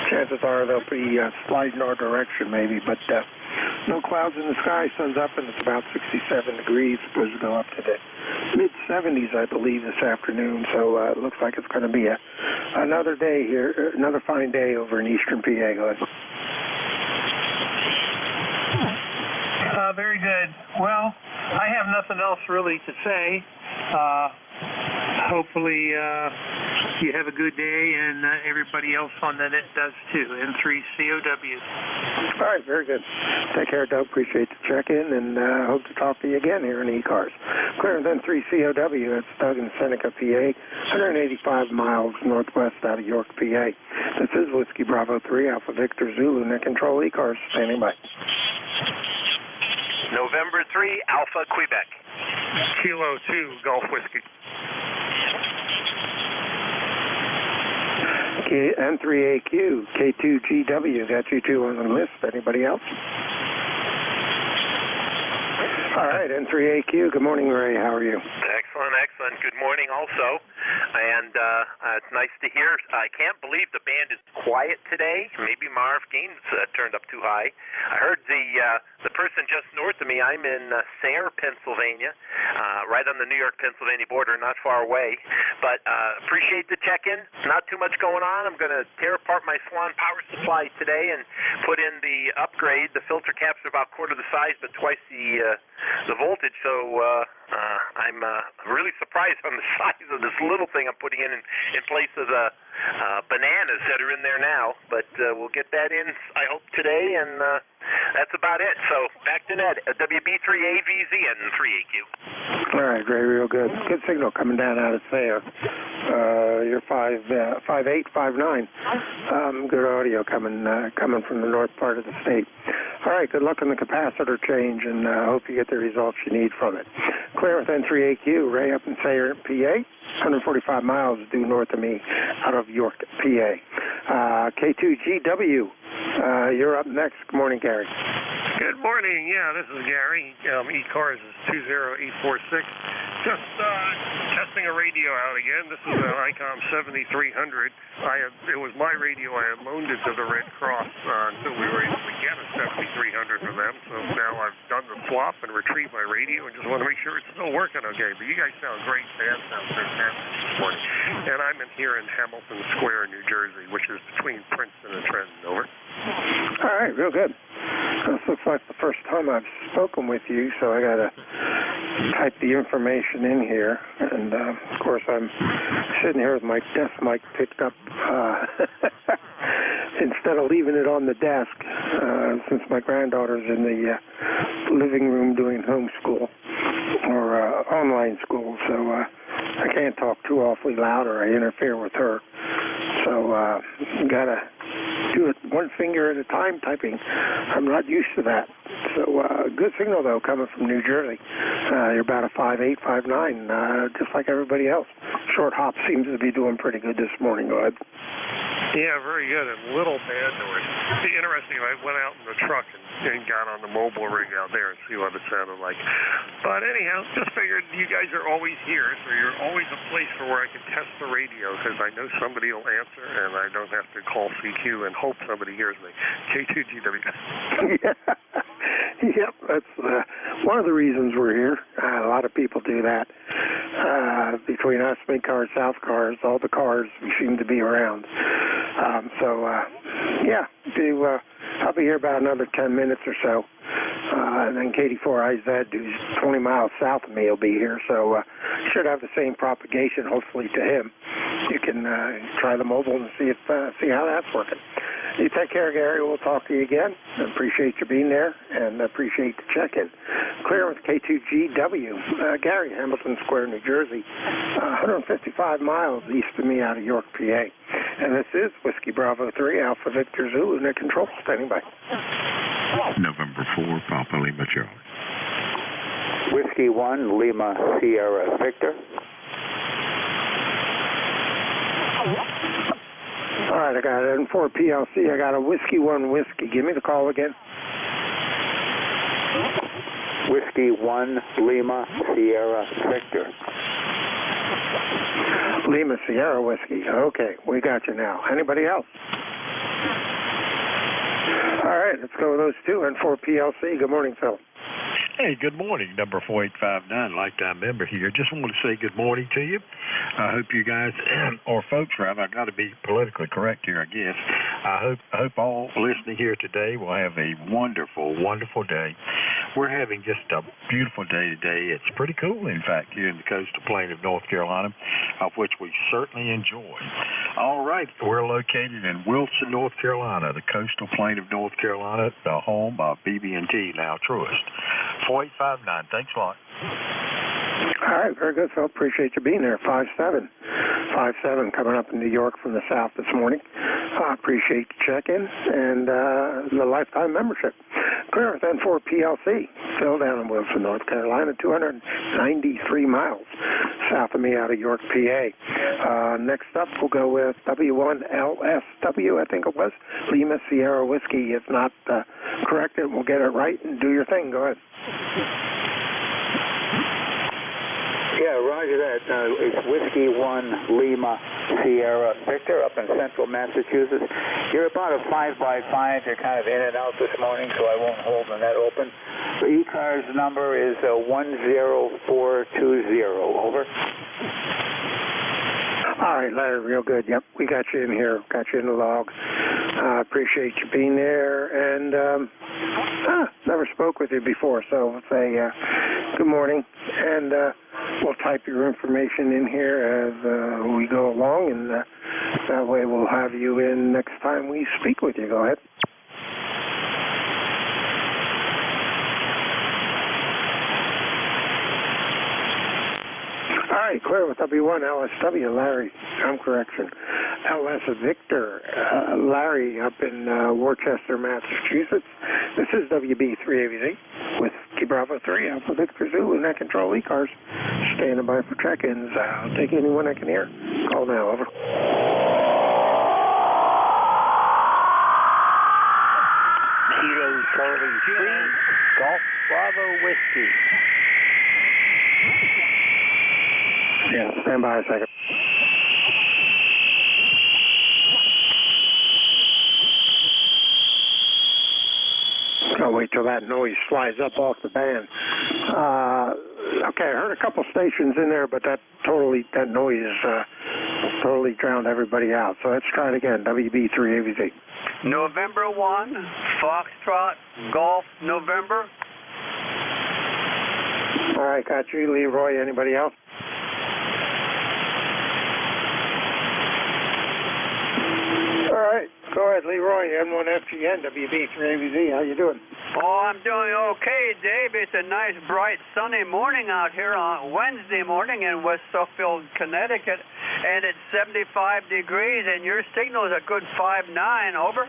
chances are they'll be sliding our direction maybe, but no clouds in the sky. Sun's up and it's about 67 degrees. Supposed to go up to the mid-70s, I believe, this afternoon. So it looks like it's going to be another day here, another fine day over in eastern PA. Go ahead. Very good. Well, I have nothing else really to say. Hopefully you have a good day, and everybody else on the net does too. N3COW. All right, very good. Take care, Doug. Appreciate the check-in, and hope to talk to you again here in ECARS. Clearance N3COW. It's Doug in Seneca, PA, 185 miles northwest out of York, PA. This is Whiskey Bravo 3, Alpha Victor Zulu, net control ECARS. Standing by. November 3, Alpha Quebec. Kilo 2, Gulf Whiskey. N3AQ, K2GW, got you two on the list. Anybody else? All right, N3AQ, good morning, Ray. How are you? Excellent. Good morning also. And it's nice to hear. I can't believe the band is quiet today. Maybe Marv Gaines turned up too high. I heard the person just north of me. I'm in Sayre, Pennsylvania, right on the New York-Pennsylvania border, not far away. But appreciate the check-in. Not too much going on. I'm going to tear apart my Swan power supply today and put in the upgrade. The filter caps are about quarter the size, but twice the voltage. So I'm really surprised on the size of this little thing I'm putting in place of the bananas that are in there now. But we'll get that in, I hope, today, and that's about it. So back to Ned, WB3AVZ and 3AQ. All right, Gray, real good. Good signal coming down out of Sayre. You're 5'8", 5'9". Good audio coming from the north part of the state. All right, good luck on the capacitor change, and hope you get the results you need from it. Clear with N3AQ, Ray up in Sayre, PA. 145 miles due north of me out of York, PA. K2GW, you're up next. Good morning, Gary. Good morning. Yeah, this is Gary. ECARS is 20846. Just testing a radio out again. This is an ICOM 7300. It was my radio. I had loaned it to the Red Cross until we were able to get a 7300 from them. So now I've done the swap and retrieved my radio and just want to make sure it's still working okay. But you guys sound great. Band sounds fantastic this morning. And I'm here in Hamilton Square, New Jersey, which is between Princeton and Trenton. Over. All right, real good. This looks like the first time I've spoken with you, so I got to type the information in here. And, of course, I'm sitting here with my desk mic picked up instead of leaving it on the desk since my granddaughter's in the living room doing homeschool or online school. So I can't talk too awfully loud or I interfere with her. So got to do it one finger at a time typing. I'm not used to that. So good signal, though, coming from New Jersey. You're about a 5'8", 5'9", just like everybody else. Short hop seems to be doing pretty good this morning. Go ahead. Yeah, very good. And little bad noise. It's interesting. I went out in the truck and got on the mobile rig out there and see what it sounded like. But anyhow, just figured you guys are always here, so you're always a place for where I can test the radio because I know somebody will answer and I don't have to call CQ and hope somebody hears me. K2GWS. Yep, that's one of the reasons we're here. A lot of people do that. Between us, ECARS, South Cars, all the cars, we seem to be around. I'll be here about another 10 minutes or so. And then KD4IZ, who's 20 miles south of me, will be here. So should have the same propagation, hopefully, to him. You can try the mobile and see how that's working. You take care, Gary. We'll talk to you again. Appreciate you being there and appreciate the check-in. Clear with K2GW. Gary, Hamilton Square, New Jersey. 155 miles east of me out of York, PA. And this is Whiskey Bravo 3, Alpha Victor Zulu, Net Control, standing by. November 4, Papa Lima Charlie. Whiskey 1, Lima Sierra Victor. All right, I got it. N4 PLC. I got a Whiskey 1 Whiskey. Give me the call again. Whiskey 1, Lima Sierra Victor. Lima Sierra Whiskey. Okay, we got you now. Anybody else? All right, let's go with those two. N4 PLC. Good morning, Phil. Hey, good morning, number 4859, lifetime member here. Just want to say good morning to you. I hope you guys, or folks rather, I've got to be politically correct here, I guess. I hope all listening here today will have a wonderful, wonderful day. We're having just a beautiful day today. It's pretty cool, in fact, here in the coastal plain of North Carolina, of which we certainly enjoy. All right, we're located in Wilson, North Carolina, the coastal plain of North Carolina, the home of BB&T, now Truist. 4859, thanks a lot. All right, very good, Phil. Appreciate you being there. 57 coming up in New York from the south this morning. I appreciate the check-in and the lifetime membership. Clear with N4 PLC. Phil down in Wilson, North Carolina, 293 miles south of me out of York, PA. Next up, we'll go with W1LSW, I think it was, Lima Sierra Whiskey. If not corrected, we'll get it right and do your thing. Go ahead. Yeah, roger that. It's Whiskey 1 Lima Sierra Victor up in central Massachusetts. You're about a 5x5. You're kind of in and out this morning, so I won't hold the net open. The ECARS number is 10420. Over. All right, Larry, real good. Yep, we got you in here, got you in the log. Appreciate you being there, and never spoke with you before, so let's say good morning, and we'll type your information in here as we go along, and that way we'll have you in next time we speak with you. Go ahead. All right, clear with W1 LSW, Larry. Correction. LS Victor, Larry up in Worcester, Massachusetts. This is WB3AVZ with Bravo 3 Alpha Victor Zulu, net control ECARS. Standing by for check-ins. I'll take anyone I can hear. Call now, over. Kilo Charlie 3, Golf Bravo Whiskey. Yeah, stand by a second. I'll wait till that noise slides up off the band. Okay, I heard a couple stations in there, but that noise totally drowned everybody out. So let's try it again. WB3AVZ. November 1, Foxtrot, Golf, November. All right, got you. Leroy, anybody else? All right, go ahead, Leroy, N1FGN, WB3AVZ. How you doing? Oh, I'm doing okay, Dave. It's a nice, bright, sunny morning out here on Wednesday morning in West Suffield, Connecticut, and it's 75 degrees, and your signal is a good 5.9, over.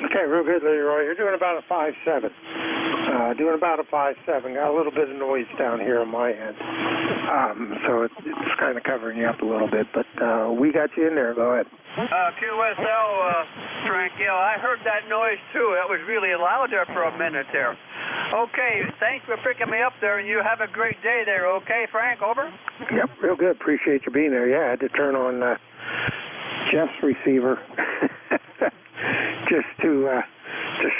Okay, real good, Leroy. You're doing about a 5.7. Doing about a 5.7. Got a little bit of noise down here on my end. So it's kind of covering you up a little bit, but we got you in there. Go ahead. QSL, Tranquil, I heard that noise too. It was really loud there for a minute there. Okay, thanks for picking me up there, and you have a great day there, okay, Frank? Over? Yep, real good. Appreciate you being there. Yeah, I had to turn on Jeff's receiver just to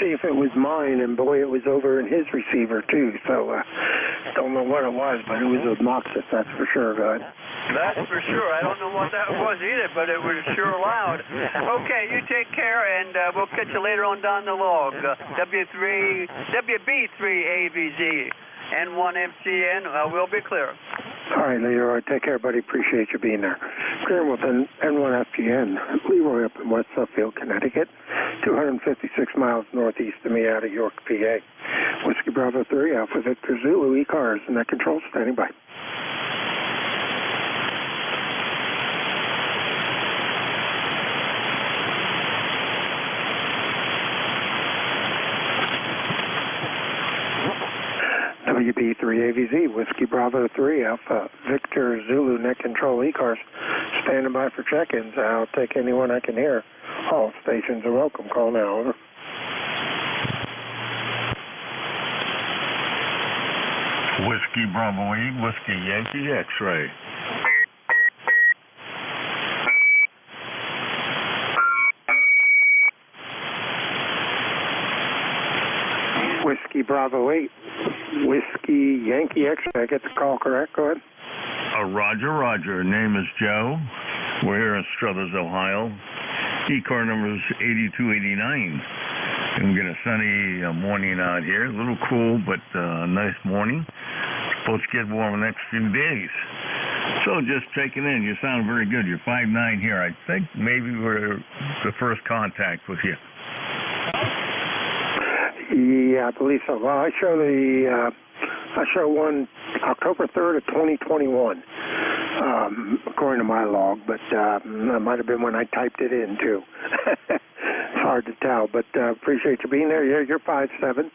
see if it was mine, and boy, it was over in his receiver too. So don't know what it was, but it was obnoxious, that's for sure. Go ahead. That's for sure. I don't know what that was either, but it was sure loud. Okay, you take care, and we'll catch you later on down the log. WB3AVZ, N1FGN, we'll be clear. All right, Leroy, take care, buddy. Appreciate you being there. Clearing with N1FGN, Leroy up in West Suffield, Connecticut, 256 miles northeast of me out of York, PA. Whiskey Bravo 3, Alpha Victor Zulu, ECARS, and that control standing by. WB3AVZ, Whiskey Bravo 3, Alpha Victor Zulu, net control ECARS, standing by for check-ins. I'll take anyone I can hear. All stations are welcome. Call now, over. Whiskey Bravo 8, Whiskey Yankee X-ray. Whiskey Bravo 8, Whiskey Yankee X-ray. I get the call correct? Go ahead. Roger, Roger. Name is Joe. We're here in Struthers, Ohio. ECAR number is 8289. And we get a sunny morning out here. A little cool, but a nice morning. Supposed to get warm the next few days. So just checking in. You sound very good. You're 5'9" here. I think maybe we're the first contact with you. Yeah, I believe so. Well, I show one October 3rd of 2021, according to my log, but that might have been when I typed it in, too. It's hard to tell, but appreciate you being there. Yeah, you're 5'7",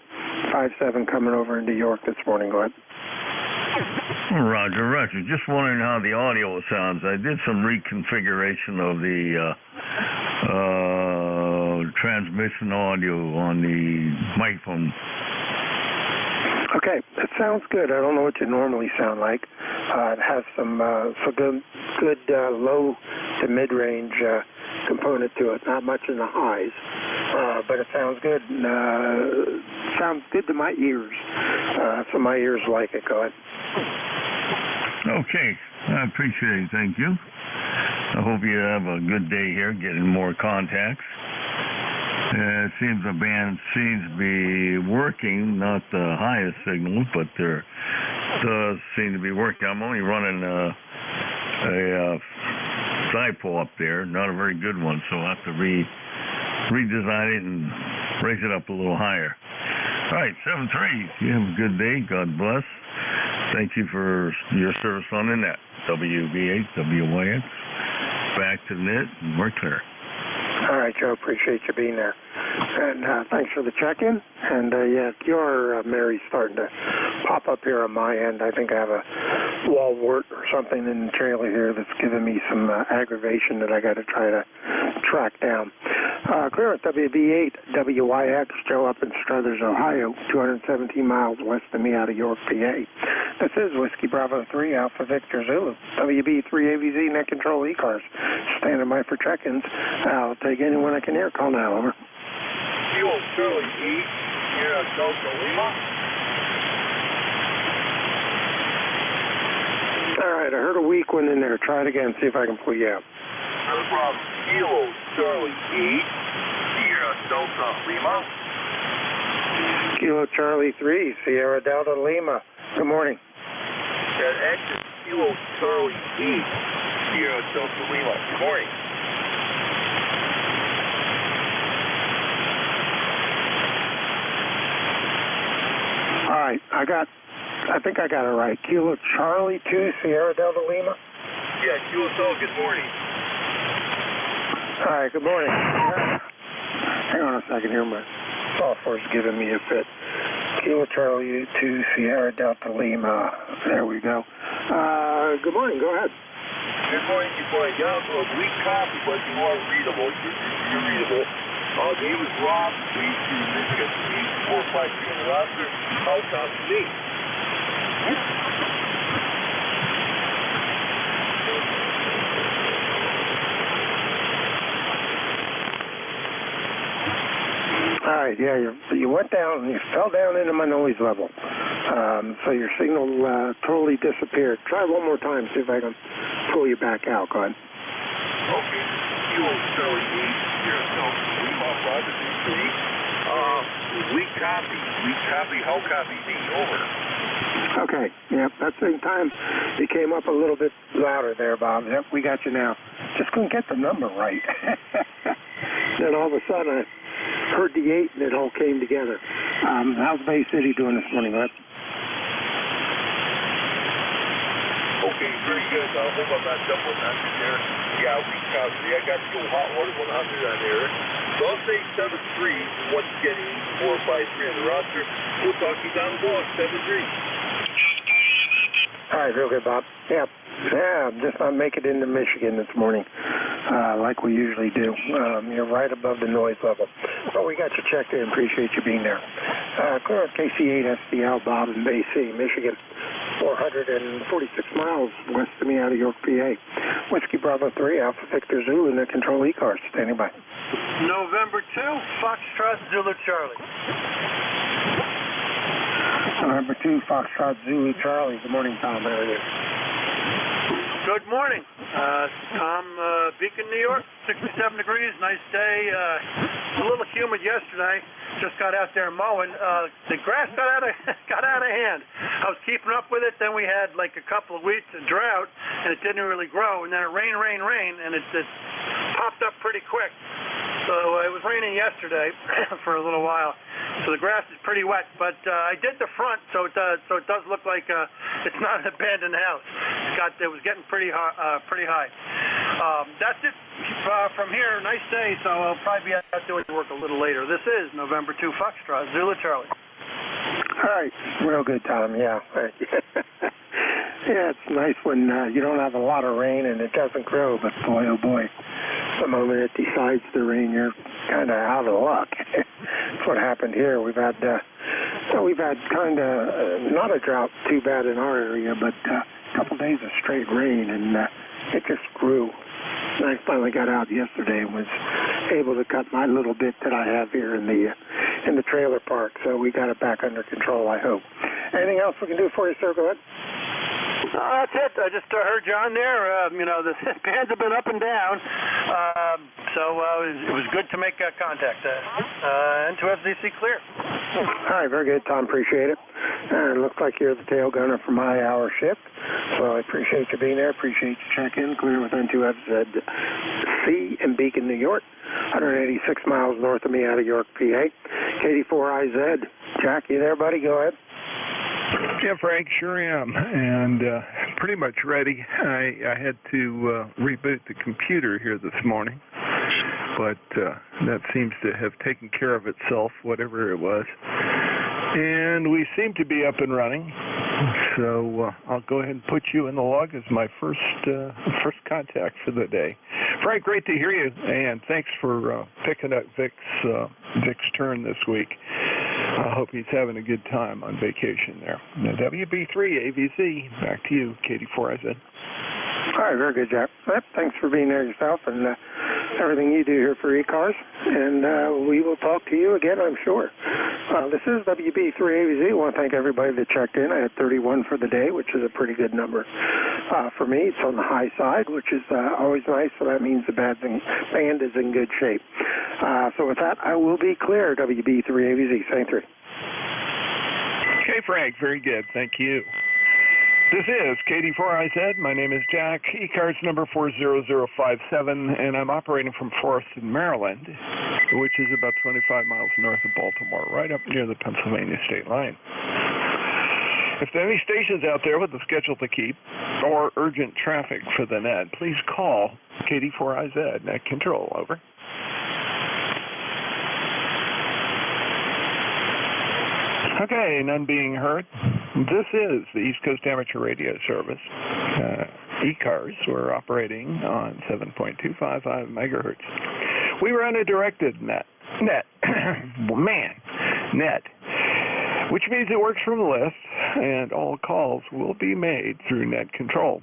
coming over into York this morning. Go ahead. Roger, Roger. Just wondering how the audio sounds. I did some reconfiguration of the transmission audio on the microphone. Okay, that sounds good. I don't know what you normally sound like. It has some good low to mid-range component to it. Not much in the highs, but it sounds good. Sounds good to my ears. So my ears like it. Go ahead. Okay, I appreciate it. Thank you. I hope you have a good day here, getting more contacts. It seems the band seems to be working, not the highest signals, but there does seem to be working. I'm only running a dipole up there, not a very good one, so I'll have to redesign it and raise it up a little higher. All right, 7-3. You have a good day. God bless. Thank you for your service on the net. WB8, WYX. Back to the net, and we're clear. All right, Joe. Appreciate you being there. And thanks for the check-in. And, your Mary's starting to pop up here on my end. I think I have a wall wart or something in the trailer here that's giving me some aggravation that I got to try to track down. Clear at WB8, WYX, Joe up in Struthers, Ohio, 217 miles west of me out of York, PA. This is Whiskey Bravo 3, Alpha Victor Zulu, WB3AVZ, net control ECARS. Standing by for check-ins. I'll take anyone I can hear. Call now, over. Fuel Charlie E, Sierra Delta Lima. All right, I heard a weak one in there. Try it again, see if I can pull you out. No problem. Kilo Charlie E, Sierra Delta Lima. Kilo Charlie 3, Sierra Delta Lima. Good morning. That exit, Kilo Charlie E, Sierra Delta Lima. Good morning. All right, I think I got it right. Kilo Charlie 2, Sierra Delta Lima? Yeah, Kilo Charlie, good morning. All right, good morning. Hang on a second here, my software's giving me a fit. Kilo Charlie 2, Sierra Delta Lima. There we go. Good morning, go ahead. Good morning, you boy. Got a weak copy, but you are readable. You're readable. The name is Rob. Please to Michigan. 453 on the roster. How top to me? All right, yeah, you went down, you fell down into my noise level. So your signal totally disappeared. Try one more time, see if I can pull you back out. Go ahead. Okay. Fuel Charlie E, Sierra Delta Lima, Roger, weak copy, how copy me, over. Okay, yep, that same time you came up a little bit louder there, Bob. Yep, we got you now. Just couldn't get the number right. Then all of a sudden I heard the 8 and it all came together. How's Bay City doing this morning, bud? Okay, very good. I hope I'm not doubling that there. Yeah, weak copy. I got fuel hot water 100 on there. So I'll say 7-3 for what's getting 453 on the roster. We'll talk you down the block, 7-3. All right, real good, Bob. Yep. Yeah, just not make it into Michigan this morning, like we usually do. You're right above the noise level. Well, we got you checked in. Appreciate you being there. Clear at KC8 SDL, Bob in Bay City, Michigan. 446 miles west of me out of York, PA. Whiskey Bravo 3, Alpha Victor Zulu, and the control ECARS. Standing by. November 2, Foxtrot Zulu Charlie. November 2, Foxtrot Zulu Charlie. Good morning, Tom. How are you? Good morning. Tom, Beacon, New York. 67 degrees, nice day. A little humid yesterday. Just got out there mowing. The grass got out of hand. I was keeping up with it. Then we had like a couple of weeks of drought, and it didn't really grow. And then it rained, and it popped up pretty quick. So it was raining yesterday for a little while. So the grass is pretty wet. But I did the front, so it does look like it's not an abandoned house. It was getting pretty high. That's it from here. Nice day. So I'll probably be out doing work a little later. This is November 2 Foxtrot Zulu Charlie. All right, real good, Tom. Yeah. Yeah, it's nice when you don't have a lot of rain and it doesn't grow, but boy, oh boy, the moment it decides to rain, you're kind of out of luck. That's what happened here. We've had kind of not a drought too bad in our area, but couple days of straight rain, and it just grew. And I finally got out yesterday and was able to cut my little bit that I have here in the trailer park. So we got it back under control, I hope. Anything else we can do for you, sir? Go ahead. That's it. I just heard you on there. The bands have been up and down, so it was good to make contact. N2FZC clear. All right, very good, Tom. Appreciate it. It looks like you're the tail gunner for my hour shift, so I appreciate you being there. Appreciate you checking. Clear with N2FZC in Beacon, New York, 186 miles north of me out of York, PA. KD4IZ. Jack, you there, buddy? Go ahead. Yeah, Frank, sure am, and pretty much ready. I had to reboot the computer here this morning, but that seems to have taken care of itself, whatever it was. And we seem to be up and running, so I'll go ahead and put you in the log as my first contact for the day. Frank, great to hear you, and thanks for picking up Vic's turn this week. I hope he's having a good time on vacation there. Now, WB3AVZ, back to you, KD4IZ. All right, very good, Jack. Yep, thanks for being there yourself and everything you do here for ECARS. And we will talk to you again, I'm sure. This is WB3AVZ. I want to thank everybody that checked in. I had 31 for the day, which is a pretty good number. For me, it's on the high side, which is always nice, so that means the band is in good shape. So with that, I will be clear, WB3AVZ. Saying 3. Okay, Frank, very good. Thank you. This is KD4IZ. My name is Jack, ECARS number 40057, and I'm operating from Forreston, Maryland, which is about 25 miles north of Baltimore, right up near the Pennsylvania state line. If there are any stations out there with a schedule to keep or urgent traffic for the net, please call KD4IZ net control. Over. Okay, none being heard. This is the East Coast Amateur Radio Service, ECARS. We're operating on 7.255 megahertz. We run a directed net, which means it works from the list, and all calls will be made through net control.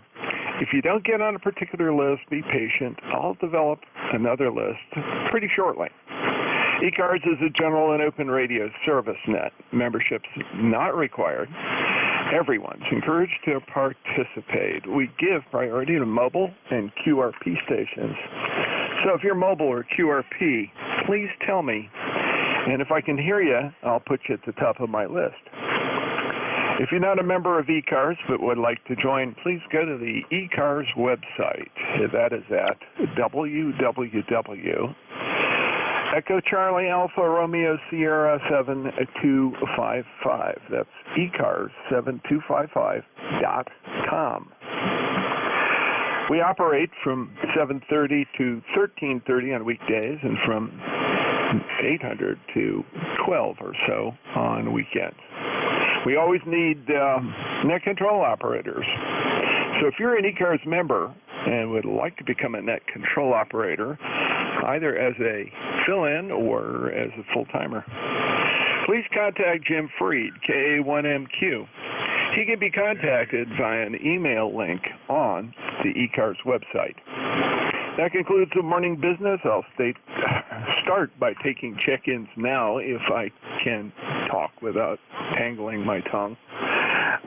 If you don't get on a particular list, be patient. I'll develop another list pretty shortly. ECARS is a general and open radio service net. Membership's not required. Everyone's encouraged to participate. We give priority to mobile and QRP stations. So if you're mobile or QRP, please tell me. And if I can hear you, I'll put you at the top of my list. If you're not a member of ECARS but would like to join, please go to the ECARS website. That is at www. Echo Charlie Alpha Romeo Sierra 7255. That's ECARS7255.com. We operate from 7:30 to 13:30 on weekdays and from 800 to 12 or so on weekends. We always need net control operators. So if you're an ECARS member and would like to become a net control operator, either as a fill-in or as a full-timer, please contact Jim Freed, KA1MQ. He can be contacted via an email link on the ECARS website. That concludes the morning business. I'll start by taking check-ins now if I can talk without tangling my tongue.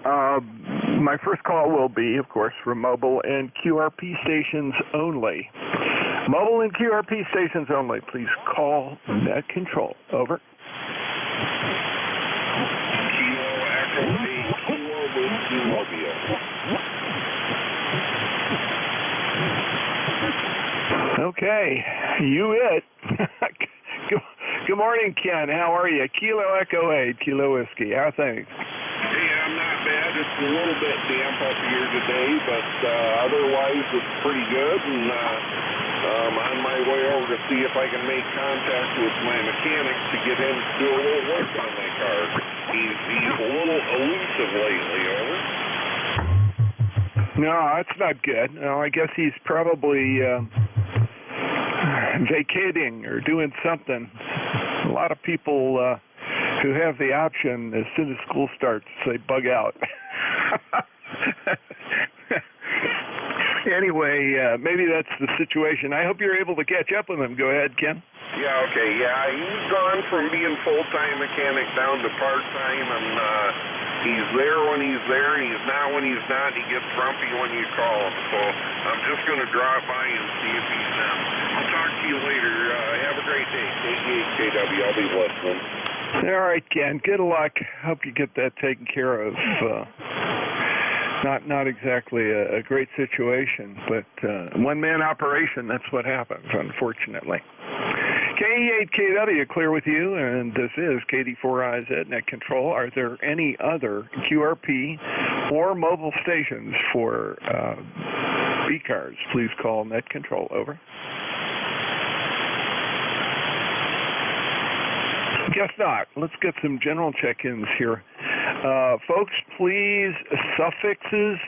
My first call will be, of course, for mobile and QRP stations only. Mobile and QRP stations only. Please call net control. Over. Okay, you it. Good morning, Ken. How are you? Kilo Echo 8, Kilo Whiskey. How are things? Hey, I'm not bad. It's a little bit damp up here today, but otherwise it's pretty good. And I'm on my way over to see if I can make contact with my mechanic to get him to do a little work on my car. He's a little elusive lately. Over. No, that's not good. No, I guess he's probably vacating or doing something. A lot of people who have the option as soon as school starts, they bug out. Anyway, maybe that's the situation. I hope you're able to catch up with him. Go ahead, Ken. Yeah, okay, yeah. He's gone from being full-time mechanic down to part-time, and he's there when he's there. He's not when he's not. He gets grumpy when you call him. So I'm just going to drop by and see if he's I'll talk to you later. Have a great day. KW, I'll be listening. All right, Ken. Good luck. Hope you get that taken care of. Not exactly a great situation, but one-man operation, that's what happens, unfortunately. KE8KW, clear with you, and this is KD4IZ Net Control. Are there any other QRP or mobile stations for ECARS? Please call Net Control. Over. Guess not. Let's get some general check-ins here. Folks, please, suffixes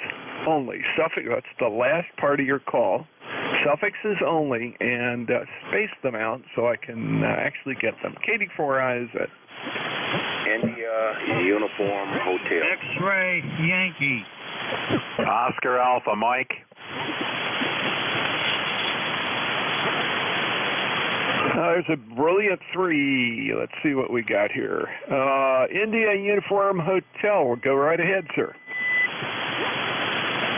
only. That's the last part of your call. Suffixes only, and space them out so I can actually get them. KD4IZ. India Uniform Hotel. X-Ray Yankee. Oscar Alpha Mike. There's a brilliant 3. Let's see what we got here. India Uniform Hotel. We'll go right ahead, sir.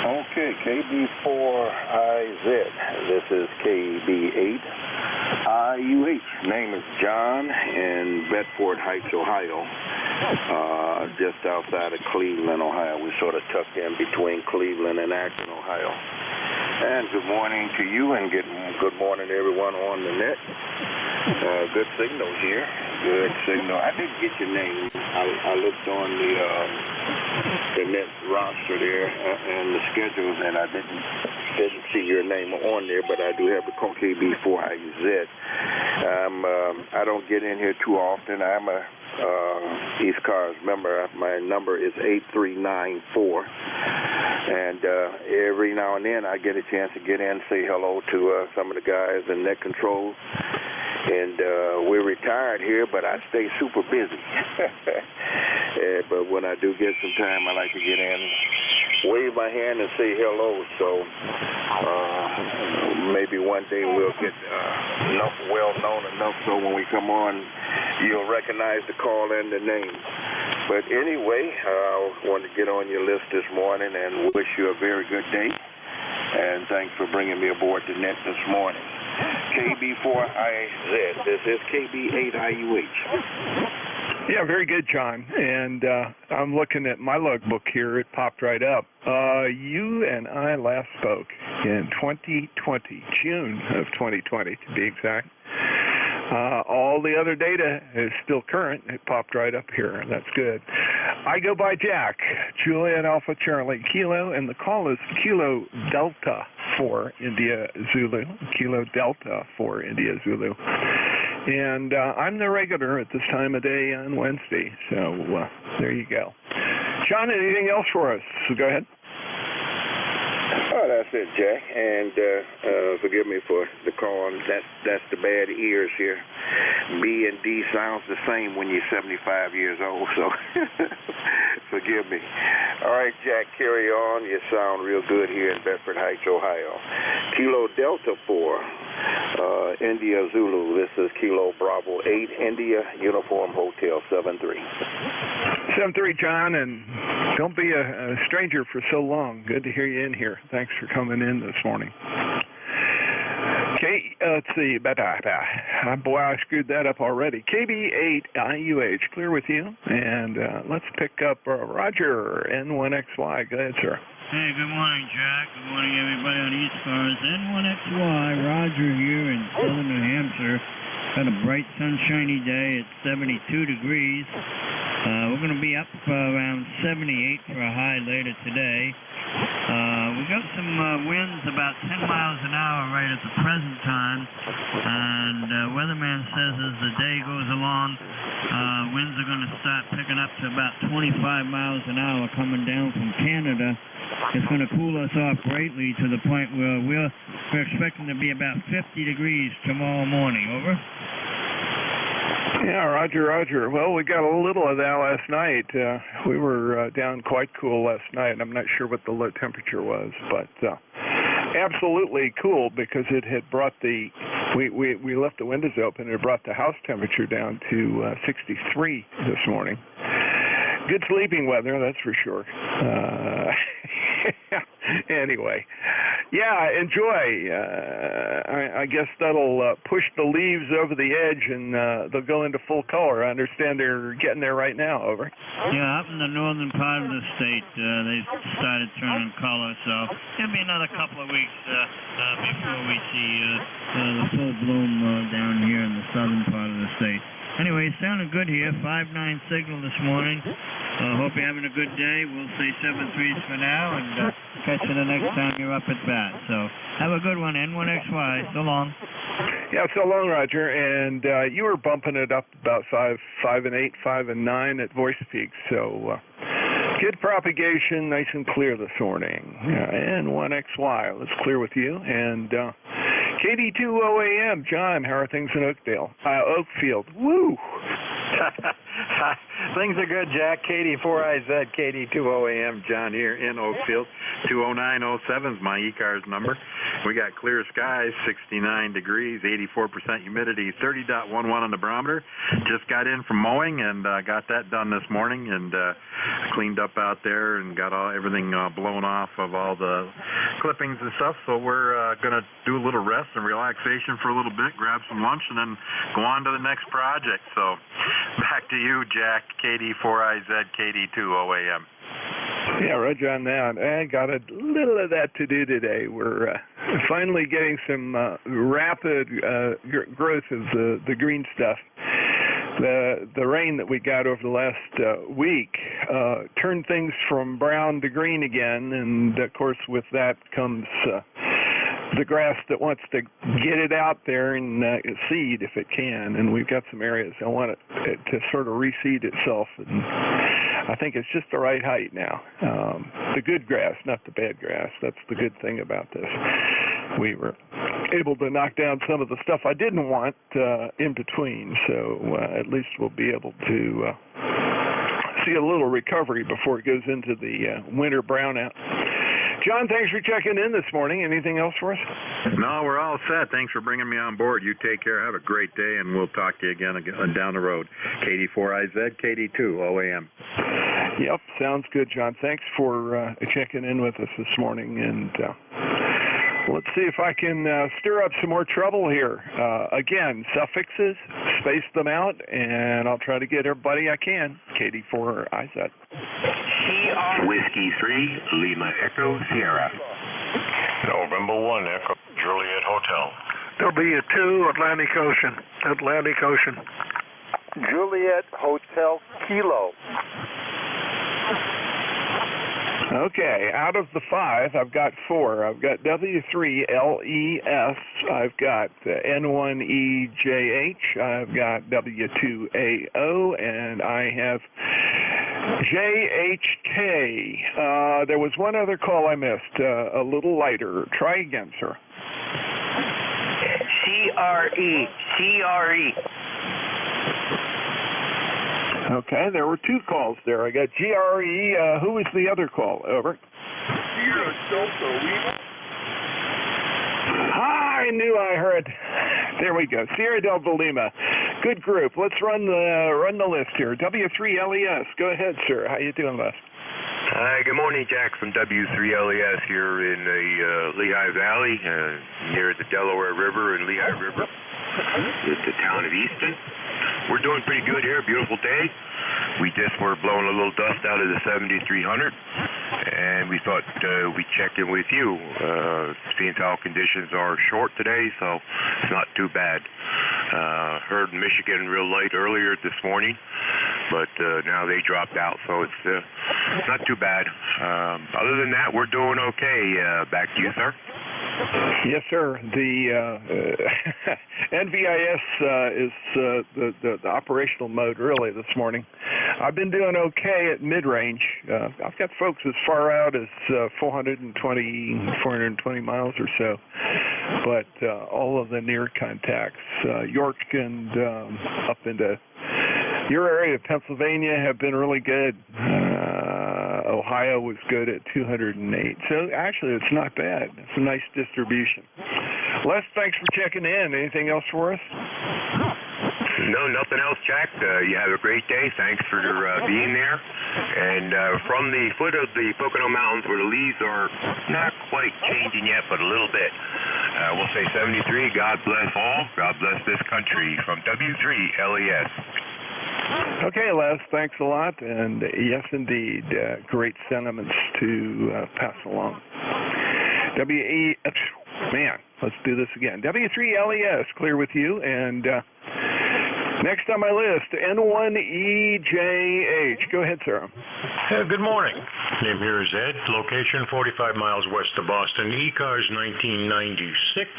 Okay, KB4IZ. This is KB8IUH. Name is John in Bedford Heights, Ohio. Just outside of Cleveland, Ohio. We sort of tucked in between Cleveland and Akron, Ohio. And good morning to you, and good morning to everyone on the net. Good signal here. Good signal. I didn't get your name. I looked on the net roster there and the schedules, and I didn't see your name on there, but I do have the KB4IZ. I don't get in here too often. I'm a ECARS member. My number is 8394. And every now and then I get a chance to get in and say hello to some of the guys in Net Control. And we're retired here, but I stay super busy. But when I do get some time, I like to get in, wave my hand, and say hello. So maybe one day we'll get well-known enough so when we come on, you'll recognize the call and the name. But anyway, I wanted to get on your list this morning and wish you a very good day. And thanks for bringing me aboard the net this morning. KB4IZ. This is KB8IUH. Yeah, very good, John. And I'm looking at my logbook here. It popped right up. You and I last spoke in 2020, June of 2020 to be exact. All the other data is still current. It popped right up here. That's good. I go by Jack, Juliet Alpha Charlie Kilo, and the call is Kilo Delta for India Zulu. Kilo Delta for India Zulu. And I'm the regular at this time of day on Wednesday. So there you go. John, anything else for us? So go ahead. Oh, that's it, Jack. And forgive me for the call. That's the bad ears here. B and D sounds the same when you're 75 years old, so forgive me. All right, Jack, carry on. You sound real good here in Bedford Heights, Ohio. Kilo Delta 4, India Zulu. This is Kilo Bravo 8, India Uniform Hotel 73. 73, John, and don't be a stranger for so long. Good to hear you in here. Thanks for coming in this morning. Okay, let's see. Boy, I screwed that up already. KB8IUH, clear with you. And let's pick up Roger, N1XY. Go ahead, sir. Hey, good morning, Jack. Good morning, everybody on ECARS. N1XY, Roger here in southern New Hampshire. Got a bright, sunshiny day. It's 72 degrees. We're going to be up around 78 for a high later today. We got some winds about 10 miles an hour right at the present time, and weatherman says as the day goes along, winds are going to start picking up to about 25 miles an hour coming down from Canada. It's going to cool us off greatly to the point where we're expecting to be about 50 degrees tomorrow morning. Over. Yeah, Roger. Well, we got a little of that last night. We were down quite cool last night. I'm not sure what the low temperature was, but absolutely cool because it had brought we left the windows open and it brought the house temperature down to 63 this morning. Good sleeping weather, that's for sure. Anyway, yeah, enjoy. I guess that'll push the leaves over the edge and they'll go into full color. I understand they're getting there right now, over. Yeah, up in the northern part of the state, they started turning color, so it'll be another couple of weeks before we see the full bloom down here in the southern part of the state. Anyway, sounding good here. 5-9 signal this morning. Hope you're having a good day. We'll say 7-3s for now, and catch you the next time you're up at bat. So have a good one, N1XY. So long. Yeah, so long, Roger. And you were bumping it up about 5 and 8, 5 and 9 at voice peak. So good propagation, nice and clear this morning. N1XY, let's clear with you. And KD2OAM, John, how are things in Oakdale? Oakfield, woo! Things are good, Jack. KD4IZ, KD2OAM, John here in Oakfield. 20907 is my ECARS number. We got clear skies, 69 degrees, 84% humidity, 30.11 on the barometer. Just got in from mowing and got that done this morning and cleaned up out there and got everything blown off of all the clippings and stuff. So we're going to do a little rest and relaxation for a little bit, grab some lunch, and then go on to the next project. So back to you, Jack, KD4IZ, KD2OAM. Yeah, roger on that. I got a little of that to do today. We're finally getting some rapid growth of the green stuff. The rain that we got over the last week turned things from brown to green again, and of course with that comes the grass that wants to get it out there and seed if it can. And we've got some areas I want it to sort of reseed itself. And I think it's just the right height now. The good grass, not the bad grass. That's the good thing about this. We were able to knock down some of the stuff I didn't want in between. So at least we'll be able to see a little recovery before it goes into the winter brownout. John, thanks for checking in this morning. Anything else for us? No, we're all set. Thanks for bringing me on board. You take care. Have a great day, and we'll talk to you again down the road. KD4IZ, KD2OAM. Yep, sounds good, John. Thanks for checking in with us this morning, and let's see if I can stir up some more trouble here. Again, suffixes, space them out, and I'll try to get everybody I can. KD4IZ. Whiskey 3, Lima Echo Sierra. November 1, Echo Juliet Hotel. W2, Atlantic Ocean. Atlantic Ocean. Juliet Hotel Kilo. Okay, out of the 5, I've got 4. I've got W3LES, I've got N1EJH, I've got W2AO, and I have JHK. There was one other call I missed, a little lighter. Try again, sir. CRE. Okay, there were 2 calls there. I got GRE. Who was the other call? Over. Sierra Delta Lima. I knew I heard. There we go. Sierra Delta Lima. Good group. Let's run the list here. W3LES. Go ahead, sir. How you doing, Les? Hi, good morning, Jack from W3LES here in the Lehigh Valley, near the Delaware River and Lehigh River, with the town of Easton. We're doing pretty good here. Beautiful day. We just were blowing a little dust out of the 7300, and we thought we'd check in with you, seeing how conditions are short today, so it's not too bad. Heard Michigan real light earlier this morning, but now they dropped out, so it's not too bad. Other than that, we're doing okay. Back to you, sir. Yes, sir. The NVIS is the operational mode really this morning. I've been doing okay at mid-range. I've got folks as far out as 420 miles or so, but all of the near contacts, York and up into your area of Pennsylvania have been really good. Ohio Ohio was good at 208. So actually, it's not bad. It's a nice distribution. Les, thanks for checking in. Anything else for us? No, nothing else, Jack. You have a great day. Thanks for being there. And from the foot of the Pocono Mountains, where the leaves are not quite changing yet, but a little bit, we'll say 73. God bless all. God bless this country. From W3LES. Okay, Les, thanks a lot. And yes, indeed, great sentiments to pass along. Man, let's do this again. W3LES, clear with you. And next on my list, N1EJH. Go ahead, sir. Good morning. Name here is Ed. Location 45 miles west of Boston. ECARS 1996.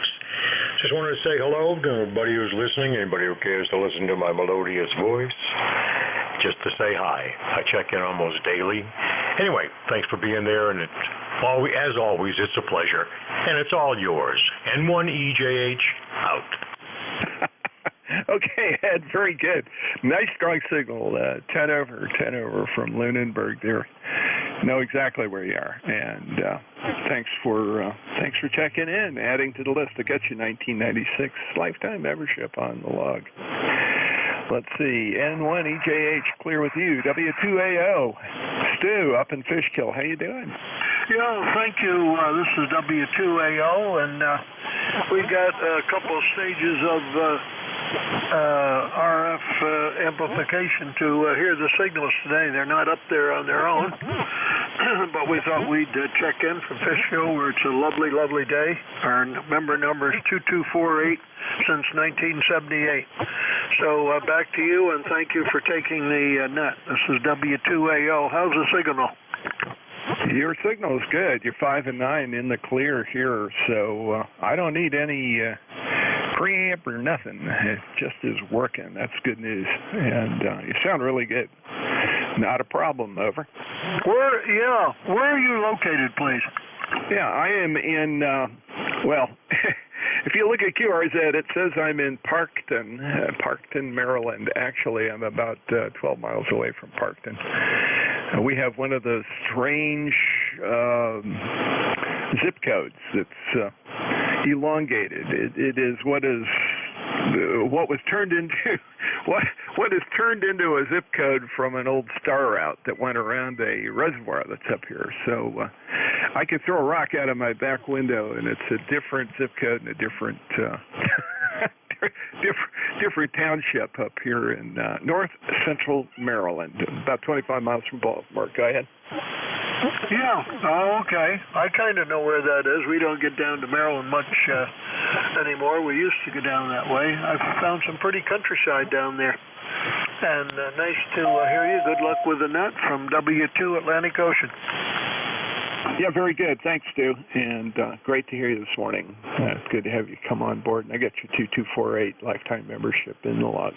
Just wanted to say hello to everybody who's listening, anybody who cares to listen to my melodious voice. Just to say hi. I check in almost daily. Anyway, thanks for being there, and as always, it's a pleasure. And it's all yours. N1EJH out. Okay, Ed, very good. Nice strong signal. 10 over from Lunenburg there. Know exactly where you are. And thanks for checking in, adding to the list. I got you 1996 lifetime membership on the log. Let's see, N1EJH, clear with you. W2AO, Stu up in Fishkill. How you doing? Yeah, thank you. This is W2AO, and we got a couple of stages of RF amplification to hear the signals today. They're not up there on their own, but we thought we'd check in from Fishkill, where it's a lovely, lovely day. Our member number is 2248 since 1978. So back to you, and thank you for taking the net. This is W2AO. How's the signal? Your signal is good. You're 5 and 9 in the clear here, so I don't need any preamp or nothing. It just is working. That's good news. And you sound really good. Not a problem. Over. Where are you located, please? Yeah, I am in, if you look at QRZ, it says I'm in Parkton, Maryland. Actually, I'm about 12 miles away from Parkton. We have one of those strange zip codes that's elongated. It is what was turned into what is turned into a zip code from an old star route that went around a reservoir that's up here. So I could throw a rock out of my back window, and it's a different zip code and a different different township up here in north central Maryland, about 25 miles from Baltimore. Go ahead. Yeah. Oh, okay. I kind of know where that is. We don't get down to Maryland much anymore. We used to go down that way. I've found some pretty countryside down there. And nice to hear you. Good luck with the net from W2 Atlantic Ocean. Yeah, very good. Thanks, Stu. And great to hear you this morning. It's good to have you come on board. And I got your 2248 lifetime membership in the log.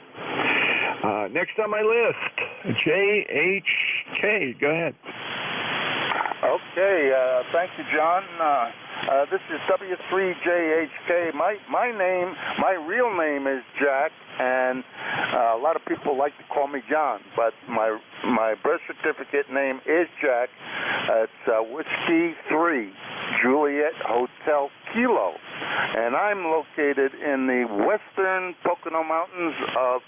Next on my list, JHK. Go ahead. Okay, thank you, John. This is W3JHK. My real name is Jack, and a lot of people like to call me John, but my birth certificate name is Jack. It's Whiskey 3, Juliet Hotel Kilo, and I'm located in the western Pocono Mountains of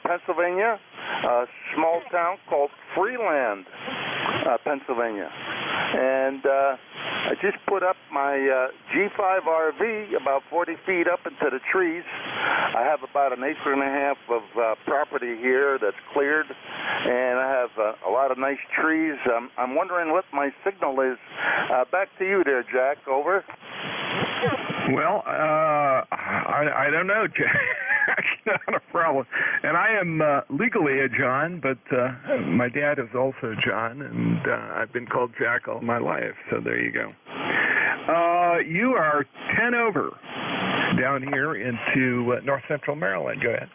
Pennsylvania, a small town called Freeland, Pennsylvania. And I just put up my G5 RV about 40 feet up into the trees. I have about an acre and a half of property here that's cleared, and I have a lot of nice trees. I'm wondering what my signal is. Back to you there, Jack. Over. Well, I don't know, Jack. That's not a problem. And I am legally a John, but my dad is also John, and I've been called Jack all my life, so there you go. You are 10 over down here into north central Maryland. Go ahead.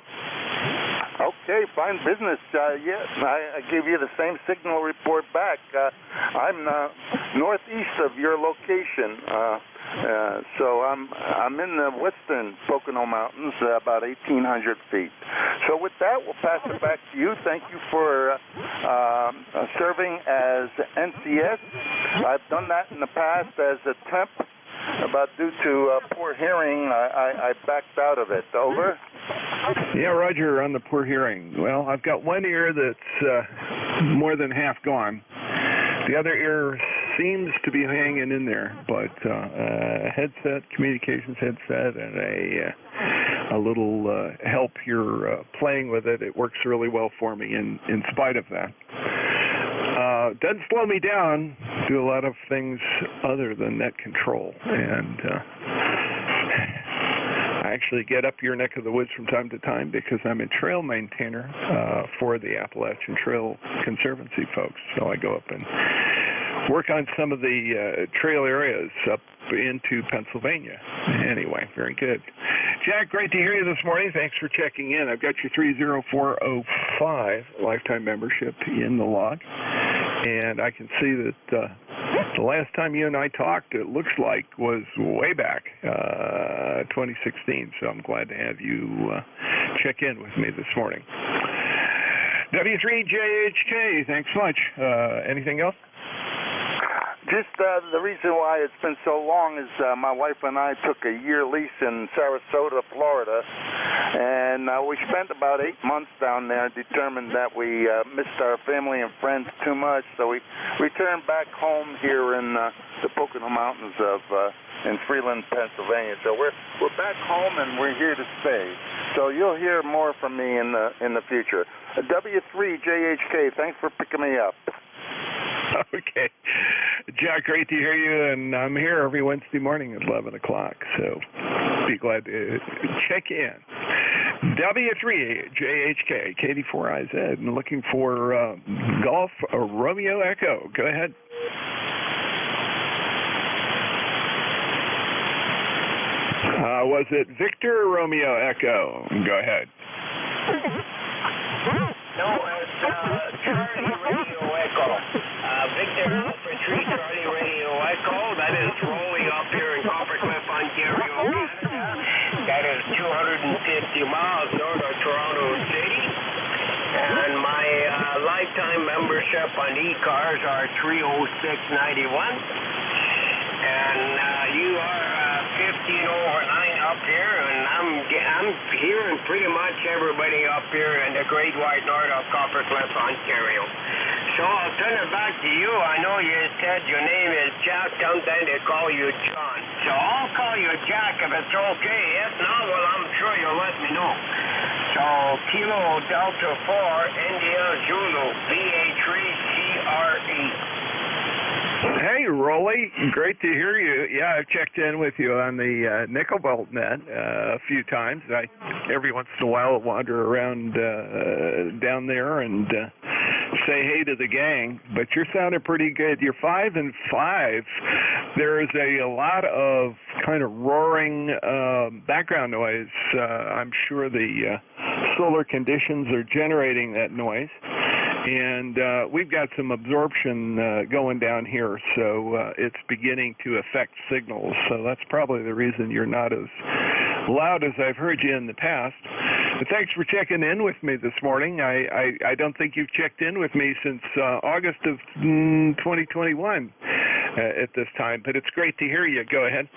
Okay, fine business. Yes, I give you the same signal report back. I'm northeast of your location. So I'm in the western Pocono Mountains, about 1,800 feet. So with that, we'll pass it back to you. Thank you for serving as NCS. I've done that in the past as a temp, but due to poor hearing, I backed out of it. Over. Yeah, Roger, on the poor hearing. Well, I've got one ear that's more than half gone. The other ear seems to be hanging in there, but headset, communications headset, and a little help here playing with it. It works really well for me in spite of that. Doesn't slow me down. Do a lot of things other than net control, and I actually get up your neck of the woods from time to time because I'm a trail maintainer for the Appalachian Trail Conservancy folks. So I go up and work on some of the trail areas up into Pennsylvania. Anyway, very good. Jack, great to hear you this morning. Thanks for checking in. I've got your 30405 lifetime membership in the log. And I can see that the last time you and I talked, it looks like, was way back, 2016. So I'm glad to have you check in with me this morning. W3JHK, thanks much. Anything else? Just the reason why it's been so long is my wife and I took a year lease in Sarasota, Florida, and we spent about 8 months down there and determined that we missed our family and friends too much, so we returned back home here in the Pocono Mountains in Freeland, Pennsylvania. So we're back home and we're here to stay. So you'll hear more from me in the future. W3JHK, thanks for picking me up. Okay. Jack, great to hear you, and I'm here every Wednesday morning at 11 o'clock, so be glad to check in. W3JHK, KD4IZ, and looking for Golf Romeo Echo. Go ahead. Was it Victor Romeo Echo? Go ahead. No, it's Charlie Radio Echo. Victor Alpha 3 Charlie Radio Echo. That is rolling up here in Coppercliff, Ontario, Canada. That is 250 miles north of Toronto City. And my lifetime membership on ECARS are 306.91. And you are 15 over 9 up here, and I'm hearing pretty much everybody up here in the Great White North of Coppercliff, Ontario. So I'll turn it back to you. I know you said your name is Jack. Sometimes they call you John. So I'll call you Jack if it's okay. If not, well, I'm sure you'll let me know. So Kilo Delta 4 India Zulu VA3CRE. Hey, Rolly, great to hear you. Yeah, I've checked in with you on the Nickel Belt net a few times. I every once in a while wander around down there and say hey to the gang, but you're sounding pretty good. You're 5 and 5. There's a lot of kind of roaring background noise. I'm sure the solar conditions are generating that noise. And we've got some absorption going down here, so it's beginning to affect signals. So that's probably the reason you're not as loud as I've heard you in the past. But thanks for checking in with me this morning. I don't think you've checked in with me since August of 2021 at this time, but it's great to hear you. Go ahead.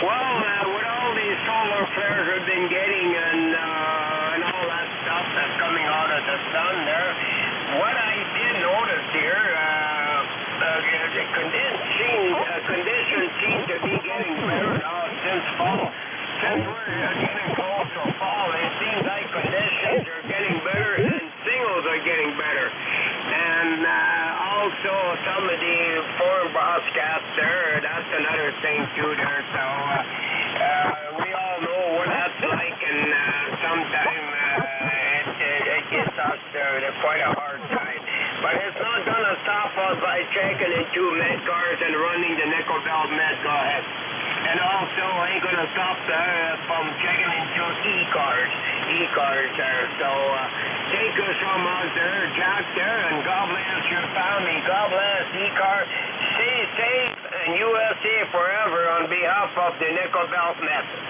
Well, with all these solar flares we've been getting and all that stuff that's coming out of the sun there, what I did notice here, the conditions seem to be getting better now since fall. Since we're getting close to fall, it seems like conditions are getting better and signals are getting better. And also some of the foreign broadcasts there, that's another thing too there. So we all know what that's like, and sometimes it gets us quite a hard time. But it's not going to stop us by checking into Medcars and running the Nickel Belt Med. Go ahead. And also ain't going to stop from checking into ECARS there. So take us from out there, Jack there, and God bless your family. God bless ECARS. Stay safe and USA forever on behalf of the Nickel Belt method.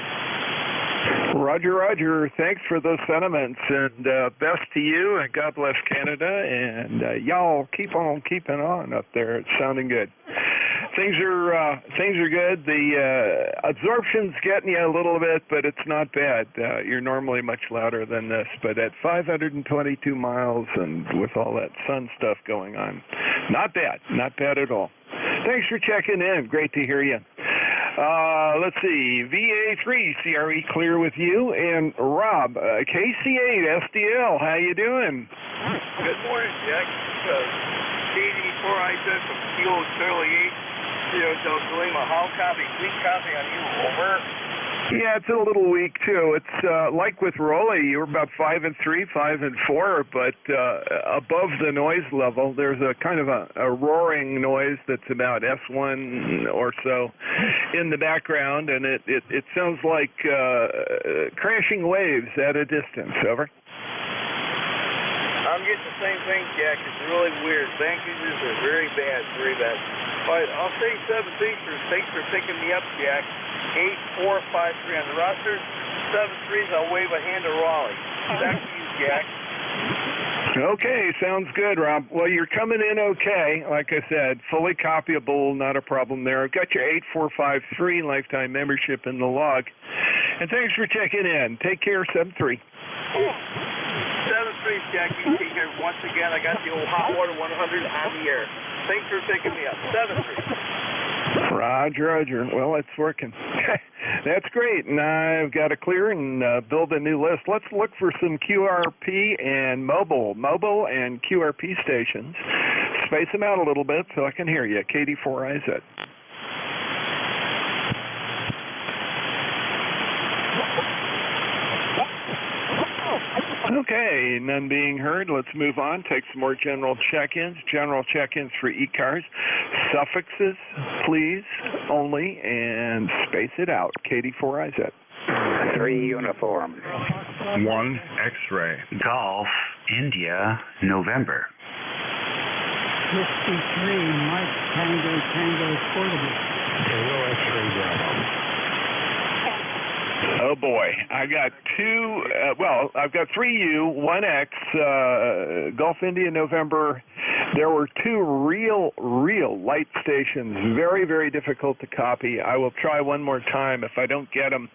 Roger, Roger. Thanks for those sentiments, and best to you, and God bless Canada, and y'all keep on keeping on up there. It's sounding good. Things are good. The absorption's getting you a little bit, but it's not bad. You're normally much louder than this, but at 522 miles and with all that sun stuff going on, not bad at all. Thanks for checking in. Great to hear you. Let's see, VA3 CRE clear with you, and Rob, KC8 SDL, how you doing? Good morning, Jack. KD4I said from Kilo Charlie 8, Delima, how copy, weak copy on you, over? Yeah, it's a little weak too. It's like with Rolly, you were about 5 and 3, 5 and 4, but above the noise level, there's a kind of a roaring noise that's about S1 or so in the background, and it sounds like crashing waves at a distance. Over. I'm getting the same thing, Jack. It's really weird. Bank users are very bad, very bad. All right, I'll say 7 features. Thanks for picking me up, Jack. 8453 on the roster. 7 threes. I'll wave a hand to Raleigh. Back to you, Jack. Okay, sounds good, Rob. Well, you're coming in okay. Like I said, fully copyable, not a problem there. I've got your 8453 lifetime membership in the log. And thanks for checking in. Take care, 7-3. 7-3, Jack. You take care once again. I got the old hot water 100 on the air. Thanks for picking me up. 7-3. Roger. Well, it's working. That's great. And I've got to clear and build a new list. Let's look for some QRP and mobile and QRP stations. Space them out a little bit so I can hear you. KD4IZ. Okay, none being heard. Let's move on. Take some more general check-ins. General check-ins for ECARS. Suffixes, please, only, and space it out. KD4IZ. 3 uniform. 1 X-ray. Golf, India, November. 53, Mike Tango Portable. No X-ray Bravo. Oh boy, I got I've got 3U, 1X, Gulf India November. There were 2 real light stations, very, very difficult to copy. I will try one more time. If I don't get them,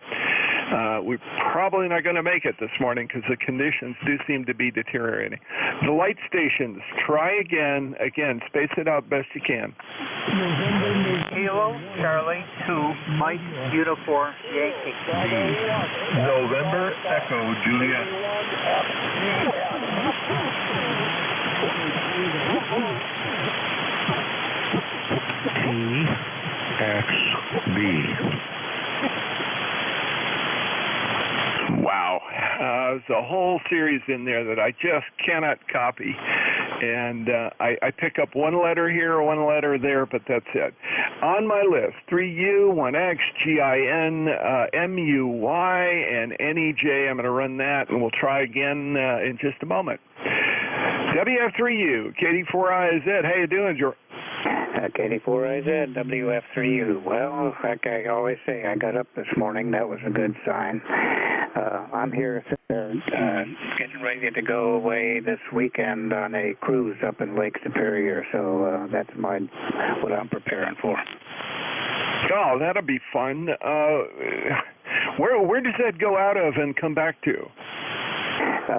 we're probably not going to make it this morning because the conditions do seem to be deteriorating. The light stations, try again, space it out best you can. Kilo, Charlie, 2, Mike, Uniform, Yankee. November, Echo, Juliet. TXB. Wow. There's a whole series in there that I just cannot copy. And I pick up one letter here, one letter there, but that's it. On my list, 3U, 1X, GIN, MUY, and NEJ. I'm going to run that, and we'll try again in just a moment. WF3U, KD4IZ. How you doing, George? KD4IZ, WF3U. Well, like I always say, I got up this morning. That was a good sign. I'm here getting ready to go away this weekend on a cruise up in Lake Superior, so that's what I'm preparing for. Oh, that'll be fun. Where does that go out of and come back to?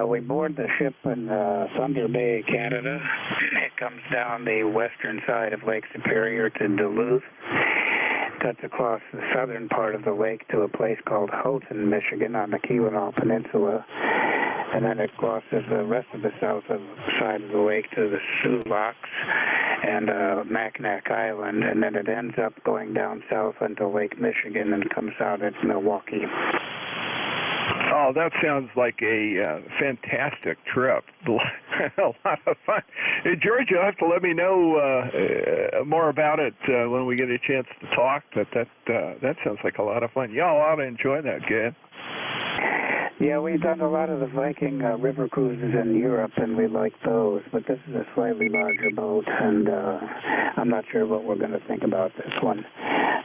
We board the ship in Thunder Bay, Canada. It comes down the western side of Lake Superior to Duluth, cuts across the southern part of the lake to a place called Houghton, Michigan, on the Keweenaw Peninsula, and then it crosses the rest of the south side of the lake to the Sioux Locks and Mackinac Island, and then it ends up going down south into Lake Michigan and comes out at Milwaukee. Oh, that sounds like a fantastic trip. A lot of fun. Hey, George, you'll have to let me know more about it when we get a chance to talk, but that sounds like a lot of fun. Y'all ought to enjoy that, good. Yeah, we've done a lot of the Viking river cruises in Europe, and we like those, but this is a slightly larger boat, and I'm not sure what we're going to think about this one.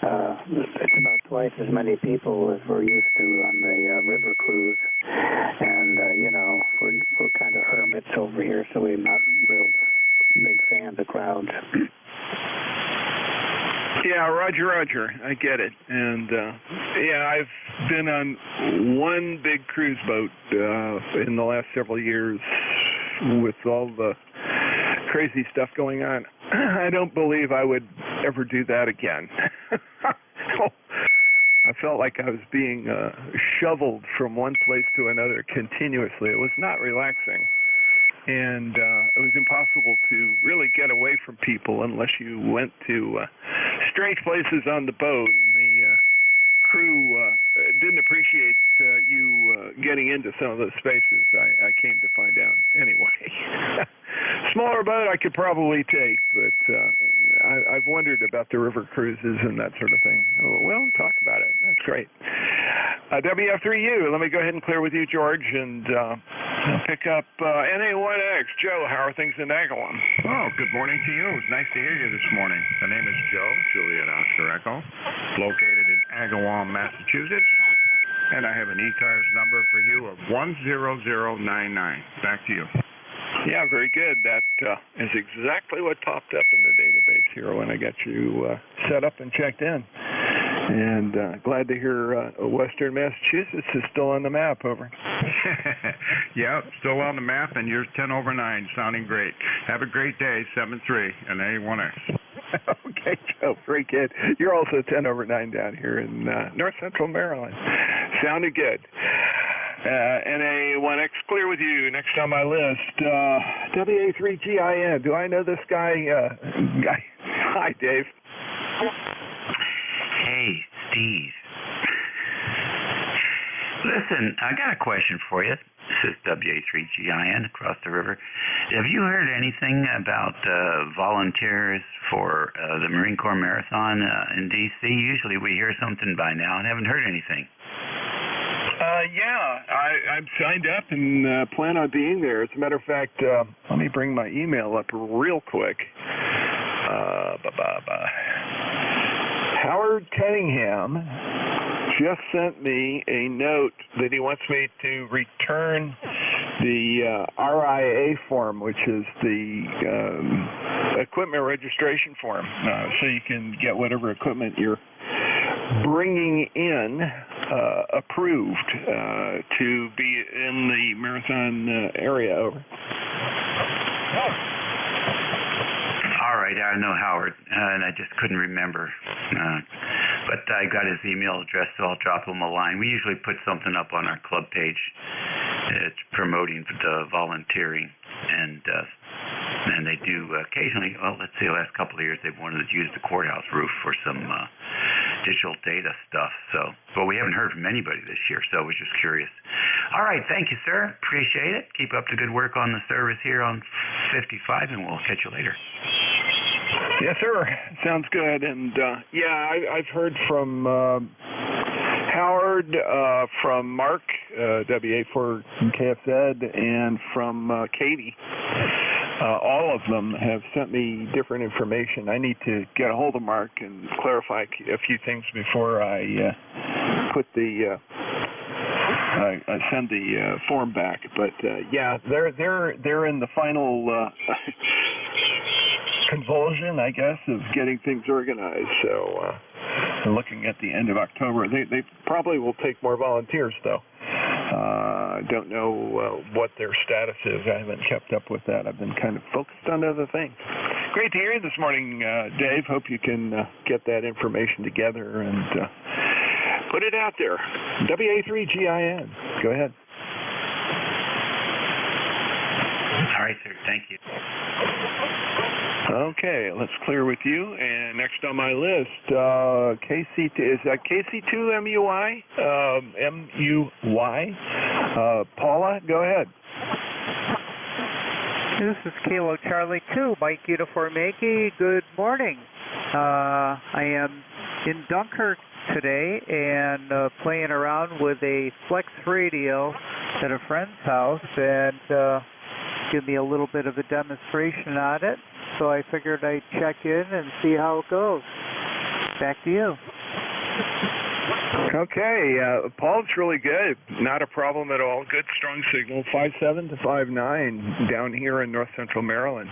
It's about twice as many people as we're used to on the river cruise, and, you know, we're kind of hermits over here, so we're not real big fans of crowds. Yeah, Roger. I get it. And, yeah, I've been on one big cruise boat in the last several years with all the crazy stuff going on. I don't believe I would ever do that again. I felt like I was being shoveled from one place to another continuously. It was not relaxing. And it was impossible to really get away from people unless you went to strange places on the boat. And the crew didn't appreciate you getting into some of those spaces, I came to find out. Anyway, smaller boat I could probably take, but I've wondered about the river cruises and that sort of thing. Well, talk about it. That's great. WF3U, let me go ahead and clear with you, George, and pick up NA1X. Joe, how are things in Agawam? Oh, good morning to you. It's nice to hear you this morning. The name is Joe, Juliet Oscar Echo, located in Agawam, Massachusetts, and I have an ECARS number for you of 10099. Back to you. Yeah, very good. That is exactly what popped up in the database here when I got you set up and checked in. And glad to hear Western Massachusetts is still on the map, over. Yeah, still on the map, and you're 10 over 9, sounding great. Have a great day, 7-3, and A1X. Okay, Joe, very good. You're also 10 over 9 down here in north central Maryland. Sounded good. NA1X, clear with you. Next on my list, WA3GIN. Do I know this guy? Hi, Dave. Hey, Steve. Listen, I got a question for you. This is WA3GIN across the river. Have you heard anything about volunteers for the Marine Corps Marathon in D.C.? Usually we hear something by now and haven't heard anything. Yeah, I'm signed up and plan on being there. As a matter of fact, let me bring my email up real quick. Howard Cunningham just sent me a note that he wants me to return the RIA form, which is the equipment registration form, so you can get whatever equipment you're bringing in approved to be in the marathon area. Over. All right, I know Howard, and I just couldn't remember. But I got his email address, so I'll drop him a line. We usually put something up on our club page. It's promoting the volunteering, and they do occasionally, well, let's say the last couple of years, they've wanted to use the courthouse roof for some digital data stuff. So, but we haven't heard from anybody this year, so I was just curious. All right, thank you, sir. Appreciate it. Keep up the good work on the service here on 55, and we'll catch you later. Yes, sir. Sounds good. And, yeah, I've heard from Howard, from Mark, WA4KFZ, and from Katie. All of them have sent me different information. I need to get a hold of Mark and clarify a few things before I put the I send the form back. But yeah, they're in the final convulsion, I guess, of getting things organized. So looking at the end of October, they probably will take more volunteers, though. I don't know what their status is. I haven't kept up with that. I've been kind of focused on other things. Great to hear you this morning, Dave. Hope you can get that information together and put it out there. WA3GIN. Go ahead. All right, sir. Thank you. Okay, let's clear with you. And next on my list, KC2, is that KC2 MUI? MUY? Paula, go ahead. This is Kilo Charlie 2, Mike Uniform Yankee. Good morning. I am in Dunkirk, today and playing around with a flex radio at a friend's house and give me a little bit of a demonstration on it. So I figured I'd check in and see how it goes. Back to you. Okay, Paul, it's really good. Not a problem at all. Good, strong signal. 5.7 to 5.9 down here in north central Maryland.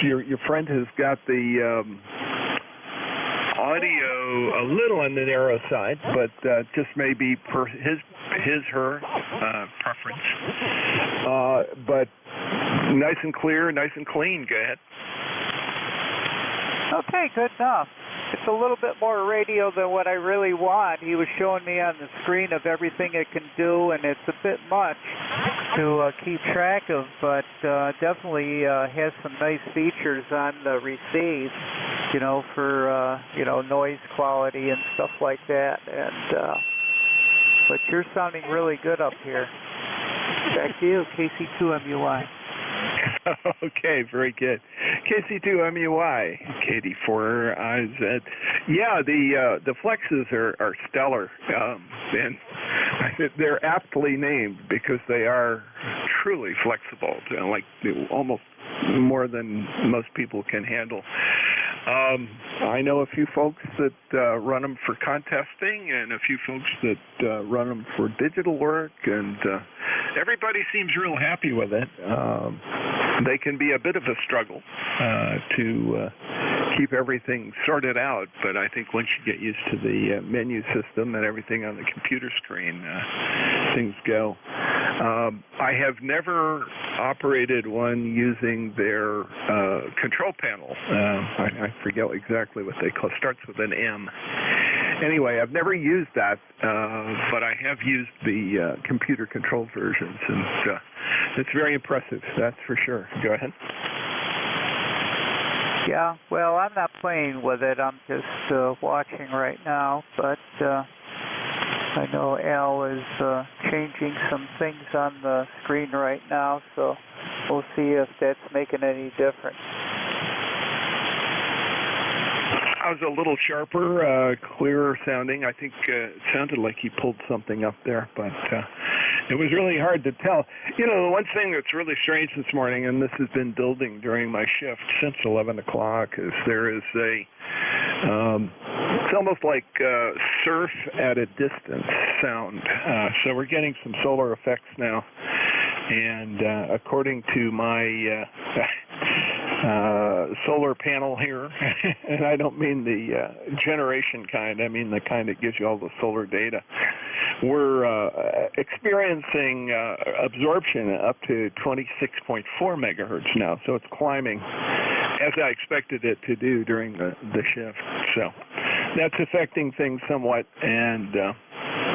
Your friend has got the audio a little on the narrow side, but just maybe per her preference. But nice and clear, nice and clean. Go ahead. Okay, good enough. It's a little bit more radio than what I really want. He was showing me on the screen of everything it can do, and it's a bit much to keep track of, but definitely has some nice features on the receive, you know, for, you know, noise quality and stuff like that. And but you're sounding really good up here. Back to you, KC2MUI. Okay, very good. KC2MUI, KD4IZ. Yeah, the flexes are stellar, and they're aptly named because they are truly flexible, like almost more than most people can handle. I know a few folks that run them for contesting and a few folks that run them for digital work, and everybody seems real happy with it. They can be a bit of a struggle to keep everything sorted out, but I think once you get used to the menu system and everything on the computer screen, things go. I have never operated one using their control panel. I forget exactly what they call it. Starts with an M. Anyway, I've never used that, but I have used the computer controlled versions, and it's very impressive, that's for sure. Go ahead. Yeah, well, I'm not playing with it. I'm just watching right now, but I know Al is changing some things on the screen right now, so we'll see if that's making any difference. I was a little sharper, clearer sounding. I think it sounded like he pulled something up there, but it was really hard to tell. You know, the one thing that's really strange this morning, and this has been building during my shift since 11 o'clock, is there is a, it's almost like surf at a distance sound. So we're getting some solar effects now. And according to my solar panel here, and I don't mean the generation kind, I mean the kind that gives you all the solar data, we're experiencing absorption up to 26.4 megahertz now, so it's climbing as I expected it to do during the shift. So that's affecting things somewhat, and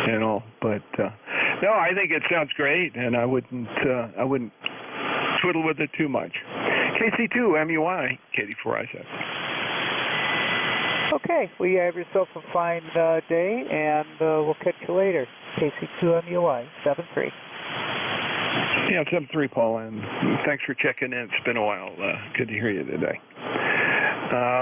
you know, but no, I think it sounds great, and I wouldn't twiddle with it too much. KC2MUI, KD4IZ. Okay, well, you have yourself a fine day, and we'll catch you later. KC2MUI, 7-3. Yeah, 7-3, Paul, and thanks for checking in. It's been a while. Good to hear you today.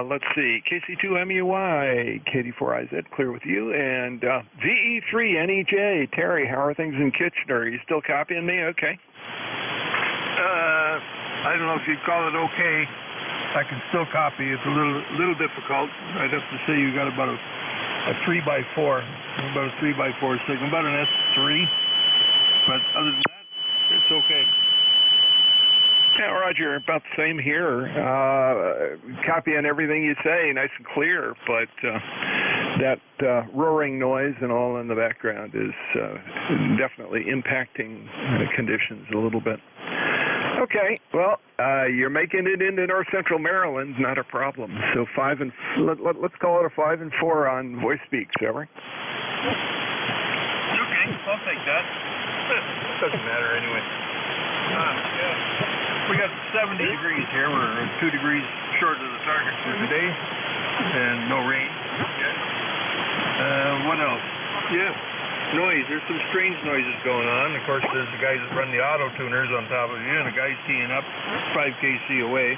Let's see, KC2MUI, KD4IZ, clear with you, and VE3NEJ, Terry, how are things in Kitchener? Are you still copying me? Okay. I don't know if you'd call it okay. I can still copy. It's a little difficult. I'd have to say you got about a 3x4, about a 3x4 signal, about an S3. But other than that, it's okay. Yeah, Roger, about the same here. Copying everything you say, nice and clear, but that roaring noise and all in the background is definitely impacting conditions a little bit. Okay, well, you're making it into north central Maryland, not a problem. So let's call it a 5 and 4 on voice speak, shall we? Okay, I'll take that. Doesn't matter anyway. We got 70 degrees here. We're 2 degrees short of the target for today, and no rain. What else? Yeah, noise. There's some strange noises going on. Of course, there's the guys that run the auto tuners on top of you, and the guys keying up 5 kc away.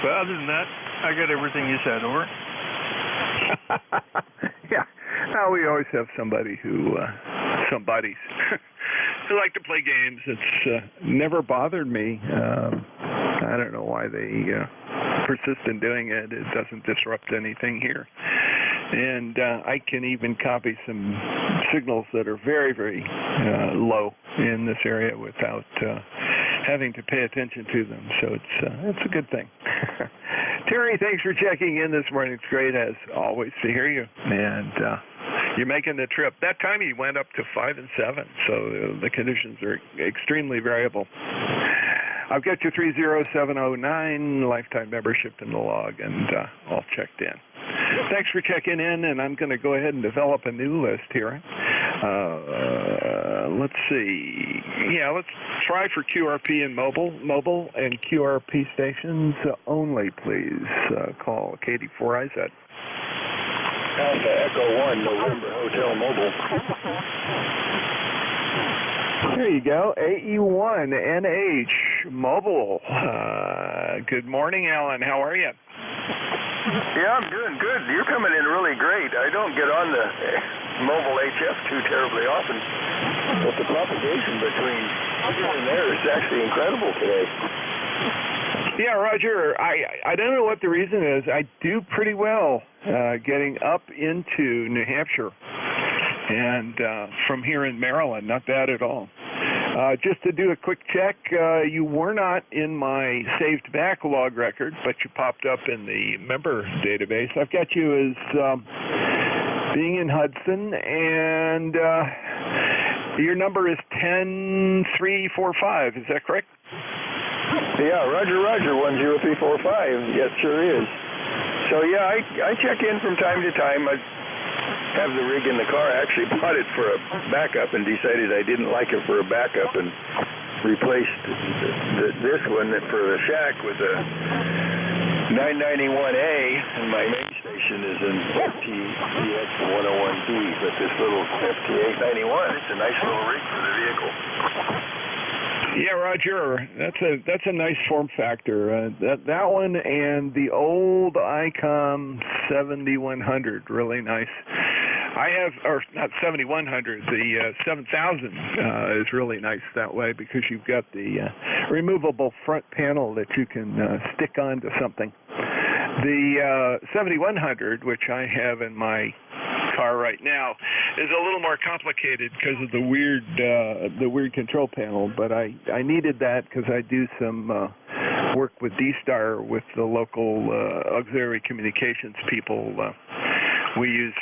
But other than that, I got everything you said. Over. Yeah. We always have somebody who, somebodies who like to play games. It's never bothered me. I don't know why they persist in doing it. It doesn't disrupt anything here. And I can even copy some signals that are very, very low in this area without having to pay attention to them. So it's a good thing. Terry, thanks for checking in this morning. It's great, as always, to hear you. And you're making the trip. That time you went up to 5 and 7, so the conditions are extremely variable. I've got your 30709 lifetime membership in the log, and all checked in. Thanks for checking in, and I'm going to go ahead and develop a new list here. Let's see. Yeah, let's try for QRP and mobile and QRP stations only, please. Call KD4IZ. Alpha Echo 1, November Hotel Mobile. There you go, AE1NH Mobile. Good morning, Alan. How are you? Yeah, I'm doing good. You're coming in really great. I don't get on the mobile HF too terribly often, but the propagation between here and there is actually incredible today. Yeah, Roger, I don't know what the reason is. I do pretty well getting up into New Hampshire and from here in Maryland, not bad at all. Just to do a quick check, you were not in my saved backlog record, but you popped up in the member database. I've got you as being in Hudson, and your number is 10345. Is that correct? Yeah, Roger, 10345. Yes, sure is. So yeah, I check in from time to time. I have the rig in the car. I actually bought it for a backup and decided I didn't like it for a backup and replaced this one for the shack with a 991A, and my main station is in FTX 101B, but this little FT891, it's a nice little rig for the vehicle. Yeah, Roger, that's a nice form factor. That one and the old ICOM 7100, really nice. I have, or not 7100, the 7000 is really nice that way because you've got the removable front panel that you can stick onto something. The 7100, which I have in my car right now, is a little more complicated because of the weird control panel, but I needed that because I do some work with D-Star with the local auxiliary communications people. We use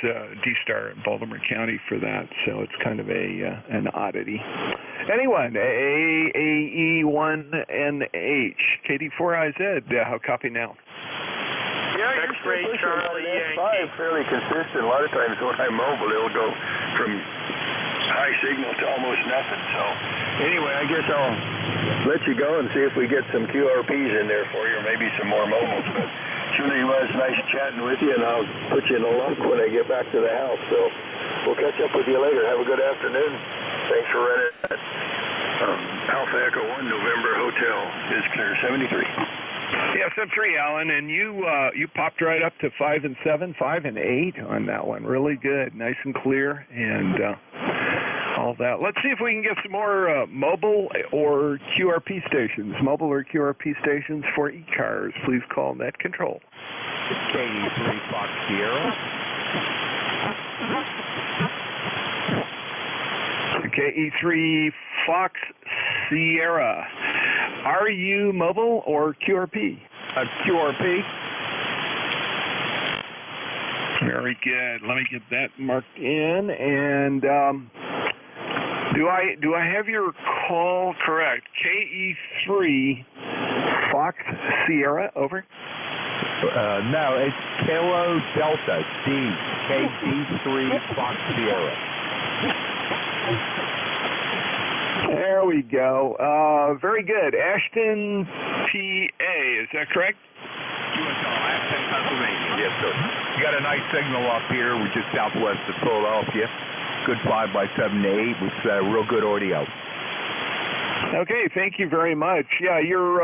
D-Star in Baltimore County for that, so it's kind of an oddity. Anyway, AE1NH, KD4IZ, how copy now? Yeah, X-ray Charlie Yankee. Fairly consistent. A lot of times when I'm mobile, it'll go from high signal to almost nothing. So anyway, I guess I'll let you go and see if we get some QRPs in there for you, or maybe some more mobiles. But surely it was nice chatting with you, and I'll put you in a log when I get back to the house. So we'll catch up with you later. Have a good afternoon. Thanks for running that. Alpha Echo 1, November Hotel is clear 73. Yeah, sub 3, Alan, and you popped right up to 5 and 7, 5 and 8 on that one. Really good, nice and clear, and all that. Let's see if we can get some more mobile or QRP stations. Mobile or QRP stations for ECARS. Please call Net Control. KE3 Fox Sierra. KE3 Fox Sierra. Are you mobile or QRP? QRP. Very good. Let me get that marked in. And do I have your call correct? KE3 Fox Sierra, over? No, it's Kilo Delta D, KD3 Fox Sierra. There we go. Very good. Ashton, PA, is that correct? Ashton, Pennsylvania. Yes, sir. You got a nice signal up here. We're just southwest of Philadelphia. Good 5x7 to 8 with real good audio. Okay, thank you very much. Yeah, your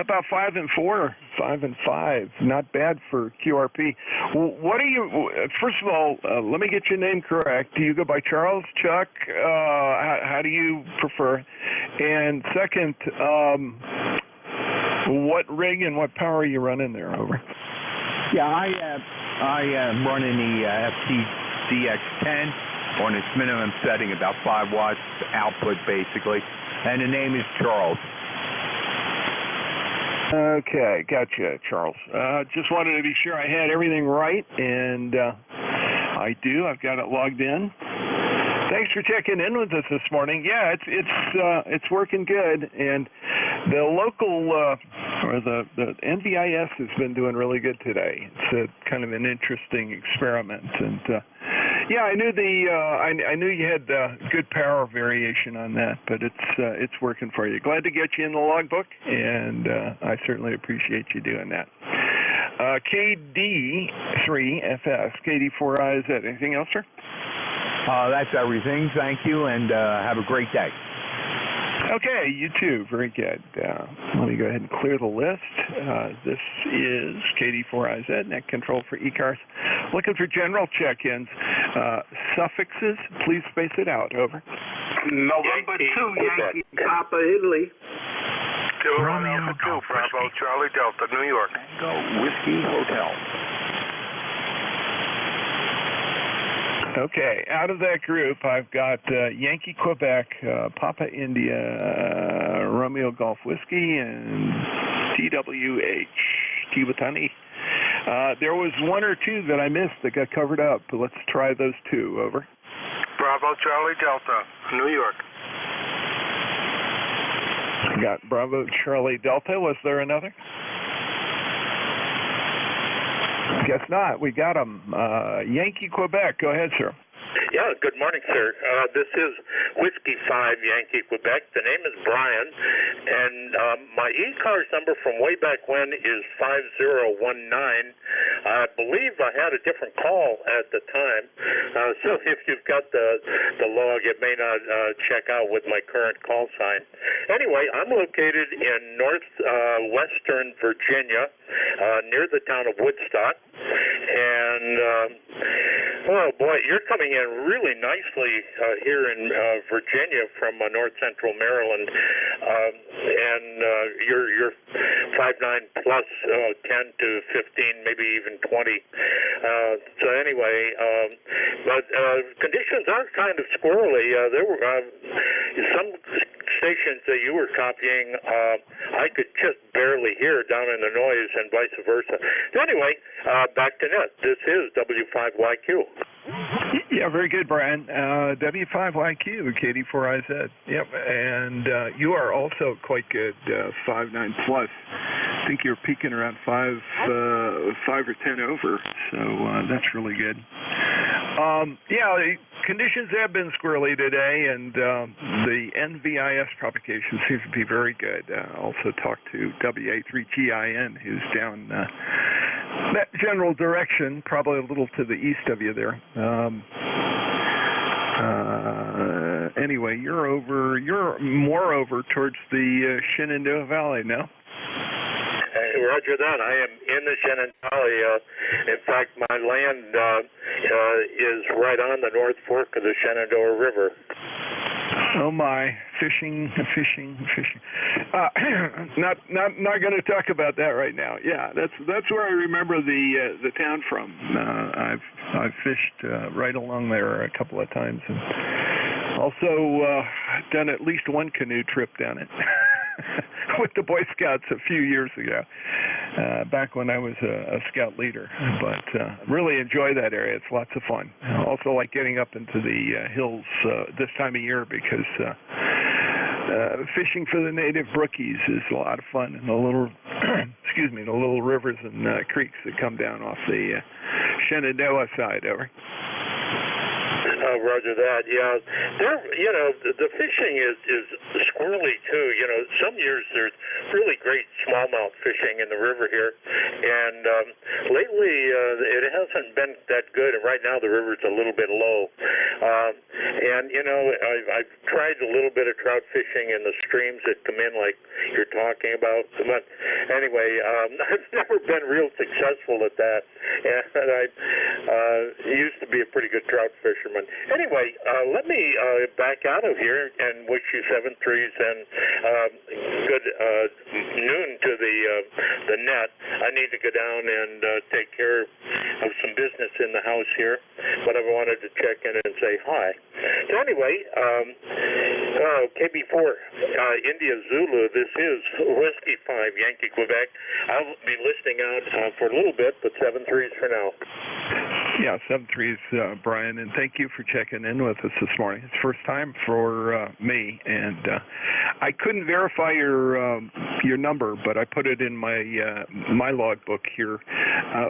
About 5 and 4, 5 and 5. Not bad for QRP. What are you? First of all, let me get your name correct. Do you go by Charles, Chuck? How do you prefer? And second, what rig and what power are you running there? Over. Yeah, I am running the FTDX10 on its minimum setting, about 5 watts output basically, and the name is Charles. Okay, gotcha, Charles. Just wanted to be sure I had everything right, and I do. I've got it logged in. Thanks for checking in with us this morning. Yeah, it's working good, and the local or the NVIS has been doing really good today. It's kind of an interesting experiment, and yeah, I knew I knew you had good power variation on that, but it's working for you. Glad to get you in the logbook, and I certainly appreciate you doing that. KD3FS, KD4IZ. Anything else, sir? That's everything. Thank you, and have a great day. Okay, you too. Very good. Let me go ahead and clear the list. This is KD4IZ, net control for ECARS. Looking for general check-ins. Suffixes, please space it out. Over. November 2, Yankee Papa Italy. Romeo Golf Bravo Charlie Delta, New York. Go Whiskey Hotel. Okay, out of that group, I've got Yankee Quebec, Papa India, Romeo Golf Whiskey, and TWH, Tiwatani. There was one or two that I missed that got covered up, but let's try those two. Over. Bravo Charlie Delta, New York. Got Bravo Charlie Delta. Was there another? Guess not. We got them. Yankee Quebec. Go ahead, sir. Yeah, good morning, sir. This is Whiskey 5 Yankee Quebec. The name is Brian, and my ECARS number from way back when is 5019. I believe I had a different call at the time, so if you've got the log, it may not check out with my current call sign. Anyway, I'm located in northwestern Virginia, near the town of Woodstock, and oh boy, you're coming in really nicely here in Virginia from north central Maryland, and you're 5.9 plus 10 to 15, maybe even 20. So anyway, but conditions are kind of squirrely. There were some stations that you were copying, I could just barely hear down in the noise, and vice versa. So anyway, back to net. This is W5YQ. Yeah, very good, Brian. W5YQ, KD4IZ. Yep, and you are also quite good, 5.9 plus. I think you're peaking around 5 or 10 over, so that's really good. Yeah, the conditions have been squirrely today, and the NVIS propagation seems to be very good. Also talked to WA3GIN, who's down that general direction, probably a little to the east of you there. Anyway, you're more over towards the Shenandoah Valley, no? Roger that. I am in the Shenandoah. In fact, my land is right on the North Fork of the Shenandoah River. Oh my, fishing. Not going to talk about that right now. Yeah, that's where I remember the town from. I've fished right along there a couple of times, and also done at least one canoe trip down it. With the Boy Scouts a few years ago, back when I was a scout leader. But really enjoy that area. It's lots of fun. Also like getting up into the hills this time of year because fishing for the native brookies is a lot of fun. And the little, the little rivers and creeks that come down off the Shenandoah side. Over. Roger that. Yeah, there. The fishing is squirrely too. You know, some years there's really great smallmouth fishing in the river here, and lately it hasn't been that good. And right now the river's a little bit low. And you know, I've tried a little bit of trout fishing in the streams that come in, like you're talking about. But anyway, I've never been real successful at that, and I used to be a pretty good trout fisherman. Anyway, let me back out of here and wish you 7-3s and good noon to the net. I need to go down and take care of some business in the house here, but I wanted to check in and say hi. So anyway, KB4 India Zulu, this is Whiskey 5 Yankee Quebec. I'll be listening out for a little bit, but 7-3s for now. Yeah, 7-3s, Brian, and thank you for checking in with us this morning. It's the first time for me, and I couldn't verify your number, but I put it in my logbook here.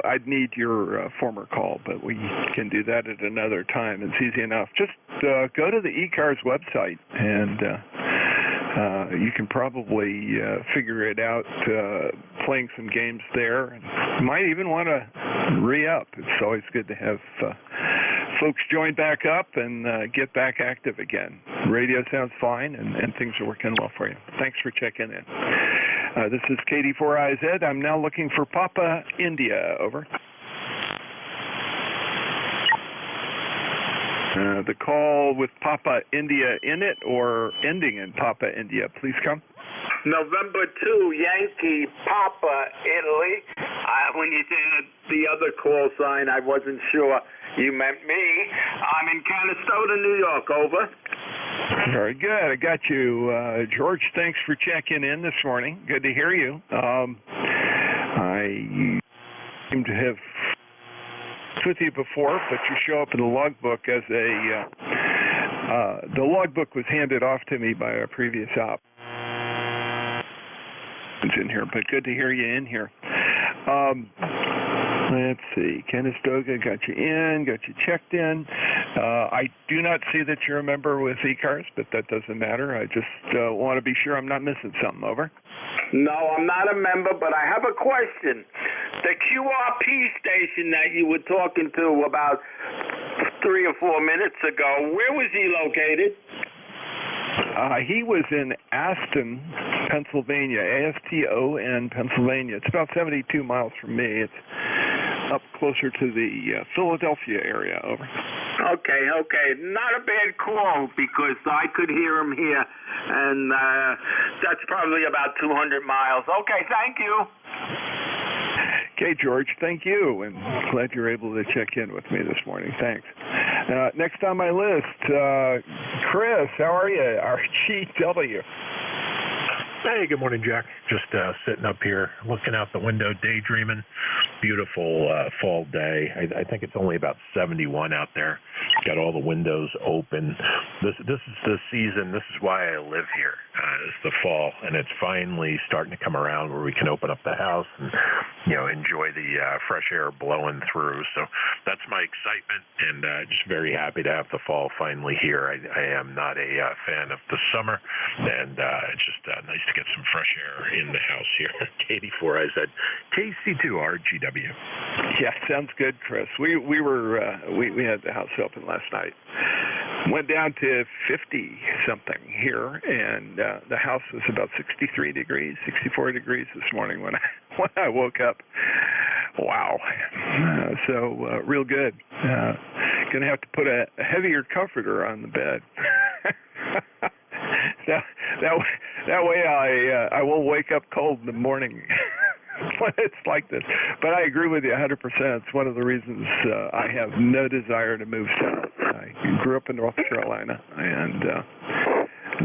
I'd need your former call, but we can do that at another time. It's easy enough. Just go to the ECARS website, and you can probably figure it out playing some games there. And you might even want to re-up. It's always good to have folks join back up and get back active again. Radio sounds fine, and things are working well for you. Thanks for checking in. This is KD4IZ. I'm now looking for Papa India. Over. The call with Papa India in it or ending in Papa India, please come. November 2, Yankee Papa, Italy. When you said the other call sign, I wasn't sure you meant me. I'm in Canastota, New York. Over. Very good. I got you. George, thanks for checking in this morning. Good to hear you. I seem to have with you before, but you show up in the logbook as the logbook was handed off to me by a previous op. It's in here, but good to hear you in here. Let's see, Conestoga got you in, got you checked in. I do not see that you're a member with ECARS, but that doesn't matter. I just want to be sure I'm not missing something. Over. No, I'm not a member, but I have a question. The QRP station that you were talking to about 3 or 4 minutes ago, where was he located? He was in Aston, Pennsylvania, ASTON, Pennsylvania. It's about 72 miles from me. It's up closer to the Philadelphia area. Over. Okay. Not a bad call because I could hear him here, and that's probably about 200 miles. Okay, thank you. Okay, George, thank you, and glad you're able to check in with me this morning. Thanks. Next on my list, Chris, how are you? RGW. Hey, good morning, Jack. Just sitting up here, looking out the window, daydreaming. Beautiful fall day. I think it's only about 71 out there. Got all the windows open. This is the season. This is why I live here. It's the fall, and it's finally starting to come around where we can open up the house and enjoy the fresh air blowing through. So that's my excitement, and just very happy to have the fall finally here. I am not a fan of the summer, and it's just nice to get some fresh air in the house here. KD4, I said KC2RGW. Yeah, sounds good, Chris. We had the house open last night. Went down to 50 something here, and the house was about 63 degrees, 64 degrees this morning when I woke up. Wow. So real good. Gonna have to put a heavier comforter on the bed. That way I won't wake up cold in the morning when it's like this. But I agree with you 100%. It's one of the reasons I have no desire to move south. I grew up in North Carolina, and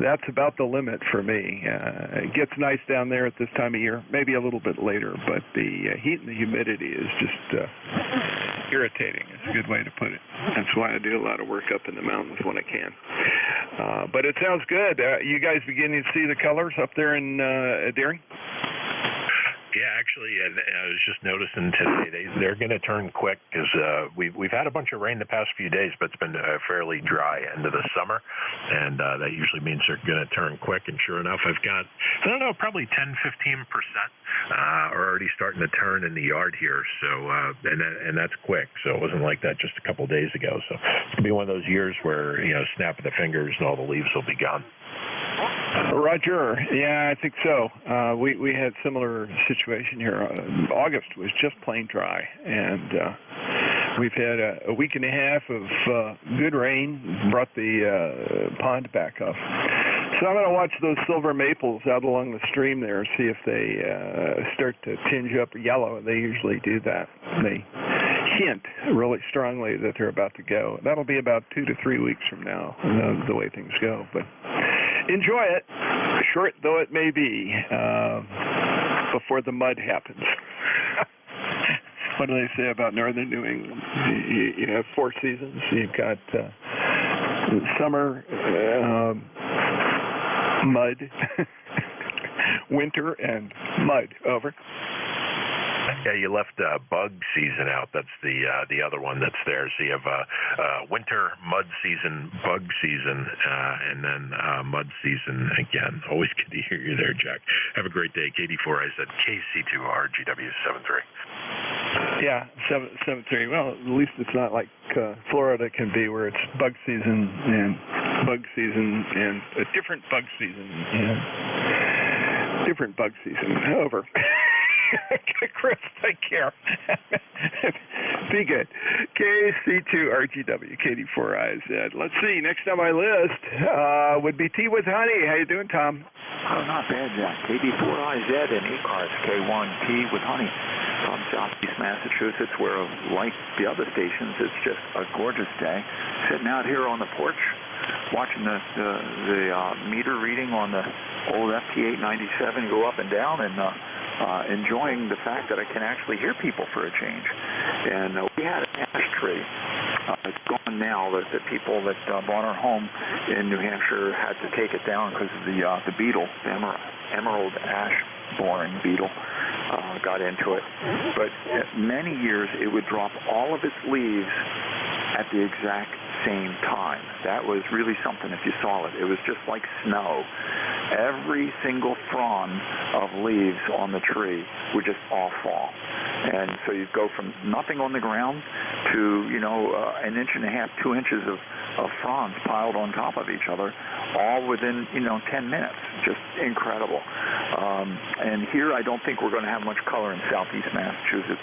that's about the limit for me. It gets nice down there at this time of year, maybe a little bit later, but the heat and the humidity is just irritating. It's a good way to put it. That's why I do a lot of work up in the mountains when I can. But it sounds good. You guys beginning to see the colors up there in Deering? Yeah, actually, actually, I was just noticing today they're going to turn quick because we've had a bunch of rain the past few days, but it's been a fairly dry end of the summer, and that usually means they're going to turn quick. And sure enough, I've got, I don't know, probably 10-15% are already starting to turn in the yard here. So and that's quick. So it wasn't like that just a couple of days ago. So it's going to be one of those years where, snap of the fingers and all the leaves will be gone. Roger. Yeah, I think so. We had similar situation here. August was just plain dry, and we've had a week and a half of good rain, brought the pond back up. So I'm going to watch those silver maples out along the stream there, see if they start to tinge up yellow. They usually do that. They hint really strongly that they're about to go. That'll be about 2 to 3 weeks from now, the way things go. But enjoy it, short though it may be, before the mud happens. What do they say about northern New England? You have 4 seasons. You've got summer, mud, winter, and mud. Over. Yeah, you left bug season out. That's the other one that's there. So you have winter, mud season, bug season, and then mud season again. Always good to hear you there, Jack. Have a great day. KD4IZ, KC2RGW73. Yeah, 73. Well, at least it's not like Florida can be, where it's bug season and bug season and a different bug season and different bug season. Over. Chris, take care. Be good. KC2RGW, KD4IZ. Let's see, next on my list would be Tea with Honey. How you doing, Tom? Oh, not bad, Jack. KD4IZ and ECARS, K1 Tea with Honey from Southeast Massachusetts, where, like the other stations, it's just a gorgeous day. Sitting out here on the porch, watching the meter reading on the old FT897 go up and down, and enjoying the fact that I can actually hear people for a change. And we had an ash tree. It's gone now. The people that bought our home in New Hampshire had to take it down because of the beetle, emerald ash boring beetle, got into it. But many years it would drop all of its leaves at the exact same time. That was really something if you saw it. It was just like snow. Every single frond of leaves on the tree would just all fall. And so you'd go from nothing on the ground to, an inch and a half, 2 inches of fronds piled on top of each other, all within, 10 minutes. Just incredible. And here I don't think we're going to have much color in Southeast Massachusetts.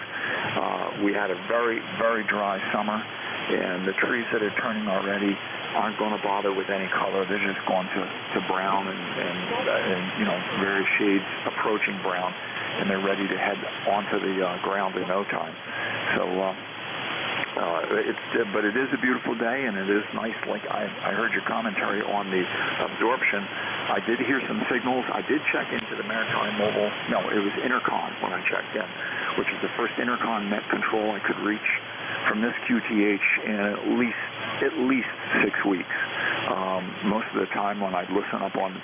We had a very, very dry summer, and the trees that are turning already aren't going to bother with any color. They're just going to brown and various shades approaching brown, and they're ready to head onto the ground in no time. So but it is a beautiful day, and it is nice. Like I heard your commentary on the absorption. I did hear some signals. I did check into the Maritime Mobile. No, it was Intercon when I checked in, which is the first Intercon net control I could reach from this QTH in at least 6 weeks. Most of the time when I'd listen up on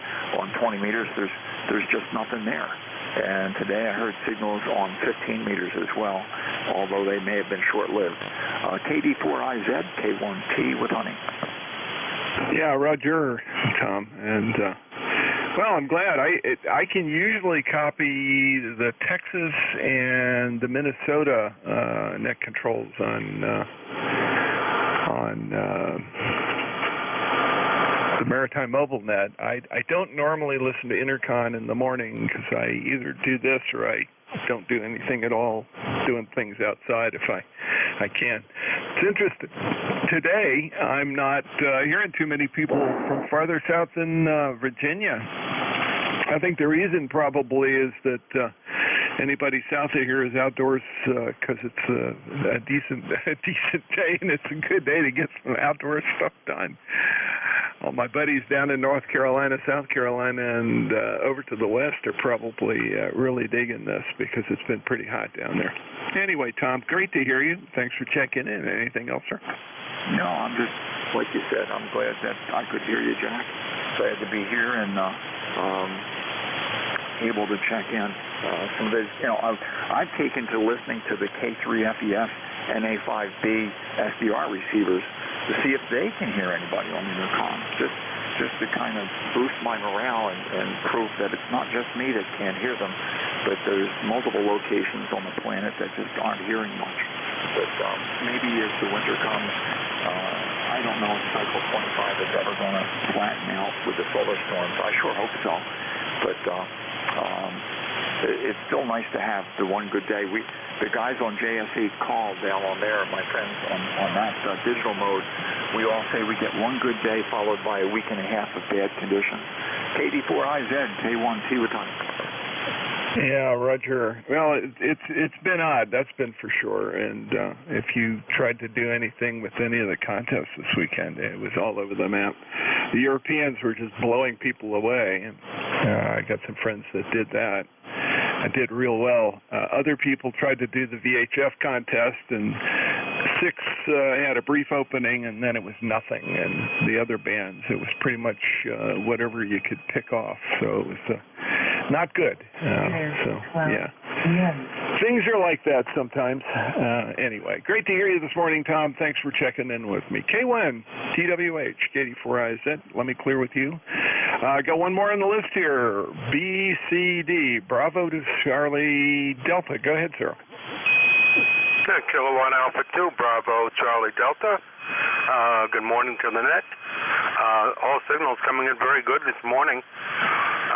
20 meters, there's just nothing there. And today I heard signals on 15 meters as well, although they may have been short-lived. KD4IZ, K1T with Honey. Yeah, Roger, Tom. And, well, I'm glad. I can usually copy the Texas and the Minnesota net controls on the Maritime Mobile Net. I don't normally listen to Intercon in the morning because I either do this or I don't do anything at all, doing things outside if I can. It's interesting. Today, I'm not hearing too many people from farther south in Virginia. I think the reason probably is that anybody south of here is outdoors because it's a decent day, and it's a good day to get some outdoor stuff done. All my buddies down in North Carolina, South Carolina, and over to the west are probably really digging this because it's been pretty hot down there. Anyway, Tom, great to hear you. Thanks for checking in. Anything else, sir? No, I'm just, like you said, I'm glad that I could hear you, Jack. Glad to be here, and able to check in. Some of those, I've taken to listening to the K3FEF and A5B SDR receivers to see if they can hear anybody on the intercom, just to kind of boost my morale and prove that it's not just me that can't hear them, but there's multiple locations on the planet that just aren't hearing much. But maybe as the winter comes, I don't know if Cycle 25 is ever going to flatten out with the solar storms. I sure hope so. But it's still nice to have the one good day. The guys on JSA call down on there, my friends on that digital mode, we all say we get one good day followed by a week and a half of bad conditions. KD4IZ, K1T with Honey. Yeah, Roger. Well, it's been odd. That's been for sure. And if you tried to do anything with any of the contests this weekend, it was all over the map. The Europeans were just blowing people away. I got some friends that did that. I did real well. Other people tried to do the VHF contest, and 6 had a brief opening, and then it was nothing. And the other bands, it was pretty much whatever you could pick off. So it was not good. Yeah. Things are like that sometimes. Anyway, great to hear you this morning, Tom. Thanks for checking in with me. K1, TWH, KD4IZ. Let me clear with you. Got one more on the list here. BCD, Bravo to Charlie Delta. Go ahead, sir. Kilo 1 Alpha 2, Bravo, Charlie Delta. Good morning to the net. All signals coming in very good this morning.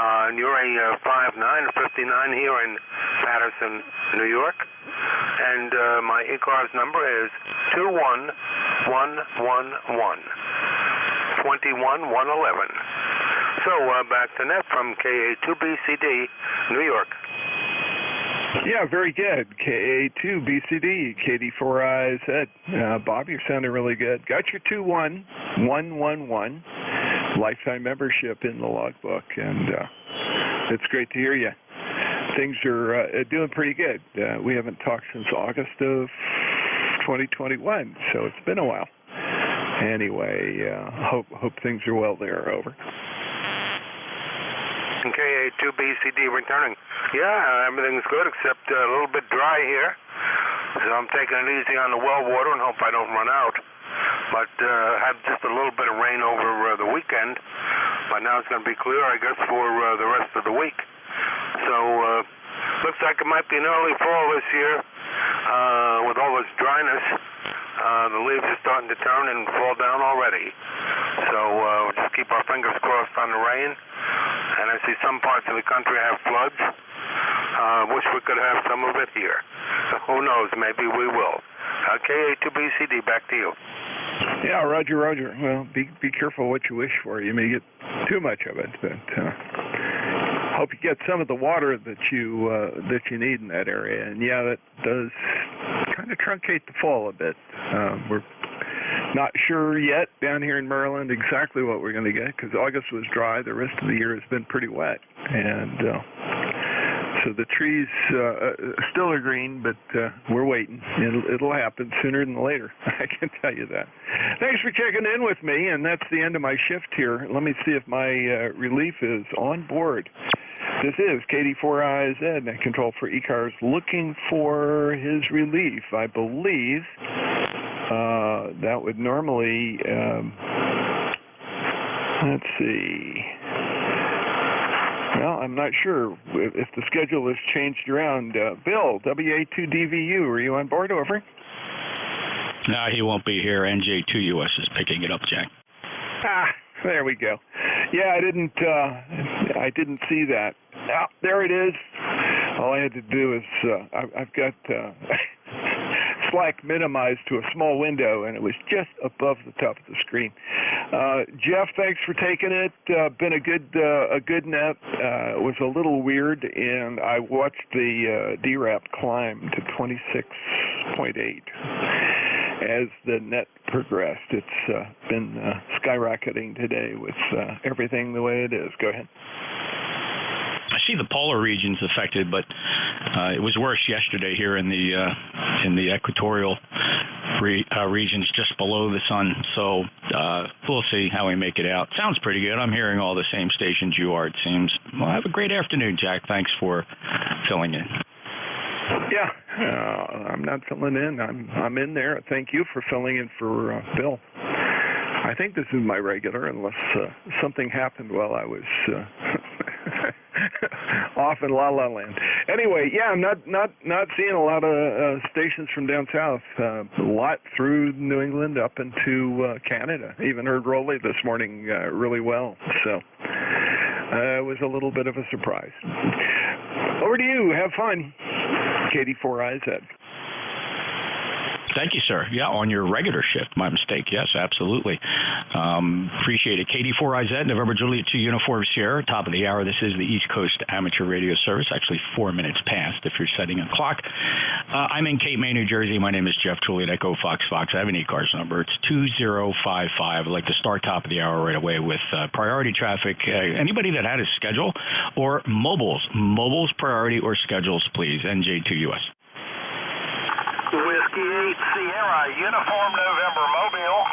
And you're a 59 here in Patterson, New York. And my ECARS number is 21111. 21111. So back to net from KA2BCD, New York. Yeah, very good. KA2BCD, KD4IZ. Bob, you're sounding really good. Got your 21111. Lifetime membership in the logbook, and it's great to hear you. Things are doing pretty good. We haven't talked since August of 2021, so it's been a while. Anyway, hope things are well there. Over. KA2BCD returning. Yeah, everything's good except a little bit dry here. So I'm taking it easy on the well water and hope I don't run out. But had just a little bit of rain over the weekend. But now it's going to be clear, I guess, for the rest of the week. So looks like it might be an early fall this year with all this dryness. The leaves are starting to turn and fall down already. So just keep our fingers crossed on the rain. And I see some parts of the country have floods. Wish we could have some of it here. Who knows? Maybe we will. KA2BCD, back to you. Yeah, Roger. Well, be careful what you wish for. You may get too much of it, but hope you get some of the water that you need in that area. And yeah, that does kind of truncate the fall a bit. We're not sure yet down here in Maryland exactly what we're going to get because August was dry. The rest of the year has been pretty wet, and so the trees still are green, but we're waiting. It'll happen sooner than later. I can tell you that. Thanks for checking in with me, and that's the end of my shift here. Let me see if my relief is on board. This is KD4IZ, net control for ECARS, looking for his relief. I believe that would normally, let's see. Well, I'm not sure if the schedule has changed around. Bill, WA2DVU, are you on board? Over. No, he won't be here. NJ2US is picking it up, Jack. There we go. Yeah, I didn't see that. There it is. All I had to do is I've got Slack minimized to a small window, and it was just above the top of the screen. Jeff, thanks for taking it. Been a good net. It was a little weird, and I watched the DRAP climb to 26.8 as the net progressed. It's been skyrocketing today with everything the way it is. Go ahead. I see the polar regions affected, but it was worse yesterday here in the equatorial regions just below the sun. So we'll see how we make it out. Sounds pretty good. I'm hearing all the same stations you are, it seems. Well, have a great afternoon, Jack. Thanks for filling in. Yeah, I'm not filling in. I'm in there. Thank you for filling in for Bill. I think this is my regular, unless something happened while I was off in La La Land. Anyway, yeah, I'm not seeing a lot of stations from down south. A lot through New England up into Canada. Even heard Rowley this morning really well. So it was a little bit of a surprise. Over to you. Have fun. KD4IZ. Thank you, sir. Yeah, on your regular shift. My mistake. Yes, absolutely. Appreciate it. KD4IZ, November Juliet 2 Uniform Sierra, top of the hour. This is the East Coast Amateur Radio Service, actually 4 minutes past if you're setting a clock. I'm in Cape May, New Jersey. My name is Jeff Juliet, Echo Fox Fox. I have an ECARS number. It's 2055. I'd like to start top of the hour right away with priority traffic. Anybody that had a schedule or mobiles priority or schedules, please. NJ2US. Whiskey 8 Sierra, Uniform November, Mobile.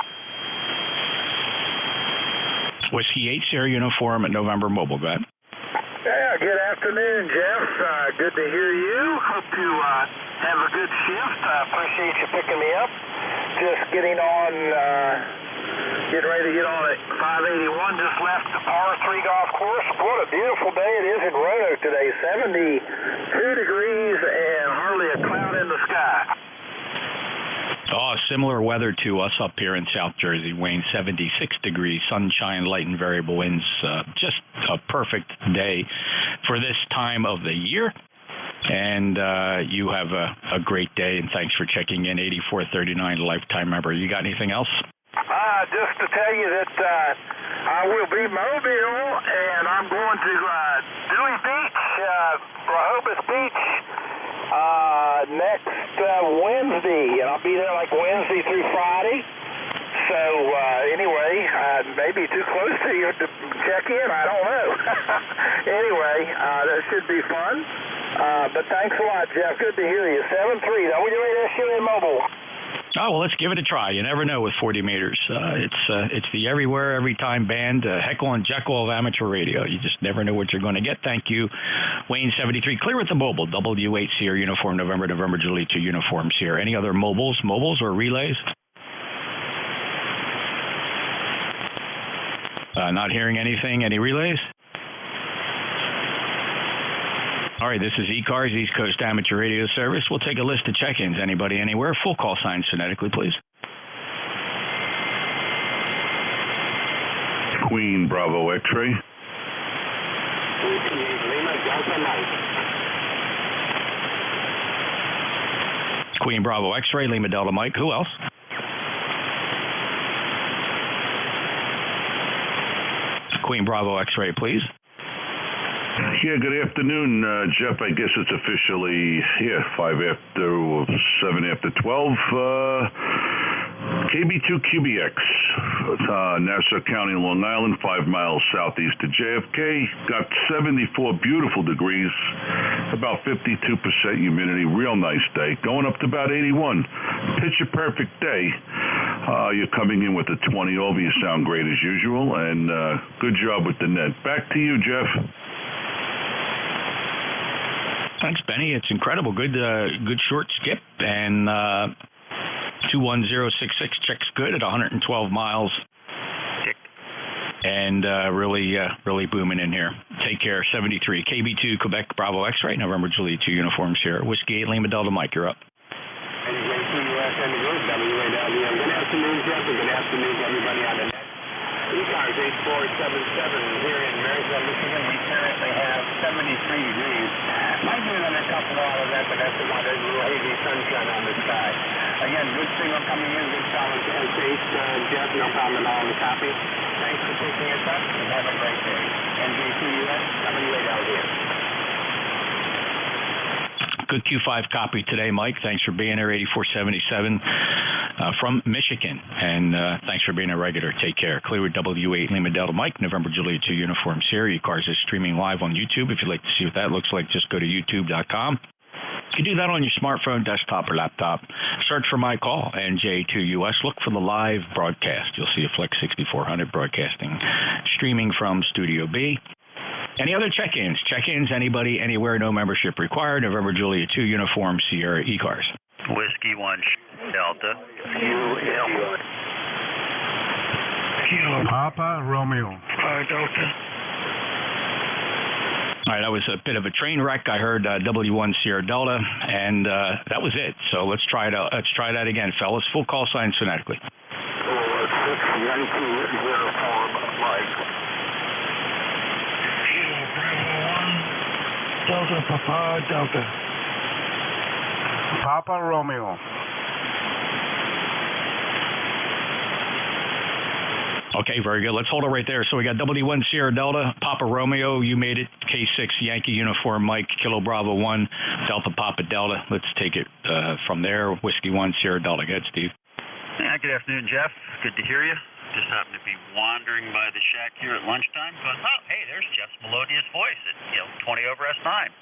Whiskey 8 Sierra, Uniform November, Mobile. Go ahead. Yeah, good afternoon, Jeff. Good to hear you. Hope you have a good shift. Appreciate you picking me up. Just getting ready to get on at 581. Just left the par 3 golf course. What a beautiful day it is in Roanoke today. 72 degrees and hardly a cloud in the sky. Oh, similar weather to us up here in South Jersey, Wayne. 76 degrees, sunshine, light and variable winds. Just a perfect day for this time of the year. And you have a great day, and thanks for checking in. 8439 lifetime member. You got anything else? Just to tell you that I will be mobile, and I'm going to Dewey Beach, Rehoboth Beach, next Wednesday, and I'll be there like Wednesday through Friday. So anyway, maybe too close to you to check in. I don't know. Anyway, that should be fun. But thanks a lot, Jeff. Good to hear you. 7-3, WASUN Mobile. Oh, well, let's give it a try. You never know with 40 meters. It's the everywhere, every time band, Heckle and Jekyll of amateur radio. You just never know what you're going to get. Thank you. Wayne 73, clear with the mobile. W8 Sierra, Uniform November, Juliet 2 Uniforms here. Any other mobiles or relays? Not hearing anything. Any relays? All right, this is ECARS, East Coast Amateur Radio Service. We'll take a list of check-ins. Anybody, anywhere? Full call signs phonetically, please. Queen Bravo X-ray. Queen Bravo X-ray, Lima Delta Mike. Who else? Queen Bravo X-ray, please. Yeah, good afternoon, Jeff. I guess it's officially, 7 after 12. KB2 QBX, Nassau County, Long Island, 5 miles southeast of JFK. Got 74 beautiful degrees, about 52% humidity, real nice day. Going up to about 81. Picture perfect day. You're coming in with a 20 over. You sound great as usual, and good job with the net. Back to you, Jeff. Thanks, Benny. It's incredible. Good short skip, and 21066 checks good at 112 miles. And really booming in here. Take care. 73 KB2 Quebec Bravo X-ray November Juliet 2 Uniforms here. Whiskey 8 Lima Delta Mike, you're up. NJ2US and the group, WAWM. Good afternoon, Jeff, and good afternoon to everybody on the net. ECARS 8477 here in Marysville, Michigan. We currently have 73 degrees. Might be another couple out of that, but that's about it. A little hazy sunshine on the sky. Again, good signal coming in, good solid taste. Jeff, no problem at all on the copy. Thanks for picking us up, and have a great day. NJ2US, WAWM. Good Q5 copy today, Mike. Thanks for being here, 8477 from Michigan. And thanks for being a regular. Take care. Clear with W8 Lima Delta Mike, November Juliet 2 Uniforms here. ECARS is streaming live on YouTube. If you'd like to see what that looks like, just go to youtube.com. You do that on your smartphone, desktop, or laptop. Search for my call, NJ2US. Look for the live broadcast. You'll see a Flex 6400 broadcasting, streaming from Studio B. Any other check-ins? Check-ins, anybody, anywhere, no membership required. November Juliet 2, Uniform Sierra ECARS. Whiskey 1, Delta. Kilo Papa Romeo. Delta. All right, that was a bit of a train wreck. I heard W1 Sierra Delta, and that was it. So let's try it out. Let's try that again, fellas. Full call sign phonetically. 6 Yankee Uniform Mike. Kilo Bravo 1, Delta Papa Delta. Papa Romeo. Okay, very good. Let's hold it right there. So we got W1 Sierra Delta, Papa Romeo, you made it, K6 Yankee Uniform Mike, Kilo Bravo 1, Delta Papa Delta. Let's take it from there. Whiskey 1 Sierra Delta. Go ahead, Steve. Yeah, good afternoon, Jeff. Good to hear you. Just happened to be wandering by the shack here at lunchtime, going, oh, hey, there's Jeff's melodious voice at 20 over S9.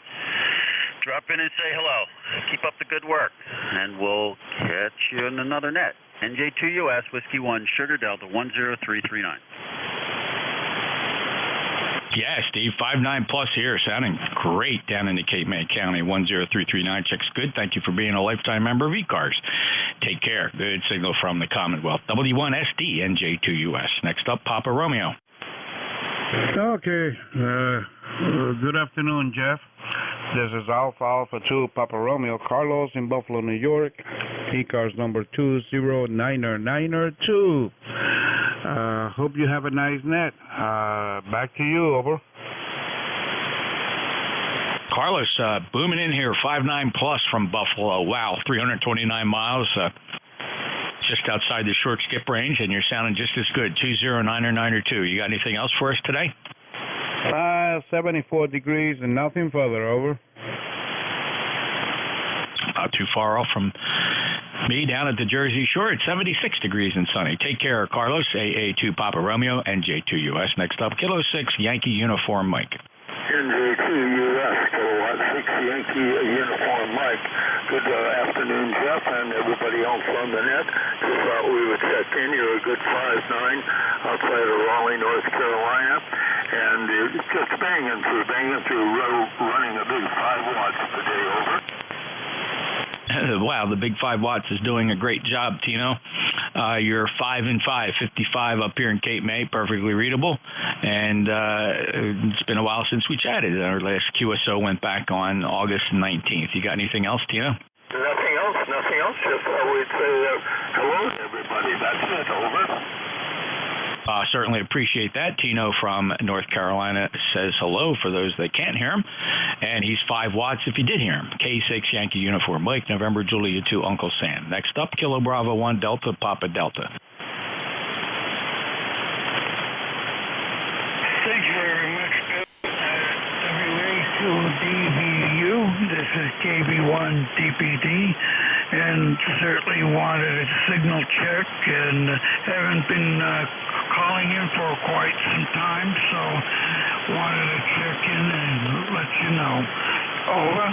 Drop in and say hello. Keep up the good work, and we'll catch you in another net. NJ2US, Whiskey 1, Sugar Delta, 10339. Yeah, Steve, 59 plus here, sounding great down in the Cape May County, 10339. Checks good. Thank you for being a lifetime member of ECARS. Take care. Good signal from the Commonwealth. W1SD, NJ2US. Next up, Papa Romeo. Okay. Good afternoon, Jeff. This is Alpha 2 Papa Romeo Carlos in Buffalo, New York. ECARS number 20992. Hope you have a nice net. Back to you, over. Carlos, booming in here, 59 plus from Buffalo. Wow, 329 miles, just outside the short skip range, and you're sounding just as good, 20992. You got anything else for us today? 74 degrees and nothing further, over. Not too far off from me down at the Jersey Shore. It's 76 degrees and sunny. Take care, Carlos. AA2 Papa Romeo, NJ2US. Next up, Kilo 6 Yankee Uniform Mike. NJ2US, Kilowatt 6 Yankee Uniform Mike. Good afternoon, Jeff, and everybody else on the net. Just thought we would check in. You're a good 5'9" outside of Raleigh, North Carolina, and just banging through, running a big 5 watts per day, over. Wow, the big 5 watts is doing a great job, Tino. You're 5 and 5, 55 up here in Cape May, perfectly readable. And it's been a while since we chatted. Our last QSO went back on August 19th. You got anything else, Tino? Nothing else. Just we'd say hello to everybody. That's it, over. Certainly appreciate that. Tino from North Carolina says hello for those that can't hear him. And he's 5 watts if you did hear him. K6 Yankee Uniform Mike, November Juliet 2 Uncle Sam. Next up, Kilo Bravo 1 Delta Papa Delta. Thank you very much, Bill. WA2DVU, this is KB1 DPD, and certainly wanted a signal check and haven't been calling in for quite some time, so wanted to check in and let you know. Over.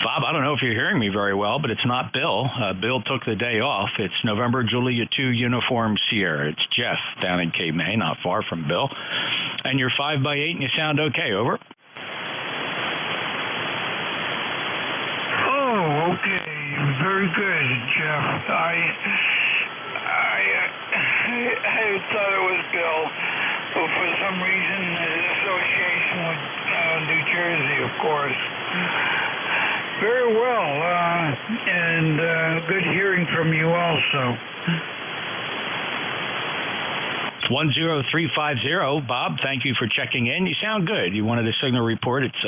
Bob, I don't know if you're hearing me very well, but it's not Bill. Bill took the day off. It's November Juliet 2 Uniform Sierra. It's Jeff down in Cape May, not far from Bill. And you're 5 by 8 and you sound okay, over. Oh, okay. Very good, Jeff. I thought it was Bill, but for some reason, association with New Jersey, of course. Very well, and good hearing from you also. 10350, Bob, thank you for checking in. You sound good. You wanted a signal report. It's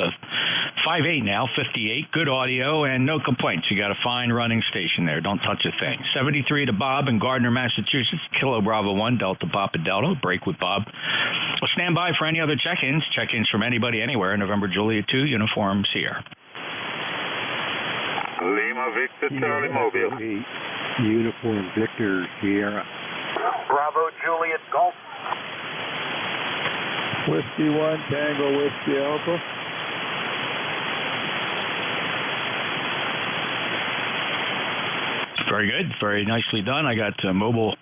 5.8 now, 58. Good audio and no complaints. You got a fine running station there. Don't touch a thing. 73 to Bob in Gardner, Massachusetts. Kilo Bravo 1, Delta Papa Delta. Break with Bob. Well, stand by for any other check-ins. Check-ins from anybody anywhere. November Juliet 2, Uniform Sierra. Lima Victor Charlie Mobile. Uniform Victor Sierra. Bravo Juliet Golf. Whiskey 1 Tango Whiskey Alpha. Very good. Very nicely done. I got mobile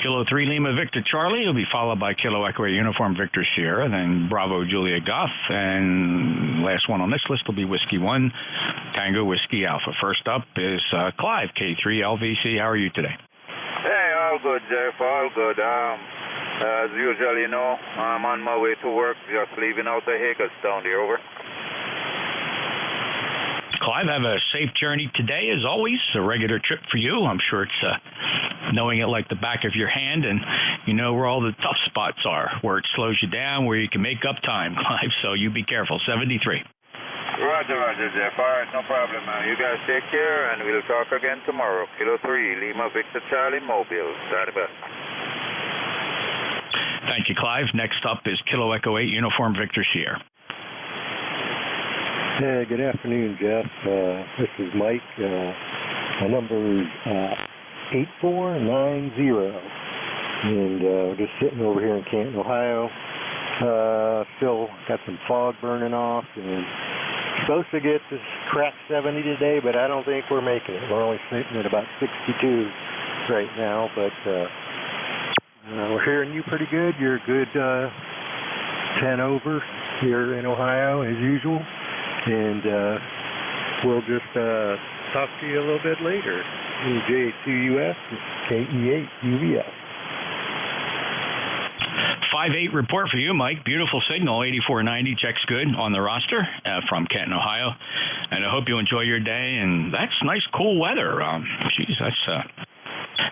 Kilo 3 Lima Victor Charlie. It'll be followed by Kilo Echo 8 Uniform Victor Sierra, then Bravo Julia Golf, and last one on this list will be Whiskey 1 Tango Whiskey Alpha. First up is Clive, K3 LVC. How are you today? Hey, all good, Jeff. All good. As usual, you know, I'm on my way to work, just leaving out the Hagerstown here. Over. Clive, have a safe journey today, as always. A regular trip for you. I'm sure it's knowing it like the back of your hand, and you know where all the tough spots are, where it slows you down, where you can make up time, Clive. So you be careful. 73. Roger, Jeff. All right, no problem. You guys take care, and we'll talk again tomorrow. Kilo 3, Lima Victor Charlie, Mobile. Stand by. Thank you, Clive. Next up is Kilo Echo 8 Uniform Victor Sierra. Hey, good afternoon, Jeff. This is Mike. My number is 8490. And we're just sitting over here in Canton, Ohio. Still got some fog burning off. And supposed to get this crack 70 today, but I don't think we're making it. We're only sitting at about 62 right now. But we're hearing you pretty good. You're a good 10 over here in Ohio, as usual. And we'll just talk to you a little bit later. NJ2US, KE8UVS. 5-8 report for you, Mike. Beautiful signal. 8490 checks good on the roster from Canton, Ohio. And I hope you enjoy your day. And that's nice, cool weather. Geez, that's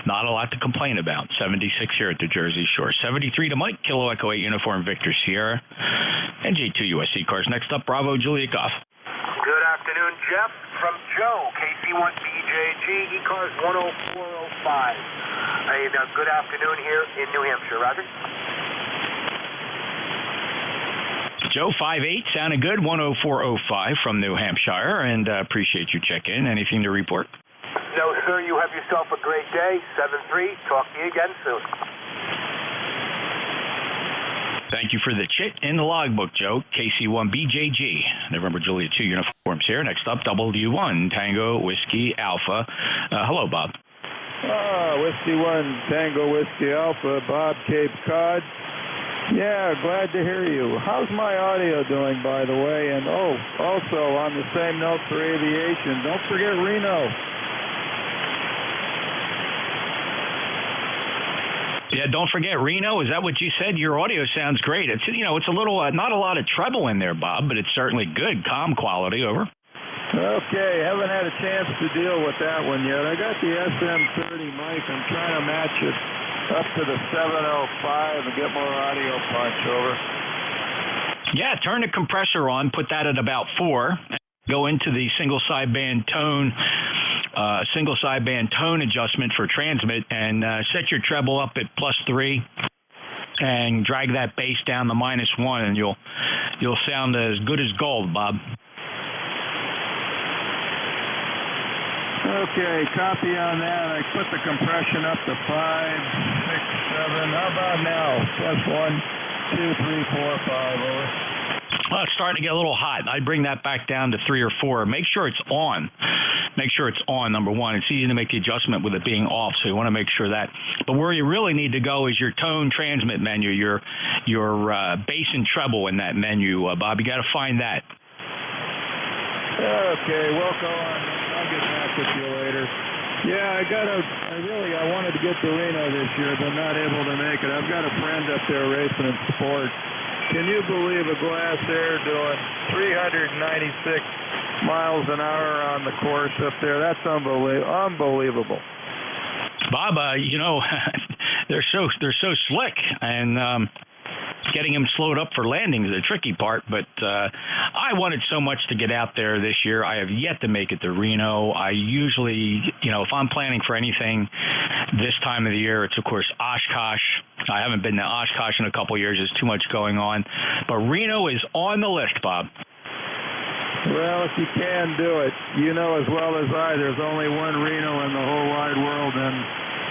not a lot to complain about. 76 here at the Jersey Shore. 73 to Mike. Kilo Echo 8 Uniform Victor Sierra. NJ2US ECARS. Next up, Bravo Julia Golf. Good afternoon, Jeff. From Joe, KC1BJG, ECARS 10405. Good afternoon here in New Hampshire, Roger. Joe, 5-8, sounded good. 10405 from New Hampshire, and appreciate you checking in. Anything to report? No, sir. You have yourself a great day. 7-3. Talk to you again soon. Thank you for the chit in the logbook, Joe. KC1BJG, November Julia 2 uniforms here. Next up, W1 Tango Whiskey Alpha. Hello, Bob. Whiskey 1 Tango Whiskey Alpha, Bob, Cape Cod. Yeah, glad to hear you. How's my audio doing, by the way? And also on the same note for aviation, don't forget Reno. Yeah, don't forget Reno. Is that what you said? Your audio sounds great. It's it's a little not a lot of treble in there, Bob, but it's certainly good. Calm quality. Over. Okay, haven't had a chance to deal with that one yet. I got the SM30 mic. I'm trying to match it up to the 705 and get more audio punch. Over. Yeah, turn the compressor on. Put that at about 4. Go into the single sideband tone adjustment for transmit, and set your treble up at +3 and drag that bass down to -1, and you'll sound as good as gold, Bob. Okay, copy on that. I put the compression up to 5, 6, 7. How about now? +1, 2, 3, 4, 5. Over. Well, it's starting to get a little hot. I'd bring that back down to 3 or 4. Make sure it's on. Make sure it's on, number one. It's easy to make the adjustment with it being off, so you want to make sure that. But where you really need to go is your tone transmit menu, your bass and treble in that menu, Bob. You got to find that. Okay, we'll go on. I'll get back with you later. Yeah, I wanted to get to Reno this year, but not able to make it. I've got a friend up there racing in sports. Can you believe a Glass Air doing 396 miles an hour on the course up there? That's unbelievable. Bob, they're so slick, and getting him slowed up for landing is the tricky part, but I wanted so much to get out there this year. I have yet to make it to Reno. I usually, if I'm planning for anything this time of the year, it's, of course, Oshkosh. I haven't been to Oshkosh in a couple of years. There's too much going on. But Reno is on the list, Bob. Well, if you can do it, you know as well as I, there's only one Reno in the whole wide world, and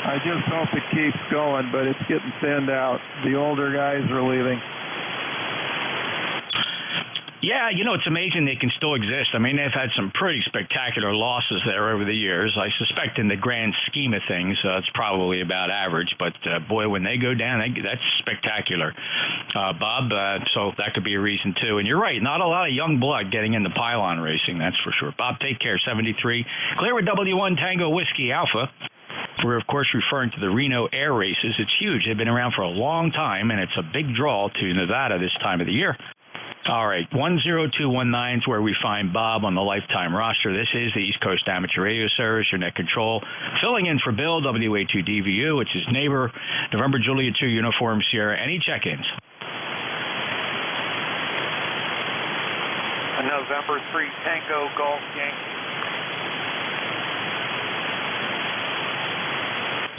I just hope it keeps going, but it's getting thinned out. The older guys are leaving. Yeah, it's amazing they can still exist. I mean, they've had some pretty spectacular losses there over the years. I suspect in the grand scheme of things, it's probably about average. But, boy, when they go down, that's spectacular, Bob. So that could be a reason, too. And you're right, not a lot of young blood getting into pylon racing, that's for sure. Bob, take care, 73. Clear with W1 Tango Whiskey Alpha. We're, of course, referring to the Reno Air Races. It's huge. They've been around for a long time, and it's a big draw to Nevada this time of the year. All right, 10219 is where we find Bob on the lifetime roster. This is the East Coast Amateur Radio Service, your net control. Filling in for Bill, WA2DVU, which is neighbor, November Juliet 2 Uniform Sierra. Any check-ins? November 3 Tango Golf Yankee.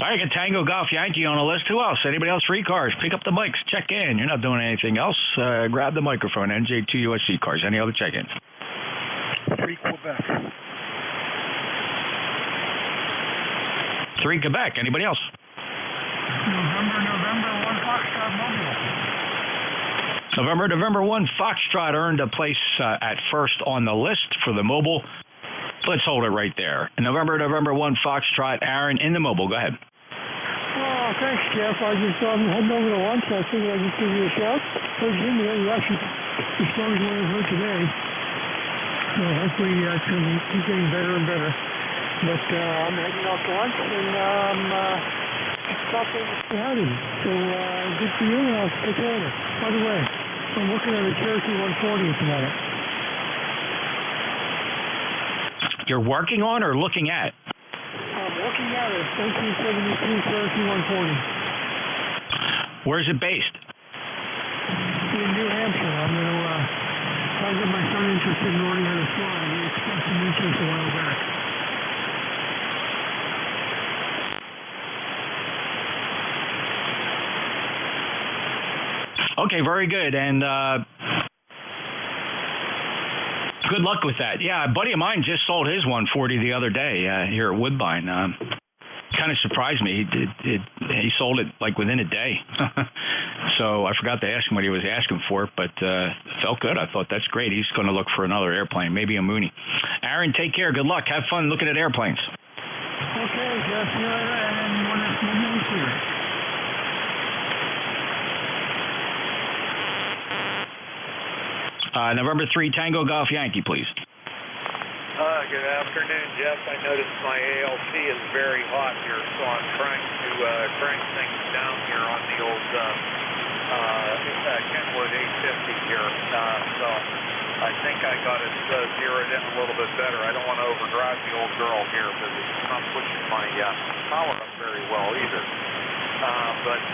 All right, got Tango Golf Yankee on the list. Who else? Anybody else for ECARS? Pick up the mics. Check in. You're not doing anything else. Grab the microphone. NJ2US ECARS. Any other check-ins? 3 Quebec. 3 Quebec. Anybody else? November 1 Foxtrot Mobile. November 1 Foxtrot earned a place at first on the list for the mobile. Let's hold it right there. November 1 Foxtrot. Aaron in the mobile. Go ahead. Oh, thanks, Jeff. I just heading over to lunch. I figured I'd just give you a shout. Heard you in there. You actually responded to what I heard today. So hopefully it's going to keep getting better and better. But I'm heading out to lunch, and stopping behind him. So good for you, and I'll take care of it. By the way, I'm looking at a Cherokee 140 at the moment. You're working on or looking at? I'm looking at it. 1972 Cherokee 140. Where's it based? In New Hampshire. I'm going to try to get my son interested in learning how to fly. He expressed some interest a while back. Okay, very good. And good luck with that. Yeah, a buddy of mine just sold his 140 the other day here at Woodbine. Kind of surprised me. He sold it like within a day. So I forgot to ask him what he was asking for, but felt good. I thought that's great. He's going to look for another airplane, maybe a Mooney. Aaron, take care. Good luck. Have fun looking at airplanes. Okay, Jeff. See you later. And when it's moving clear. November 3 Tango Golf Yankee, please. Good afternoon, Jeff. I noticed my ALC is very hot here, so I'm trying to crank things down here on the old Kenwood 850 here. So I think I got it zeroed in a little bit better. I don't want to overdrive the old girl here because it's not pushing my power up very well either. But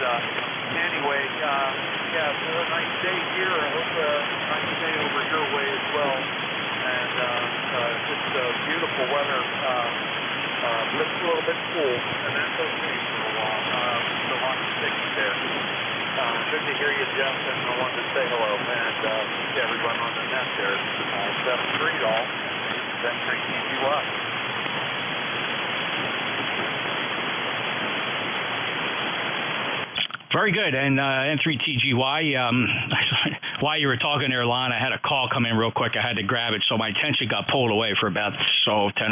anyway, yeah, it's a nice day here. I hope a nice day over your way as well. And just beautiful weather. Looks a little bit cool, and that's okay for a while. So I'm sticking there. Good to hear you, Jeff, and I wanted to say hello. And to everyone on the net there. 7-3 all. That's NJ2US. Very good. And N3TGY, while you were talking there, Lon, I had a call come in real quick. I had to grab it, so my attention got pulled away for about 10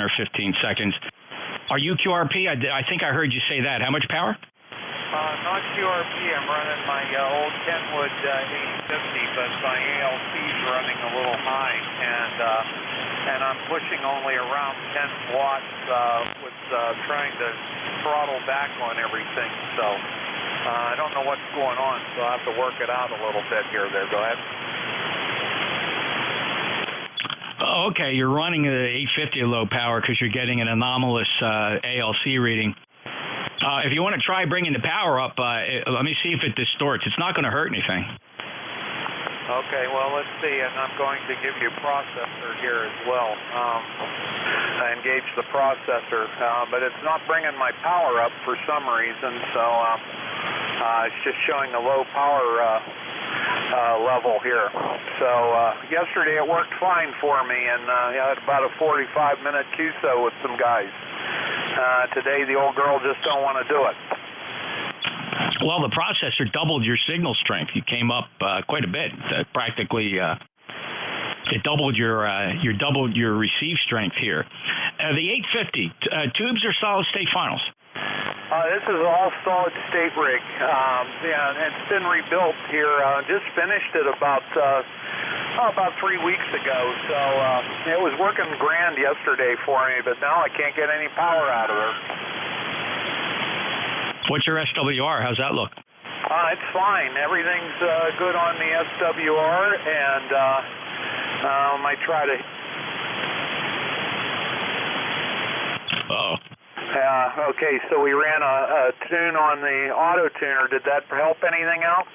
or 15 seconds. Are you QRP? I think I heard you say that. How much power? Not QRP. I'm running my old Kenwood 850, but my ALC is running a little high, and I'm pushing only around 10 watts with trying to throttle back on everything. So I don't know what's going on, so I have to work it out a little bit here. There, go ahead. Oh, okay, you're running the 850 low power because you're getting an anomalous ALC reading. If you want to try bringing the power up, let me see if it distorts. It's not going to hurt anything. Okay, well, let's see, and I'm going to give you a processor here as well. I engage the processor, but it's not bringing my power up for some reason, so it's just showing a low power level here. So yesterday it worked fine for me, and I had about a 45-minute QSO with some guys. Today the old girl just don't want to do it. Well, the processor doubled your signal strength. You came up quite a bit, practically It doubled your receive strength here. The 850 tubes or solid state finals? This is all solid state rig. Yeah, it's been rebuilt here. Just finished it about 3 weeks ago. So it was working grand yesterday for me, but now I can't get any power out of her. What's your SWR? How's that look? It's fine. Everything's good on the SWR, and I might try to. Uh-oh. Okay, so we ran a tune on the auto tuner. Did that help anything out?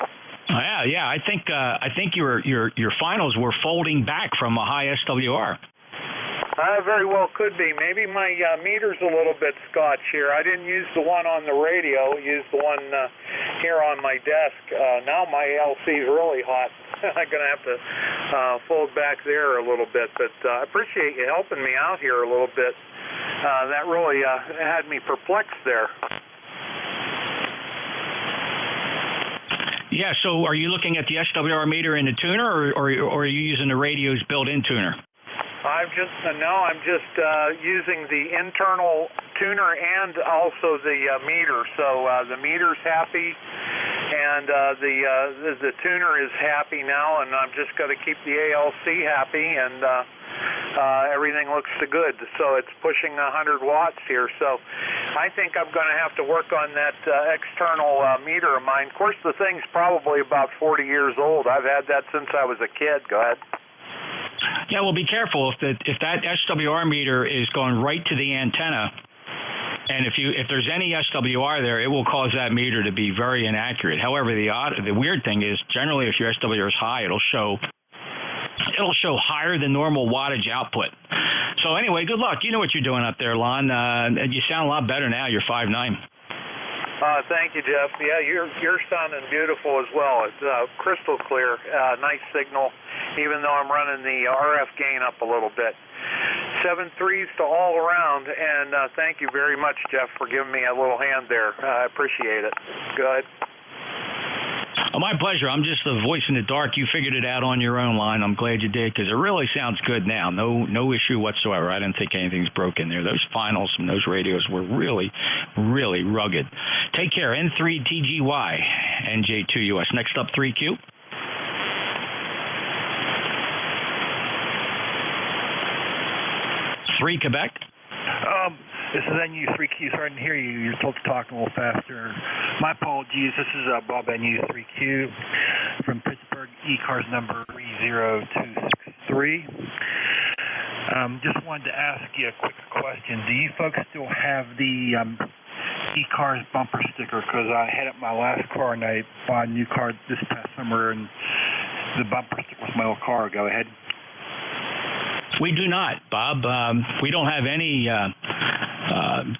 Yeah. I think your finals were folding back from a high SWR. Very well could be. Maybe my meter's a little bit scotch here. I didn't use the one on the radio. Used the one here on my desk. Now my LC's really hot. I'm going to have to fold back there a little bit. But I appreciate you helping me out here a little bit. That really had me perplexed there. Yeah, so are you looking at the SWR meter in the tuner, or are you using the radio's built-in tuner? I'm just using the internal tuner and also the meter. So the meter's happy, and the tuner is happy now, and I'm just got to keep the ALC happy, and everything looks good. So it's pushing 100 watts here. So I think I'm going to have to work on that external meter of mine. Of course, the thing's probably about 40 years old. I've had that since I was a kid. Go ahead. Yeah, well, be careful if that SWR meter is going right to the antenna, and if there's any SWR there, it will cause that meter to be very inaccurate. However, the weird thing is, generally, if your SWR is high, it'll show higher than normal wattage output. So anyway, good luck. You know what you're doing up there, Lon. You sound a lot better now. You're 5'9". Thank you, Jeff. Yeah, you're sounding beautiful as well. It's crystal clear, nice signal, even though I'm running the RF gain up a little bit. 7 3s to all around, and thank you very much, Jeff, for giving me a little hand there. I appreciate it. Good. Oh, my pleasure. I'm just a voice in the dark. You figured it out on your own, Line. I'm glad you did, because it really sounds good now. No issue whatsoever. I didn't think anything's broken there. Those finals from those radios were really, really rugged. Take care. N3TGY, NJ2US. Next up, 3Q. Quebec. This is NU3Q. Sorry, I didn't hear you. You're supposed to talk a little faster. My apologies. This is Bob NU3Q from Pittsburgh, ECARS number 30263. Just wanted to ask you a quick question. Do you folks still have the ECARS bumper sticker? Because I had it in my last car, and I bought a new car this past summer, and the bumper sticker was my old car. Go ahead. We do not, Bob. We don't have any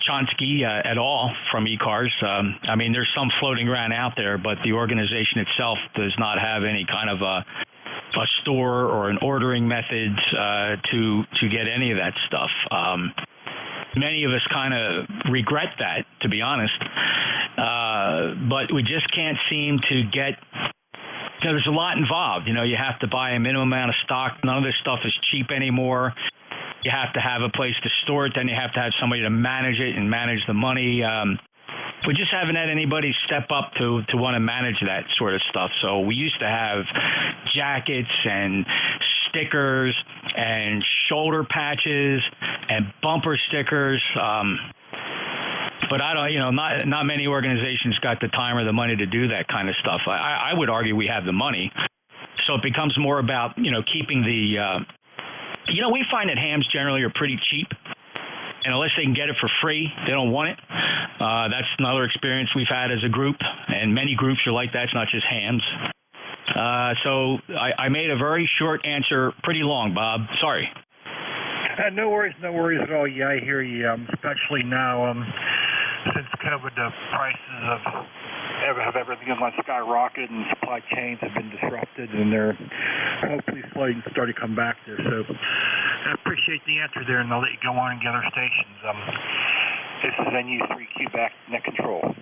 Chonsky at all from ECARS. I mean, there's some floating around out there, but the organization itself does not have any kind of a store or an ordering method to get any of that stuff. Many of us kind of regret that, to be honest, but we just can't seem to get. There's a lot involved. You have to buy a minimum amount of stock. None of this stuff is cheap anymore. You have to have a place to store it. Then you have to have somebody to manage it and manage the money. We just haven't had anybody step up to want to manage that sort of stuff. So we used to have jackets and stickers and shoulder patches and bumper stickers. But I don't, not many organizations got the time or the money to do that kind of stuff. I would argue we have the money. So it becomes more about, keeping the, we find that hams generally are pretty cheap. And unless they can get it for free, they don't want it. That's another experience we've had as a group. And many groups are like that. It's not just hams. So I made a very short answer, pretty long, Bob. Sorry. No worries at all. Yeah, I hear you. Especially now, since COVID, the prices of everything has skyrocketed and supply chains have been disrupted, and they're hopefully starting to come back there. So I appreciate the answer there, and I'll let you go on and get other stations. This is NU3Q back, net control.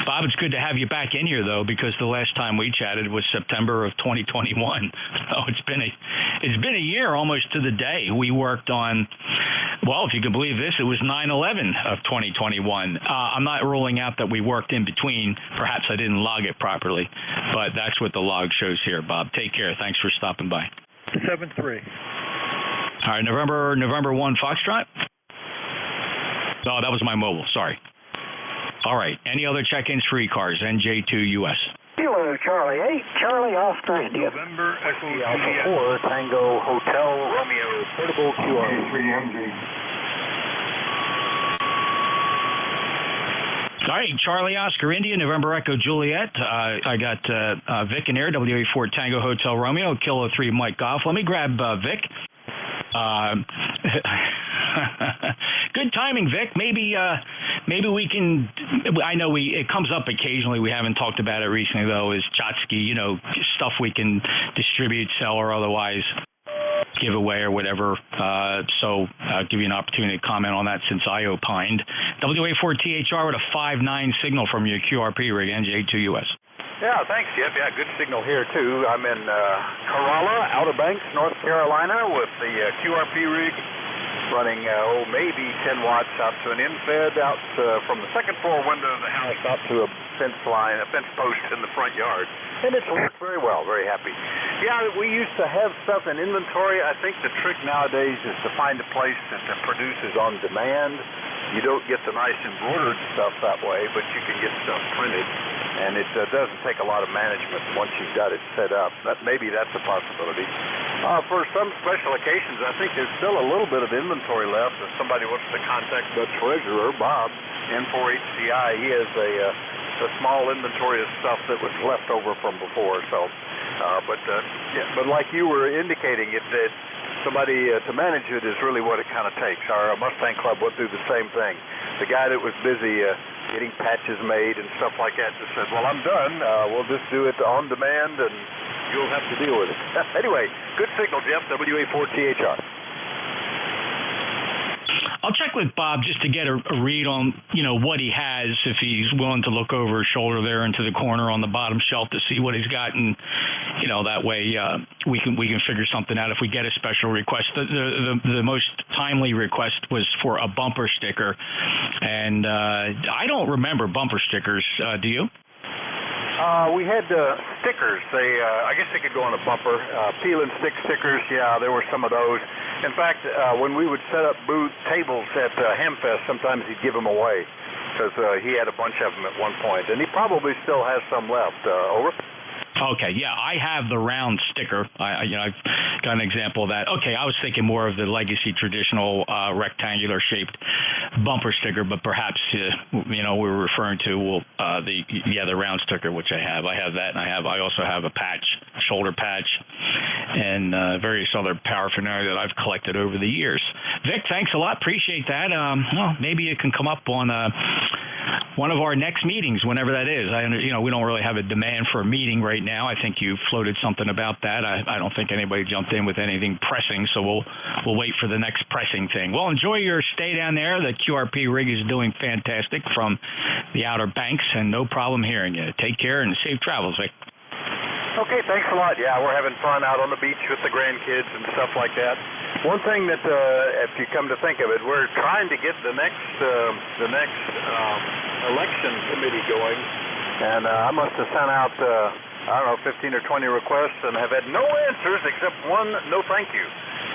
Bob, it's good to have you back in here, though, because the last time we chatted was September of 2021. Oh, it's been a year almost to the day. We worked on, well, if you can believe this, it was 9/11 of 2021. I'm not ruling out that we worked in between. Perhaps I didn't log it properly, but that's what the log shows here, Bob. Take care. Thanks for stopping by. 7-3. All right, November 1 Foxtrot? Oh, that was my mobile. Sorry. All right. Any other check-ins for ECARS? NJ2US. Hello, Charlie. Hey, Charlie, Oscar, India. November Echo Alpha 4, Tango Hotel Romeo, portable QR300. All right, Charlie Oscar India, November Echo Juliet. I got Vic in here, WA4 Tango Hotel Romeo, Kilo 3 Mike Golf. Let me grab Vic. Good timing, Vic. Maybe we can. I know it comes up occasionally. We haven't talked about it recently, though. Is Chotsky, stuff we can distribute, sell, or otherwise give away or whatever. So I'll give you an opportunity to comment on that since I opined. WA4THR with a 5.9 signal from your QRP rig, NJ2US. Yeah, thanks, Jeff. Yeah, good signal here, too. I'm in Corolla, Outer Banks, North Carolina, with the QRP rig running, maybe 10 watts out to an infed out from the second floor window of the house out to a fence post in the front yard. And it's worked very well, very happy. Yeah, we used to have stuff in inventory. I think the trick nowadays is to find a place that produces on demand. You don't get the nice embroidered stuff that way, but you can get stuff printed. And it doesn't take a lot of management once you've got it set up. Maybe that's a possibility. For some special occasions, I think there's still a little bit of inventory left. If somebody wants to contact the treasurer, Bob, N4HCI, he has a small inventory of stuff that was left over from before. So, but like you were indicating, somebody to manage it is really what it kind of takes. Our Mustang Club went through the same thing. The guy that was busy getting patches made and stuff like that just said, well, I'm done. We'll just do it on demand, and you'll have to deal with it. Anyway, good signal, Jeff, WA4THR. I'll check with Bob just to get a read on, what he has, if he's willing to look over his shoulder there into the corner on the bottom shelf to see what he's got, and that way we can figure something out if we get a special request. The most timely request was for a bumper sticker, and I don't remember bumper stickers. Do you? We had stickers. I guess they could go on a bumper. Peel and stick stickers, yeah, there were some of those. In fact, when we would set up booth tables at Hamfest, sometimes he'd give them away because he had a bunch of them at one point, and he probably still has some left. Over. Okay, yeah, I have the round sticker. I've got an example of that. Okay, I was thinking more of the legacy traditional rectangular shaped bumper sticker, but perhaps we were referring to the round sticker, which I have. I have that, and I also have a patch, shoulder patch, and various other paraphernalia that I've collected over the years. Vic, thanks a lot. Appreciate that. Well, maybe it can come up on one of our next meetings, whenever that is. We don't really have a demand for a meeting right now. I think you floated something about that. I don't think anybody jumped in with anything pressing, so we'll wait for the next pressing thing. Well, enjoy your stay down there. The QRP rig is doing fantastic from the Outer Banks, and no problem hearing you. Take care and safe travels, Vic. Okay, thanks a lot. Yeah, we're having fun out on the beach with the grandkids and stuff like that. One thing that, if you come to think of it, we're trying to get the next election committee going, and I must have sent out 15 or 20 requests and have had no answers except one no thank you.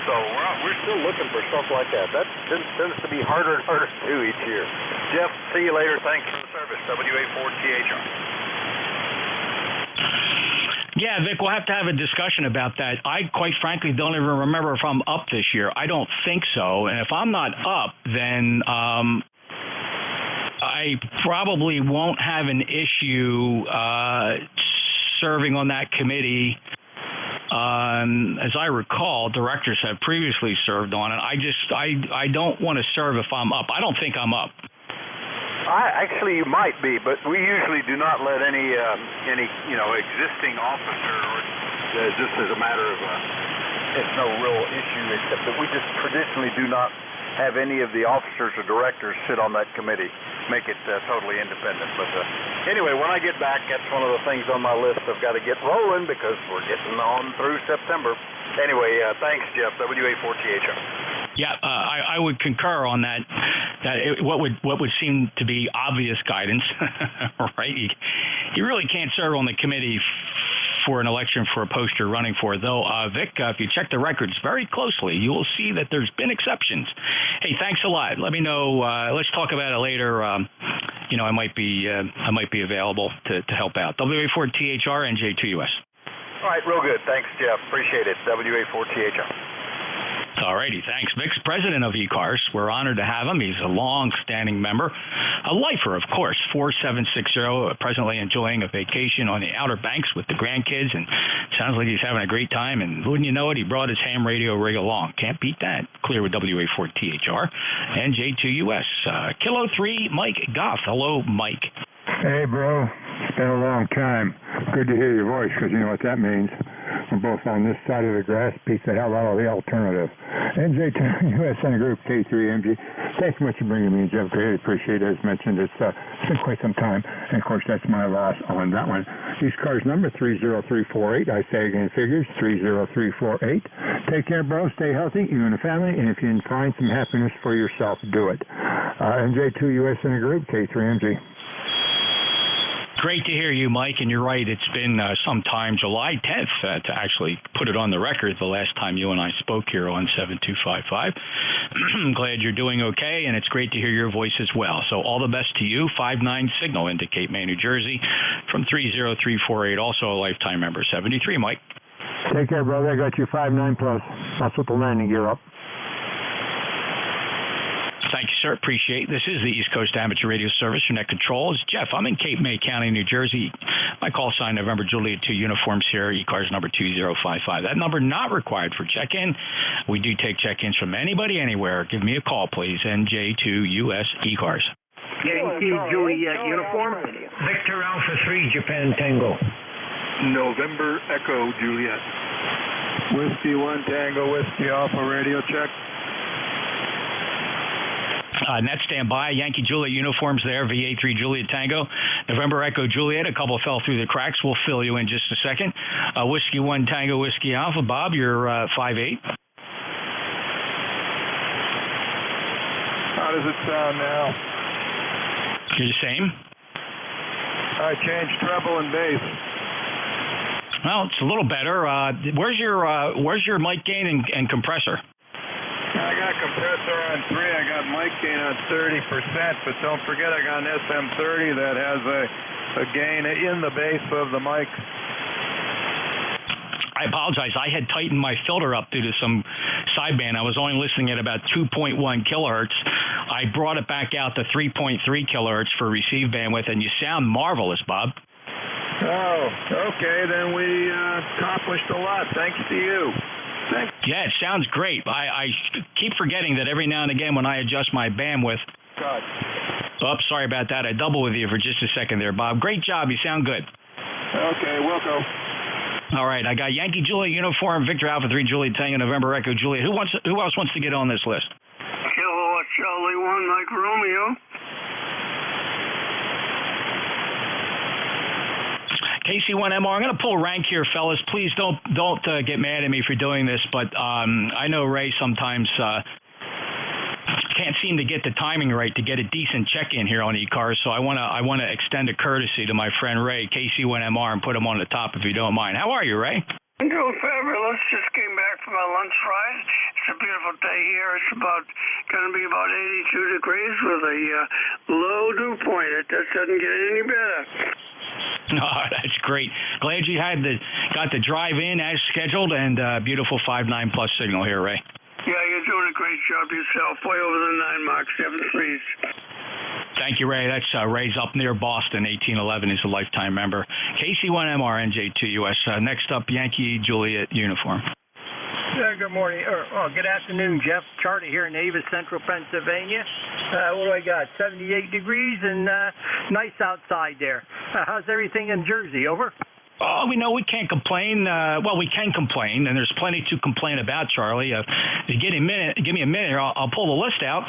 So we're still looking for stuff like that. That tends to be harder and harder to do each year. Jeff, see you later. Thanks for the service. WA4THR. Yeah, Vic, we'll have to have a discussion about that. I, quite frankly, don't even remember if I'm up this year. I don't think so. And if I'm not up, then I probably won't have an issue serving on that committee. As I recall, directors have previously served on it. I don't want to serve if I'm up. I don't think I'm up. Actually, you might be, but we usually do not let any existing officer, or just as a matter of it's no real issue, except that we just traditionally do not have any of the officers or directors sit on that committee. make it totally independent. But anyway, when I get back, that's one of the things on my list. I've got to get rolling because we're getting on through September. Anyway, thanks, Jeff. WA4THR. Yeah, I would concur on that. What would seem to be obvious guidance, right? You really can't serve on the committee for an election for a post you're running for, though. Vic, if you check the records very closely, you will see that there's been exceptions. Hey, thanks a lot. Let me know. Let's talk about it later. I might be available to help out. WA4THR, NJ2US. All right, real good. Thanks, Jeff. Appreciate it. WA4THR. All righty, thanks. Vic's president of ECARS. We're honored to have him. He's a long-standing member, a lifer, of course. 4760, presently enjoying a vacation on the Outer Banks with the grandkids, and sounds like he's having a great time. And wouldn't you know it, he brought his ham radio rig along. Can't beat that. Clear with WA4THR. NJ2US. Kilo 3, Mike Goff. Hello, Mike. Hey, bro. It's been a long time. Good to hear your voice, because you know what that means. We're both on this side of the grass. Beats the hell out of the alternative. NJ2US Center Group K3MG. Thanks so much for bringing me in, Jeff. Greatly appreciate it. As mentioned, it's been quite some time. And, of course, that's my loss on that one. ECARS number 30348. I say again, figures 30348. Take care, bro. Stay healthy, you and the family. And if you can find some happiness for yourself, do it. NJ2US Center Group K3MG. Great to hear you, Mike, and you're right. It's been some time, July 10th, to actually put it on the record the last time you and I spoke here on 7255. I'm glad you're doing okay, and it's great to hear your voice as well. So all the best to you. 59 signal into Cape May, New Jersey from 30348, also a lifetime member. 73, Mike. Take care, brother. I got you 59 plus. That's with the landing gear up. Thank you, sir. Appreciate it. This is the East Coast Amateur Radio Service. Your net control is Jeff. I'm in Cape May County, New Jersey. My call sign, November Juliet 2 uniforms here. ECARS number 2055. That number not required for check-in. We do take check-ins from anybody, anywhere. Give me a call, please. NJ2US ECARS. Yankee Juliet uniform. Victor Alpha 3, Japan Tango. November Echo Juliet. Whiskey 1 Tango, Whiskey Alpha radio check. Net standby, Yankee Juliet uniforms there, VA3 Juliet Tango. November Echo Juliet, a couple fell through the cracks. We'll fill you in just a second. Whiskey 1 Tango, Whiskey Alpha. Bob, you're 5'8". How does it sound now? You're the same? I changed treble and bass. Well, it's a little better. Where's your mic gain and compressor? I got compressor on 3, I got mic gain on 30%, but don't forget I got an SM30 that has a gain in the base of the mic. I apologize. I had tightened my filter up due to some sideband. I was only listening at about 2.1 kilohertz. I brought it back out to 3.3 kilohertz for receive bandwidth, and you sound marvelous, Bob. Oh, okay. Then we accomplished a lot. Thanks to you. Thanks. Yeah, it sounds great. I keep forgetting that every now and again when I adjust my bandwidth. God. Oh, sorry about that. I double with you for just a second there, Bob. Great job. You sound good. Okay, we'll go. All right, I got Yankee Juliet uniform, Victor Alpha 3 Juliet Tango, November Echo Juliet. Who else wants to get on this list? Kilo Charlie 1 Mike Romeo. KC1MR, I'm going to pull rank here, fellas. Please don't get mad at me for doing this, but I know Ray sometimes can't seem to get the timing right to get a decent check-in here on ECARS, so I want to extend a courtesy to my friend Ray, KC1MR, and put him on the top if you don't mind. How are you, Ray? I'm doing fabulous. Just came back from my lunch ride. It's a beautiful day here. It's going to be about 82 degrees with a low dew point. It just doesn't get any better. Oh, that's great. Glad you got the drive in as scheduled, and beautiful 5.9 plus signal here, Ray. Yeah, you're doing a great job yourself. Way over the 9 mark, 7 threes. Thank you, Ray. That's Ray's up near Boston, 1811. He's a lifetime member. KC1MR, NJ2US. Next up, Yankee Juliet uniform. Good morning, good afternoon, Jeff. Charlie here in Avis, Central Pennsylvania. What do I got? 78 degrees and nice outside there. How's everything in Jersey? Over? Oh, we can't complain. Well, we can complain, and there's plenty to complain about, Charlie. If you give me a minute here, I'll pull the list out.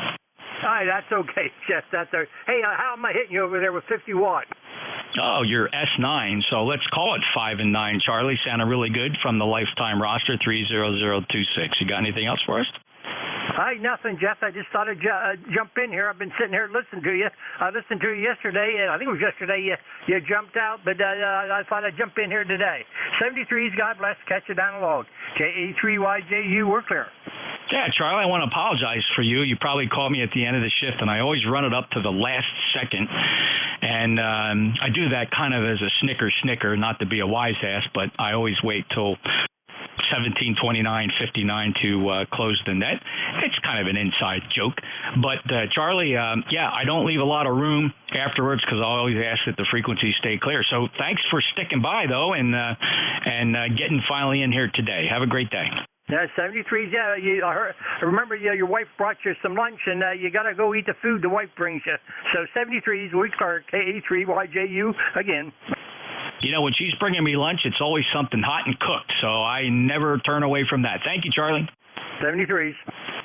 All right, that's okay, Jeff. That's all right. Hey, how am I hitting you over there with 50 watt? Oh, you're S9, so let's call it 5 and 9. Charlie, sounded really good from the lifetime roster 30026. You got anything else for us? Hi, nothing, Jeff. I just thought I'd jump in here. I've been sitting here listening to you. I listened to you yesterday, and I think it was yesterday you jumped out, but I thought I'd jump in here today. 73s, God bless. Catch you down the log. KA3YJU, we're clear. Yeah, Charlie, I want to apologize for you. You probably called me at the end of the shift, and I always run it up to the last second. And I do that kind of as a snicker, not to be a wise ass, but I always wait till 17:29:59 to close the net. It's kind of an inside joke. But, Charlie, yeah, I don't leave a lot of room afterwards because I always ask that the frequencies stay clear. So thanks for sticking by, though, and getting finally in here today. Have a great day. Yeah, 73s, yeah. I remember your wife brought you some lunch, and you got to go eat the food the wife brings you. So 73s, we are KA3YJU again. You know, when she's bringing me lunch, it's always something hot and cooked, so I never turn away from that. Thank you, Charlie. 73s.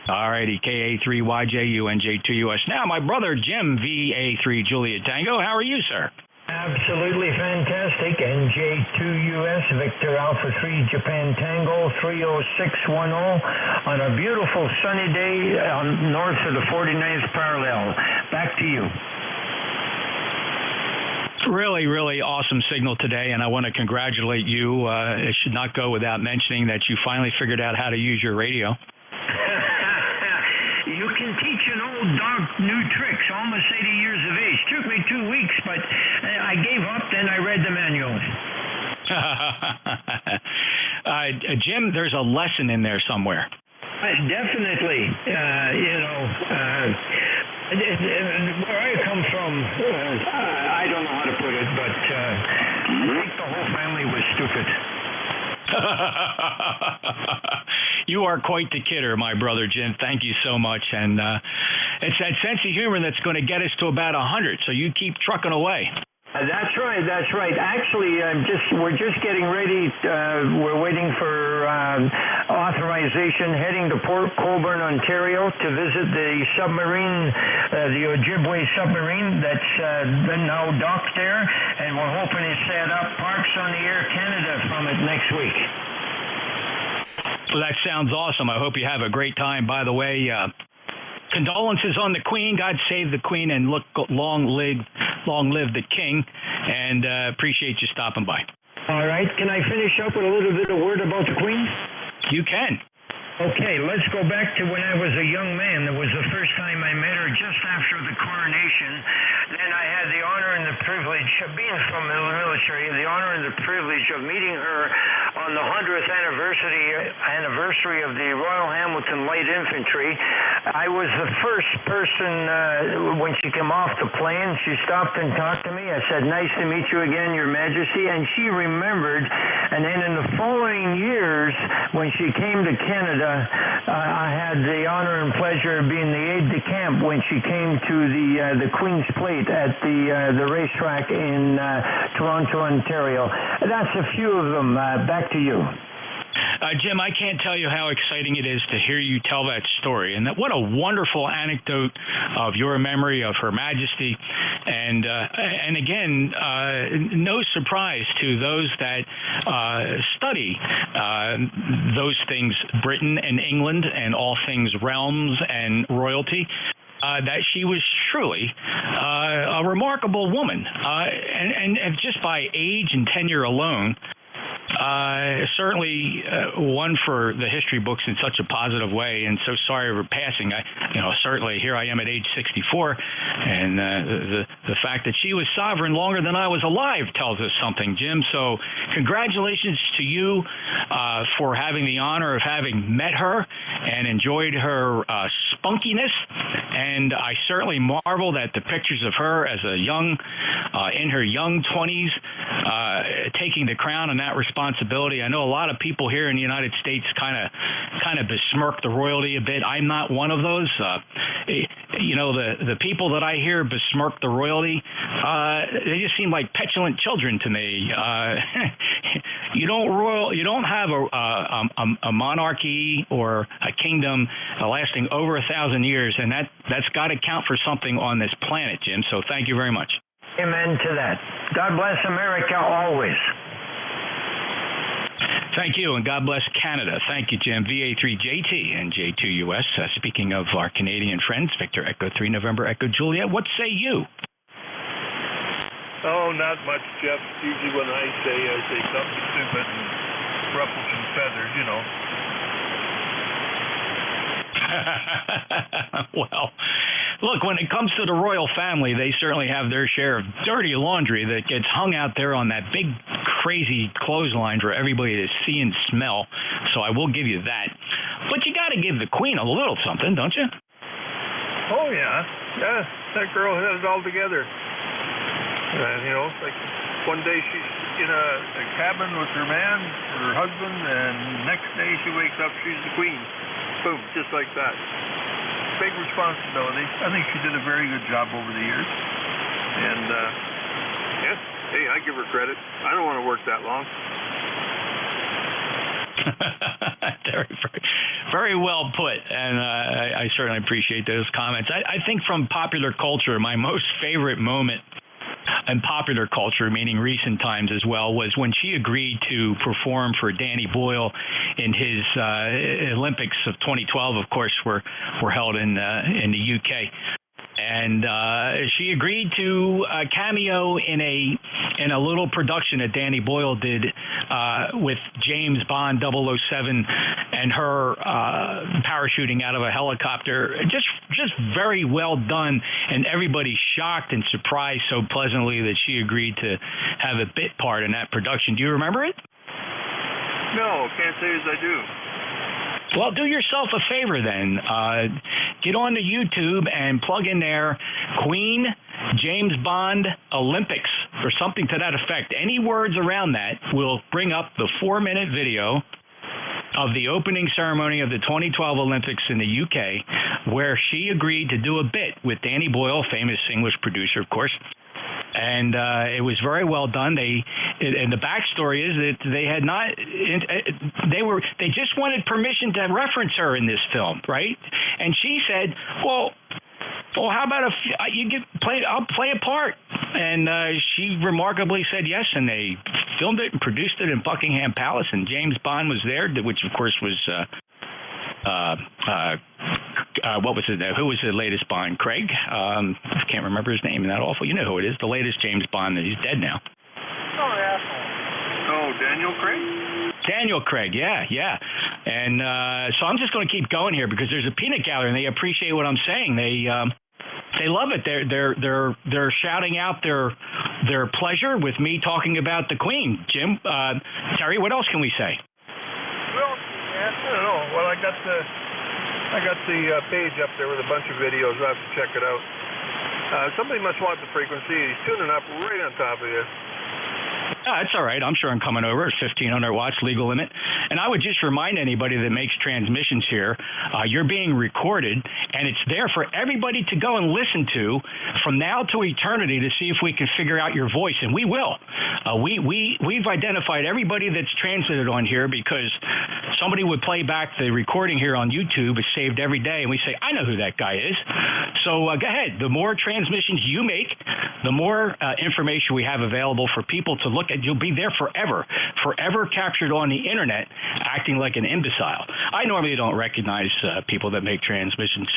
All righty, KA3YJU, NJ2US. Now, my brother Jim, VA3 Juliet Tango, how are you, sir? Absolutely fantastic. NJ2US, Victor Alpha 3, Japan Tango, 30610 on a beautiful sunny day north of the 49th parallel. Back to you. Really, really awesome signal today, and I want to congratulate you. It should not go without mentioning that you finally figured out how to use your radio. You can teach an old dog new tricks, almost 80 years of age. Took me 2 weeks, but I gave up, then I read the manual. Jim, there's a lesson in there somewhere. Definitely. Where I come from, I don't know how to put it, but I think the whole family was stupid. You are quite the kidder, my brother Jim. Thank you so much. And it's that sense of humor that's going to get us to about 100, so you keep trucking away. That's right. Actually, we're just getting ready. We're waiting for authorization, heading to Port Colborne, Ontario, to visit the submarine, the Ojibwe submarine that's been now docked there, and we're hoping to set up parks on the Air Canada from it next week. Well, that sounds awesome. I hope you have a great time. By the way, condolences on the Queen. God save the Queen, and long live the King. And appreciate you stopping by. All right. Can I finish up with a little bit of word about the Queen? You can. Okay, let's go back to when I was a young man. It was the first time I met her just after the coronation. Then I had the honor and the privilege of being from the military, the honor and the privilege of meeting her on the 100th anniversary of the Royal Hamilton Light Infantry. I was the first person, when she came off the plane, she stopped and talked to me. I said, "Nice to meet you again, Your Majesty." And she remembered. And then in the following years, when she came to Canada, I had the honor and pleasure of being the aide-de-camp when she came to the Queen's Plate at the racetrack in Toronto, Ontario. That's a few of them. Back to you. Jim, I can't tell you how exciting it is to hear you tell that story, and what a wonderful anecdote of your memory of Her Majesty, and again, no surprise to those that study those things, Britain and England, and all things realms and royalty. That she was truly a remarkable woman, and just by age and tenure alone. Certainly one for the history books in such a positive way, and so sorry for passing. Certainly here I am at age 64, and the fact that she was sovereign longer than I was alive tells us something, Jim. So congratulations to you for having the honor of having met her and enjoyed her spunkiness, and I certainly marvel that the pictures of her as a young, in her young 20s, taking the crown and that responsibility. I know a lot of people here in the United States kind of besmirk the royalty a bit. I'm not one of those. The people that I hear besmirk the royalty, they just seem like petulant children to me. You don't have a monarchy or a kingdom lasting over 1,000 years, and that's got to count for something on this planet, Jim. So thank you very much. Amen to that. God bless America always. Thank you, and God bless Canada. Thank you, Jim. VA3JT and NJ2US. Speaking of our Canadian friends, Victor Echo 3, November Echo Juliet, what say you? Oh, not much, Jeff. Usually when I say something stupid and ruffle some feathers, you know. Well, look, when it comes to the royal family, they certainly have their share of dirty laundry that gets hung out there on that big, crazy clothesline for everybody to see and smell. So I will give you that. But you got to give the Queen a little something, don't you? Oh, yeah. Yeah, that girl has it all together. You know, like one day she's in a cabin with her man, her husband, and next day she wakes up, she's the Queen. Boom, just like that. Big responsibility. I think she did a very good job over the years. And, yeah, hey, I give her credit. I don't want to work that long. Very well put, and I certainly appreciate those comments. I think from popular culture, my most favorite moment in popular culture, meaning recent times as well, was when she agreed to perform for Danny Boyle in his Olympics of 2012. Of course, were held in the UK. And she agreed to cameo in a little production that Danny Boyle did with James Bond 007 and her parachuting out of a helicopter. Just very well done, and everybody shocked and surprised so pleasantly that she agreed to have a bit part in that production. Do you remember it? No, can't say as I do. Well, do yourself a favor then. Get on to YouTube and plug in there Queen James Bond Olympics or something to that effect. Any words around that will bring up the 4-minute video of the opening ceremony of the 2012 Olympics in the UK, where she agreed to do a bit with Danny Boyle, famous English producer, of course. And it was very well done. And the backstory is that they had not. They just wanted permission to reference her in this film, right? And she said, "Well, how about if I'll play a part?" And she remarkably said yes, and they filmed it and produced it in Buckingham Palace. And James Bond was there, which of course was. What was it? Who was the latest Bond? Craig? I can't remember his name. Isn't that awful? You know who it is. The latest James Bond. He's dead now. Oh, Daniel Craig? Daniel Craig, yeah. And so I'm just going to keep going here because there's a peanut gallery and they appreciate what I'm saying. They love it. They're shouting out their pleasure with me talking about the Queen. Jim, Terry, what else can we say? Well, I don't know. Well, I got the page up there with a bunch of videos. I'll have to check it out. Somebody must want the frequency. He's tuning up right on top of you. That's all right. I'm sure I'm coming over. It's 1,500 watts, legal limit. And I would just remind anybody that makes transmissions here, you're being recorded, and it's there for everybody to go and listen to from now to eternity to see if we can figure out your voice, and we will. We've identified everybody that's transmitted on here because somebody would play back the recording here on YouTube. It's saved every day, and we say, I know who that guy is. So go ahead. The more transmissions you make, the more information we have available for people to look at. You'll be there forever captured on the internet, acting like an imbecile. I normally don't recognize people that make transmissions,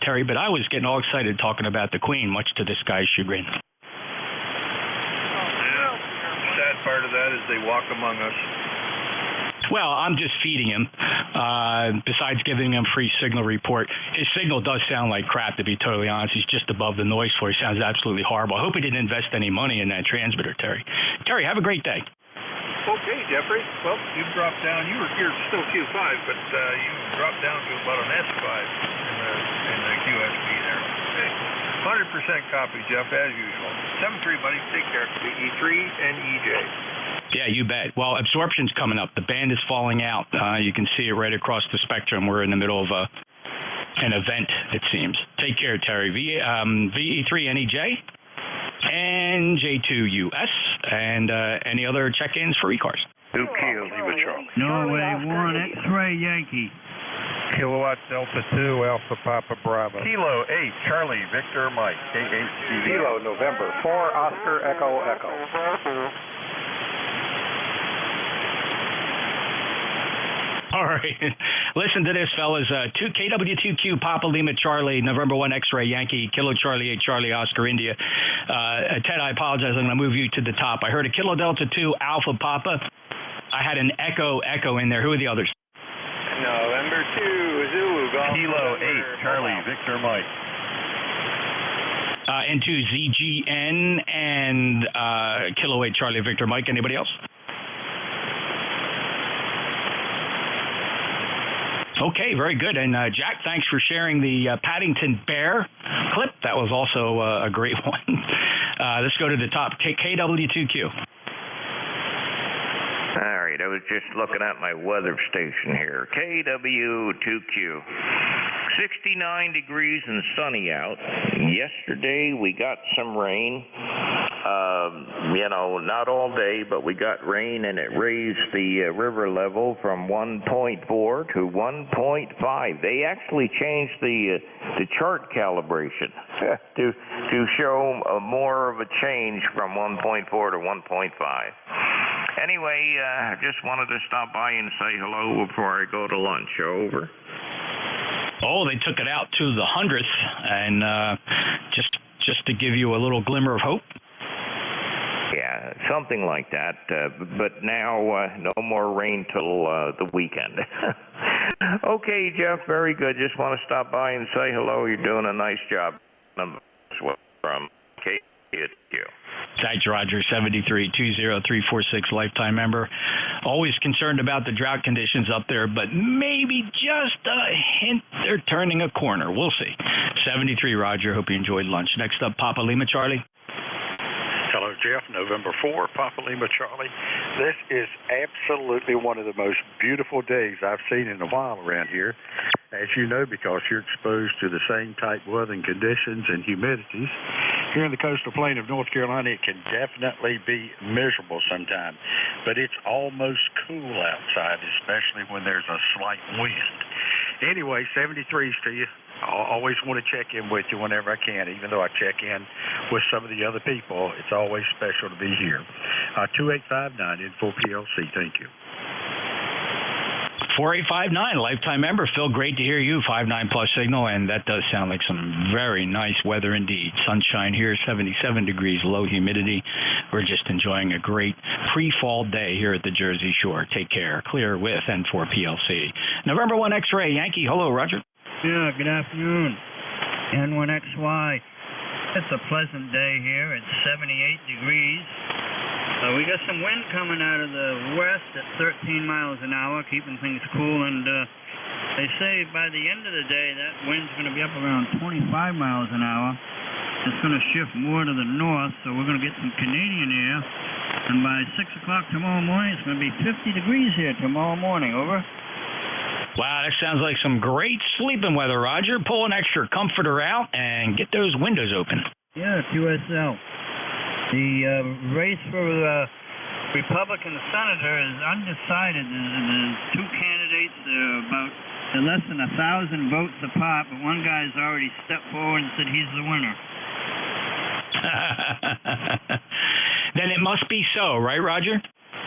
Terry, but I was getting all excited talking about the Queen, much to this guy's chagrin. Yeah, sad part of that is they walk among us. Well, I'm just feeding him. Besides giving him free signal report, his signal does sound like crap, to be totally honest. He's just above the noise floor. He sounds absolutely horrible. I hope he didn't invest any money in that transmitter, Terry. Terry, have a great day. Okay, Jeffrey. Well, you've dropped down. You're still Q5, but you dropped down to about an S5 in the QSB there. Okay. 100% copy, Jeff, as usual. 7-3, buddy. Take care. E3 and EJ. Yeah, you bet. Well, absorption's coming up. The band is falling out. You can see it right across the spectrum. We're in the middle of an event, it seems. Take care, Terry. VE3NEJ, NJ2US, and any other check-ins for ECARS. 2Q, Lima Charlie. Norway 1 X-ray Yankee. Kilowatt Delta 2, Alpha Papa Bravo. Kilo 8, Charlie, Victor, Mike, KHC. Kilo, November 4, Oscar, Echo, Echo. All right. Listen to this, fellas. KW2Q, Papa Lima Charlie, November 1 X-ray Yankee, Kilo Charlie 8, Charlie Oscar India. Ted, I apologize. I'm going to move you to the top. I heard a Kilo Delta 2, Alpha Papa. I had an Echo in there. Who are the others? November 2, Zulu, Golf. Kilo 8, Charlie, Victor, Mike. Into ZGN and Kilo 8, Charlie, Victor, Mike. Anybody else? Okay, very good. And Jack, thanks for sharing the Paddington Bear clip. That was also a great one. Let's go to the top. KW2Q. All right, I was just looking at my weather station here. KW2Q. 69 degrees and sunny out. Yesterday we got some rain. Not all day, but we got rain, and it raised the river level from 1.4 to 1.5. They actually changed the chart calibration to show more of a change from 1.4 to 1.5. Anyway, I just wanted to stop by and say hello before I go to lunch. Over. Oh, they took it out to the 100th, and just to give you a little glimmer of hope. Yeah, something like that. But now, no more rain till the weekend. Okay, Jeff, very good. Just want to stop by and say hello. You're doing a nice job. From KQ. Thanks, Roger. 7320346, lifetime member. Always concerned about the drought conditions up there, but maybe just a hint they're turning a corner. We'll see. 73, Roger. Hope you enjoyed lunch. Next up, Papa Lima Charlie. Hello, Jeff. November 4, Papa Lima Charlie. This is absolutely one of the most beautiful days I've seen in a while around here. As you know, because you're exposed to the same type weather and conditions and humidities. Here in the coastal plain of North Carolina, it can definitely be miserable sometimes, but it's almost cool outside, especially when there's a slight wind. Anyway, 73s to you. I always want to check in with you whenever I can, even though I check in with some of the other people. It's always special to be here. 2859 Info PLC. Thank you. 4859, lifetime member. Phil, great to hear you. 59 plus signal, and that does sound like some very nice weather indeed. Sunshine here, 77 degrees, low humidity. We're just enjoying a great pre-fall day here at the Jersey Shore. Take care. Clear with N4 PLC. November 1 X-ray Yankee. Hello, Roger. Yeah, good afternoon. N1XY. It's a pleasant day here. It's 78 degrees. We got some wind coming out of the west at 13 miles an hour, keeping things cool, and they say by the end of the day that wind's going to be up around 25 miles an hour. It's going to shift more to the north, so we're going to get some Canadian air, and by 6 o'clock tomorrow morning, it's going to be 50 degrees here tomorrow morning. Over. Wow, that sounds like some great sleeping weather, Roger. Pull an extra comforter out and get those windows open. Yeah, QSL. The race for Republican senator is undecided. There's two candidates. They're about less than 1,000 votes apart, but one guy's already stepped forward and said he's the winner. Then it must be so, right, Roger?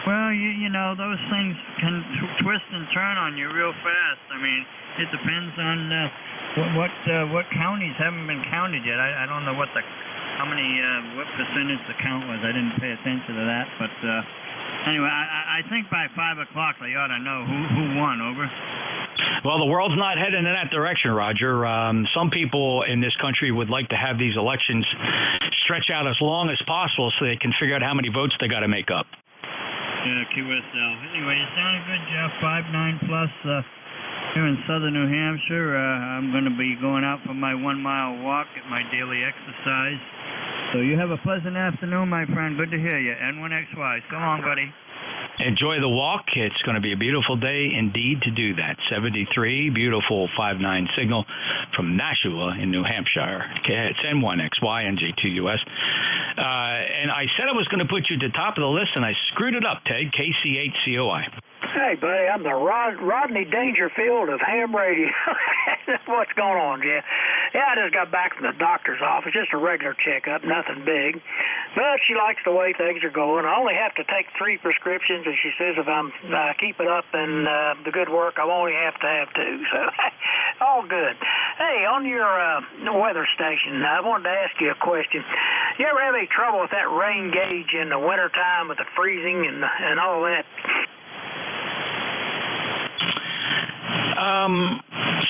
Well, you know, those things can twist and turn on you real fast. I mean, it depends on what counties haven't been counted yet. I don't know what percentage the count was. I didn't pay attention to that. But anyway, I think by 5 o'clock they ought to know who won. Over. Well, the world's not heading in that direction, Roger. Some people in this country would like to have these elections stretch out as long as possible so they can figure out how many votes they got to make up. Yeah, QSL. Anyway, you sounded good, Jeff. 59 plus here in southern New Hampshire. I'm going to be going out for my 1 mile walk, get my daily exercise. So you have a pleasant afternoon, my friend. Good to hear you. N1XY. So long, buddy. enjoy the walk. It's going to be a beautiful day indeed to do that. 73, beautiful 5.9 signal from Nashua in New Hampshire. Okay, it's N1XY, NJ2US. And I said I was going to put you at the top of the list, and I screwed it up, Ted. KC8COI. Hey, buddy, I'm the Rodney Dangerfield of ham radio. What's going on, Jeff? Yeah, I just got back from the doctor's office, just a regular checkup, nothing big. But she likes the way things are going. I only have to take 3 prescriptions, and she says if I'm keep it up and the good work, I only have to have 2. So, all good. Hey, on your weather station, I wanted to ask you a question. You ever have any trouble with that rain gauge in the wintertime with the freezing and all that?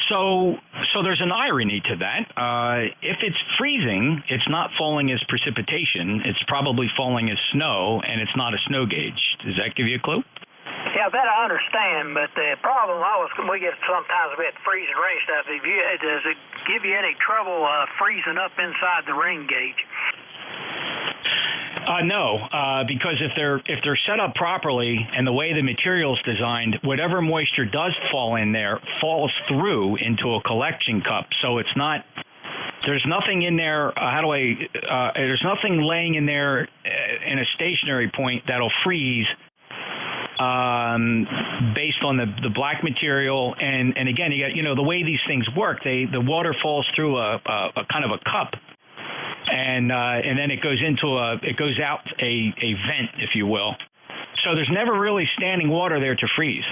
So there's an irony to that. If it's freezing, it's not falling as precipitation. It's probably falling as snow, and it's not a snow gauge. Does that give you a clue? Yeah, that I understand, but the problem we get sometimes with freezing rain stuff. Does it give you any trouble freezing up inside the rain gauge? No, because if they're set up properly and the way the material's designed, whatever moisture does fall in there falls through into a collection cup. So it's not. There's nothing in there. There's nothing laying in there in a stationary point that'll freeze. Based on the black material, and again, you got the way these things work. The water falls through a kind of a cup. And then it goes out a vent, if you will. So there's never really standing water there to freeze.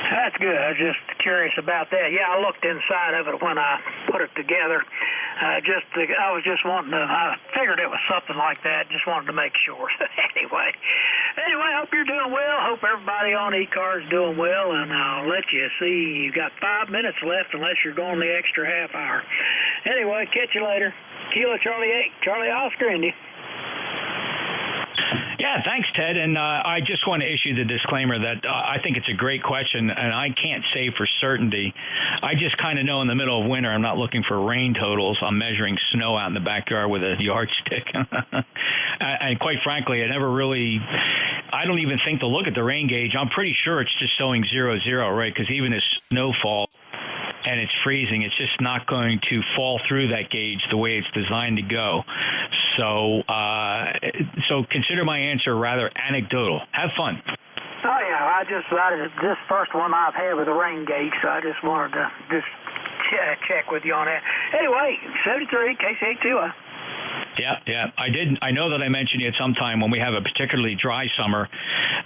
That's good. I was just curious about that. Yeah, I looked inside of it when I put it together. I was just wanting to. I figured it was something like that. Just wanted to make sure. Anyway, I hope you're doing well. Hope everybody on ECARS is doing well, and I'll let you see. You got 5 minutes left, unless you're going the extra half hour. Anyway, catch you later. Kilo Charlie 8, Charlie Oscar, Indy. Yeah, thanks, Ted. And I just want to issue the disclaimer that I think it's a great question, and I can't say for certainty. I just kind of know in the middle of winter I'm not looking for rain totals. I'm measuring snow out in the backyard with a yardstick. And quite frankly, I don't even think to look at the rain gauge. I'm pretty sure it's just showing 0, 0, right? Because even as snowfall and it's freezing, it's just not going to fall through that gauge the way it's designed to go. So consider my answer rather anecdotal. Have fun. Oh, yeah, this first one I've had with the rain gauge, so I just wanted to check with you on that. Anyway, 73, KC8COI. Yeah. I know that I mentioned it sometime when we have a particularly dry summer.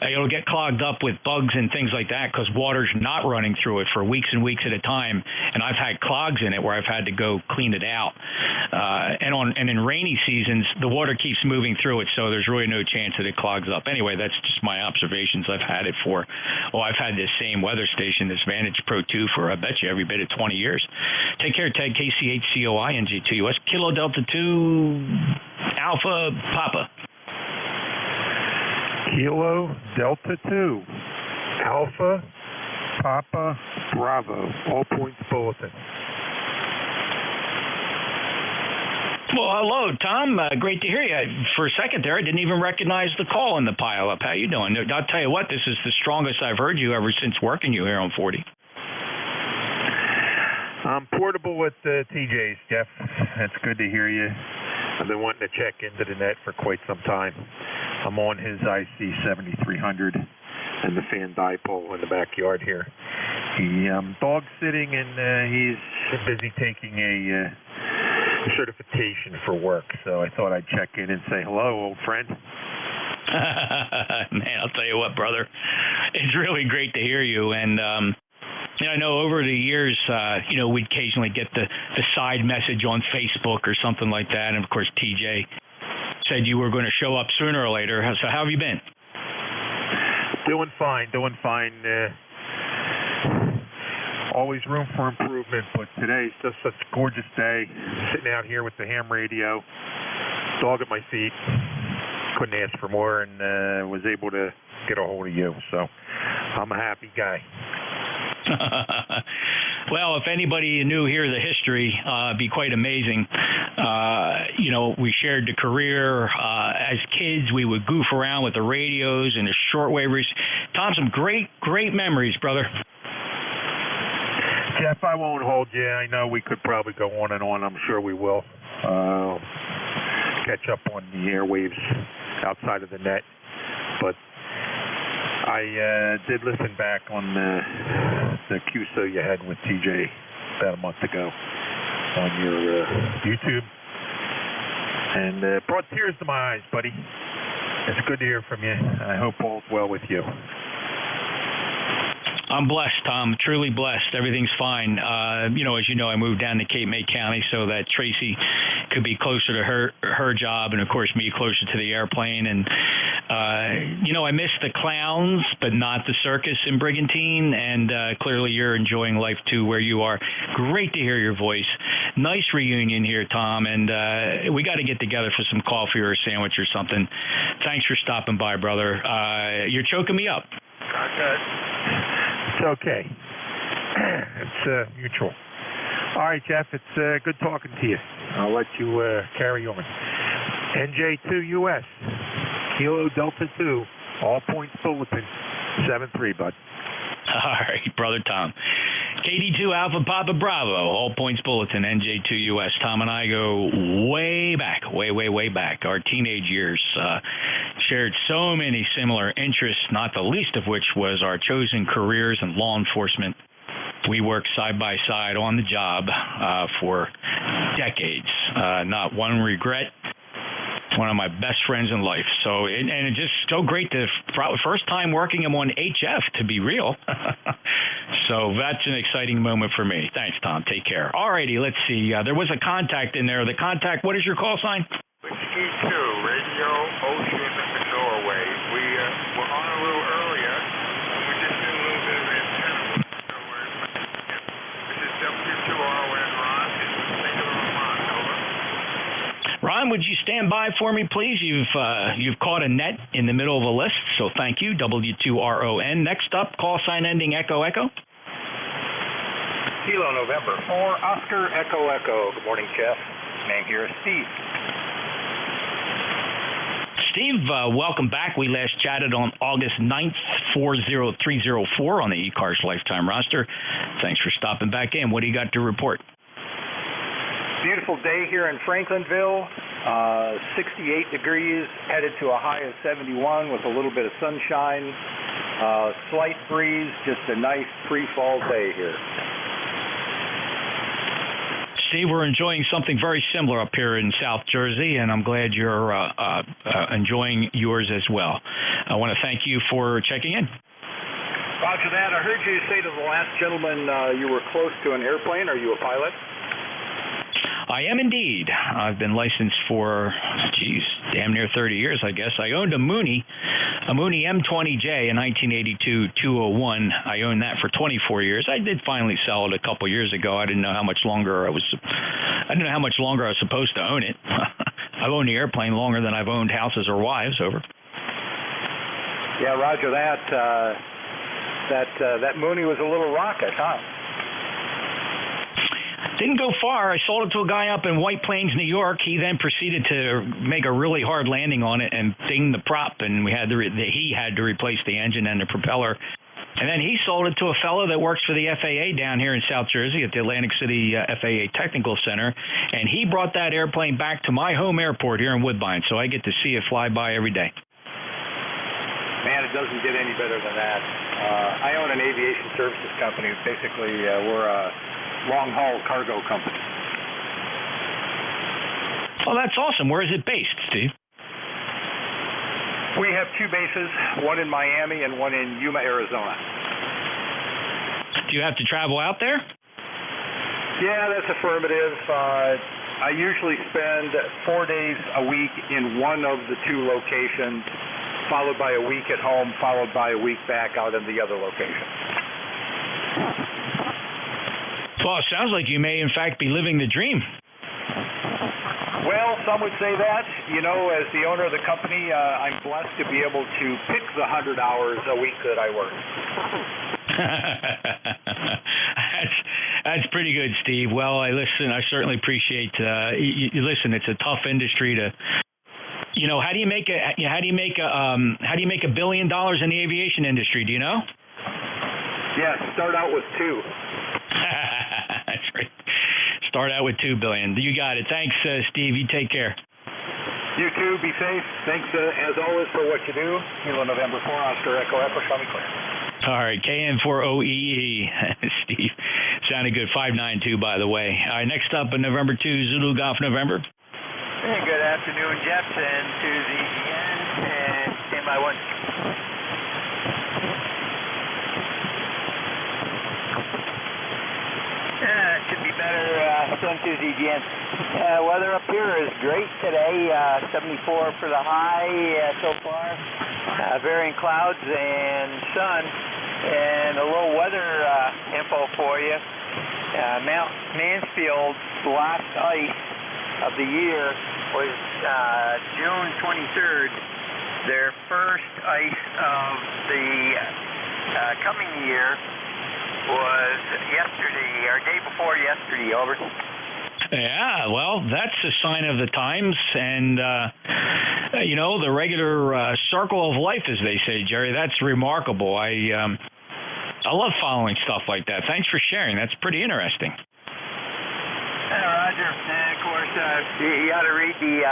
It'll get clogged up with bugs and things like that because water's not running through it for weeks and weeks at a time. And I've had clogs in it where I've had to go clean it out. And in rainy seasons, the water keeps moving through it, so there's really no chance that it clogs up. Anyway, that's just my observations. I've had it for, I've had this same weather station, this Vantage Pro 2, for I bet you every bit of 20 years. Take care, Ted. KC8COI, NJ2US, Kilo Delta 2, Alpha Papa. Kilo Delta 2, Alpha Papa Bravo, all points bulletin. Well, hello, Tom. Great to hear you. For a second there, I didn't even recognize the call in the pileup. How you doing? I'll tell you what, this is the strongest I've heard you ever since working you here on 40. I'm portable with TJ's, Jeff. It's good to hear you. I've been wanting to check into the net for quite some time. I'm on his IC 7300 and the fan dipole in the backyard here. I'm dog sitting, and he's busy taking a certification for work, so I thought I'd check in and say hello, old friend. Man, I'll tell you what, brother, it's really great to hear you. And I know over the years, we'd occasionally get the side message on Facebook or something like that, and of course TJ said you were going to show up sooner or later. So how have you been? Doing fine. Always room for improvement, but today's just such a gorgeous day. Sitting out here with the ham radio, dog at my feet. Couldn't ask for more, and was able to get a hold of you. So I'm a happy guy. Well, if anybody knew here the history, it'd be quite amazing. We shared the career. As kids, we would goof around with the radios and the shortwavers. Tom, some great memories, brother. Jeff, I won't hold you. I know we could probably go on and on. I'm sure we will. Catch up on the airwaves outside of the net. But I did listen back on the QSO you had with TJ about a month ago on your YouTube. And brought tears to my eyes, buddy. It's good to hear from you. I hope all's well with you. I'm blessed, Tom. Truly blessed. Everything's fine. As you know, I moved down to Cape May County so that Tracy could be closer to her job, and of course me closer to the airplane. And I miss the clowns, but not the circus in Brigantine. And clearly, you're enjoying life too, where you are. Great to hear your voice. Nice reunion here, Tom. And we got to get together for some coffee or a sandwich or something. Thanks for stopping by, brother. You're choking me up. Okay. It's okay. It's mutual. All right, Jeff, it's good talking to you. I'll let you carry on. NJ2US, Kilo Delta 2, all points bulletin, 7-3, bud. All right, brother Tom. KD2 Alpha Papa Bravo, all points bulletin, NJ2US. Tom and I go way back, way back. Our teenage years shared so many similar interests, not the least of which was our chosen careers in law enforcement. We worked side by side on the job for decades. Not one regret. One of my best friends in life. So, and it's just so great to, first time working him on HF, to be real. So that's an exciting moment for me. Thanks, Tom. Take care. All righty, let's see. There was a contact in there. The contact, what is your call sign? Whiskey 2, Radio Ocean, Norway. We were on a little earlier, and we just did a little bit of antenna. This is W2RON Ron. Is the singular Ron, over. Ron, would you stand by for me, please? You've caught a net in the middle of a list, so thank you. W2RON. Next up, call sign ending Echo Echo. Kilo November 4, Oscar Echo Echo. Good morning, Jeff. Name here is Steve. Steve, welcome back. We last chatted on August 9th, 40304 on the ECARS lifetime roster. Thanks for stopping back in. What do you got to report? Beautiful day here in Franklinville. 68 degrees, headed to a high of 71 with a little bit of sunshine. Slight breeze, just a nice pre-fall day here. Steve, we're enjoying something very similar up here in South Jersey, and I'm glad you're enjoying yours as well. I want to thank you for checking in. Roger that. I heard you say to the last gentleman you were close to an airplane. Are you a pilot? I am indeed. I've been licensed for, damn near 30 years, I guess. I owned a Mooney M20J in 1982-201. I owned that for 24 years. I did finally sell it a couple years ago. I didn't know how much longer I was supposed to own it. I've owned the airplane longer than I've owned houses or wives. Over. Yeah, Roger that. That Mooney was a little rocket, huh? Didn't go far. I sold it to a guy up in White Plains, New York. He then proceeded to make a really hard landing on it and ding the prop, and he had to replace the engine and the propeller. And then he sold it to a fellow that works for the FAA down here in South Jersey at the Atlantic City FAA Technical Center, and he brought that airplane back to my home airport here in Woodbine, so I get to see it fly by every day. Man, it doesn't get any better than that. I own an aviation services company. Basically, we're a long-haul cargo company. Well, that's awesome. Where is it based, Steve? We have two bases, one in Miami and one in Yuma, Arizona. Do you have to travel out there? Yeah, that's affirmative. I usually spend 4 days a week in one of the two locations, followed by a week at home, followed by a week back out in the other location. Well, it sounds like you may, in fact, be living the dream. Well, some would say that. You know, as the owner of the company, I'm blessed to be able to pick the 100 hours a week that I work. That's pretty good, Steve. Well, I certainly appreciate you listen. It's a tough industry to. You know, how do you make $1 billion in the aviation industry? Do you know? Yeah, start out with 2. That's right. Start out with $2 billion. You got it. Thanks, Steve. You take care. You too. Be safe. Thanks, as always, for what you do. Kilo November 4, Oscar Echo Echo. Show me clear. All right, KN4OEE. Steve, sounded good. 592, by the way. All right, next up, November 2, Zulu Golf November. Hey, good afternoon, Jeff, and to the end, and stand by 1. Should be better, sun to the end. Weather up here is great today, 74 for the high so far. Varying clouds and sun, and a little weather info for you. Mount Mansfield's last ice of the year was June 23rd. Their first ice of the coming year was yesterday, or day before yesterday, over. Yeah, well, that's a sign of the times, and, you know, the regular circle of life, as they say, Jerry. That's remarkable. I love following stuff like that. Thanks for sharing. That's pretty interesting. Roger. And, of course, you got to read the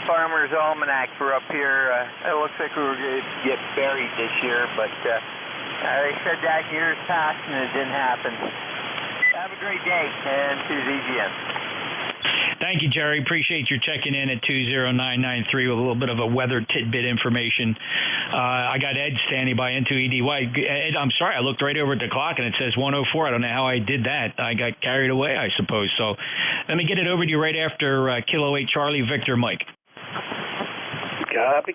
Farmer's Almanac for up here. It looks like we were going to get buried this year, but they said that years past, and it didn't happen. Have a great day, and to ZGM. Thank you, Jerry. Appreciate your checking in at 20993 with a little bit of a weather tidbit information. I got Ed standing by into EDY. Ed, I'm sorry, I looked right over at the clock and it says 104. I don't know how I did that. I got carried away, I suppose. So let me get it over to you right after Kilo 8 Charlie Victor Mike. Copy.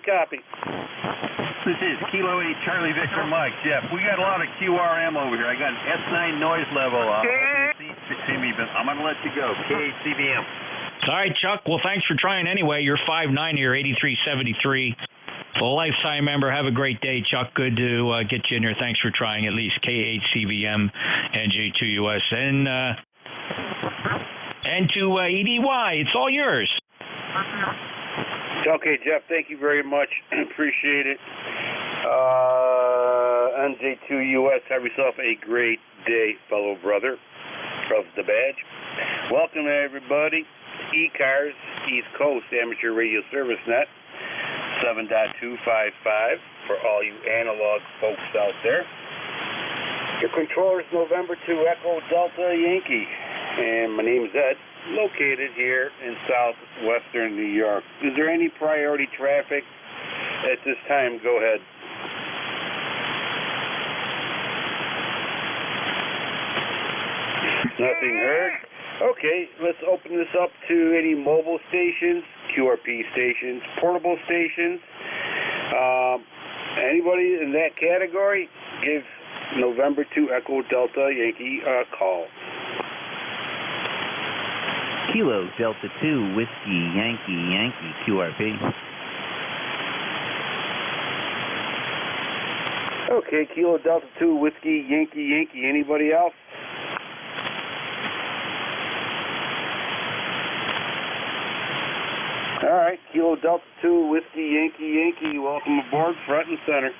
This is Kilo 8 Charlie Victor Mike. Jeff, we got a lot of QRM over here. I got an S9 noise level. See me, but I'm going to let you go. KHCBM. All right, Chuck. Well, thanks for trying anyway. You're 5'9" here, 8373. Full lifetime member. Have a great day, Chuck. Good to get you in here. Thanks for trying at least. KHCBM, NJ2US, and to EDY. It's all yours. Okay, Jeff, thank you very much. Appreciate it. NJ2US, have yourself a great day, fellow brother of the badge. Welcome, everybody. ECARS, East Coast Amateur Radio Service Net, 7.255 for all you analog folks out there. Your controller is November 2 Echo Delta Yankee, and my name is Ed, located here in southwestern New York. Is there any priority traffic at this time? Go ahead. Nothing heard. Okay, let's open this up to any mobile stations, QRP stations, portable stations. Anybody in that category, give November 2 Echo Delta Yankee a call. Kilo Delta 2 Whiskey Yankee QRP. Okay, Kilo Delta 2 Whiskey Yankee. Anybody else? All right, Kilo Delta 2 Whiskey Yankee. Welcome aboard, front and center.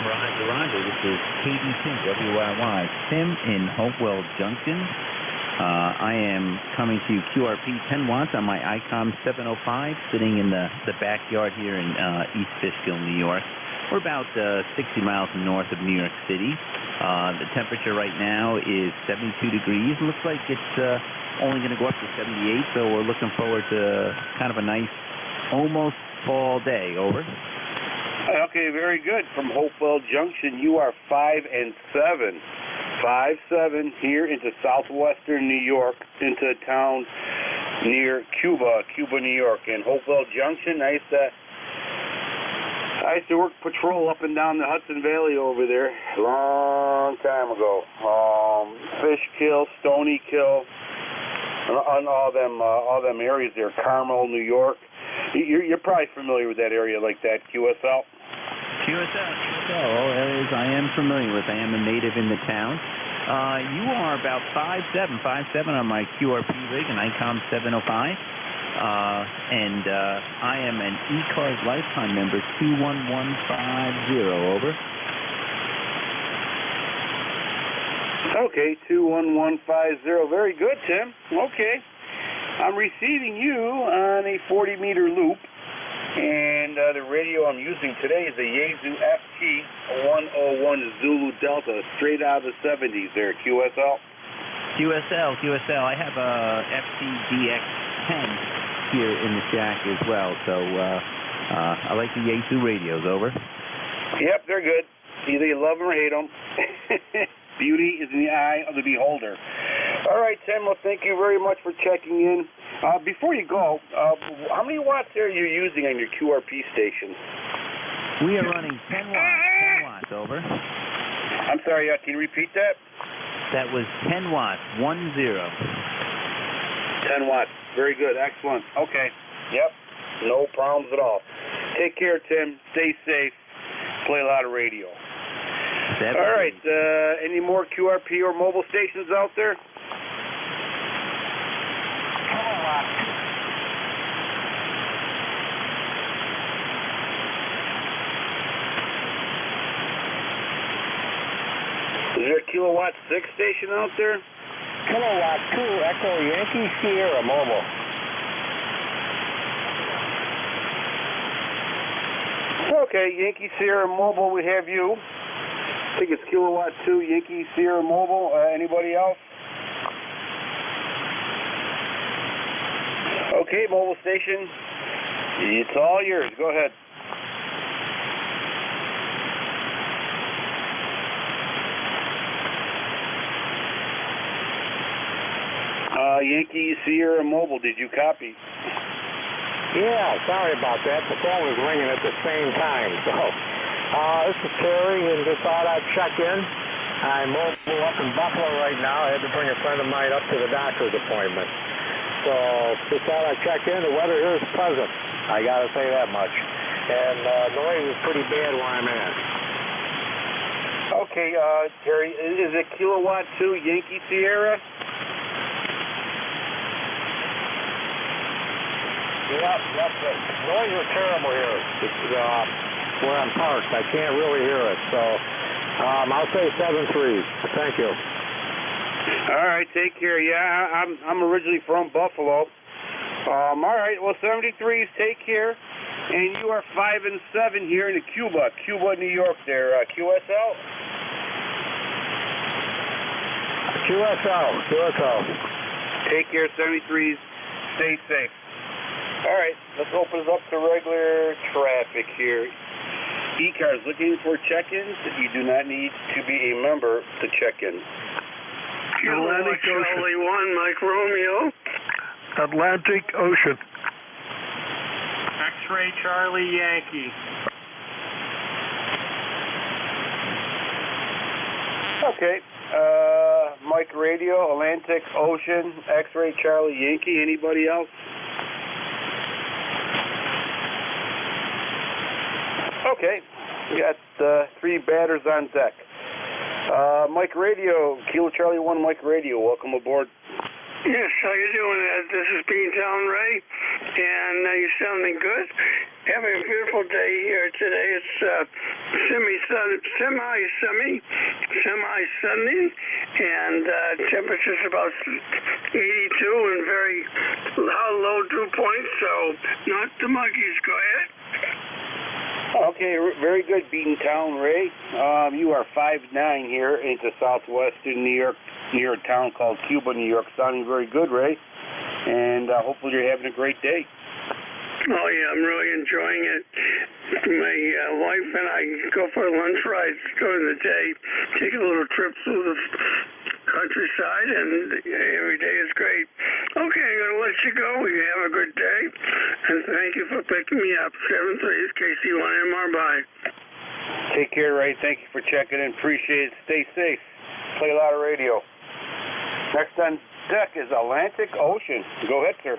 Roger. This is KD Tim, WYY. Tim in Hopewell Junction. I am coming to QRP 10 watts on my ICOM 705, sitting in the backyard here in East Fishkill, New York. We're about 60 miles north of New York City. The temperature right now is 72 degrees. It looks like it's only going to go up to 78, so we're looking forward to kind of a nice, almost fall day. Over. Okay, very good. From Hopewell Junction, you are 5 and 7. 5-7 here into southwestern New York, into a town near Cuba, New York. And Hopewell Junction, I used to work patrol up and down the Hudson Valley over there a long time ago. Fishkill, Stonykill, on all them areas there, Carmel, New York. You're probably familiar with that area like that, QSL. QSL, all areas I am familiar with. I am a native in the town. You are about 5'7" on my QRP rig, an ICOM 705. And I am an ECARS lifetime member, 21150, over. Okay, 21150. Very good, Tim. Okay. I'm receiving you on a 40-meter loop, and the radio I'm using today is a Yaesu FT-101 Zulu Delta, straight out of the 70s there, QSL. QSL. I have a FTDX-10 here in the shack as well, so I like the Yaesu radios, over. Yep, they're good. Either you love them or hate them. Beauty is in the eye of the beholder. All right, Tim, well, thank you very much for checking in. Before you go, how many watts are you using on your QRP station? We are running 10 watts, over. I'm sorry, can you repeat that? That was 10 watts, 10. 10 watts. Very good. Excellent. Okay. Yep. No problems at all. Take care, Tim. Stay safe. Play a lot of radio. Definitely. All right. Any more QRP or mobile stations out there? Is there a Kilowatt 6 station out there? Kilowatt 2 Echo Yankee Sierra Mobile. Okay, Yankee Sierra Mobile, we have you. I think it's Kilowatt 2 Yankee Sierra Mobile. Anybody else? Okay, mobile station. It's all yours. Go ahead. Yankee Sierra Mobile, did you copy? Yeah, sorry about that. The phone was ringing at the same time. So, this is Terry, and just thought I'd check in. I'm mobile up in Buffalo right now. I had to bring a friend of mine up to the doctor's appointment. So, just thought I'd check in. The weather here is pleasant. I got to say that much. And noise is pretty bad where I'm at. Okay, Terry, is it Kilowatt 2 Yankee Sierra? Yep, the noise is terrible here. It's, where I'm parked, I can't really hear it. So, I'll say 7-3. Thank you. All right, take care. Yeah, I'm originally from Buffalo. All right, well, 73s, take care. And you are 5 and 7 here in Cuba, New York. There, QSL. QSL. Take care, 73s. Stay safe. All right, let's open it up to regular traffic here. ECARS looking for check-ins. You do not need to be a member to check in. Atlantic Charlie 1, Mike Romeo. Atlantic Ocean. X-Ray Charlie Yankee. Okay, Mike Radio, Atlantic Ocean, X-Ray Charlie Yankee. Anybody else? Okay, we got 3 batters on deck. Mike Radio, Kilo Charlie 1, Mike Radio, welcome aboard. Yes, how you doing, Ed? This is Beantown Ray, and you're sounding good. Having a beautiful day here today. It's semi-sunny, and temperature's about 82 and very low dew points, so not the monkeys. Go ahead. Okay, very good, Beantown Ray. You are 5'9" here into southwestern New York, near a town called Cuba, New York. Sounding very good, Ray. And hopefully you're having a great day. Oh, yeah, I'm really enjoying it. My wife and I go for lunch rides during the day, take a little trip through the countryside, and every day is great. Okay, I'm going to let you go. You have a good day, and thank you for picking me up. 7-3 KC1MR. Bye. Take care, Ray. Thank you for checking in. Appreciate it. Stay safe. Play a lot of radio. Next on deck is Atlantic Ocean. Go ahead, sir.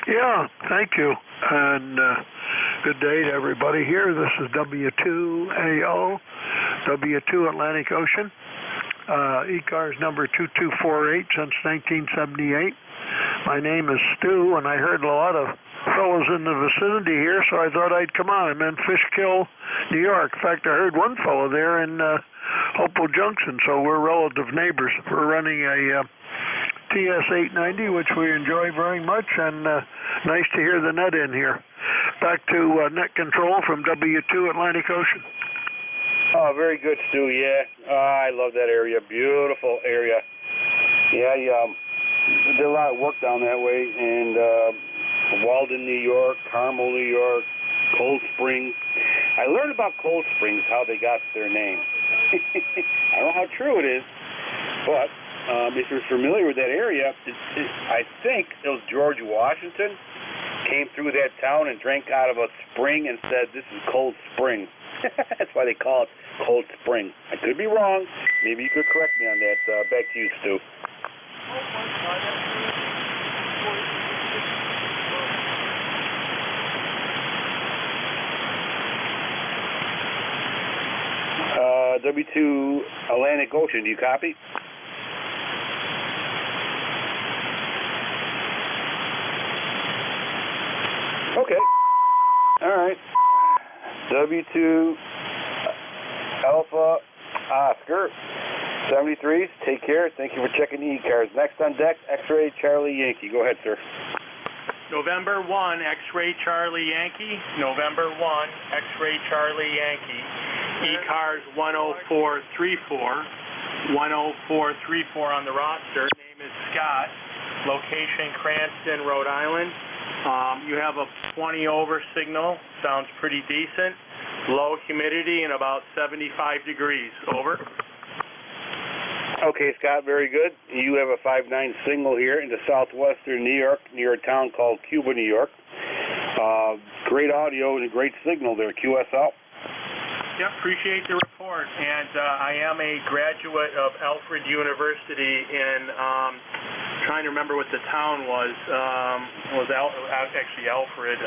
Yeah, thank you. And good day to everybody here. This is W2AO, W2 Atlantic Ocean. ECARS number 2248 since 1978. My name is Stu, and I heard a lot of fellows in the vicinity here, so I thought I'd come on. I'm in Fishkill, New York. In fact, I heard one fellow there in Hopewell Junction, so we're relative neighbors. We're running a TS890, which we enjoy very much, and nice to hear the net in here. Back to net control from W2 Atlantic Ocean. Oh, very good, Stu. Yeah, I love that area. Beautiful area. Yeah, did a lot of work down that way, and Walden, New York, Carmel, New York, Cold Springs. I learned about Cold Springs, how they got their name. I don't know how true it is, but if you're familiar with that area, I think it was George Washington came through that town and drank out of a spring and said, "This is Cold Spring." That's why they call it Cold Spring. I could be wrong. Maybe you could correct me on that. Back to you, Stu. W2 Atlantic Ocean, do you copy? Okay. All right. W2 Alpha Oscar 73s. Take care. Thank you for checking the ECARS. Next on deck, X-Ray Charlie Yankee. Go ahead, sir. November 1, X-Ray Charlie Yankee. November 1, X-Ray Charlie Yankee. ECARS 10434. 10434 on the roster. Name is Scott. Location Cranston, Rhode Island. You have a 20 over signal. Sounds pretty decent. Low humidity and about 75 degrees. Over. Okay, Scott, very good. You have a 5.9 signal here into southwestern New York, near a town called Cuba, New York. Great audio and a great signal there. QSL. Yep, appreciate the report. And I am a graduate of Alfred University in, trying to remember what the town was. Actually Alfred,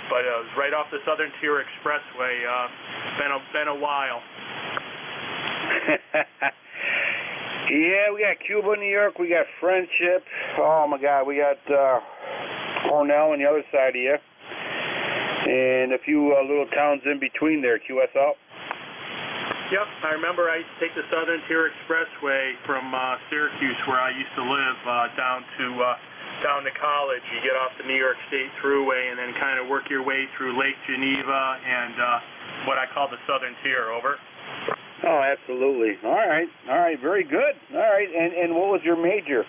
but it was right off the Southern Tier Expressway. Been a while. Yeah, we got Cuba, New York. We got Friendship. Oh my God, we got Cornell on the other side of you, and a few little towns in between there. QSL. Yep, I remember I used to take the Southern Tier Expressway from Syracuse, where I used to live, down to college. You get off the New York State Thruway and then kind of work your way through Lake Geneva and what I call the Southern Tier. Over. Oh, absolutely. All right, very good. All right, and what was your major?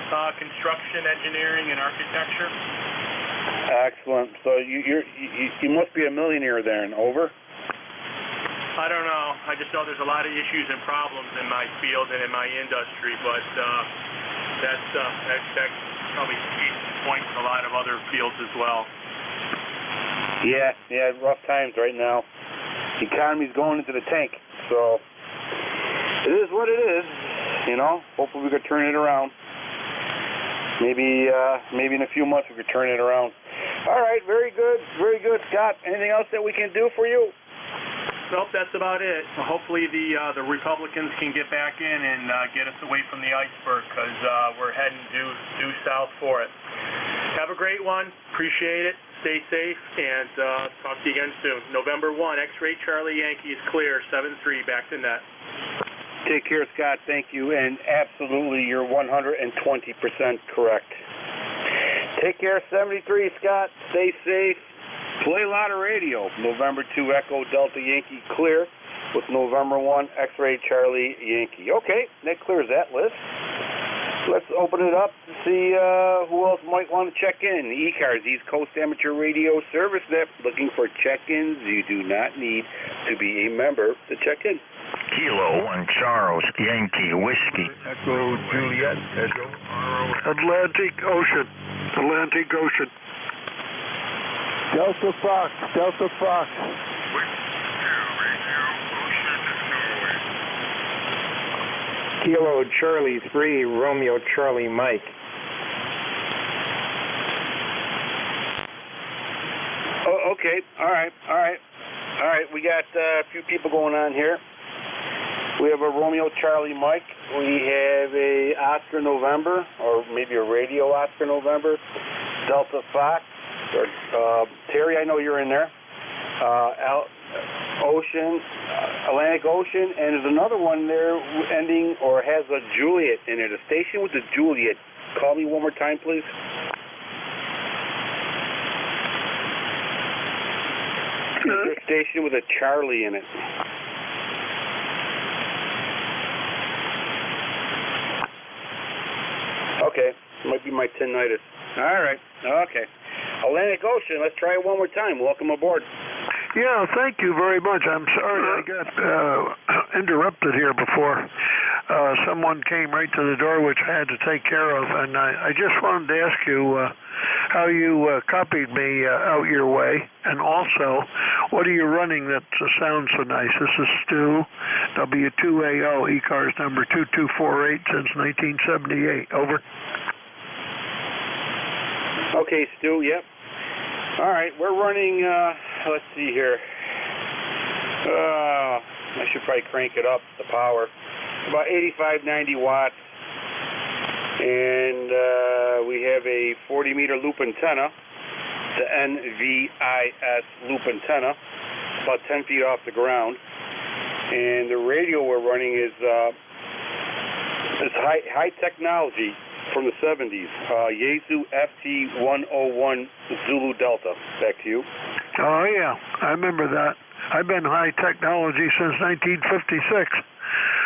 Construction, engineering, and architecture. Excellent. So you must be a millionaire then. Over. I don't know. I just know there's a lot of issues and problems in my field and in my industry, but that probably case in point in a lot of other fields as well. Yeah, rough times right now. The economy's going into the tank, so it is what it is. You know, hopefully we could turn it around. Maybe in a few months we could turn it around. All right, very good, Scott. Anything else that we can do for you? Nope, that's about it. Hopefully the Republicans can get back in and get us away from the iceberg, because we're heading due south for it. Have a great one. Appreciate it. Stay safe, and talk to you again soon. November 1, X-Ray Charlie Yankee is clear. 7-3, back to net. Take care, Scott. Thank you. And absolutely, you're 120% correct. Take care, 73, Scott. Stay safe. Play a lot of radio. November 2, Echo Delta Yankee clear with November 1, X-Ray Charlie Yankee. Okay, that clears that list. Let's open it up to see who else might want to check in. ECARS, East Coast Amateur Radio Service Net, looking for check-ins. You do not need to be a member to check in. Kilo 1 Charles Yankee Whiskey. Echo Juliet. Echo Atlantic Ocean. Atlantic Ocean. Delta Fox. Delta Fox. Kilo Charlie 3, Romeo Charlie Mike. Oh, okay. All right. We got a few people going on here. We have a Romeo Charlie Mike. We have a Oscar November, or maybe a radio Oscar November. Delta Fox. Terry, I know you're in there. Atlantic Ocean, and there's another one there ending or has a Juliet in it. A station with a Juliet. Call me one more time, please. There's a station with a Charlie in it. Okay, might be my tinnitus. All right, okay. Atlantic Ocean, let's try it one more time. Welcome aboard. Yeah, thank you very much. I'm sorry I got interrupted here before. Someone came right to the door, which I had to take care of, and I just wanted to ask you how you copied me out your way, and also, what are you running that sounds so nice? This is Stu, W2AO, ECARS number 2248 since 1978. Over. Okay, Stu, yep. All right, we're running, let's see here. I should probably crank it up, the power. About 85, 90 watts. And we have a 40-meter loop antenna, the NVIS loop antenna, about 10 feet off the ground. And the radio we're running is high technology from the 70s, Yaesu FT101 Zulu Delta. Back to you. Oh, yeah, I remember that. I've been high technology since 1956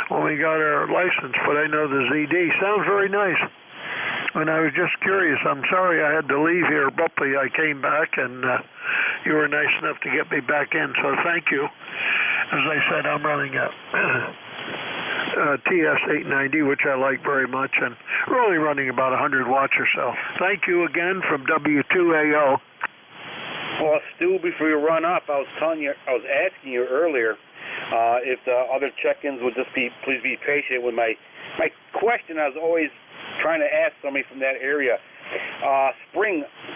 when we got our license, but I know the ZD. Sounds very nice. And I was just curious. I'm sorry I had to leave here abruptly. I came back, and you were nice enough to get me back in, so thank you. As I said, I'm running a TS890, which I like very much, and we're only running about 100 watts or so. Thank you again from W2AO. Well, Stu, before you run up, I was asking you earlier if the other check-ins would just please be patient with my question. I was always trying to ask somebody from that area.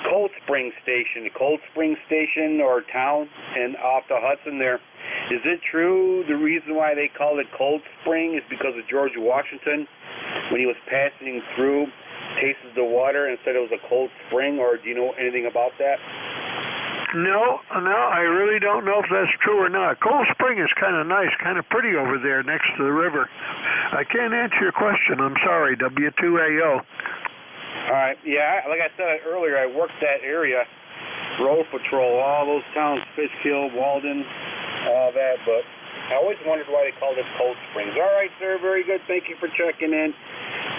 Cold Spring Station or town and off the Hudson there. Is it true the reason why they called it Cold Spring is because of George Washington when he was passing through, tasted the water and said it was a cold spring, or do you know anything about that? No, I really don't know if that's true or not. Cold Spring is kind of nice, kind of pretty over there next to the river. I can't answer your question. I'm sorry, W2AO. All right, yeah, like I said earlier, I worked that area, road patrol, all those towns, Fishkill, Walden, all that, but I always wondered why they called it Cold Springs. All right, sir, very good. Thank you for checking in.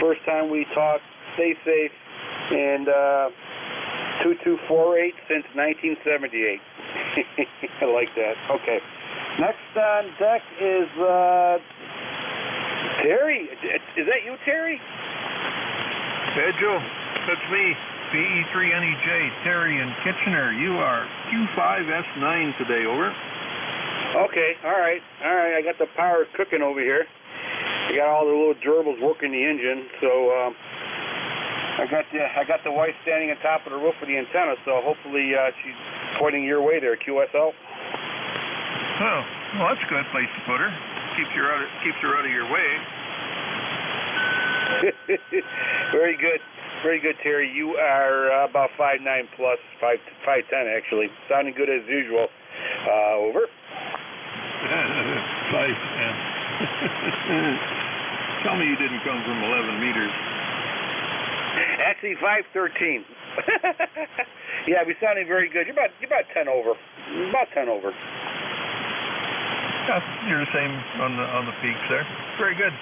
First time we talked. Stay safe. And 2248 since 1978. I like that. Okay. Next on deck is Terry. Is that you, Terry? Hey, Joe. That's me. BE3NEJ, Terry in Kitchener. You are Q5S9 today, over. Okay, all right. I got the power cooking over here. I got all the little gerbils working the engine, so I got the wife standing on top of the roof of the antenna, so hopefully she's pointing your way there, QSL. Oh, well, that's a good place to put her. Keeps her out of your way. Very good, Terry. You are about 5'9 plus, 5'10 actually. Sounding good as usual. Over. 5'10. Tell me you didn't come from 11 meters. Actually, 5'13. Yeah, we sounding very good. You're about 10 over. About 10 over. Yeah, you're the same on the peaks there. Very good.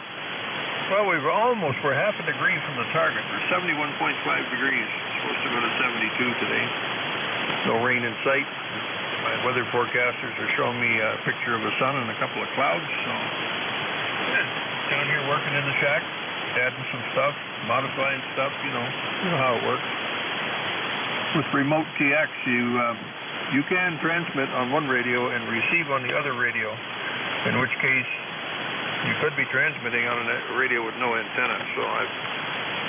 Well, we're half a degree from the target. We're 71.5 degrees. Supposed to go to 72 today. No rain in sight. My weather forecasters are showing me a picture of the sun and a couple of clouds. So, yeah, down here working in the shack, adding some stuff, modifying stuff. You know how it works. With remote TX, you can transmit on one radio and receive on the other radio. In which case, you could be transmitting on a radio with no antenna. So I've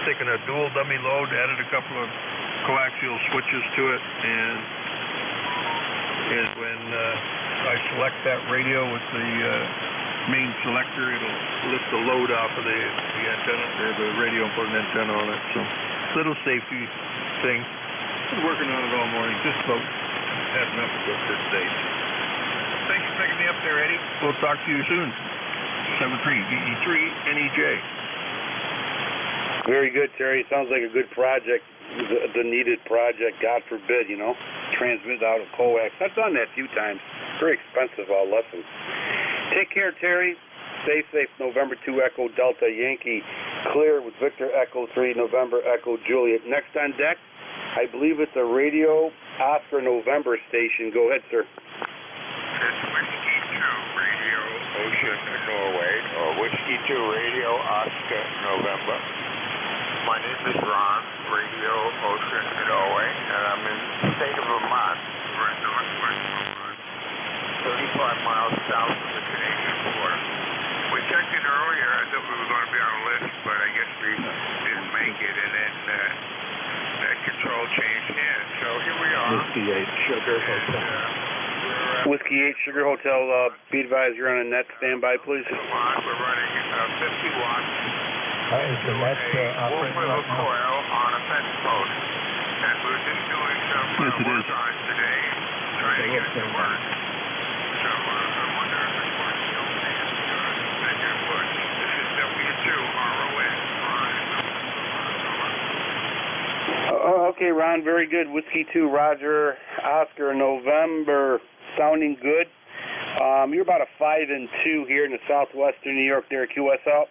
taken a dual dummy load, added a couple of coaxial switches to it, and when I select that radio with the main selector, it'll lift the load off of the antenna, or the radio, and put an antenna on it. So little safety thing. Been working on it all morning. Just about had enough of it this day. Thanks for picking me up there, Eddie. We'll talk to you soon. 73-EE3 NEJ. Very good, Terry. Sounds like a good project, the needed project, God forbid, transmitted out of coax. I've done that a few times. Very expensive lesson. Take care, Terry. Stay safe. November 2 Echo Delta Yankee. Clear with Victor Echo 3 November Echo Juliet. Next on deck, I believe it's a Radio Oscar November station. Go ahead, sir. It's Whiskey 2 Radio Ocean Norway, or Whiskey 2 Radio Oscar November. My name is Ron, Radio Ocean Norway, and I'm in the state of Vermont, right northwest Vermont, 35 miles south of the Canadian border. We checked in earlier. I thought we were going to be on a list, but I guess we didn't make it, and then that control changed hands. So here we are. Whiskey 8 Sugar Hotel. Whiskey 8 Sugar Hotel, be advised you're on a net standby, please. Vermont, we're running 50 watts. Is the net operating right now? Coil on a fence post, and we're just doing some work on it today, trying to get it to work. So I wonder if it's working okay. I think it would. This is W2RON. Okay, Ron, very good. Whiskey 2, Roger, Oscar, November, sounding good. You're about a 5 and 2 here in the southwestern New York there at QSL.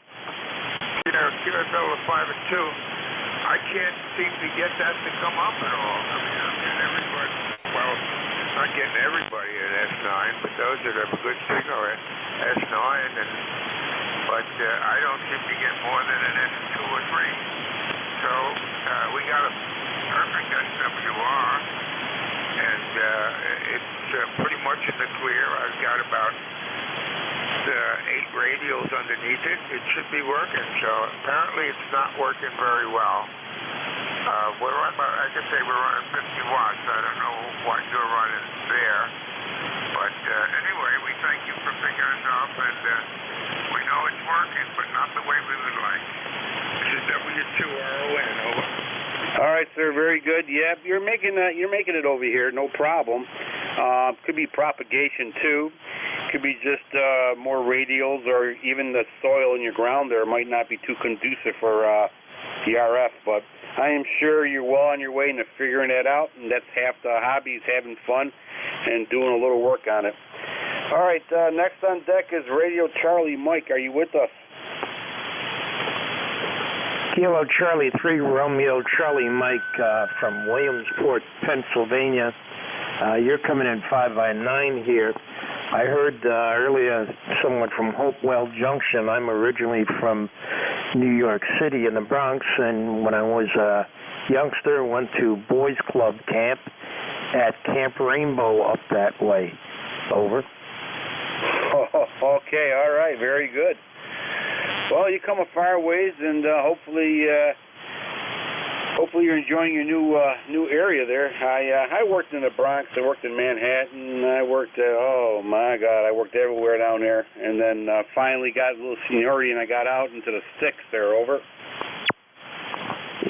Yeah, QSL is 5 and 2. I can't seem to get that to come up at all. I mean, I'm getting everybody, well, not getting everybody at S9, but those that have a good signal at S9, but I don't seem to get more than an S2 or 3. So we got a perfect SWR, and it's pretty much in the clear. I've got about 8 radios underneath it. It should be working. So apparently it's not working very well. We're on about, I can say we're running 50 watts. I don't know what you're running there. But anyway, we thank you for picking us up, and we know it's working, but not the way we would like. This is W2RON, over. All right, sir, very good. Yeah, you're making it over here, no problem. Could be propagation too. Could be just more radials, or even the soil in your ground there might not be too conducive for the RF, but I am sure you're well on your way into figuring that out, and that's half the hobby, is having fun and doing a little work on it. All right, next on deck is Radio Charlie Mike. Are you with us? Kilo Charlie 3 Romeo Charlie Mike from Williamsport, Pennsylvania. You're coming in 5 by 9 here. I heard earlier someone from Hopewell Junction. I'm originally from New York City in the Bronx, and when I was a youngster, went to Boys Club camp at Camp Rainbow up that way. Over. Oh, okay, all right, very good. Well, you come a far ways, and hopefully you're enjoying your new area there. I worked in the Bronx. I worked in Manhattan. I worked oh my God, I worked everywhere down there. And then finally got a little seniority, and I got out into the sticks there. Over.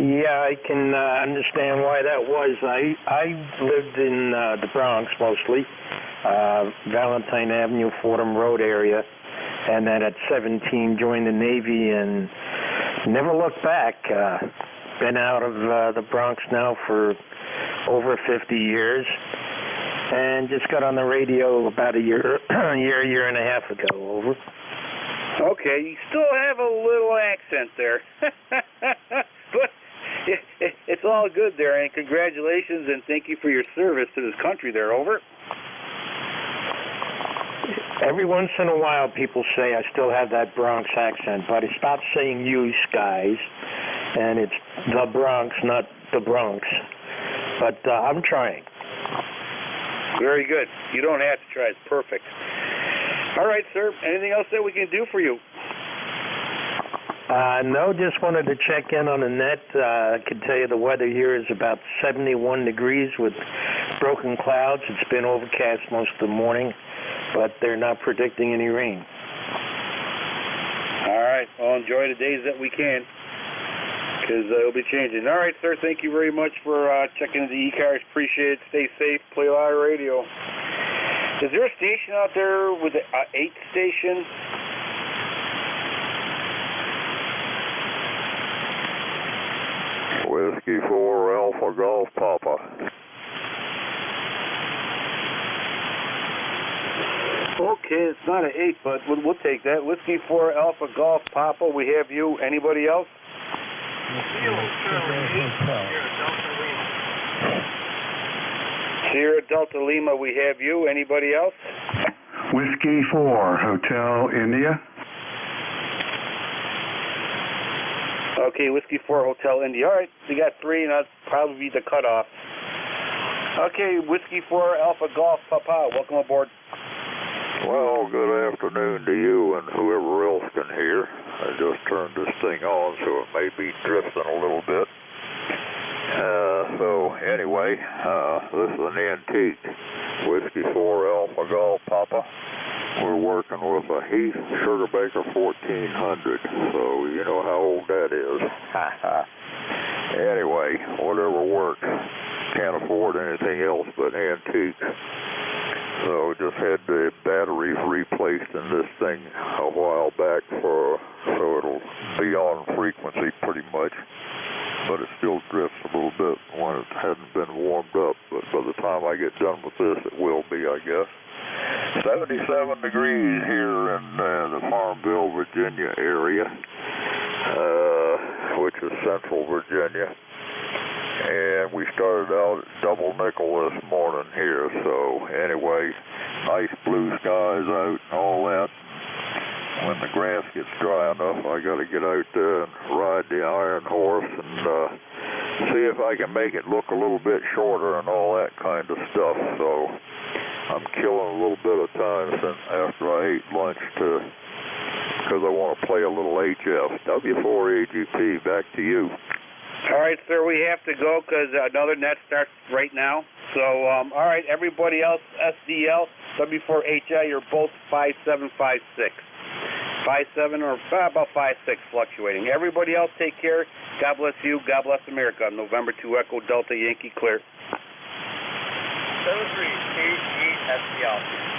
Yeah, I can understand why that was. I lived in the Bronx mostly, Valentine Avenue, Fordham Road area, and then at 17 joined the Navy and never looked back. Been out of the Bronx now for over 50 years, and just got on the radio about a year and a half ago. Over. Okay, you still have a little accent there, but it's all good there, and congratulations, and thank you for your service to this country there. Over. Every once in a while, people say I still have that Bronx accent, but I stopped saying "you guys," and it's the Bronx, not the Bronx. But I'm trying. Very good. You don't have to try. It's perfect. All right, sir. Anything else that we can do for you? No, just wanted to check in on the net. I can tell you the weather here is about 71 degrees with broken clouds. It's been overcast most of the morning, but they're not predicting any rain. All right. Well, enjoy the days that we can, because it'll be changing. All right, sir. Thank you very much for checking the ECARS. Appreciate it. Stay safe. Play a lot of radio. Is there a station out there with an 8 station? Whiskey 4 Alpha Golf Papa. Okay, it's not an 8, but we'll take that. Whiskey 4 Alpha Golf Papa, we have you. Anybody else? Sierra Delta Lima, we have you. Anybody else? Whiskey 4 Hotel India. Okay, Whiskey 4 Hotel India. All right, we got 3, and that'll probably be the cutoff. Okay, Whiskey 4 Alpha Golf Papa, welcome aboard. Well, good afternoon to you and whoever else can hear. I just turned this thing on, so it may be drifting a little bit. So anyway, this is an antique Whiskey 4 Alpha Golf Papa. We're working with a Heath Sugarbaker 1400, so you know how old that is. Anyway, whatever works. Can't afford anything else but antique. So just had the batteries replaced in this thing a while back, so it'll be on frequency pretty much. But it still drifts a little bit when it hadn't been warmed up. But by the time I get done with this, it will be, I guess. 77 degrees here in the Farmville, Virginia area, which is central Virginia. And we started out at double nickel this morning here. So anyway, nice blue skies out and all that. When the grass gets dry enough, I got to get out there and ride the iron horse and see if I can make it look a little bit shorter and all that kind of stuff. So I'm killing a little bit of time since after I ate lunch because I want to play a little HF. W4AGP, back to you. All right, sir, we have to go because another net starts right now. So, all right, everybody else, SDL, W4HI, you're both 5756. 57 or about 56 fluctuating. Everybody else, take care. God bless you. God bless America. November 2 Echo Delta Yankee clear. 73 SDL.